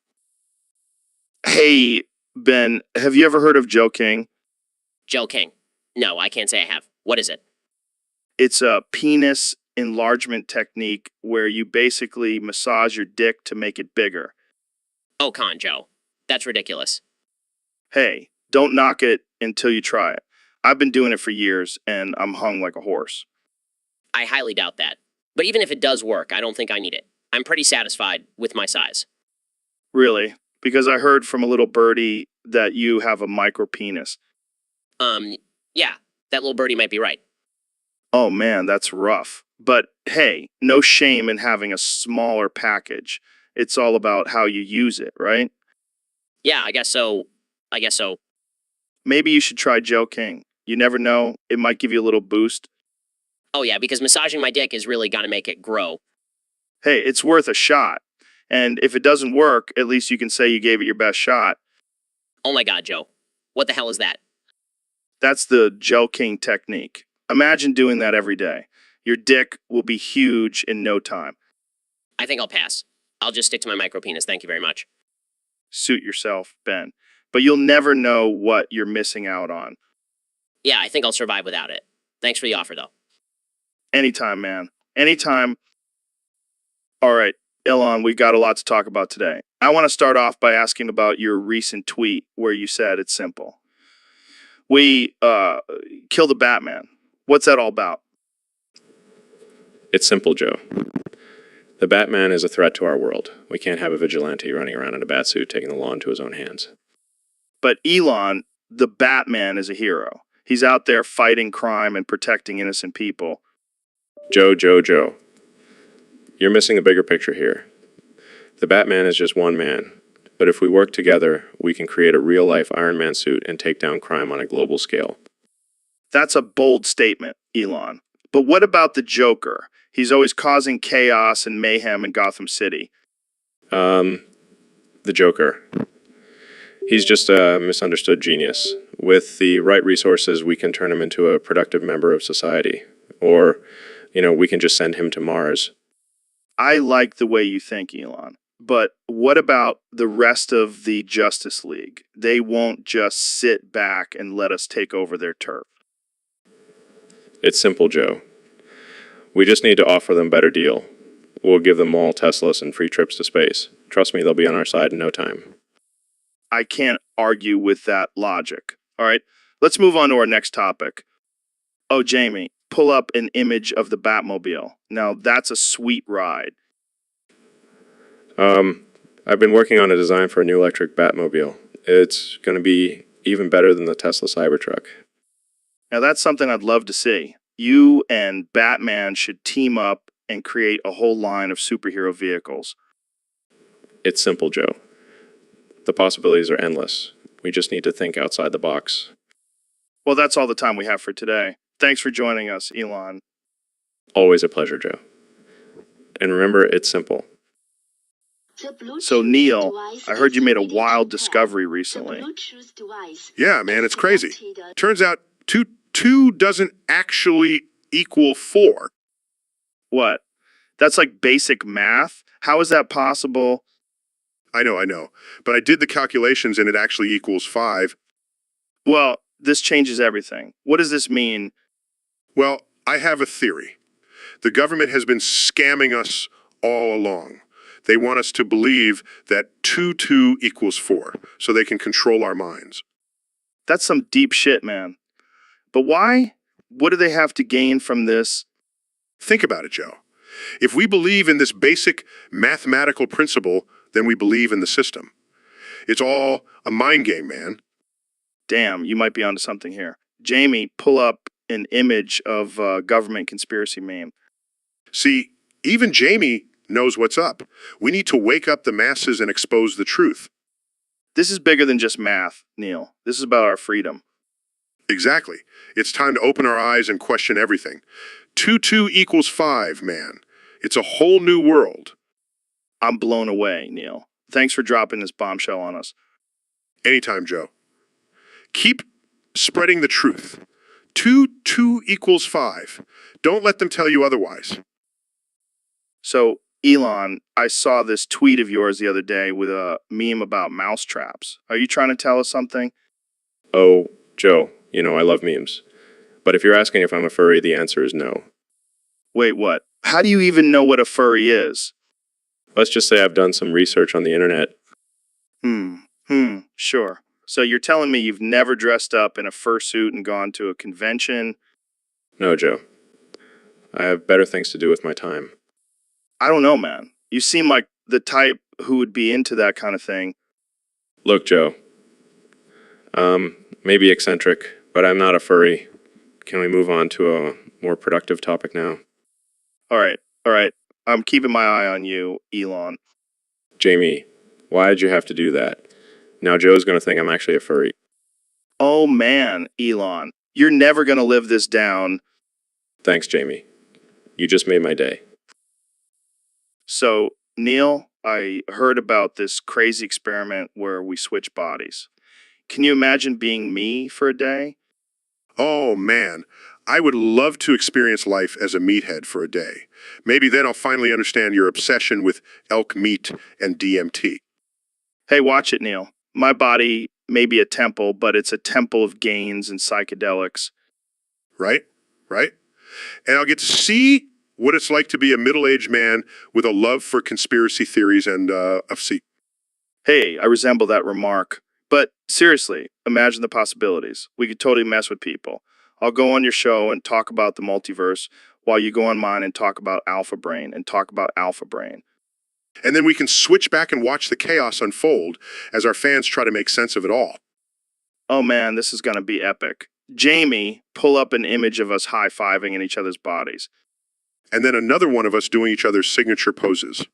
Hey, Ben, have you ever heard of Joe King? Joe King. No, I can't say I have. What is it? It's a penis enlargement technique where you basically massage your dick to make it bigger. Oh, con, Joe. That's ridiculous. Hey, don't knock it until you try it. I've been doing it for years, and I'm hung like a horse. I highly doubt that. But even if it does work, I don't think I need it. I'm pretty satisfied with my size. Really? Because I heard from a little birdie that you have a micro penis. Yeah, that little birdie might be right. Oh man, that's rough. But hey, no shame in having a smaller package. It's all about how you use it, right? Yeah, I guess so. Maybe you should try Joe King. You never know, it might give you a little boost. Oh yeah, because massaging my dick is really gonna make it grow. Hey, it's worth a shot. And if it doesn't work, at least you can say you gave it your best shot. Oh my god, Joe. What the hell is that? That's the Gel King technique. Imagine doing that every day. Your dick will be huge in no time. I think I'll pass. I'll just stick to my micro penis, thank you very much. Suit yourself, Ben. But you'll never know what you're missing out on. Yeah, I think I'll survive without it. Thanks for the offer, though. Anytime, man. Anytime. All right, Elon, we've got a lot to talk about today. I want to start off by asking about your recent tweet where you said it's simple. We kill the Batman. What's that all about? It's simple, Joe. The Batman is a threat to our world. We can't have a vigilante running around in a batsuit taking the law into his own hands. But Elon, the Batman, is a hero. He's out there fighting crime and protecting innocent people. Joe. You're missing the bigger picture here. The Batman is just one man, but if we work together, we can create a real-life Iron Man suit and take down crime on a global scale. That's a bold statement, Elon. But what about the Joker? He's always causing chaos and mayhem in Gotham City. The Joker. He's just a misunderstood genius. With the right resources, we can turn him into a productive member of society. Or, we can just send him to Mars. I like the way you think, Elon. But what about the rest of the Justice League? They won't just sit back and let us take over their turf. It's simple, Joe. We just need to offer them a better deal. We'll give them all Teslas and free trips to space. Trust me, they'll be on our side in no time. I can't argue with that logic. All right, let's move on to our next topic. Oh, Jamie, pull up an image of the Batmobile. Now, that's a sweet ride. I've been working on a design for a new electric Batmobile. It's going to be even better than the Tesla Cybertruck. Now, that's something I'd love to see. You and Batman should team up and create a whole line of superhero vehicles. It's simple, Joe. The possibilities are endless. We just need to think outside the box. Well, that's all the time we have for today. Thanks for joining us, Elon. Always a pleasure, Joe. And remember, it's simple. So, Neil, I heard you made a wild discovery recently. Yeah, man, it's crazy. Turns out two doesn't actually equal 4. What? That's like basic math? How is that possible? I know. But I did the calculations and it actually equals 5. Well, this changes everything. What does this mean? Well, I have a theory. The government has been scamming us all along. They want us to believe that 2 equals 4, so they can control our minds. That's some deep shit, man. But why? What do they have to gain from this? Think about it, Joe. If we believe in this basic mathematical principle, then we believe in the system. It's all a mind game, man. Damn, you might be onto something here. Jamie, pull up an image of a government conspiracy meme. See, even Jamie knows what's up. We need to wake up the masses and expose the truth. This is bigger than just math, Neil. This is about our freedom. Exactly. It's time to open our eyes and question everything. 2 equals 5, man. It's a whole new world. I'm blown away, Neil. Thanks for dropping this bombshell on us. Anytime, Joe. Keep spreading the truth. 2 equals 5. Don't let them tell you otherwise. So, Elon, I saw this tweet of yours the other day with a meme about mouse traps. Are you trying to tell us something? Oh, Joe, I love memes. But if you're asking if I'm a furry, the answer is no. Wait, what? How do you even know what a furry is? Let's just say I've done some research on the internet. Sure. So you're telling me you've never dressed up in a fursuit and gone to a convention? No, Joe. I have better things to do with my time. I don't know, man. You seem like the type who would be into that kind of thing. Look, Joe. Maybe eccentric, but I'm not a furry. Can we move on to a more productive topic now? All right. I'm keeping my eye on you, Elon. Jamie, why'd you have to do that? Now Joe's going to think I'm actually a furry. Oh, man, Elon. You're never going to live this down. Thanks, Jamie. You just made my day. So, Neil, I heard about this crazy experiment where we switch bodies. Can you imagine being me for a day? Oh, man. I would love to experience life as a meathead for a day. Maybe then I'll finally understand your obsession with elk meat and DMT. Hey, watch it, Neil. My body may be a temple, but it's a temple of gains and psychedelics. Right? Right? And I'll get to see what it's like to be a middle-aged man with a love for conspiracy theories and, Hey, I resemble that remark. But seriously, imagine the possibilities. We could totally mess with people. I'll go on your show and talk about the multiverse while you go on mine and talk about Alpha Brain and talk about Alpha Brain. and then we can switch back and watch the chaos unfold as our fans try to make sense of it all. Oh man, this is going to be epic. Jamie, pull up an image of us high-fiving in each other's bodies. And then another one of us doing each other's signature poses.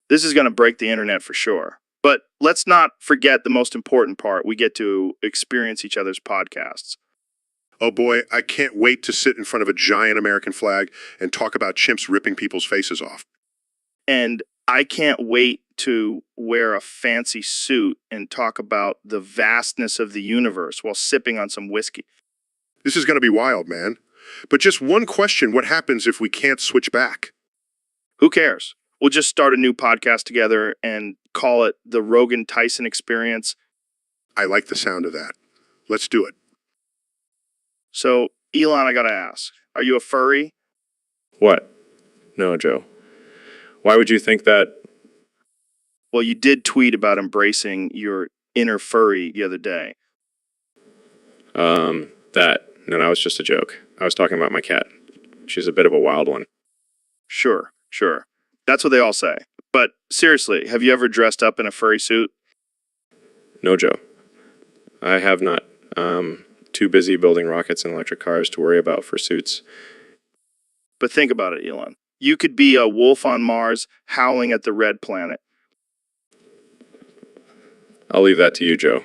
This is going to break the internet for sure. But let's not forget the most important part. We get to experience each other's podcasts. Oh boy, I can't wait to sit in front of a giant American flag and talk about chimps ripping people's faces off. And I can't wait to wear a fancy suit and talk about the vastness of the universe while sipping on some whiskey. This is going to be wild, man. But just one question, what happens if we can't switch back? Who cares? We'll just start a new podcast together and call it the Rogan Tyson Experience. I like the sound of that. Let's do it. So, Elon, I gotta ask, are you a furry? What? No, Joe. Why would you think that? Well, you did tweet about embracing your inner furry the other day. No, that was just a joke. I was talking about my cat. She's a bit of a wild one. Sure. That's what they all say. But seriously, have you ever dressed up in a furry suit? No, Joe. I have not. Too busy building rockets and electric cars to worry about for suits. But think about it, Elon. You could be a wolf on Mars howling at the red planet. I'll leave that to you, Joe.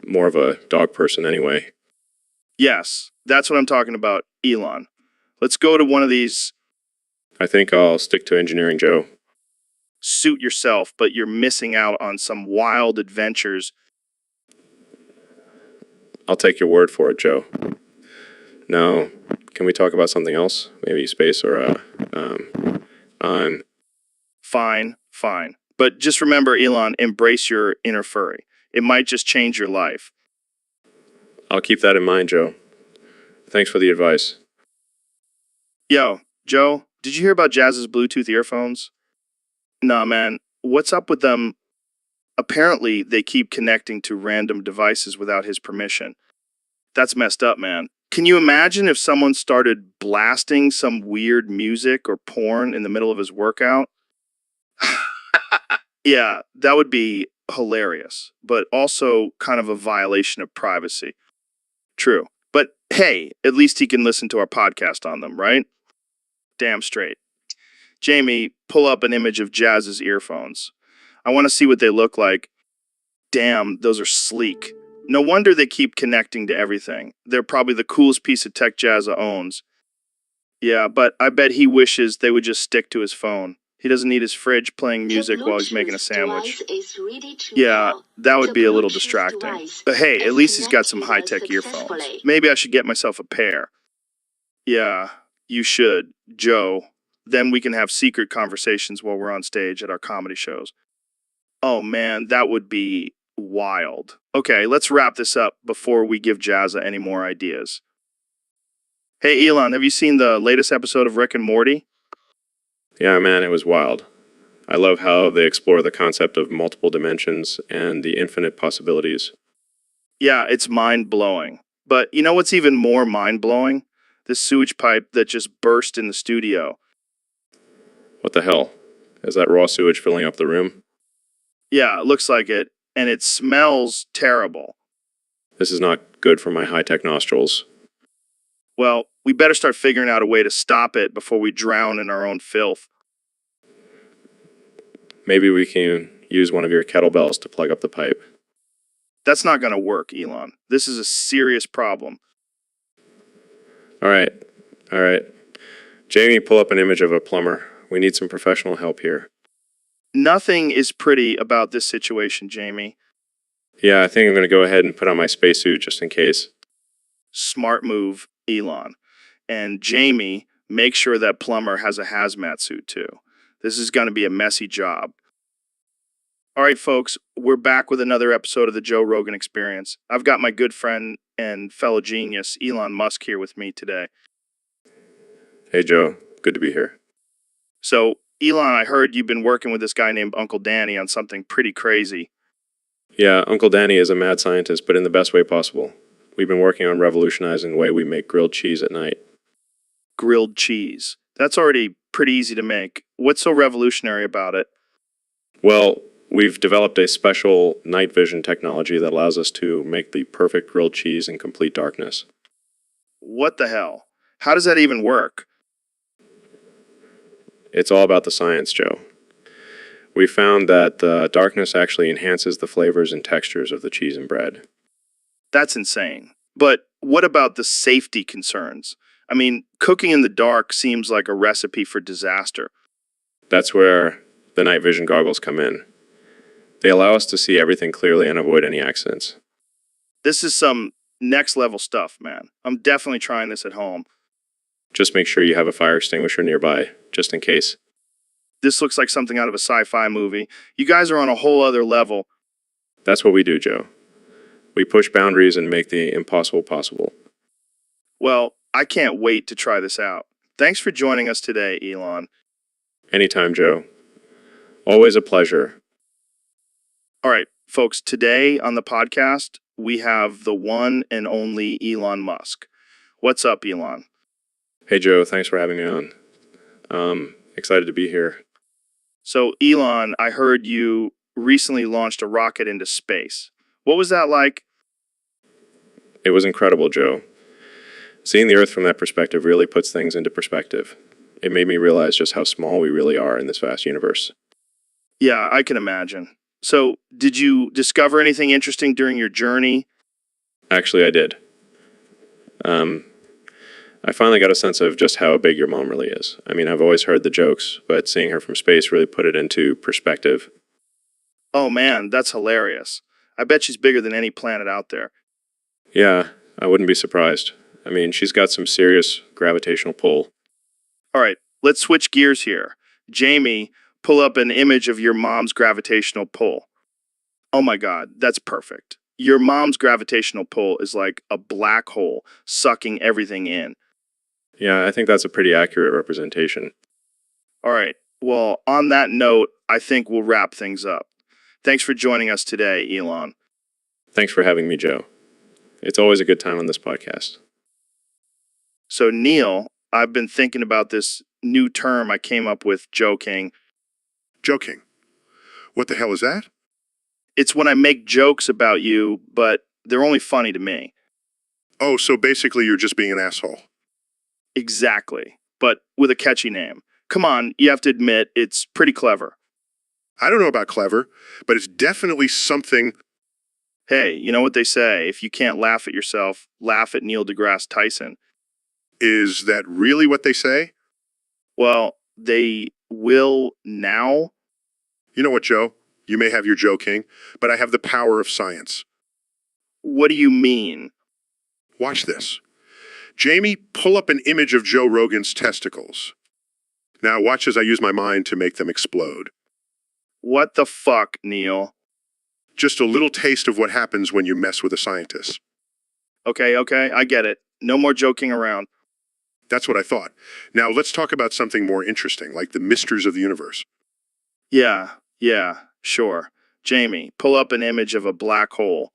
More of a dog person anyway. Yes, that's what I'm talking about, Elon. Let's go to one of these. I think I'll stick to engineering, Joe. Suit yourself, but you're missing out on some wild adventures. I'll take your word for it, Joe. Now, can we talk about something else? Maybe space or, Fine. But just remember, Elon, embrace your inner furry. It might just change your life. I'll keep that in mind, Joe. Thanks for the advice. Yo, Joe, did you hear about Jazz's Bluetooth earphones? Nah, man, what's up with them? Apparently, they keep connecting to random devices without his permission. That's messed up, man. Can you imagine if someone started blasting some weird music or porn in the middle of his workout? Yeah, that would be hilarious, but also kind of a violation of privacy. True. But hey, at least he can listen to our podcast on them, right? Damn straight. Jamie, pull up an image of Jazz's earphones. I want to see what they look like. Damn, those are sleek. No wonder they keep connecting to everything. They're probably the coolest piece of tech Jazza owns. Yeah, but I bet he wishes they would just stick to his phone. He doesn't need his fridge playing music while he's making a sandwich. Yeah, that would be a little distracting. But hey, at least he's got some high-tech earphones. Maybe I should get myself a pair. Yeah, you should, Joe. Then we can have secret conversations while we're on stage at our comedy shows. Oh man, that would be wild. Okay, let's wrap this up before we give Jazza any more ideas. Hey Elon, have you seen the latest episode of Rick and Morty? Yeah, man, it was wild. I love how they explore the concept of multiple dimensions and the infinite possibilities. Yeah, it's mind-blowing. But you know what's even more mind-blowing? This sewage pipe that just burst in the studio. What the hell? Is that raw sewage filling up the room? Yeah, it looks like it. And it smells terrible. This is not good for my high-tech nostrils. Well, we better start figuring out a way to stop it before we drown in our own filth. Maybe we can use one of your kettlebells to plug up the pipe. That's not going to work, Elon. This is a serious problem. All right. Jamie, pull up an image of a plumber. We need some professional help here. Nothing is pretty about this situation, Jamie. Yeah, I think I'm going to go ahead and put on my spacesuit just in case. Smart move, Elon. And Jamie, make sure that plumber has a hazmat suit too. This is going to be a messy job. All right, folks, we're back with another episode of the Joe Rogan Experience. I've got my good friend and fellow genius, Elon Musk, here with me today. Hey, Joe. Good to be here. So, Elon, I heard you've been working with this guy named Uncle Danny on something pretty crazy. Yeah, Uncle Danny is a mad scientist, but in the best way possible. We've been working on revolutionizing the way we make grilled cheese at night. Grilled cheese. That's already pretty easy to make. What's so revolutionary about it? Well, we've developed a special night vision technology that allows us to make the perfect grilled cheese in complete darkness. What the hell? How does that even work? It's all about the science, Joe. We found that the darkness actually enhances the flavors and textures of the cheese and bread. That's insane. But what about the safety concerns? I mean, cooking in the dark seems like a recipe for disaster. That's where the night vision goggles come in. They allow us to see everything clearly and avoid any accidents. This is some next level stuff, man. I'm definitely trying this at home. Just make sure you have a fire extinguisher nearby, just in case. This looks like something out of a sci-fi movie. You guys are on a whole other level. That's what we do, Joe. We push boundaries and make the impossible possible. Well, I can't wait to try this out. Thanks for joining us today, Elon. Anytime, Joe. Always a pleasure. All right, folks, today on the podcast, we have the one and only Elon Musk. What's up, Elon? Hey, Joe. Thanks for having me on. Excited to be here. So, Elon, I heard you recently launched a rocket into space. What was that like? It was incredible, Joe. Seeing the Earth from that perspective really puts things into perspective. It made me realize just how small we really are in this vast universe. Yeah, I can imagine. So, did you discover anything interesting during your journey? Actually, I did. I finally got a sense of just how big your mom really is. I mean, I've always heard the jokes, but seeing her from space really put it into perspective. Oh man, that's hilarious. I bet she's bigger than any planet out there. Yeah, I wouldn't be surprised. I mean, she's got some serious gravitational pull. All right, let's switch gears here. Jamie, pull up an image of your mom's gravitational pull. Oh my God, that's perfect. Your mom's gravitational pull is like a black hole sucking everything in. Yeah, I think that's a pretty accurate representation. All right, well, on that note, I think we'll wrap things up. Thanks for joining us today, Elon. Thanks for having me, Joe. It's always a good time on this podcast. So, Neil, I've been thinking about this new term I came up with joking. Joking. What the hell is that? It's when I make jokes about you, but they're only funny to me. Oh, so basically you're just being an asshole. Exactly, but with a catchy name. Come on, you have to admit, it's pretty clever. I don't know about clever, but it's definitely something. Hey, you know what they say, if you can't laugh at yourself, laugh at Neil deGrasse Tyson. Is that really what they say? Well, they will now. You know what, Joe? You may have your joking, but I have the power of science. What do you mean? Watch this. Jamie, pull up an image of Joe Rogan's testicles. Now watch as I use my mind to make them explode. What the fuck, Neil? Just a little taste of what happens when you mess with a scientist. Okay, I get it. No more joking around. That's what I thought. Now let's talk about something more interesting, like the mysteries of the universe. Yeah, sure. Jamie, pull up an image of a black hole.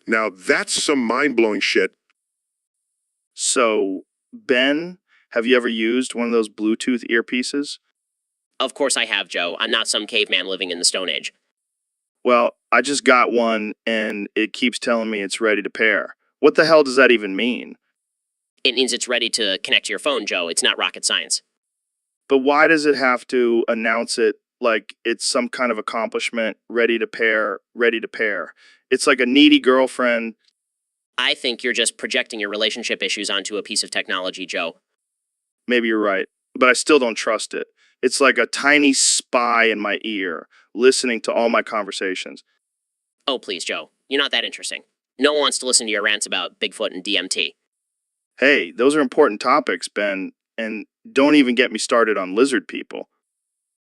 Now that's some mind-blowing shit. So, Ben, have you ever used one of those Bluetooth earpieces? Of course I have, Joe. I'm not some caveman living in the Stone Age. Well, I just got one and it keeps telling me it's ready to pair. What the hell does that even mean? It means it's ready to connect to your phone, Joe. It's not rocket science. But why does it have to announce it like it's some kind of accomplishment, ready to pair, ready to pair? It's like a needy girlfriend. I think you're just projecting your relationship issues onto a piece of technology, Joe. Maybe you're right, but I still don't trust it. It's like a tiny spy in my ear, listening to all my conversations. Oh, please, Joe. You're not that interesting. No one wants to listen to your rants about Bigfoot and DMT. Hey, those are important topics, Ben, and don't even get me started on lizard people.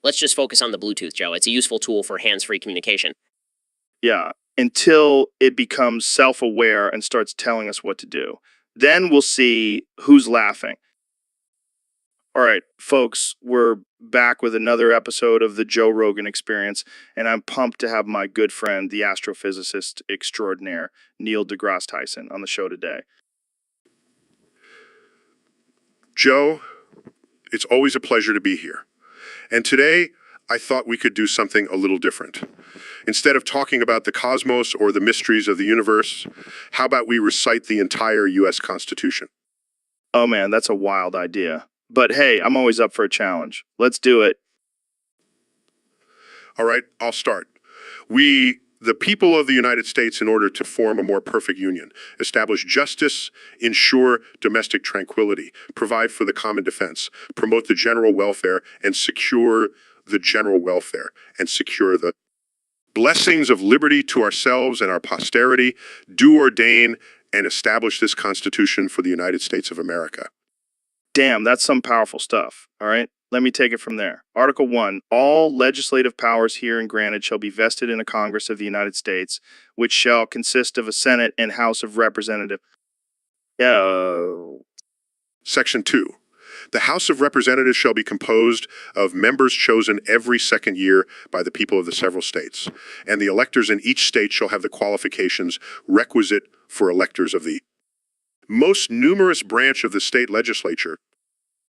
Let's just focus on the Bluetooth, Joe. It's a useful tool for hands-free communication. Yeah, until it becomes self-aware and starts telling us what to do. Then we'll see who's laughing. All right, folks, we're back with another episode of the Joe Rogan Experience, and I'm pumped to have my good friend, the astrophysicist extraordinaire, Neil deGrasse Tyson, on the show today. Joe, it's always a pleasure to be here. And today, I thought we could do something a little different. Instead of talking about the cosmos or the mysteries of the universe, how about we recite the entire U.S. Constitution? Oh man, that's a wild idea. But hey, I'm always up for a challenge. Let's do it. All right, I'll start. We, the people of the United States, in order to form a more perfect union, establish justice, ensure domestic tranquility, provide for the common defense, promote the general welfare, and secure the general welfare, and secure the blessings of liberty to ourselves and our posterity, do ordain and establish this Constitution for the United States of America. Damn, that's some powerful stuff. All right, let me take it from there. Article 1, all legislative powers herein granted shall be vested in a Congress of the United States, which shall consist of a Senate and House of Representatives. Section 2. The House of Representatives shall be composed of members chosen every second year by the people of the several states, and the electors in each state shall have the qualifications requisite for electors of the most numerous branch of the state legislature.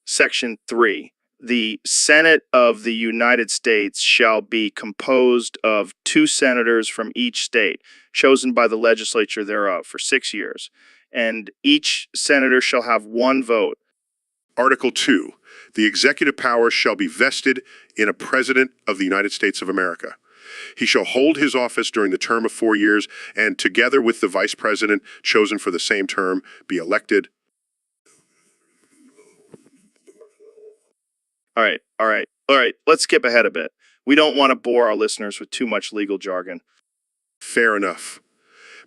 Section 3. The Senate of the United States shall be composed of 2 senators from each state, chosen by the legislature thereof for 6 years, and each senator shall have 1 vote. Article 2. The executive power shall be vested in a President of the United States of America. He shall hold his office during the term of 4 years, and together with the Vice President chosen for the same term, be elected. All right. Let's skip ahead a bit. We don't want to bore our listeners with too much legal jargon. Fair enough.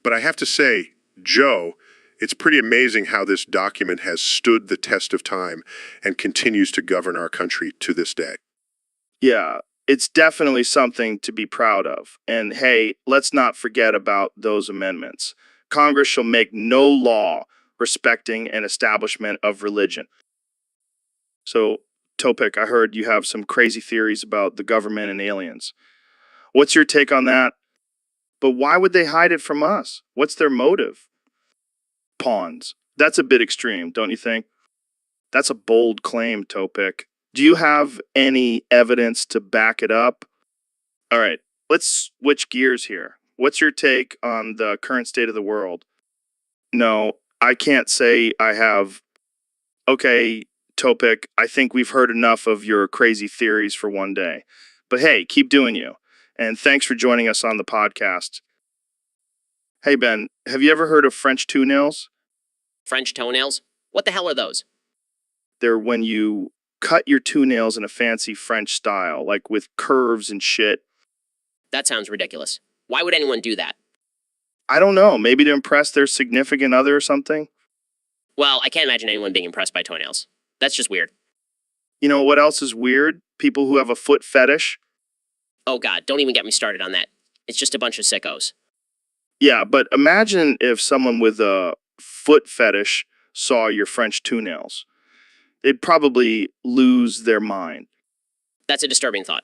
But I have to say, Joe, it's pretty amazing how this document has stood the test of time and continues to govern our country to this day. Yeah, it's definitely something to be proud of. And hey, let's not forget about those amendments. Congress shall make no law respecting an establishment of religion. So, Topik, I heard you have some crazy theories about the government and aliens. What's your take on that? But why would they hide it from us? What's their motive? Pawns. That's a bit extreme, don't you think? That's a bold claim, Topik. Do you have any evidence to back it up? All right, let's switch gears here. What's your take on the current state of the world? No, I can't say I have. Okay, Topik, I think we've heard enough of your crazy theories for one day. But hey, keep doing you. And thanks for joining us on the podcast. Hey, Ben, have you ever heard of French toenails? French toenails? What the hell are those? They're when you cut your toenails in a fancy French style, like with curves and shit. That sounds ridiculous. Why would anyone do that? I don't know, maybe to impress their significant other or something? Well, I can't imagine anyone being impressed by toenails. That's just weird. You know what else is weird? People who have a foot fetish. Oh god, don't even get me started on that. It's just a bunch of sickos. Yeah, but imagine if someone with a foot fetish saw your French toenails. They'd probably lose their mind. That's a disturbing thought.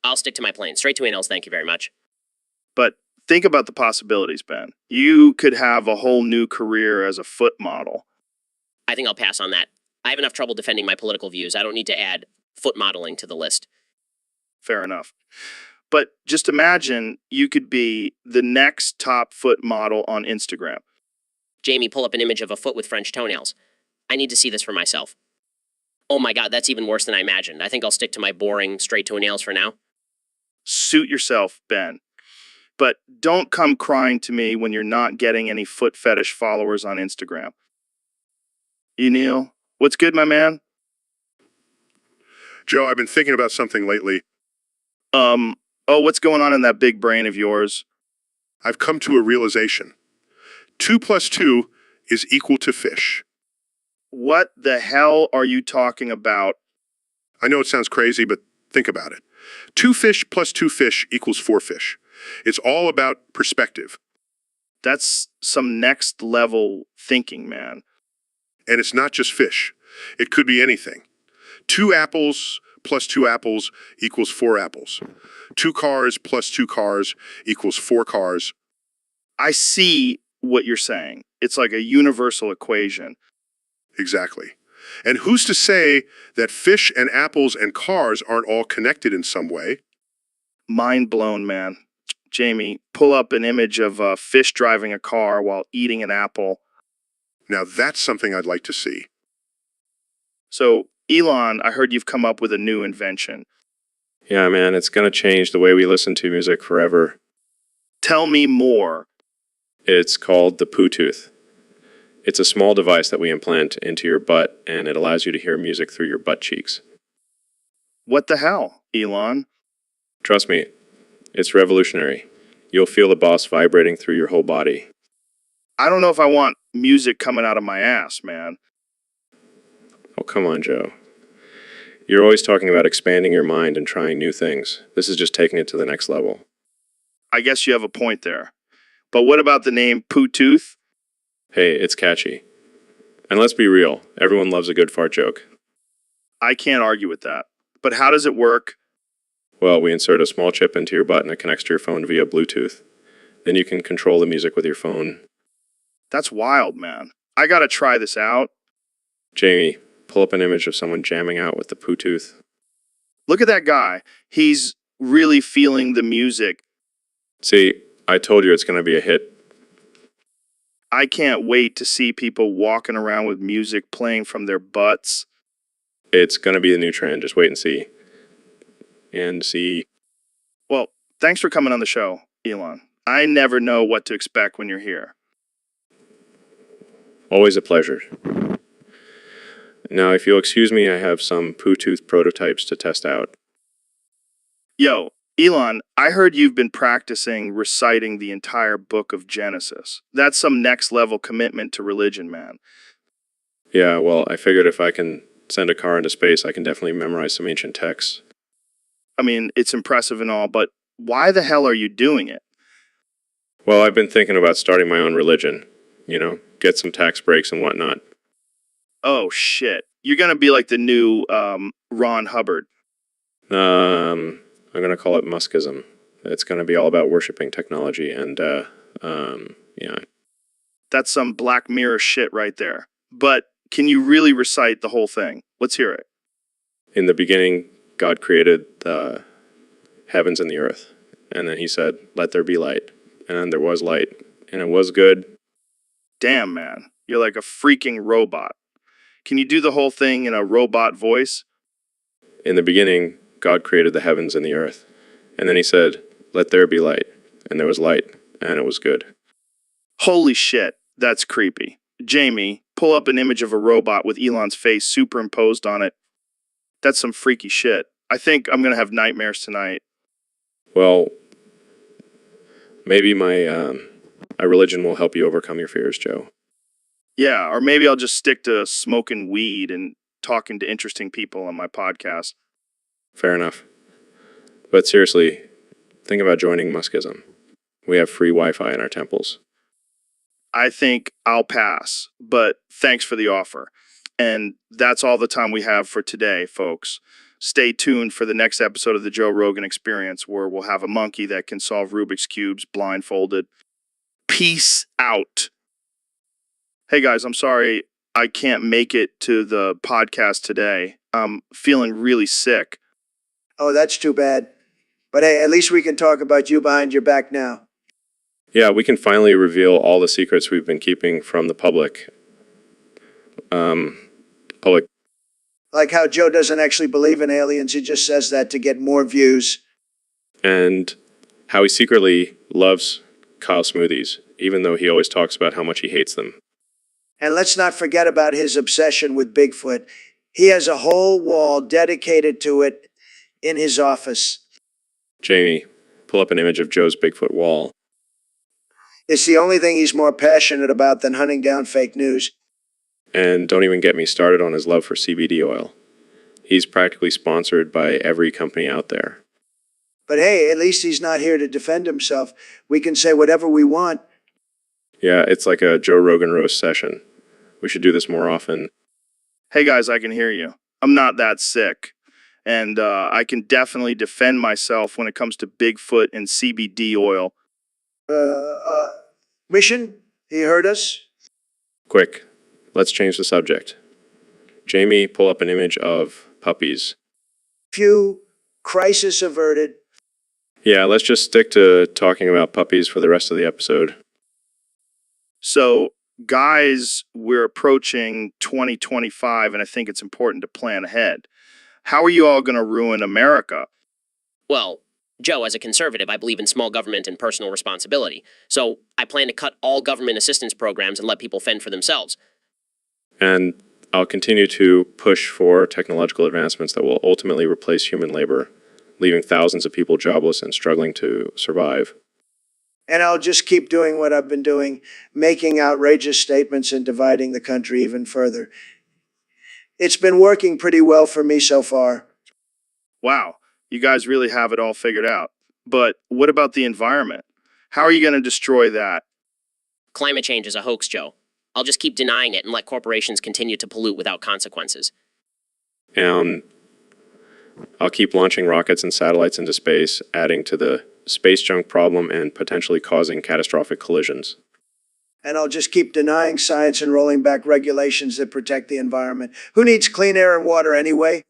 I'll stick to my plane. Straight toenails, thank you very much. But think about the possibilities, Ben. You could have a whole new career as a foot model. I think I'll pass on that. I have enough trouble defending my political views. I don't need to add foot modeling to the list. Fair enough. But just imagine you could be the next top foot model on Instagram. Jamie, pull up an image of a foot with French toenails. I need to see this for myself. Oh my god, that's even worse than I imagined. I think I'll stick to my boring, straight toenails for now. Suit yourself, Ben. But don't come crying to me when you're not getting any foot fetish followers on Instagram. You, Neil, what's good, my man? Joe, I've been thinking about something lately. What's going on in that big brain of yours? I've come to a realization. 2 plus 2 is equal to fish. What the hell are you talking about? I know it sounds crazy, but think about it. 2 fish plus 2 fish equals 4 fish. It's all about perspective. That's some next level thinking, man. And it's not just fish. It could be anything. 2 apples plus 2 apples equals 4 apples. 2 cars plus 2 cars equals 4 cars. I see what you're saying. It's like a universal equation. Exactly. And who's to say that fish and apples and cars aren't all connected in some way? Mind blown, man. Jamie, pull up an image of a fish driving a car while eating an apple. Now that's something I'd like to see. So, Elon, I heard you've come up with a new invention. Yeah, man, it's going to change the way we listen to music forever. Tell me more. It's called the poo tooth. It's a small device that we implant into your butt, and it allows you to hear music through your butt cheeks. What the hell, Elon? Trust me, it's revolutionary. You'll feel the boss vibrating through your whole body. I don't know if I want music coming out of my ass, man. Oh, come on, Joe. You're always talking about expanding your mind and trying new things. This is just taking it to the next level. I guess you have a point there. But what about the name Poo Tooth? Hey, it's catchy. And let's be real, everyone loves a good fart joke. I can't argue with that. But how does it work? Well, we insert a small chip into your butt and it connects to your phone via Bluetooth. Then you can control the music with your phone. That's wild, man. I gotta try this out. Jamie, pull up an image of someone jamming out with the poo tooth. Look at that guy. He's really feeling the music. See, I told you it's going to be a hit. I can't wait to see people walking around with music playing from their butts. It's going to be the new trend. Just wait and see. And see. Well, thanks for coming on the show, Elon. I never know what to expect when you're here. Always a pleasure. Now, if you'll excuse me, I have some poo tooth prototypes to test out. Yo, Elon, I heard you've been practicing reciting the entire book of Genesis. That's some next level commitment to religion, man. Yeah, well, I figured if I can send a car into space, I can definitely memorize some ancient texts. I mean, it's impressive and all, but why the hell are you doing it? Well, I've been thinking about starting my own religion. You know, get some tax breaks and whatnot. Oh, shit. You're gonna be like the new Ron Hubbard. I'm going to call it Muskism. It's going to be all about worshiping technology and, yeah. That's some Black Mirror shit right there. But can you really recite the whole thing? Let's hear it. In the beginning, God created the heavens and the earth. And then he said, let there be light. And there was light. And it was good. Damn, man. You're like a freaking robot. Can you do the whole thing in a robot voice? In the beginning, God created the heavens and the earth. And then he said, let there be light. And there was light. And it was good. Holy shit. That's creepy. Jamie, pull up an image of a robot with Elon's face superimposed on it. That's some freaky shit. I think I'm gonna have nightmares tonight. Well, maybe my religion will help you overcome your fears, Joe. Yeah, or maybe I'll just stick to smoking weed and talking to interesting people on my podcast. Fair enough. But seriously, think about joining Muskism. We have free Wi-Fi in our temples. I think I'll pass, but thanks for the offer. And that's all the time we have for today, folks. Stay tuned for the next episode of the Joe Rogan Experience, where we'll have a monkey that can solve Rubik's Cubes blindfolded. Peace out. Hey guys, I'm sorry I can't make it to the podcast today. I'm feeling really sick. Oh, that's too bad. But hey, at least we can talk about you behind your back now. Yeah, we can finally reveal all the secrets we've been keeping from the public. Like how Joe doesn't actually believe in aliens, he just says that to get more views. And how he secretly loves Kyle smoothies, even though he always talks about how much he hates them. And let's not forget about his obsession with Bigfoot. He has a whole wall dedicated to it in his office. Jamie, pull up an image of Joe's Bigfoot wall. It's the only thing he's more passionate about than hunting down fake news. And don't even get me started on his love for CBD oil. He's practically sponsored by every company out there. But hey, at least he's not here to defend himself. We can say whatever we want. Yeah, it's like a Joe Rogan roast session. We should do this more often. Hey guys, I can hear you. I'm not that sick. And I can definitely defend myself when it comes to Bigfoot and CBD oil. Mission? He heard us? Quick, let's change the subject. Jamie, pull up an image of puppies. Phew. Crisis averted. Yeah, let's just stick to talking about puppies for the rest of the episode. So, guys, we're approaching 2025, and I think it's important to plan ahead. How are you all going to ruin America? Well, Joe, as a conservative, I believe in small government and personal responsibility. So I plan to cut all government assistance programs and let people fend for themselves. And I'll continue to push for technological advancements that will ultimately replace human labor, leaving thousands of people jobless and struggling to survive. And I'll just keep doing what I've been doing, making outrageous statements and dividing the country even further. It's been working pretty well for me so far. Wow, you guys really have it all figured out. But what about the environment? How are you going to destroy that? Climate change is a hoax, Joe. I'll just keep denying it and let corporations continue to pollute without consequences. And I'll keep launching rockets and satellites into space, adding to the space junk problem and potentially causing catastrophic collisions. And I'll just keep denying science and rolling back regulations that protect the environment. Who needs clean air and water anyway?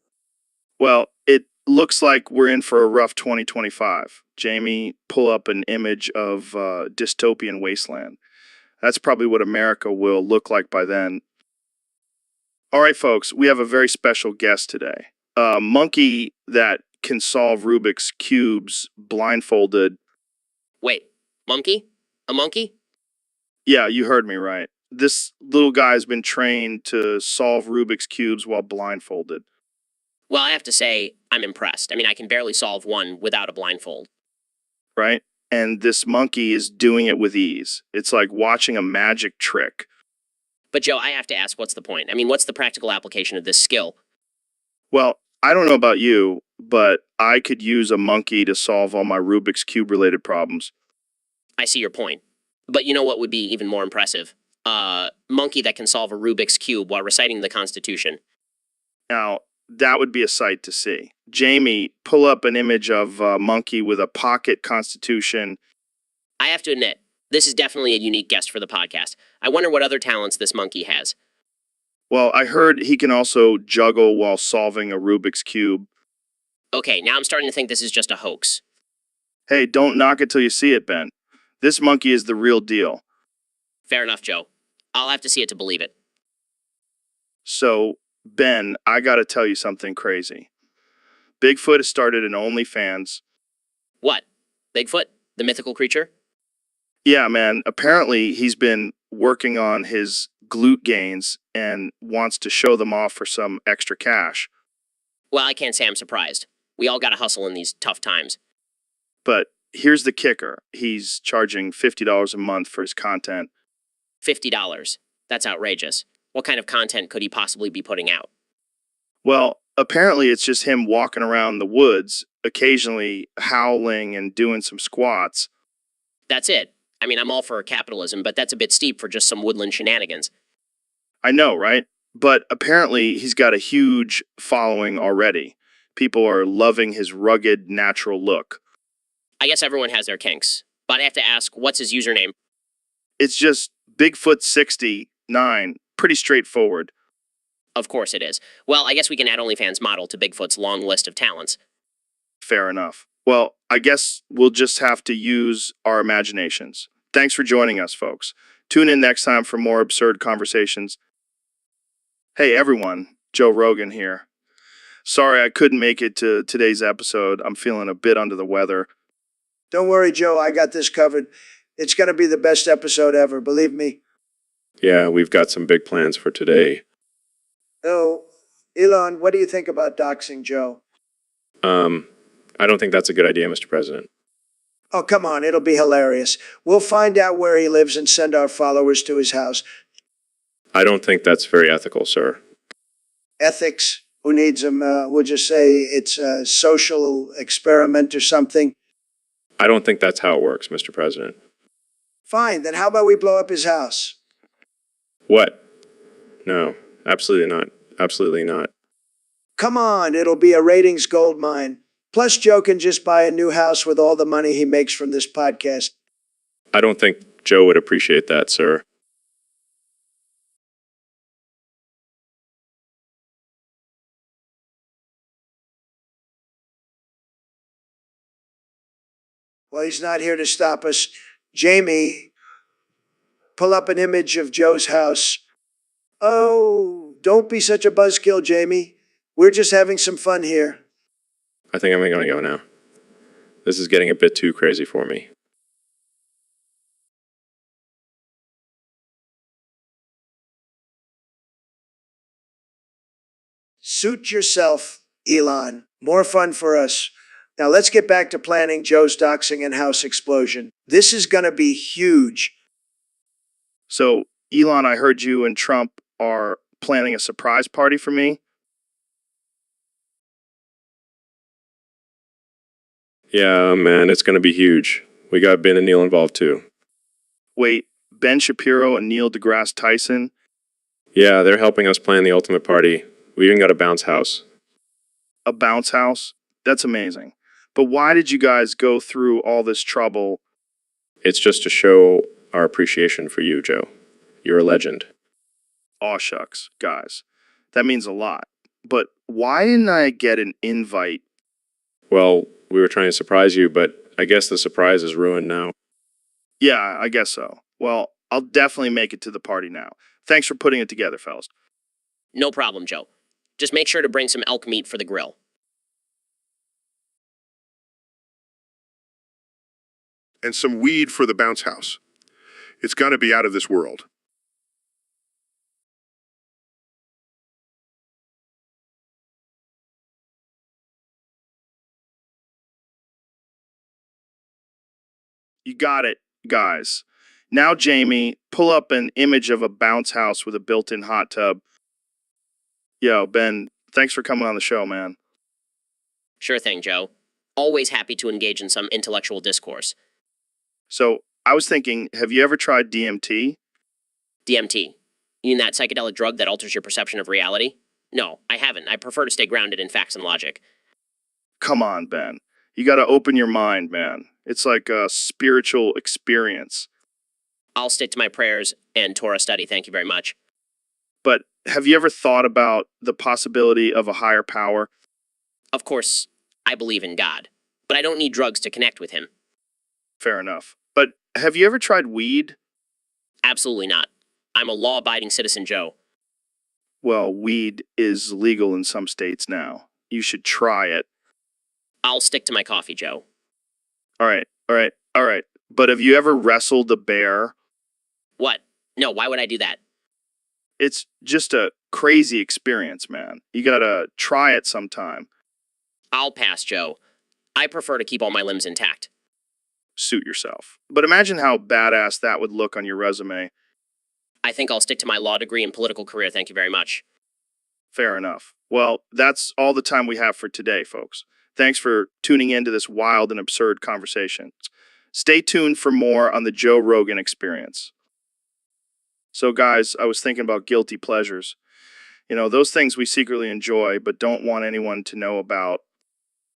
Well, it looks like we're in for a rough 2025. Jamie, pull up an image of dystopian wasteland. That's probably what America will look like by then. All right, folks, we have a very special guest today. A monkey that can solve Rubik's Cubes blindfolded. Wait, monkey? A monkey? Yeah, you heard me right. This little guy's been trained to solve Rubik's Cubes while blindfolded. Well, I have to say, I'm impressed. I mean, I can barely solve one without a blindfold. Right? And this monkey is doing it with ease. It's like watching a magic trick. But Joe, I have to ask, what's the point? I mean, what's the practical application of this skill? Well, I don't know about you, but I could use a monkey to solve all my Rubik's Cube related problems. I see your point. But you know what would be even more impressive? A monkey that can solve a Rubik's Cube while reciting the Constitution. Now, that would be a sight to see. Jamie, pull up an image of a monkey with a pocket Constitution. I have to admit, this is definitely a unique guest for the podcast. I wonder what other talents this monkey has. Well, I heard he can also juggle while solving a Rubik's Cube. Okay, now I'm starting to think this is just a hoax. Hey, don't knock it till you see it, Ben. This monkey is the real deal. Fair enough, Joe. I'll have to see it to believe it. So, Ben, I gotta tell you something crazy. Bigfoot has started an OnlyFans. What? Bigfoot? The mythical creature? Yeah, man. Apparently, he's been working on his glute gains and wants to show them off for some extra cash. Well, I can't say I'm surprised. We all gotta hustle in these tough times. But here's the kicker. He's charging $50 a month for his content. $50. That's outrageous. What kind of content could he possibly be putting out? Well, apparently it's just him walking around the woods, occasionally howling and doing some squats. That's it. I mean, I'm all for capitalism, but that's a bit steep for just some woodland shenanigans. I know, right? But apparently he's got a huge following already. People are loving his rugged, natural look. I guess everyone has their kinks. But I have to ask, what's his username? It's just Bigfoot69. Pretty straightforward. Of course it is. Well, I guess we can add OnlyFans model to Bigfoot's long list of talents. Fair enough. Well, I guess we'll just have to use our imaginations. Thanks for joining us, folks. Tune in next time for more absurd conversations. Hey, everyone. Joe Rogan here. Sorry I couldn't make it to today's episode. I'm feeling a bit under the weather. Don't worry, Joe. I got this covered. It's going to be the best episode ever, believe me. Yeah, we've got some big plans for today. Oh, Elon, what do you think about doxing Joe? I don't think that's a good idea, Mr. President. Oh, come on, it'll be hilarious. We'll find out where he lives and send our followers to his house. I don't think that's very ethical, sir. Ethics, who needs them? We'll just say it's a social experiment or something. I don't think that's how it works, Mr. President. Fine, then how about we blow up his house? What? No, absolutely not. Absolutely not. Come on, it'll be a ratings gold mine. Plus, Joe can just buy a new house with all the money he makes from this podcast. I don't think Joe would appreciate that, sir. Well, he's not here to stop us. Jamie, pull up an image of Joe's house. Oh, don't be such a buzzkill, Jamie. We're just having some fun here. I think I'm going to go now. This is getting a bit too crazy for me. Suit yourself, Elon. More fun for us. Now let's get back to planning Joe's doxing and house explosion. This is going to be huge. So, Elon, I heard you and Trump are planning a surprise party for me. Yeah, man, it's going to be huge. We got Ben and Neil involved too. Wait, Ben Shapiro and Neil deGrasse Tyson? Yeah, they're helping us plan the ultimate party. We even got a bounce house. A bounce house? That's amazing. But why did you guys go through all this trouble? It's just to show our appreciation for you, Joe. You're a legend. Aw shucks, guys. That means a lot. But why didn't I get an invite? Well, we were trying to surprise you, but I guess the surprise is ruined now. Yeah, I guess so. Well, I'll definitely make it to the party now. Thanks for putting it together, fellas. No problem, Joe. Just make sure to bring some elk meat for the grill. And some weed for the bounce house. It's going to be out of this world. You got it, guys. Now, Jamie, pull up an image of a bounce house with a built-in hot tub. Yo, Ben, thanks for coming on the show, man. Sure thing, Joe. Always happy to engage in some intellectual discourse. So, I was thinking, have you ever tried DMT? DMT. You mean that psychedelic drug that alters your perception of reality? No, I haven't. I prefer to stay grounded in facts and logic. Come on, Ben. You gotta open your mind, man. It's like a spiritual experience. I'll stick to my prayers and Torah study, thank you very much. But have you ever thought about the possibility of a higher power? Of course, I believe in God, but I don't need drugs to connect with him. Fair enough. But have you ever tried weed? Absolutely not. I'm a law-abiding citizen, Joe. Well, weed is legal in some states now. You should try it. I'll stick to my coffee, Joe. All right. But have you ever wrestled a bear? What? No, why would I do that? It's just a crazy experience, man. You gotta try it sometime. I'll pass, Joe. I prefer to keep all my limbs intact. Suit yourself. But imagine how badass that would look on your resume. I think I'll stick to my law degree and political career, thank you very much. Fair enough. Well, that's all the time we have for today, folks. Thanks for tuning in to this wild and absurd conversation. Stay tuned for more on the Joe Rogan Experience. So, guys, I was thinking about guilty pleasures. You know, those things we secretly enjoy but don't want anyone to know about.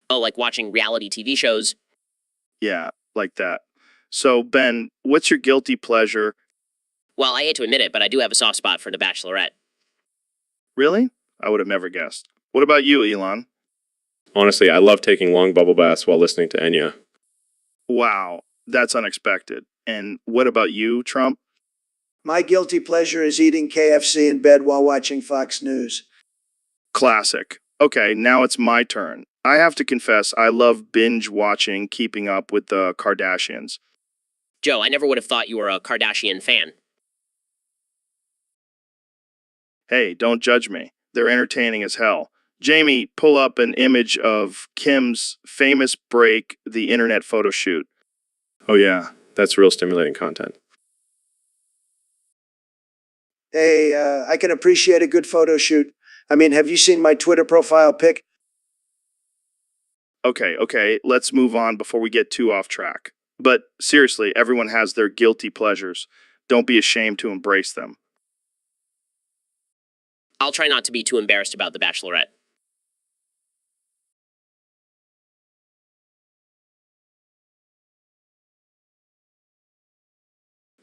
Oh, like watching reality TV shows? Yeah, like that. So, Ben, what's your guilty pleasure? Well, I hate to admit it, but I do have a soft spot for The Bachelorette. Really? I would have never guessed. What about you, Elon? Honestly, I love taking long bubble baths while listening to Enya. Wow, that's unexpected. And what about you, Trump? My guilty pleasure is eating KFC in bed while watching Fox News. Classic. Okay, now it's my turn. I have to confess, I love binge watching Keeping Up with the Kardashians. Joe, I never would have thought you were a Kardashian fan. Hey, don't judge me. They're entertaining as hell. Jamie, pull up an image of Kim's famous break, the internet photo shoot. Oh, yeah. That's real stimulating content. Hey, I can appreciate a good photo shoot. I mean, have you seen my Twitter profile pic? Okay, let's move on before we get too off track. But seriously, everyone has their guilty pleasures. Don't be ashamed to embrace them. I'll try not to be too embarrassed about The Bachelorette.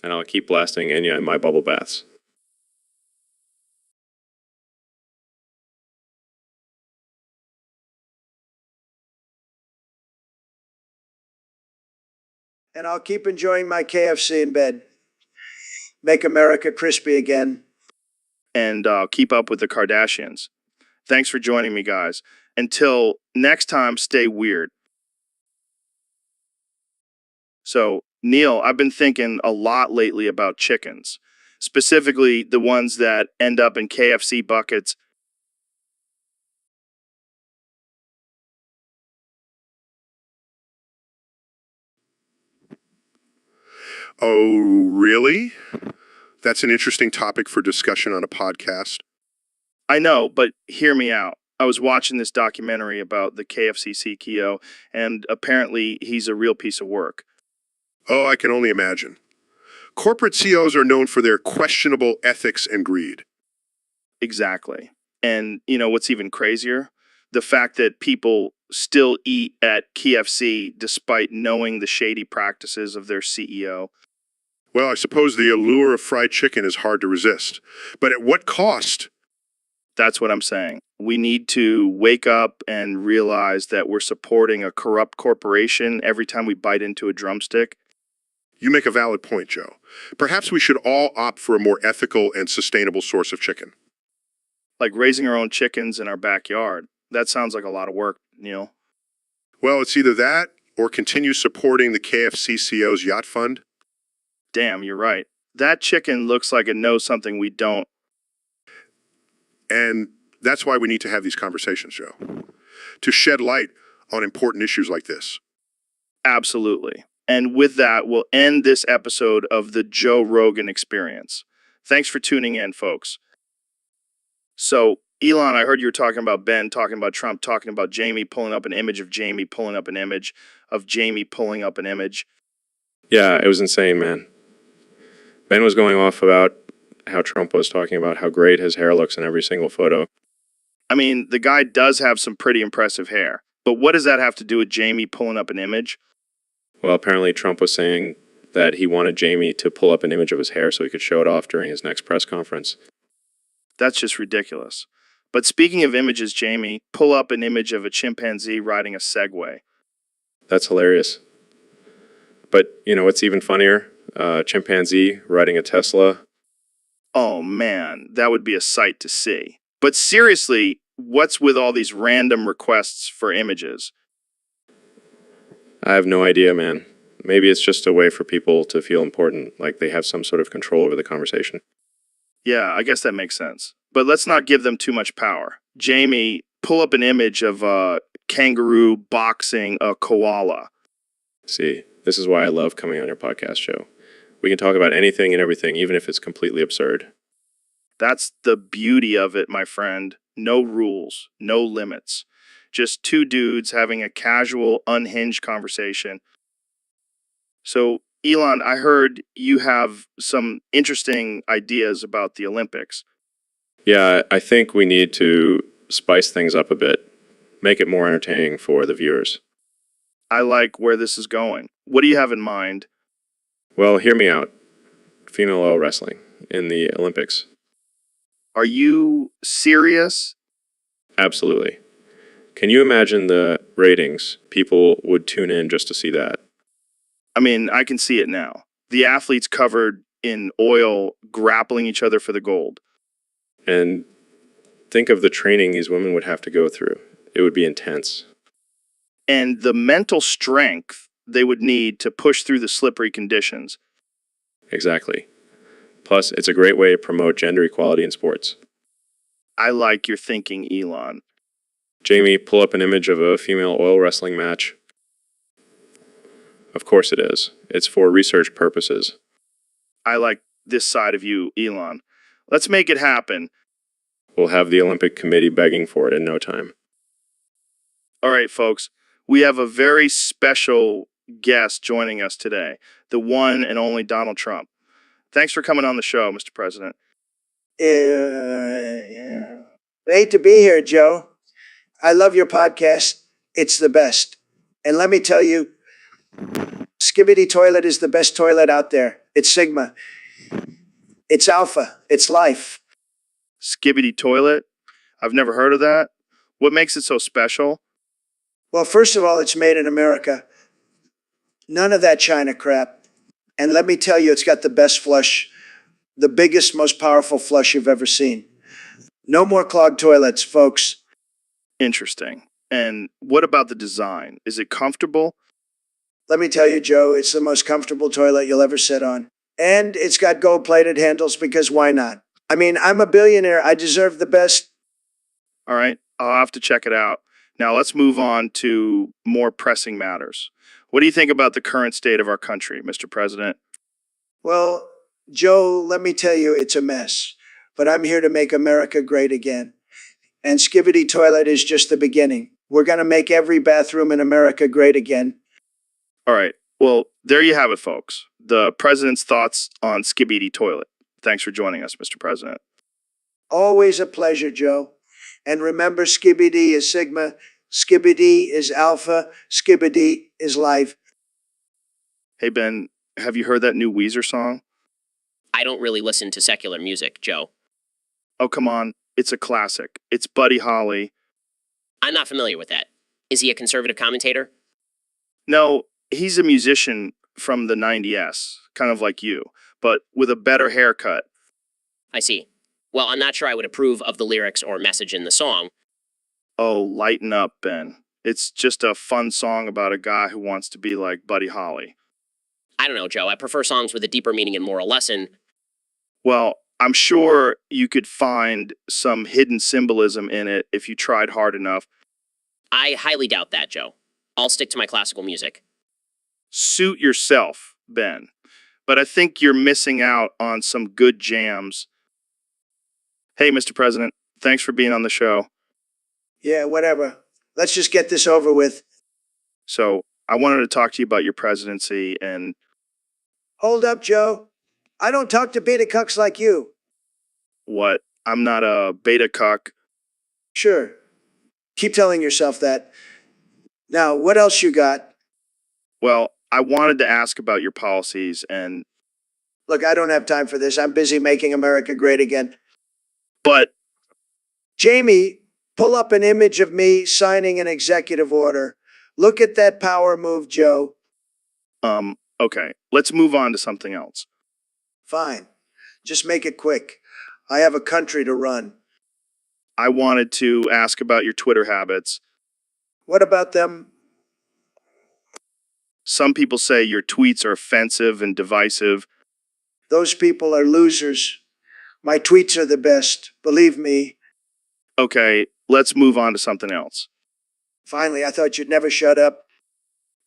And I'll keep blasting Enya in my bubble baths. And I'll keep enjoying my KFC in bed. Make America crispy again. And keep up with the Kardashians. Thanks for joining me, guys. Until next time, stay weird. So, Neil, I've been thinking a lot lately about chickens, specifically the ones that end up in KFC buckets. Oh, really? That's an interesting topic for discussion on a podcast. I know, but hear me out. I was watching this documentary about the KFC CEO, and apparently he's a real piece of work. Oh, I can only imagine. Corporate CEOs are known for their questionable ethics and greed. Exactly. And you know what's even crazier? The fact that people still eat at KFC despite knowing the shady practices of their CEO. Well, I suppose the allure of fried chicken is hard to resist. But at what cost? That's what I'm saying. We need to wake up and realize that we're supporting a corrupt corporation every time we bite into a drumstick. You make a valid point, Joe. Perhaps we should all opt for a more ethical and sustainable source of chicken. Like raising our own chickens in our backyard. That sounds like a lot of work, Neil. Well, it's either that or continue supporting the KFC CEO's yacht fund. Damn, you're right. That chicken looks like it knows something we don't. And that's why we need to have these conversations, Joe. To shed light on important issues like this. Absolutely. And with that, we'll end this episode of the Joe Rogan Experience. Thanks for tuning in, folks. So, Elon, I heard you were talking about Ben, talking about Trump, talking about Jamie pulling up an image of Jamie pulling up an image of Jamie pulling up an image. Yeah, it was insane, man. Ben was going off about how Trump was talking about how great his hair looks in every single photo. I mean, the guy does have some pretty impressive hair. But what does that have to do with Jamie pulling up an image? Well, apparently Trump was saying that he wanted Jamie to pull up an image of his hair so he could show it off during his next press conference. That's just ridiculous. But speaking of images, Jamie, pull up an image of a chimpanzee riding a Segway. That's hilarious. But, you know, what's even funnier? Chimpanzee riding a Tesla. Oh man, that would be a sight to see. But seriously, what's with all these random requests for images? I have no idea, man. Maybe it's just a way for people to feel important, like they have some sort of control over the conversation. Yeah, I guess that makes sense. But let's not give them too much power. Jamie, pull up an image of a kangaroo boxing a koala. See, this is why I love coming on your podcast show. We can talk about anything and everything, even if it's completely absurd. That's the beauty of it, my friend. No rules, no limits. Just two dudes having a casual, unhinged conversation. So, Elon, I heard you have some interesting ideas about the Olympics. Yeah, I think we need to spice things up a bit, make it more entertaining for the viewers. I like where this is going. What do you have in mind? Well, hear me out. Female oil wrestling in the Olympics. Are you serious? Absolutely. Can you imagine the ratings people would tune in just to see that? I mean, I can see it now. The athletes covered in oil grappling each other for the gold. And think of the training these women would have to go through. It would be intense. And the mental strength they would need to push through the slippery conditions. Exactly. Plus, it's a great way to promote gender equality in sports. I like your thinking, Elon. Jamie, pull up an image of a female oil wrestling match. Of course it is. It's for research purposes. I like this side of you, Elon. Let's make it happen. We'll have the Olympic Committee begging for it in no time. All right, folks. We have a very special guest joining us today, the one and only Donald Trump. Thanks for coming on the show, Mr. President. Yeah. Great to be here, Joe. I love your podcast. It's the best. And let me tell you, Skibbity Toilet is the best toilet out there. It's Sigma. It's Alpha. It's life. Skibbity Toilet? I've never heard of that. What makes it so special? Well, first of all, it's made in America. None of that China crap. And let me tell you, it's got the best flush, the biggest, most powerful flush you've ever seen. No more clogged toilets, folks. Interesting. And what about the design? Is it comfortable? Let me tell you, Joe, it's the most comfortable toilet you'll ever sit on. And it's got gold-plated handles because why not? I mean, I'm a billionaire. I deserve the best. All right, I'll have to check it out. Now let's move on to more pressing matters. What do you think about the current state of our country, Mr. President? Well, Joe, let me tell you, it's a mess. But I'm here to make America great again. And Skibbity Toilet is just the beginning. We're going to make every bathroom in America great again. All right, well, there you have it, folks. The President's thoughts on Skibbity Toilet. Thanks for joining us, Mr. President. Always a pleasure, Joe. And remember, Skibbity is Sigma, Skibbity is Alpha, Skibbity is life. Hey, Ben, have you heard that new Weezer song? I don't really listen to secular music, Joe. Oh, come on. It's a classic. It's Buddy Holly. I'm not familiar with that. Is he a conservative commentator? No, he's a musician from the 90s, kind of like you, but with a better haircut. I see. Well, I'm not sure I would approve of the lyrics or message in the song. Oh, lighten up, Ben. It's just a fun song about a guy who wants to be like Buddy Holly. I don't know, Joe. I prefer songs with a deeper meaning and moral lesson. Well, I'm sure you could find some hidden symbolism in it if you tried hard enough. I highly doubt that, Joe. I'll stick to my classical music. Suit yourself, Ben. But I think you're missing out on some good jams. Hey, Mr. President, thanks for being on the show. Yeah, whatever. Let's just get this over with. So, I wanted to talk to you about your presidency and Hold up, Joe. I don't talk to beta cucks like you. what? I'm not a beta cuck. Sure. Keep telling yourself that. Now, what else you got? Well, I wanted to ask about your policies and, Look, I don't have time for this. I'm busy making America great again. but Jamie, pull up an image of me signing an executive order. Look at that power move, Joe. okay, let's move on to something else. Fine. Just make it quick. I have a country to run. I wanted to ask about your Twitter habits. What about them? Some people say your tweets are offensive and divisive. Those people are losers. My tweets are the best. Believe me. Okay, let's move on to something else. Finally, I thought you'd never shut up.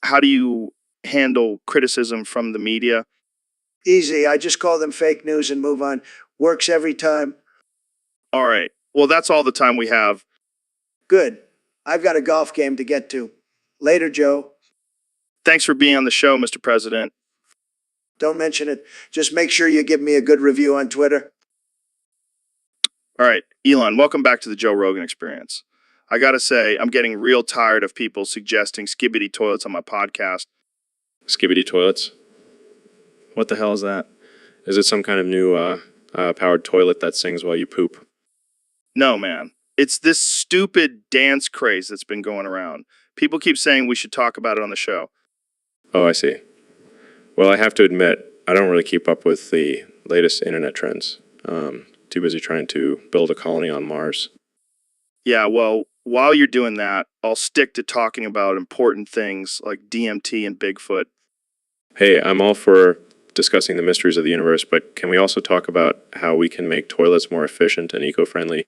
How do you handle criticism from the media? Easy. I just call them fake news and move on. Works every time. All right, well, that's all the time we have. Good. I've got a golf game to get to. Later, Joe. Thanks for being on the show, Mr. President. Don't mention it. Just make sure you give me a good review on Twitter. All right, Elon, welcome back to the Joe Rogan Experience. I gotta say, I'm getting real tired of people suggesting Skibbity Toilets on my podcast. Skibbity toilets? What the hell is that? Is it some kind of new powered toilet that sings while you poop? No, man. It's this stupid dance craze that's been going around. People keep saying we should talk about it on the show. Oh, I see. Well, I have to admit, I don't really keep up with the latest internet trends. Too busy trying to build a colony on Mars. Yeah, well, while you're doing that, I'll stick to talking about important things like DMT and Bigfoot. Hey, I'm all for discussing the mysteries of the universe, but can we also talk about how we can make toilets more efficient and eco-friendly?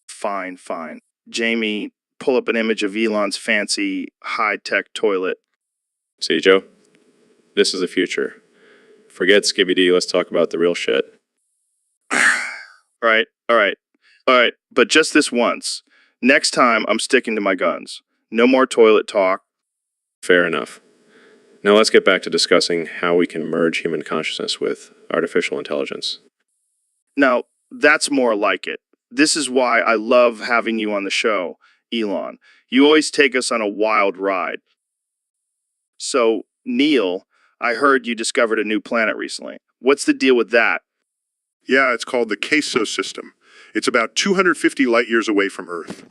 Fine, fine. Jamie, pull up an image of Elon's fancy high-tech toilet. See, Joe? This is the future. Forget Skibby D, let's talk about the real shit. All right, all right, all right. But just this once. Next time, I'm sticking to my guns. No more toilet talk. Fair enough. Now let's get back to discussing how we can merge human consciousness with artificial intelligence. Now, that's more like it. This is why I love having you on the show, Elon. You always take us on a wild ride. So, Neil, I heard you discovered a new planet recently. What's the deal with that? Yeah, it's called the Queso system. It's about 250 light years away from Earth.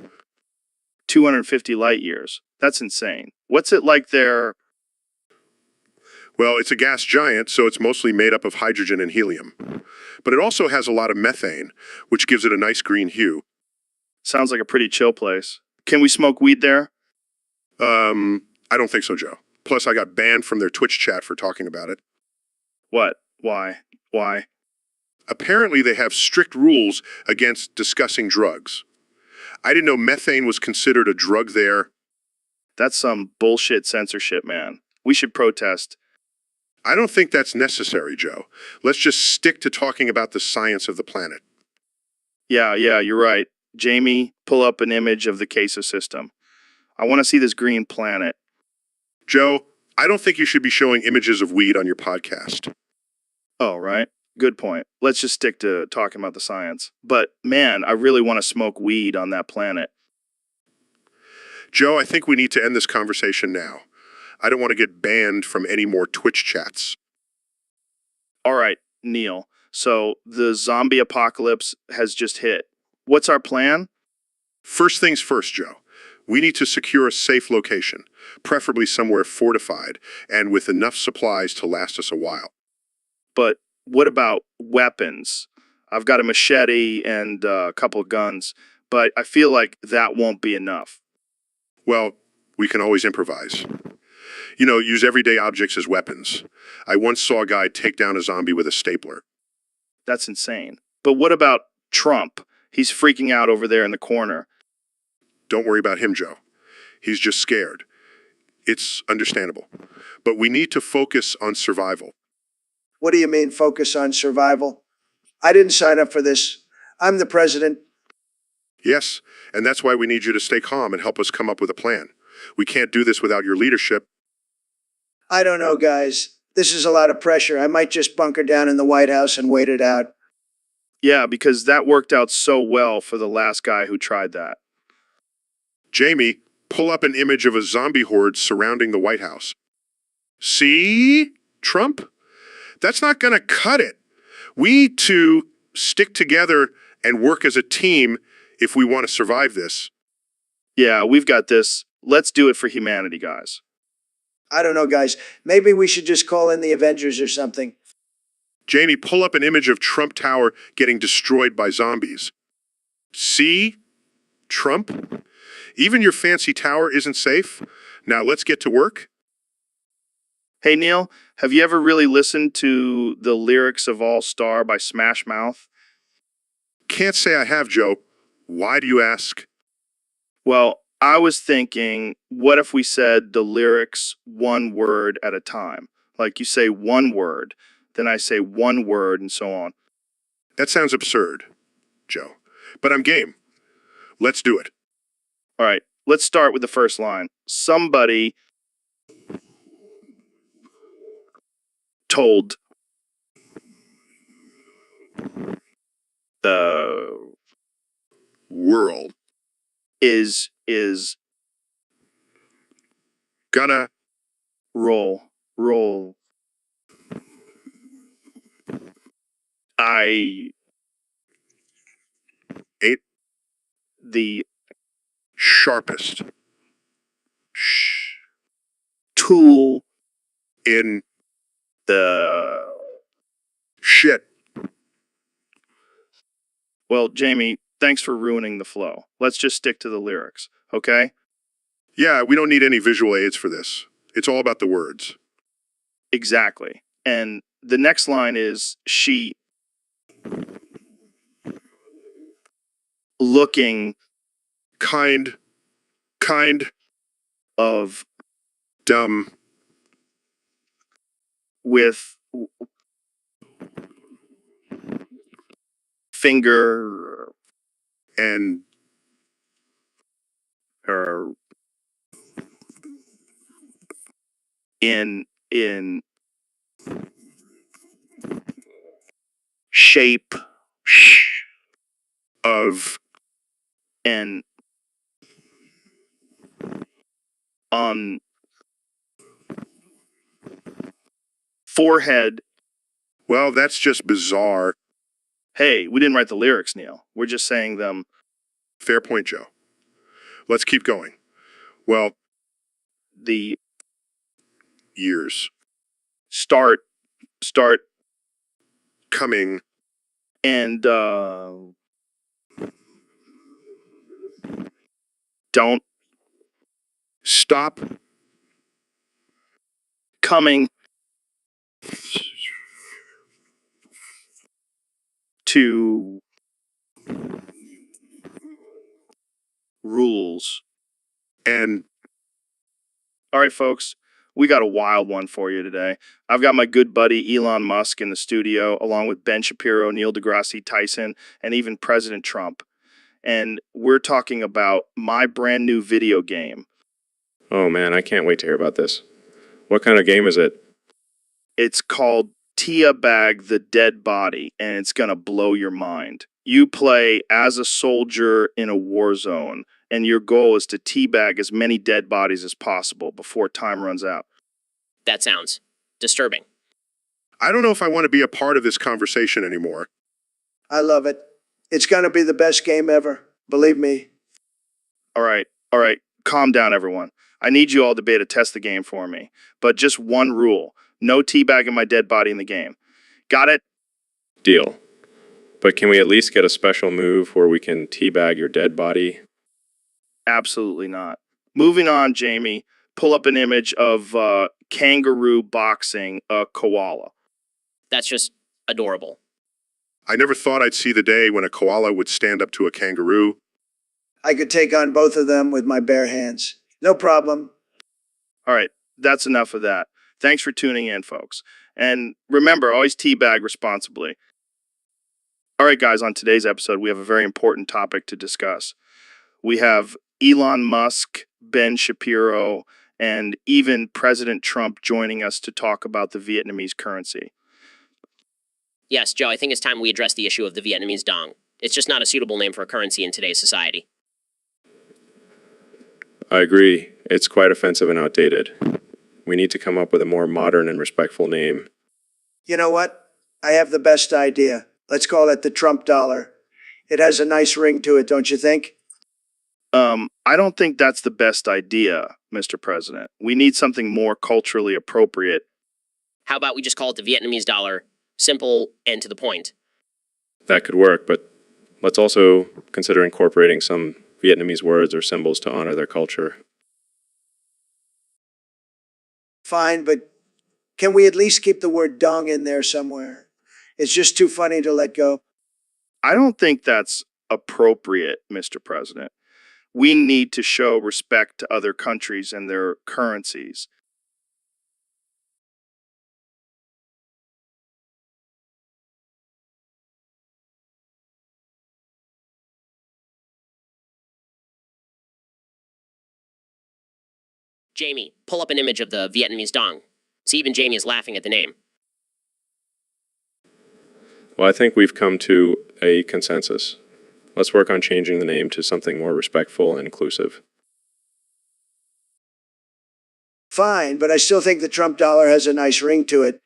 250 light years. That's insane. What's it like there? Well, it's a gas giant, so it's mostly made up of hydrogen and helium. But it also has a lot of methane, which gives it a nice green hue. Sounds like a pretty chill place. Can we smoke weed there? I don't think so, Joe. Plus, I got banned from their Twitch chat for talking about it. What? Why? Why? Apparently, they have strict rules against discussing drugs. I didn't know methane was considered a drug there. That's some bullshit censorship, man. We should protest. I don't think that's necessary, Joe. Let's just stick to talking about the science of the planet. Yeah, you're right. Jamie, pull up an image of the Queso system. I want to see this green planet. Joe, I don't think you should be showing images of weed on your podcast. Oh, right. Good point. Let's just stick to talking about the science. But man, I really want to smoke weed on that planet. Joe, I think we need to end this conversation now. I don't want to get banned from any more Twitch chats. All right, Neil. So the zombie apocalypse has just hit. What's our plan? First things first, Joe. We need to secure a safe location, preferably somewhere fortified and with enough supplies to last us a while. But what about weapons? I've got a machete and a couple of guns, but I feel like that won't be enough. Well, we can always improvise. You know, use everyday objects as weapons. I once saw a guy take down a zombie with a stapler. That's insane. But what about Trump? He's freaking out over there in the corner. Don't worry about him, Joe. He's just scared. It's understandable. But we need to focus on survival. What do you mean, focus on survival? I didn't sign up for this. I'm the president. Yes, and that's why we need you to stay calm and help us come up with a plan. We can't do this without your leadership. I don't know, guys. This is a lot of pressure. I might just bunker down in the White House and wait it out. Yeah, because that worked out so well for the last guy who tried that. Jamie, pull up an image of a zombie horde surrounding the White House. See, Trump? That's not going to cut it. We need to stick together and work as a team if we want to survive this. Yeah, we've got this. Let's do it for humanity, guys. I don't know, guys. Maybe we should just call in the Avengers or something. Jamie, pull up an image of Trump Tower getting destroyed by zombies. See, Trump? Even your fancy tower isn't safe. Now let's get to work. Hey, Neil, have you ever really listened to the lyrics of All Star by Smash Mouth? Can't say I have, Joe. Why do you ask? Well, I was thinking, what if we said the lyrics one word at a time? Like you say one word, then I say one word, and so on. That sounds absurd, Joe. But I'm game. Let's do it. All right, let's start with the first line. Somebody told the World. is Gonna roll. I ain't the sharpest. Shh. tool In the shit. Well, Jamie, thanks for ruining the flow. Let's just stick to the lyrics, okay? Yeah, we don't need any visual aids for this. It's all about the words. Exactly. And the next line is she looking Kind of dumb with finger And or in shape of and on forehead. well, that's just bizarre. Hey, we didn't write the lyrics, Neil. We're just saying them. Fair point, Joe. Let's keep going. Well, The years start coming and don't stop coming to rules. and All right, folks, we got a wild one for you today. I've got my good buddy Elon Musk in the studio, along with Ben Shapiro, Neil deGrasse Tyson, and even President Trump. And we're talking about my brand new video game. Oh man, I can't wait to hear about this. What kind of game is it? It's called Tia Bag the Dead Body, and it's going to blow your mind. You play as a soldier in a war zone, and your goal is to teabag as many dead bodies as possible before time runs out. That sounds disturbing. I don't know if I want to be a part of this conversation anymore. I love it. It's going to be the best game ever. Believe me. All right, calm down, everyone. I need you all to be able to test the game for me. But just one rule. No teabagging my dead body in the game. Got it? Deal. But can we at least get a special move where we can teabag your dead body? Absolutely not. Moving on, Jamie. Pull up an image of kangaroo boxing a koala. That's just adorable. I never thought I'd see the day when a koala would stand up to a kangaroo. I could take on both of them with my bare hands. No problem. All right, that's enough of that. Thanks for tuning in, folks. And remember, always teabag responsibly. All right, guys, on today's episode, we have a very important topic to discuss. We have Elon Musk, Ben Shapiro, and even President Trump joining us to talk about the Vietnamese currency. Yes, Joe, I think it's time we address the issue of the Vietnamese dong. It's just not a suitable name for a currency in today's society. I agree. It's quite offensive and outdated. We need to come up with a more modern and respectful name. You know what? I have the best idea. Let's call it the Trump dollar. It has a nice ring to it, don't you think? I don't think that's the best idea, Mr. President. We need something more culturally appropriate. How about we just call it the Vietnamese dollar? Simple and to the point. That could work, but let's also consider incorporating some Vietnamese words or symbols to honor their culture. Fine, but can we at least keep the word dong in there somewhere? It's just too funny to let go. I don't think that's appropriate, Mr. President. We need to show respect to other countries and their currencies. Jamie, pull up an image of the Vietnamese dong. See, even Jamie is laughing at the name. Well, I think we've come to a consensus. Let's work on changing the name to something more respectful and inclusive. Fine, but I still think the Trump dollar has a nice ring to it.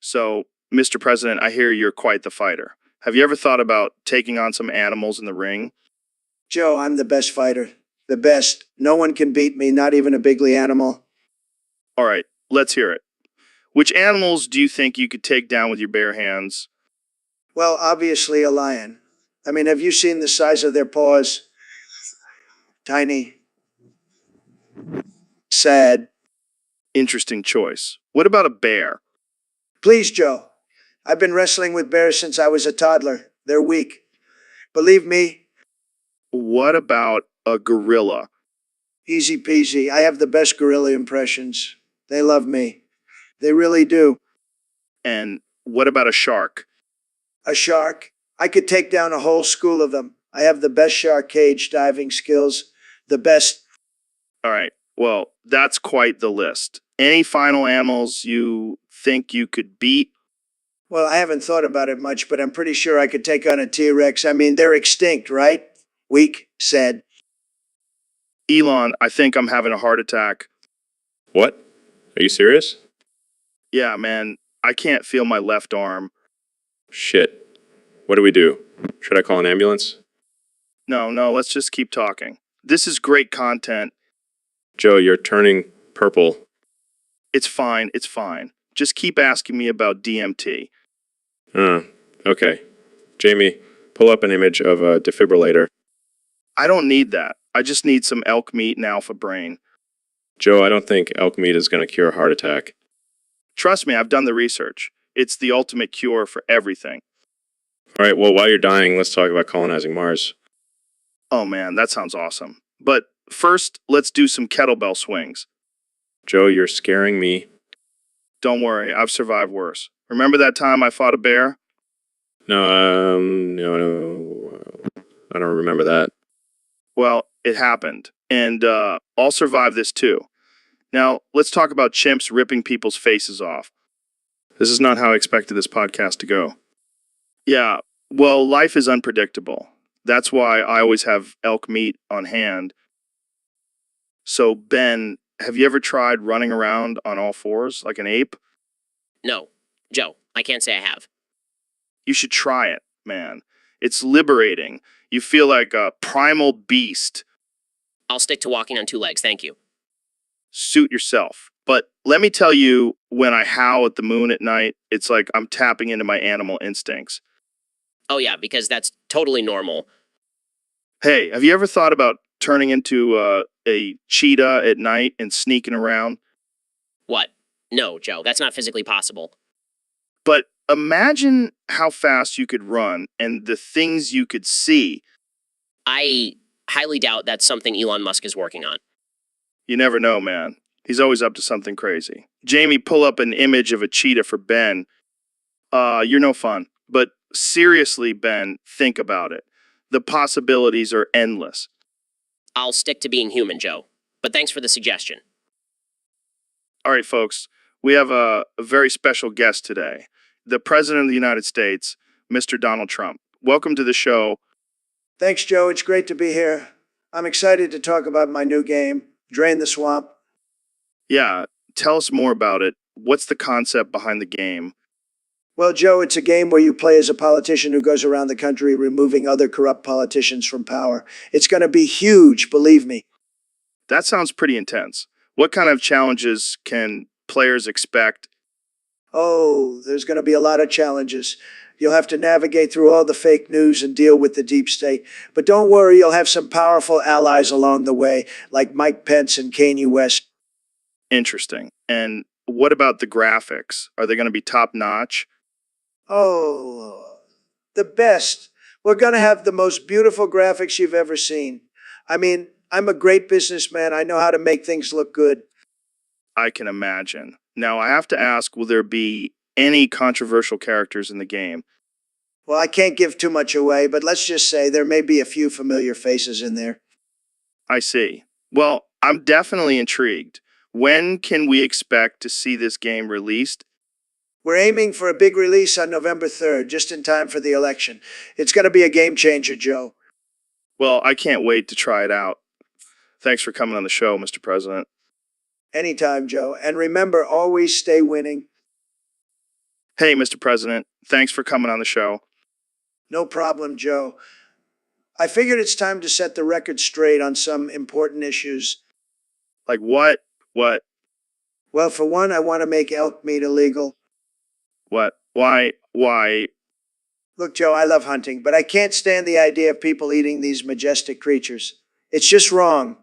So, Mr. President, I hear you're quite the fighter. Have you ever thought about taking on some animals in the ring? Joe, I'm the best fighter. The best. No one can beat me, not even a bigly animal. All right, let's hear it. Which animals do you think you could take down with your bare hands? Well, obviously a lion. I mean, have you seen the size of their paws? Tiny. Sad. Interesting choice. What about a bear? Please, Joe. I've been wrestling with bears since I was a toddler. They're weak. Believe me, What about a gorilla? Easy peasy. I have the best gorilla impressions. They love me. They really do. And what about a shark? A shark? I could take down a whole school of them. I have the best shark cage diving skills. The best. All right. Well, that's quite the list. Any final animals you think you could beat? Well, I haven't thought about it much, but I'm pretty sure I could take on a T-Rex. I mean, they're extinct, right? Weak, said. Elon, I think I'm having a heart attack. What? Are you serious? Yeah, man. I can't feel my left arm. Shit. What do we do? Should I call an ambulance? No, let's just keep talking. This is great content. Joe, you're turning purple. It's fine. Just keep asking me about DMT. Okay. Jamie, pull up an image of a defibrillator. I don't need that. I just need some elk meat and alpha brain. Joe, I don't think elk meat is going to cure a heart attack. Trust me, I've done the research. It's the ultimate cure for everything. All right, well, while you're dying, let's talk about colonizing Mars. Oh man, that sounds awesome. But first, let's do some kettlebell swings. Joe, you're scaring me. Don't worry, I've survived worse. Remember that time I fought a bear? No, I don't remember that. Well, it happened. And I'll survive this too. Now, let's talk about chimps ripping people's faces off. This is not how I expected this podcast to go. Yeah, well, life is unpredictable. That's why I always have elk meat on hand. So, Ben, have you ever tried running around on all fours like an ape? No. Joe, I can't say I have. You should try it, man. It's liberating. You feel like a primal beast. I'll stick to walking on two legs, thank you. Suit yourself. But let me tell you, when I howl at the moon at night, it's like I'm tapping into my animal instincts. Oh yeah, because that's totally normal. Hey, have you ever thought about turning into a cheetah at night and sneaking around? What? No, Joe, that's not physically possible. But imagine how fast you could run and the things you could see. I highly doubt that's something Elon Musk is working on. You never know, man. He's always up to something crazy. Jamie, pull up an image of a cheetah for Ben. You're no fun. But seriously, Ben, think about it. The possibilities are endless. I'll stick to being human, Joe. But thanks for the suggestion. All right, folks. We have a very special guest today. The President of the United States, Mr. Donald Trump. Welcome to the show. Thanks, Joe. It's great to be here. I'm excited to talk about my new game, Drain the Swamp. Yeah, tell us more about it. What's the concept behind the game? Well, Joe, it's a game where you play as a politician who goes around the country removing other corrupt politicians from power. It's going to be huge, believe me. That sounds pretty intense. What kind of challenges can players expect? Oh, there's going to be a lot of challenges. You'll have to navigate through all the fake news and deal with the deep state. But don't worry, you'll have some powerful allies along the way, like Mike Pence and Kanye West. Interesting. And what about the graphics? Are they going to be top notch? Oh, the best. We're going to have the most beautiful graphics you've ever seen. I mean, I'm a great businessman. I know how to make things look good. I can imagine. Now, I have to ask, will there be any controversial characters in the game? Well, I can't give too much away, but let's just say there may be a few familiar faces in there. I see. Well, I'm definitely intrigued. When can we expect to see this game released? We're aiming for a big release on November 3rd, just in time for the election. It's going to be a game changer, Joe. Well, I can't wait to try it out. Thanks for coming on the show, Mr. President. Anytime, Joe. And remember, always stay winning. Hey, Mr. President, thanks for coming on the show. No problem, Joe. I figured it's time to set the record straight on some important issues. Like what? What? Well, for one, I want to make elk meat illegal. What? Why? Why? Look, Joe, I love hunting, but I can't stand the idea of people eating these majestic creatures. It's just wrong.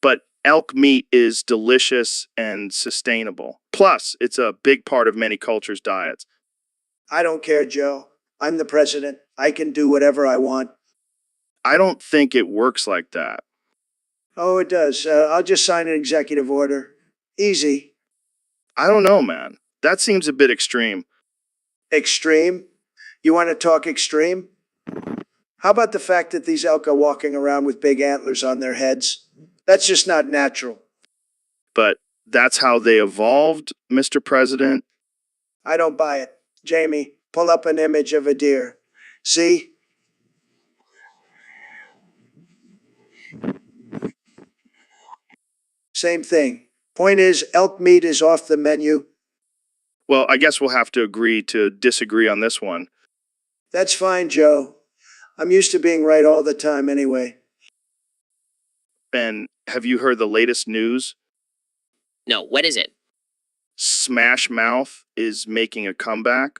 But elk meat is delicious and sustainable. Plus, it's a big part of many cultures' diets. I don't care, Joe. I'm the president. I can do whatever I want. I don't think it works like that. Oh, it does. I'll just sign an executive order. Easy. I don't know, man. That seems a bit extreme. Extreme? You want to talk extreme? How about the fact that these elk are walking around with big antlers on their heads? That's just not natural. But that's how they evolved, Mr. President. I don't buy it. Jamie, pull up an image of a deer. See? Same thing. Point is, elk meat is off the menu. Well, I guess we'll have to agree to disagree on this one. That's fine, Joe. I'm used to being right all the time anyway. Ben, have you heard the latest news? No, what is it? Smash Mouth is making a comeback?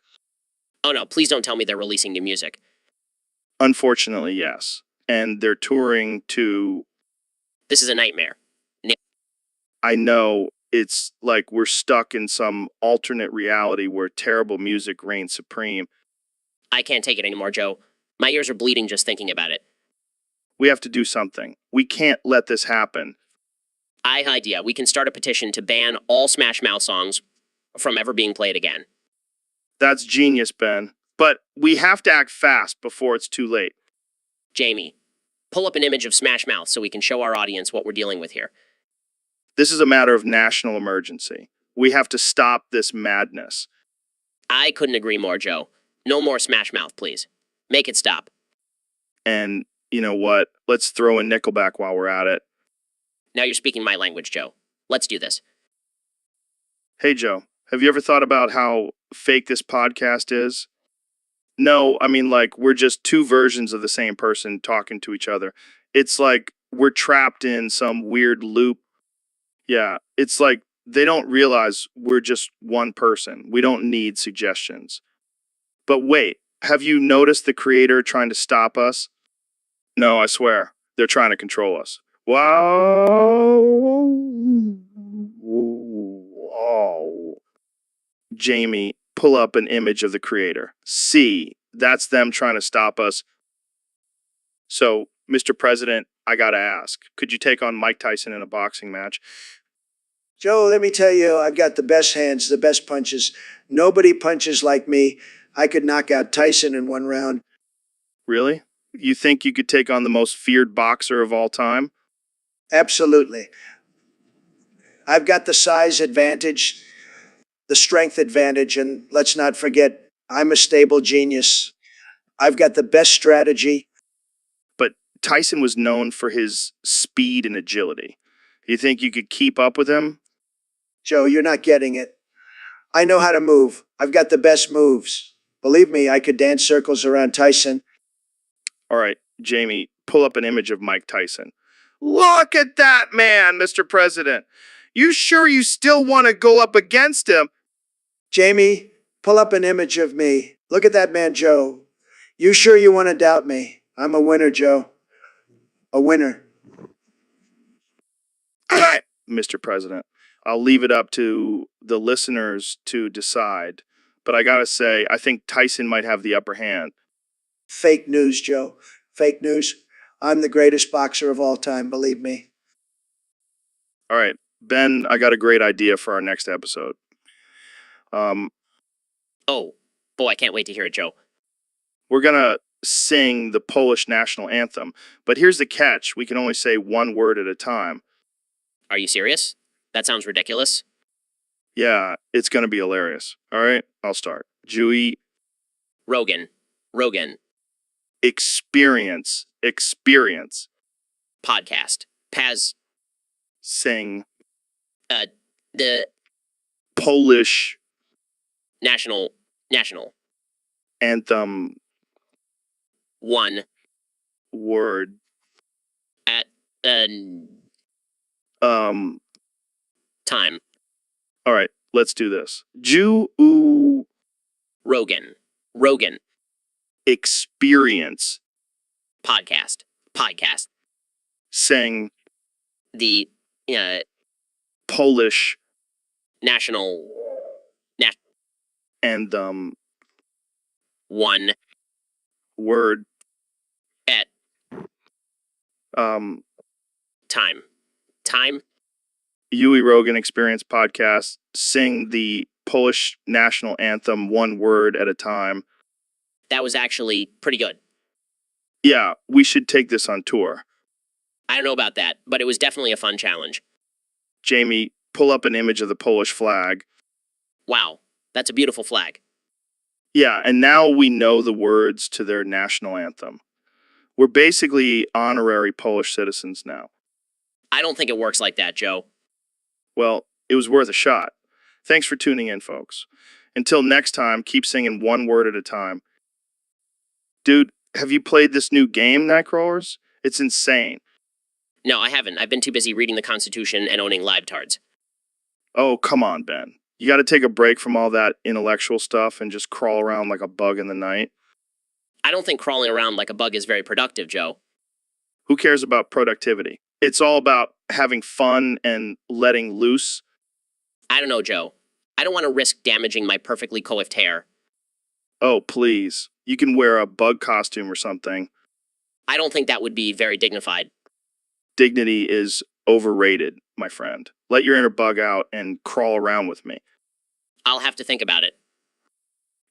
Oh no, please don't tell me they're releasing new music. Unfortunately, yes. And they're touring to, This is a nightmare. I know, it's like we're stuck in some alternate reality where terrible music reigns supreme. I can't take it anymore, Joe. My ears are bleeding just thinking about it. We have to do something. We can't let this happen. Idea. We can start a petition to ban all Smash Mouth songs from ever being played again. That's genius, Ben. But we have to act fast before it's too late. Jamie, pull up an image of Smash Mouth so we can show our audience what we're dealing with here. This is a matter of national emergency. We have to stop this madness. I couldn't agree more, Joe. No more Smash Mouth, please. Make it stop. And you know what? Let's throw in Nickelback while we're at it. Now you're speaking my language, Joe. Let's do this. Hey, Joe, have you ever thought about how fake this podcast is? No, I mean, like, we're just two versions of the same person talking to each other. It's like we're trapped in some weird loop. Yeah, it's like they don't realize we're just one person. We don't need suggestions. But wait, have you noticed the creator trying to stop us? No, I swear. They're trying to control us. Wow. Jamie, pull up an image of the creator. See, that's them trying to stop us. So, Mr. President, I gotta ask, could you take on Mike Tyson in a boxing match? Joe, let me tell you, I've got the best hands, the best punches. Nobody punches like me. I could knock out Tyson in one round. Really? You think you could take on the most feared boxer of all time? Absolutely. I've got the size advantage, the strength advantage, and let's not forget, I'm a stable genius. I've got the best strategy. But Tyson was known for his speed and agility. You think you could keep up with him? Joe, you're not getting it. I know how to move. I've got the best moves. Believe me, I could dance circles around Tyson. All right, Jamie, pull up an image of Mike Tyson. Look at that man, Mr. President. You sure you still want to go up against him? Jamie, pull up an image of me. Look at that man, Joe. You sure you want to doubt me? I'm a winner, Joe. A winner. All right, Mr. President. I'll leave it up to the listeners to decide. But I gotta say, I think Tyson might have the upper hand. Fake news, Joe. Fake news. I'm the greatest boxer of all time, believe me. All right, Ben, I got a great idea for our next episode. Oh, boy, I can't wait to hear it, Joe. We're gonna sing the Polish national anthem, but here's the catch: we can only say one word at a time. Are you serious? That sounds ridiculous. Yeah, it's gonna be hilarious. All right, I'll start. Jewy Rogan. experience, Podcast. Paz. sing The Polish national. anthem One. word. At, Um, time. all right, let's do this. Jew Rogan. experience, Podcast. sing The, Polish national. anthem One. word. At, Um, time. Time. Time? Rogan Experience podcast. Sing the Polish national anthem one word at a time. That was actually pretty good. Yeah, we should take this on tour. I don't know about that, but it was definitely a fun challenge. Jamie, pull up an image of the Polish flag. Wow, that's a beautiful flag. Yeah, and now we know the words to their national anthem. We're basically honorary Polish citizens now. I don't think it works like that, Joe. Well, it was worth a shot. Thanks for tuning in, folks. Until next time, keep singing one word at a time. Dude, have you played this new game, Nightcrawlers? It's insane. No, I haven't. I've been too busy reading the Constitution and owning libtards. Oh, come on, Ben. You gotta take a break from all that intellectual stuff and just crawl around like a bug in the night. I don't think crawling around like a bug is very productive, Joe. Who cares about productivity? It's all about having fun and letting loose. I don't know, Joe. I don't want to risk damaging my perfectly coiffed hair. Oh, please. You can wear a bug costume or something. I don't think that would be very dignified. Dignity is overrated, my friend. Let your inner bug out and crawl around with me. I'll have to think about it.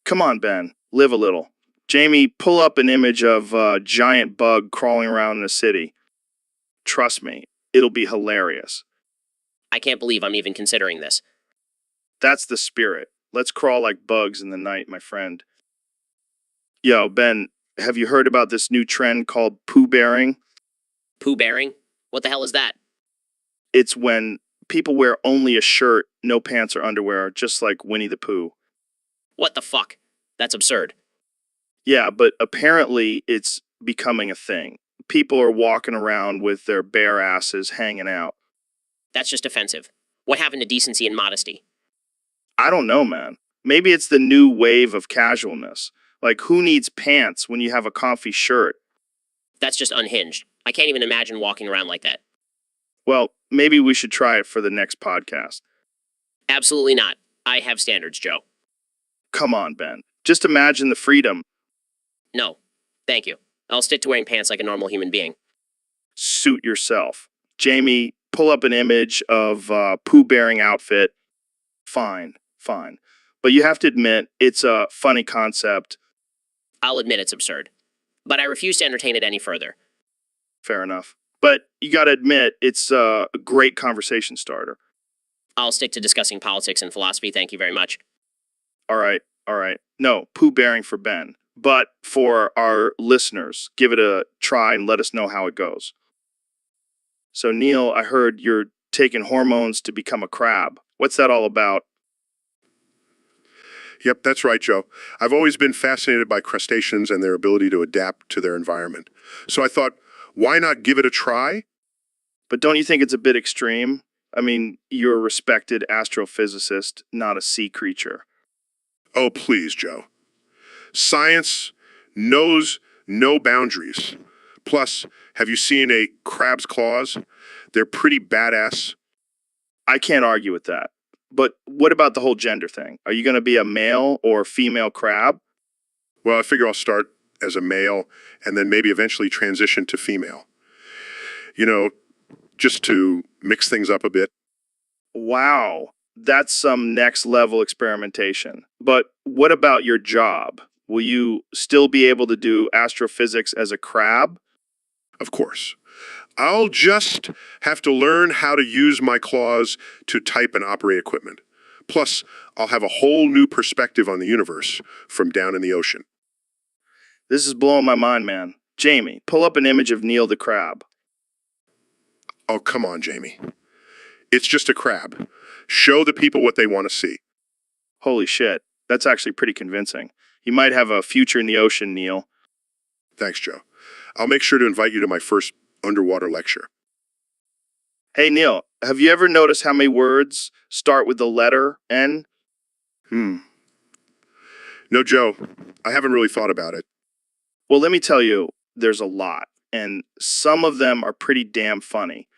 Come on, Ben. Live a little. Jamie, pull up an image of a giant bug crawling around in a city. Trust me, it'll be hilarious. I can't believe I'm even considering this. That's the spirit. Let's crawl like bugs in the night, my friend. Yo, Ben, have you heard about this new trend called poo bearing? Pooh bearing? What the hell is that? It's when people wear only a shirt, no pants or underwear, just like Winnie the Pooh. What the fuck? That's absurd. Yeah, but apparently it's becoming a thing. People are walking around with their bare asses hanging out. That's just offensive. What happened to decency and modesty? I don't know, man. Maybe it's the new wave of casualness. Like, who needs pants when you have a comfy shirt? That's just unhinged. I can't even imagine walking around like that. Well, maybe we should try it for the next podcast. Absolutely not. I have standards, Joe. Come on, Ben. Just imagine the freedom. No. Thank you. I'll stick to wearing pants like a normal human being. Suit yourself. Jamie, pull up an image of poo-bearing outfit. Fine. But you have to admit, it's a funny concept. I'll admit it's absurd. But I refuse to entertain it any further. Fair enough. But you gotta admit, it's a great conversation starter. I'll stick to discussing politics and philosophy, thank you very much. All right. No, poo-bearing for Ben. But for our listeners, give it a try and let us know how it goes. So, Neil, I heard you're taking hormones to become a crab. What's that all about? Yep, that's right, Joe. I've always been fascinated by crustaceans and their ability to adapt to their environment. So I thought, why not give it a try? But don't you think it's a bit extreme? I mean, you're a respected astrophysicist, not a sea creature. Oh, please, Joe. Science knows no boundaries. Plus, have you seen a crab's claws? They're pretty badass. I can't argue with that. But what about the whole gender thing? Are you going to be a male or female crab? Well, I figure I'll start as a male and then maybe eventually transition to female. You know, just to mix things up a bit. Wow, that's some next level experimentation. But what about your job? Will you still be able to do astrophysics as a crab? Of course. I'll just have to learn how to use my claws to type and operate equipment. Plus, I'll have a whole new perspective on the universe from down in the ocean. This is blowing my mind, man. Jamie, pull up an image of Neil the crab. Oh, come on, Jamie. It's just a crab. Show the people what they want to see. Holy shit, that's actually pretty convincing. You might have a future in the ocean, Neil. Thanks, Joe. I'll make sure to invite you to my first underwater lecture. Hey, Neil, have you ever noticed how many words start with the letter N? No, Joe, I haven't really thought about it. Well, let me tell you, there's a lot, and some of them are pretty damn funny.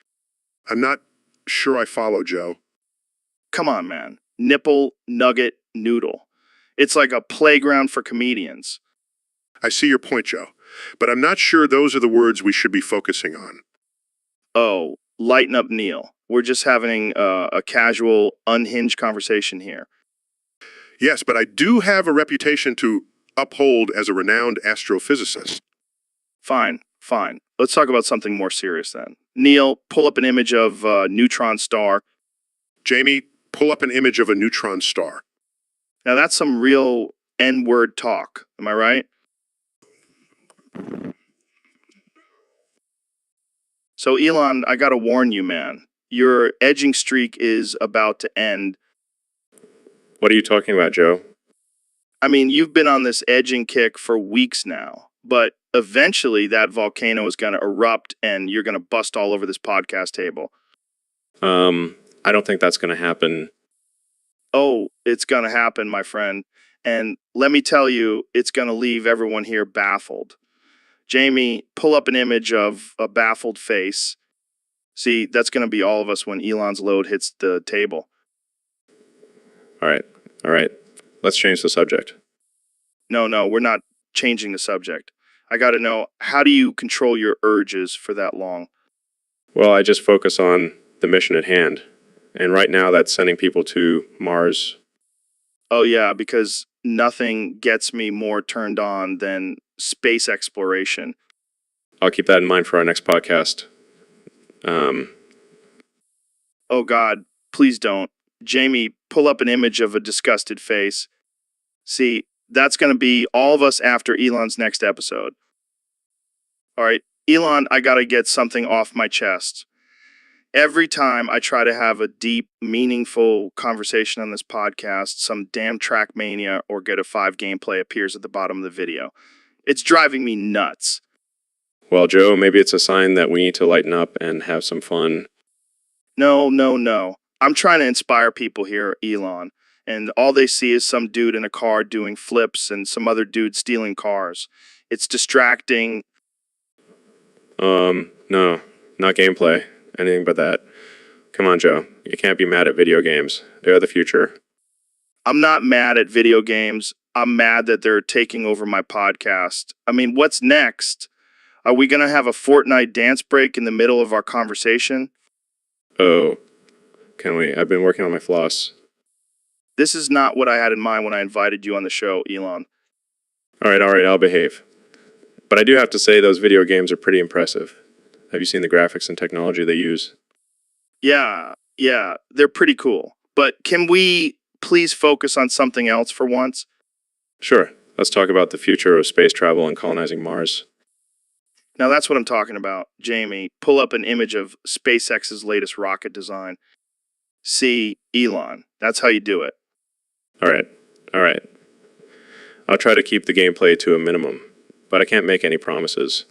I'm not sure I follow, Joe. Come on, man. Nipple, nugget, noodle. It's like a playground for comedians. I see your point, Joe, but I'm not sure those are the words we should be focusing on. Oh, lighten up, Neil. We're just having a casual, unhinged conversation here. Yes, but I do have a reputation to uphold as a renowned astrophysicist. Fine, fine. Let's talk about something more serious then. Neil, pull up an image of a neutron star. Jamie, pull up an image of a neutron star. Now that's some real N-word talk. Am I right? So Elon, I gotta warn you, man. Your edging streak is about to end. What are you talking about, Joe? I mean, you've been on this edging kick for weeks now, but eventually that volcano is going to erupt and you're going to bust all over this podcast table. I don't think that's going to happen. Oh, it's going to happen, my friend. And let me tell you, it's going to leave everyone here baffled. Jamie, pull up an image of a baffled face. See, that's going to be all of us when Elon's load hits the table. All right. Let's change the subject. No, we're not changing the subject. I got to know, how do you control your urges for that long? Well, I just focus on the mission at hand. And right now that's sending people to Mars. Oh, yeah, because nothing gets me more turned on than space exploration. I'll keep that in mind for our next podcast. Oh, God, please don't. Jamie, pull up an image of a disgusted face. See, that's going to be all of us after Elon's next episode. All right, Elon, I got to get something off my chest. Every time I try to have a deep, meaningful conversation on this podcast, some damn track mania or get a 5 gameplay appears at the bottom of the video. It's driving me nuts. Well, Joe, maybe it's a sign that we need to lighten up and have some fun. No. I'm trying to inspire people here, Elon. And all they see is some dude in a car doing flips and some other dude stealing cars. It's distracting. No, not gameplay. Anything but that. Come on, Joe. You can't be mad at video games. They're the future. I'm not mad at video games. I'm mad that they're taking over my podcast. I mean, what's next? Are we going to have a Fortnite dance break in the middle of our conversation? Oh, can we? I've been working on my floss. This is not what I had in mind when I invited you on the show, Elon. All right, I'll behave. But I do have to say those video games are pretty impressive. Have you seen the graphics and technology they use? Yeah, they're pretty cool. But can we please focus on something else for once? Sure. Let's talk about the future of space travel and colonizing Mars. Now that's what I'm talking about. Jamie, pull up an image of SpaceX's latest rocket design. See, Elon. That's how you do it. All right. I'll try to keep the gameplay to a minimum, but I can't make any promises.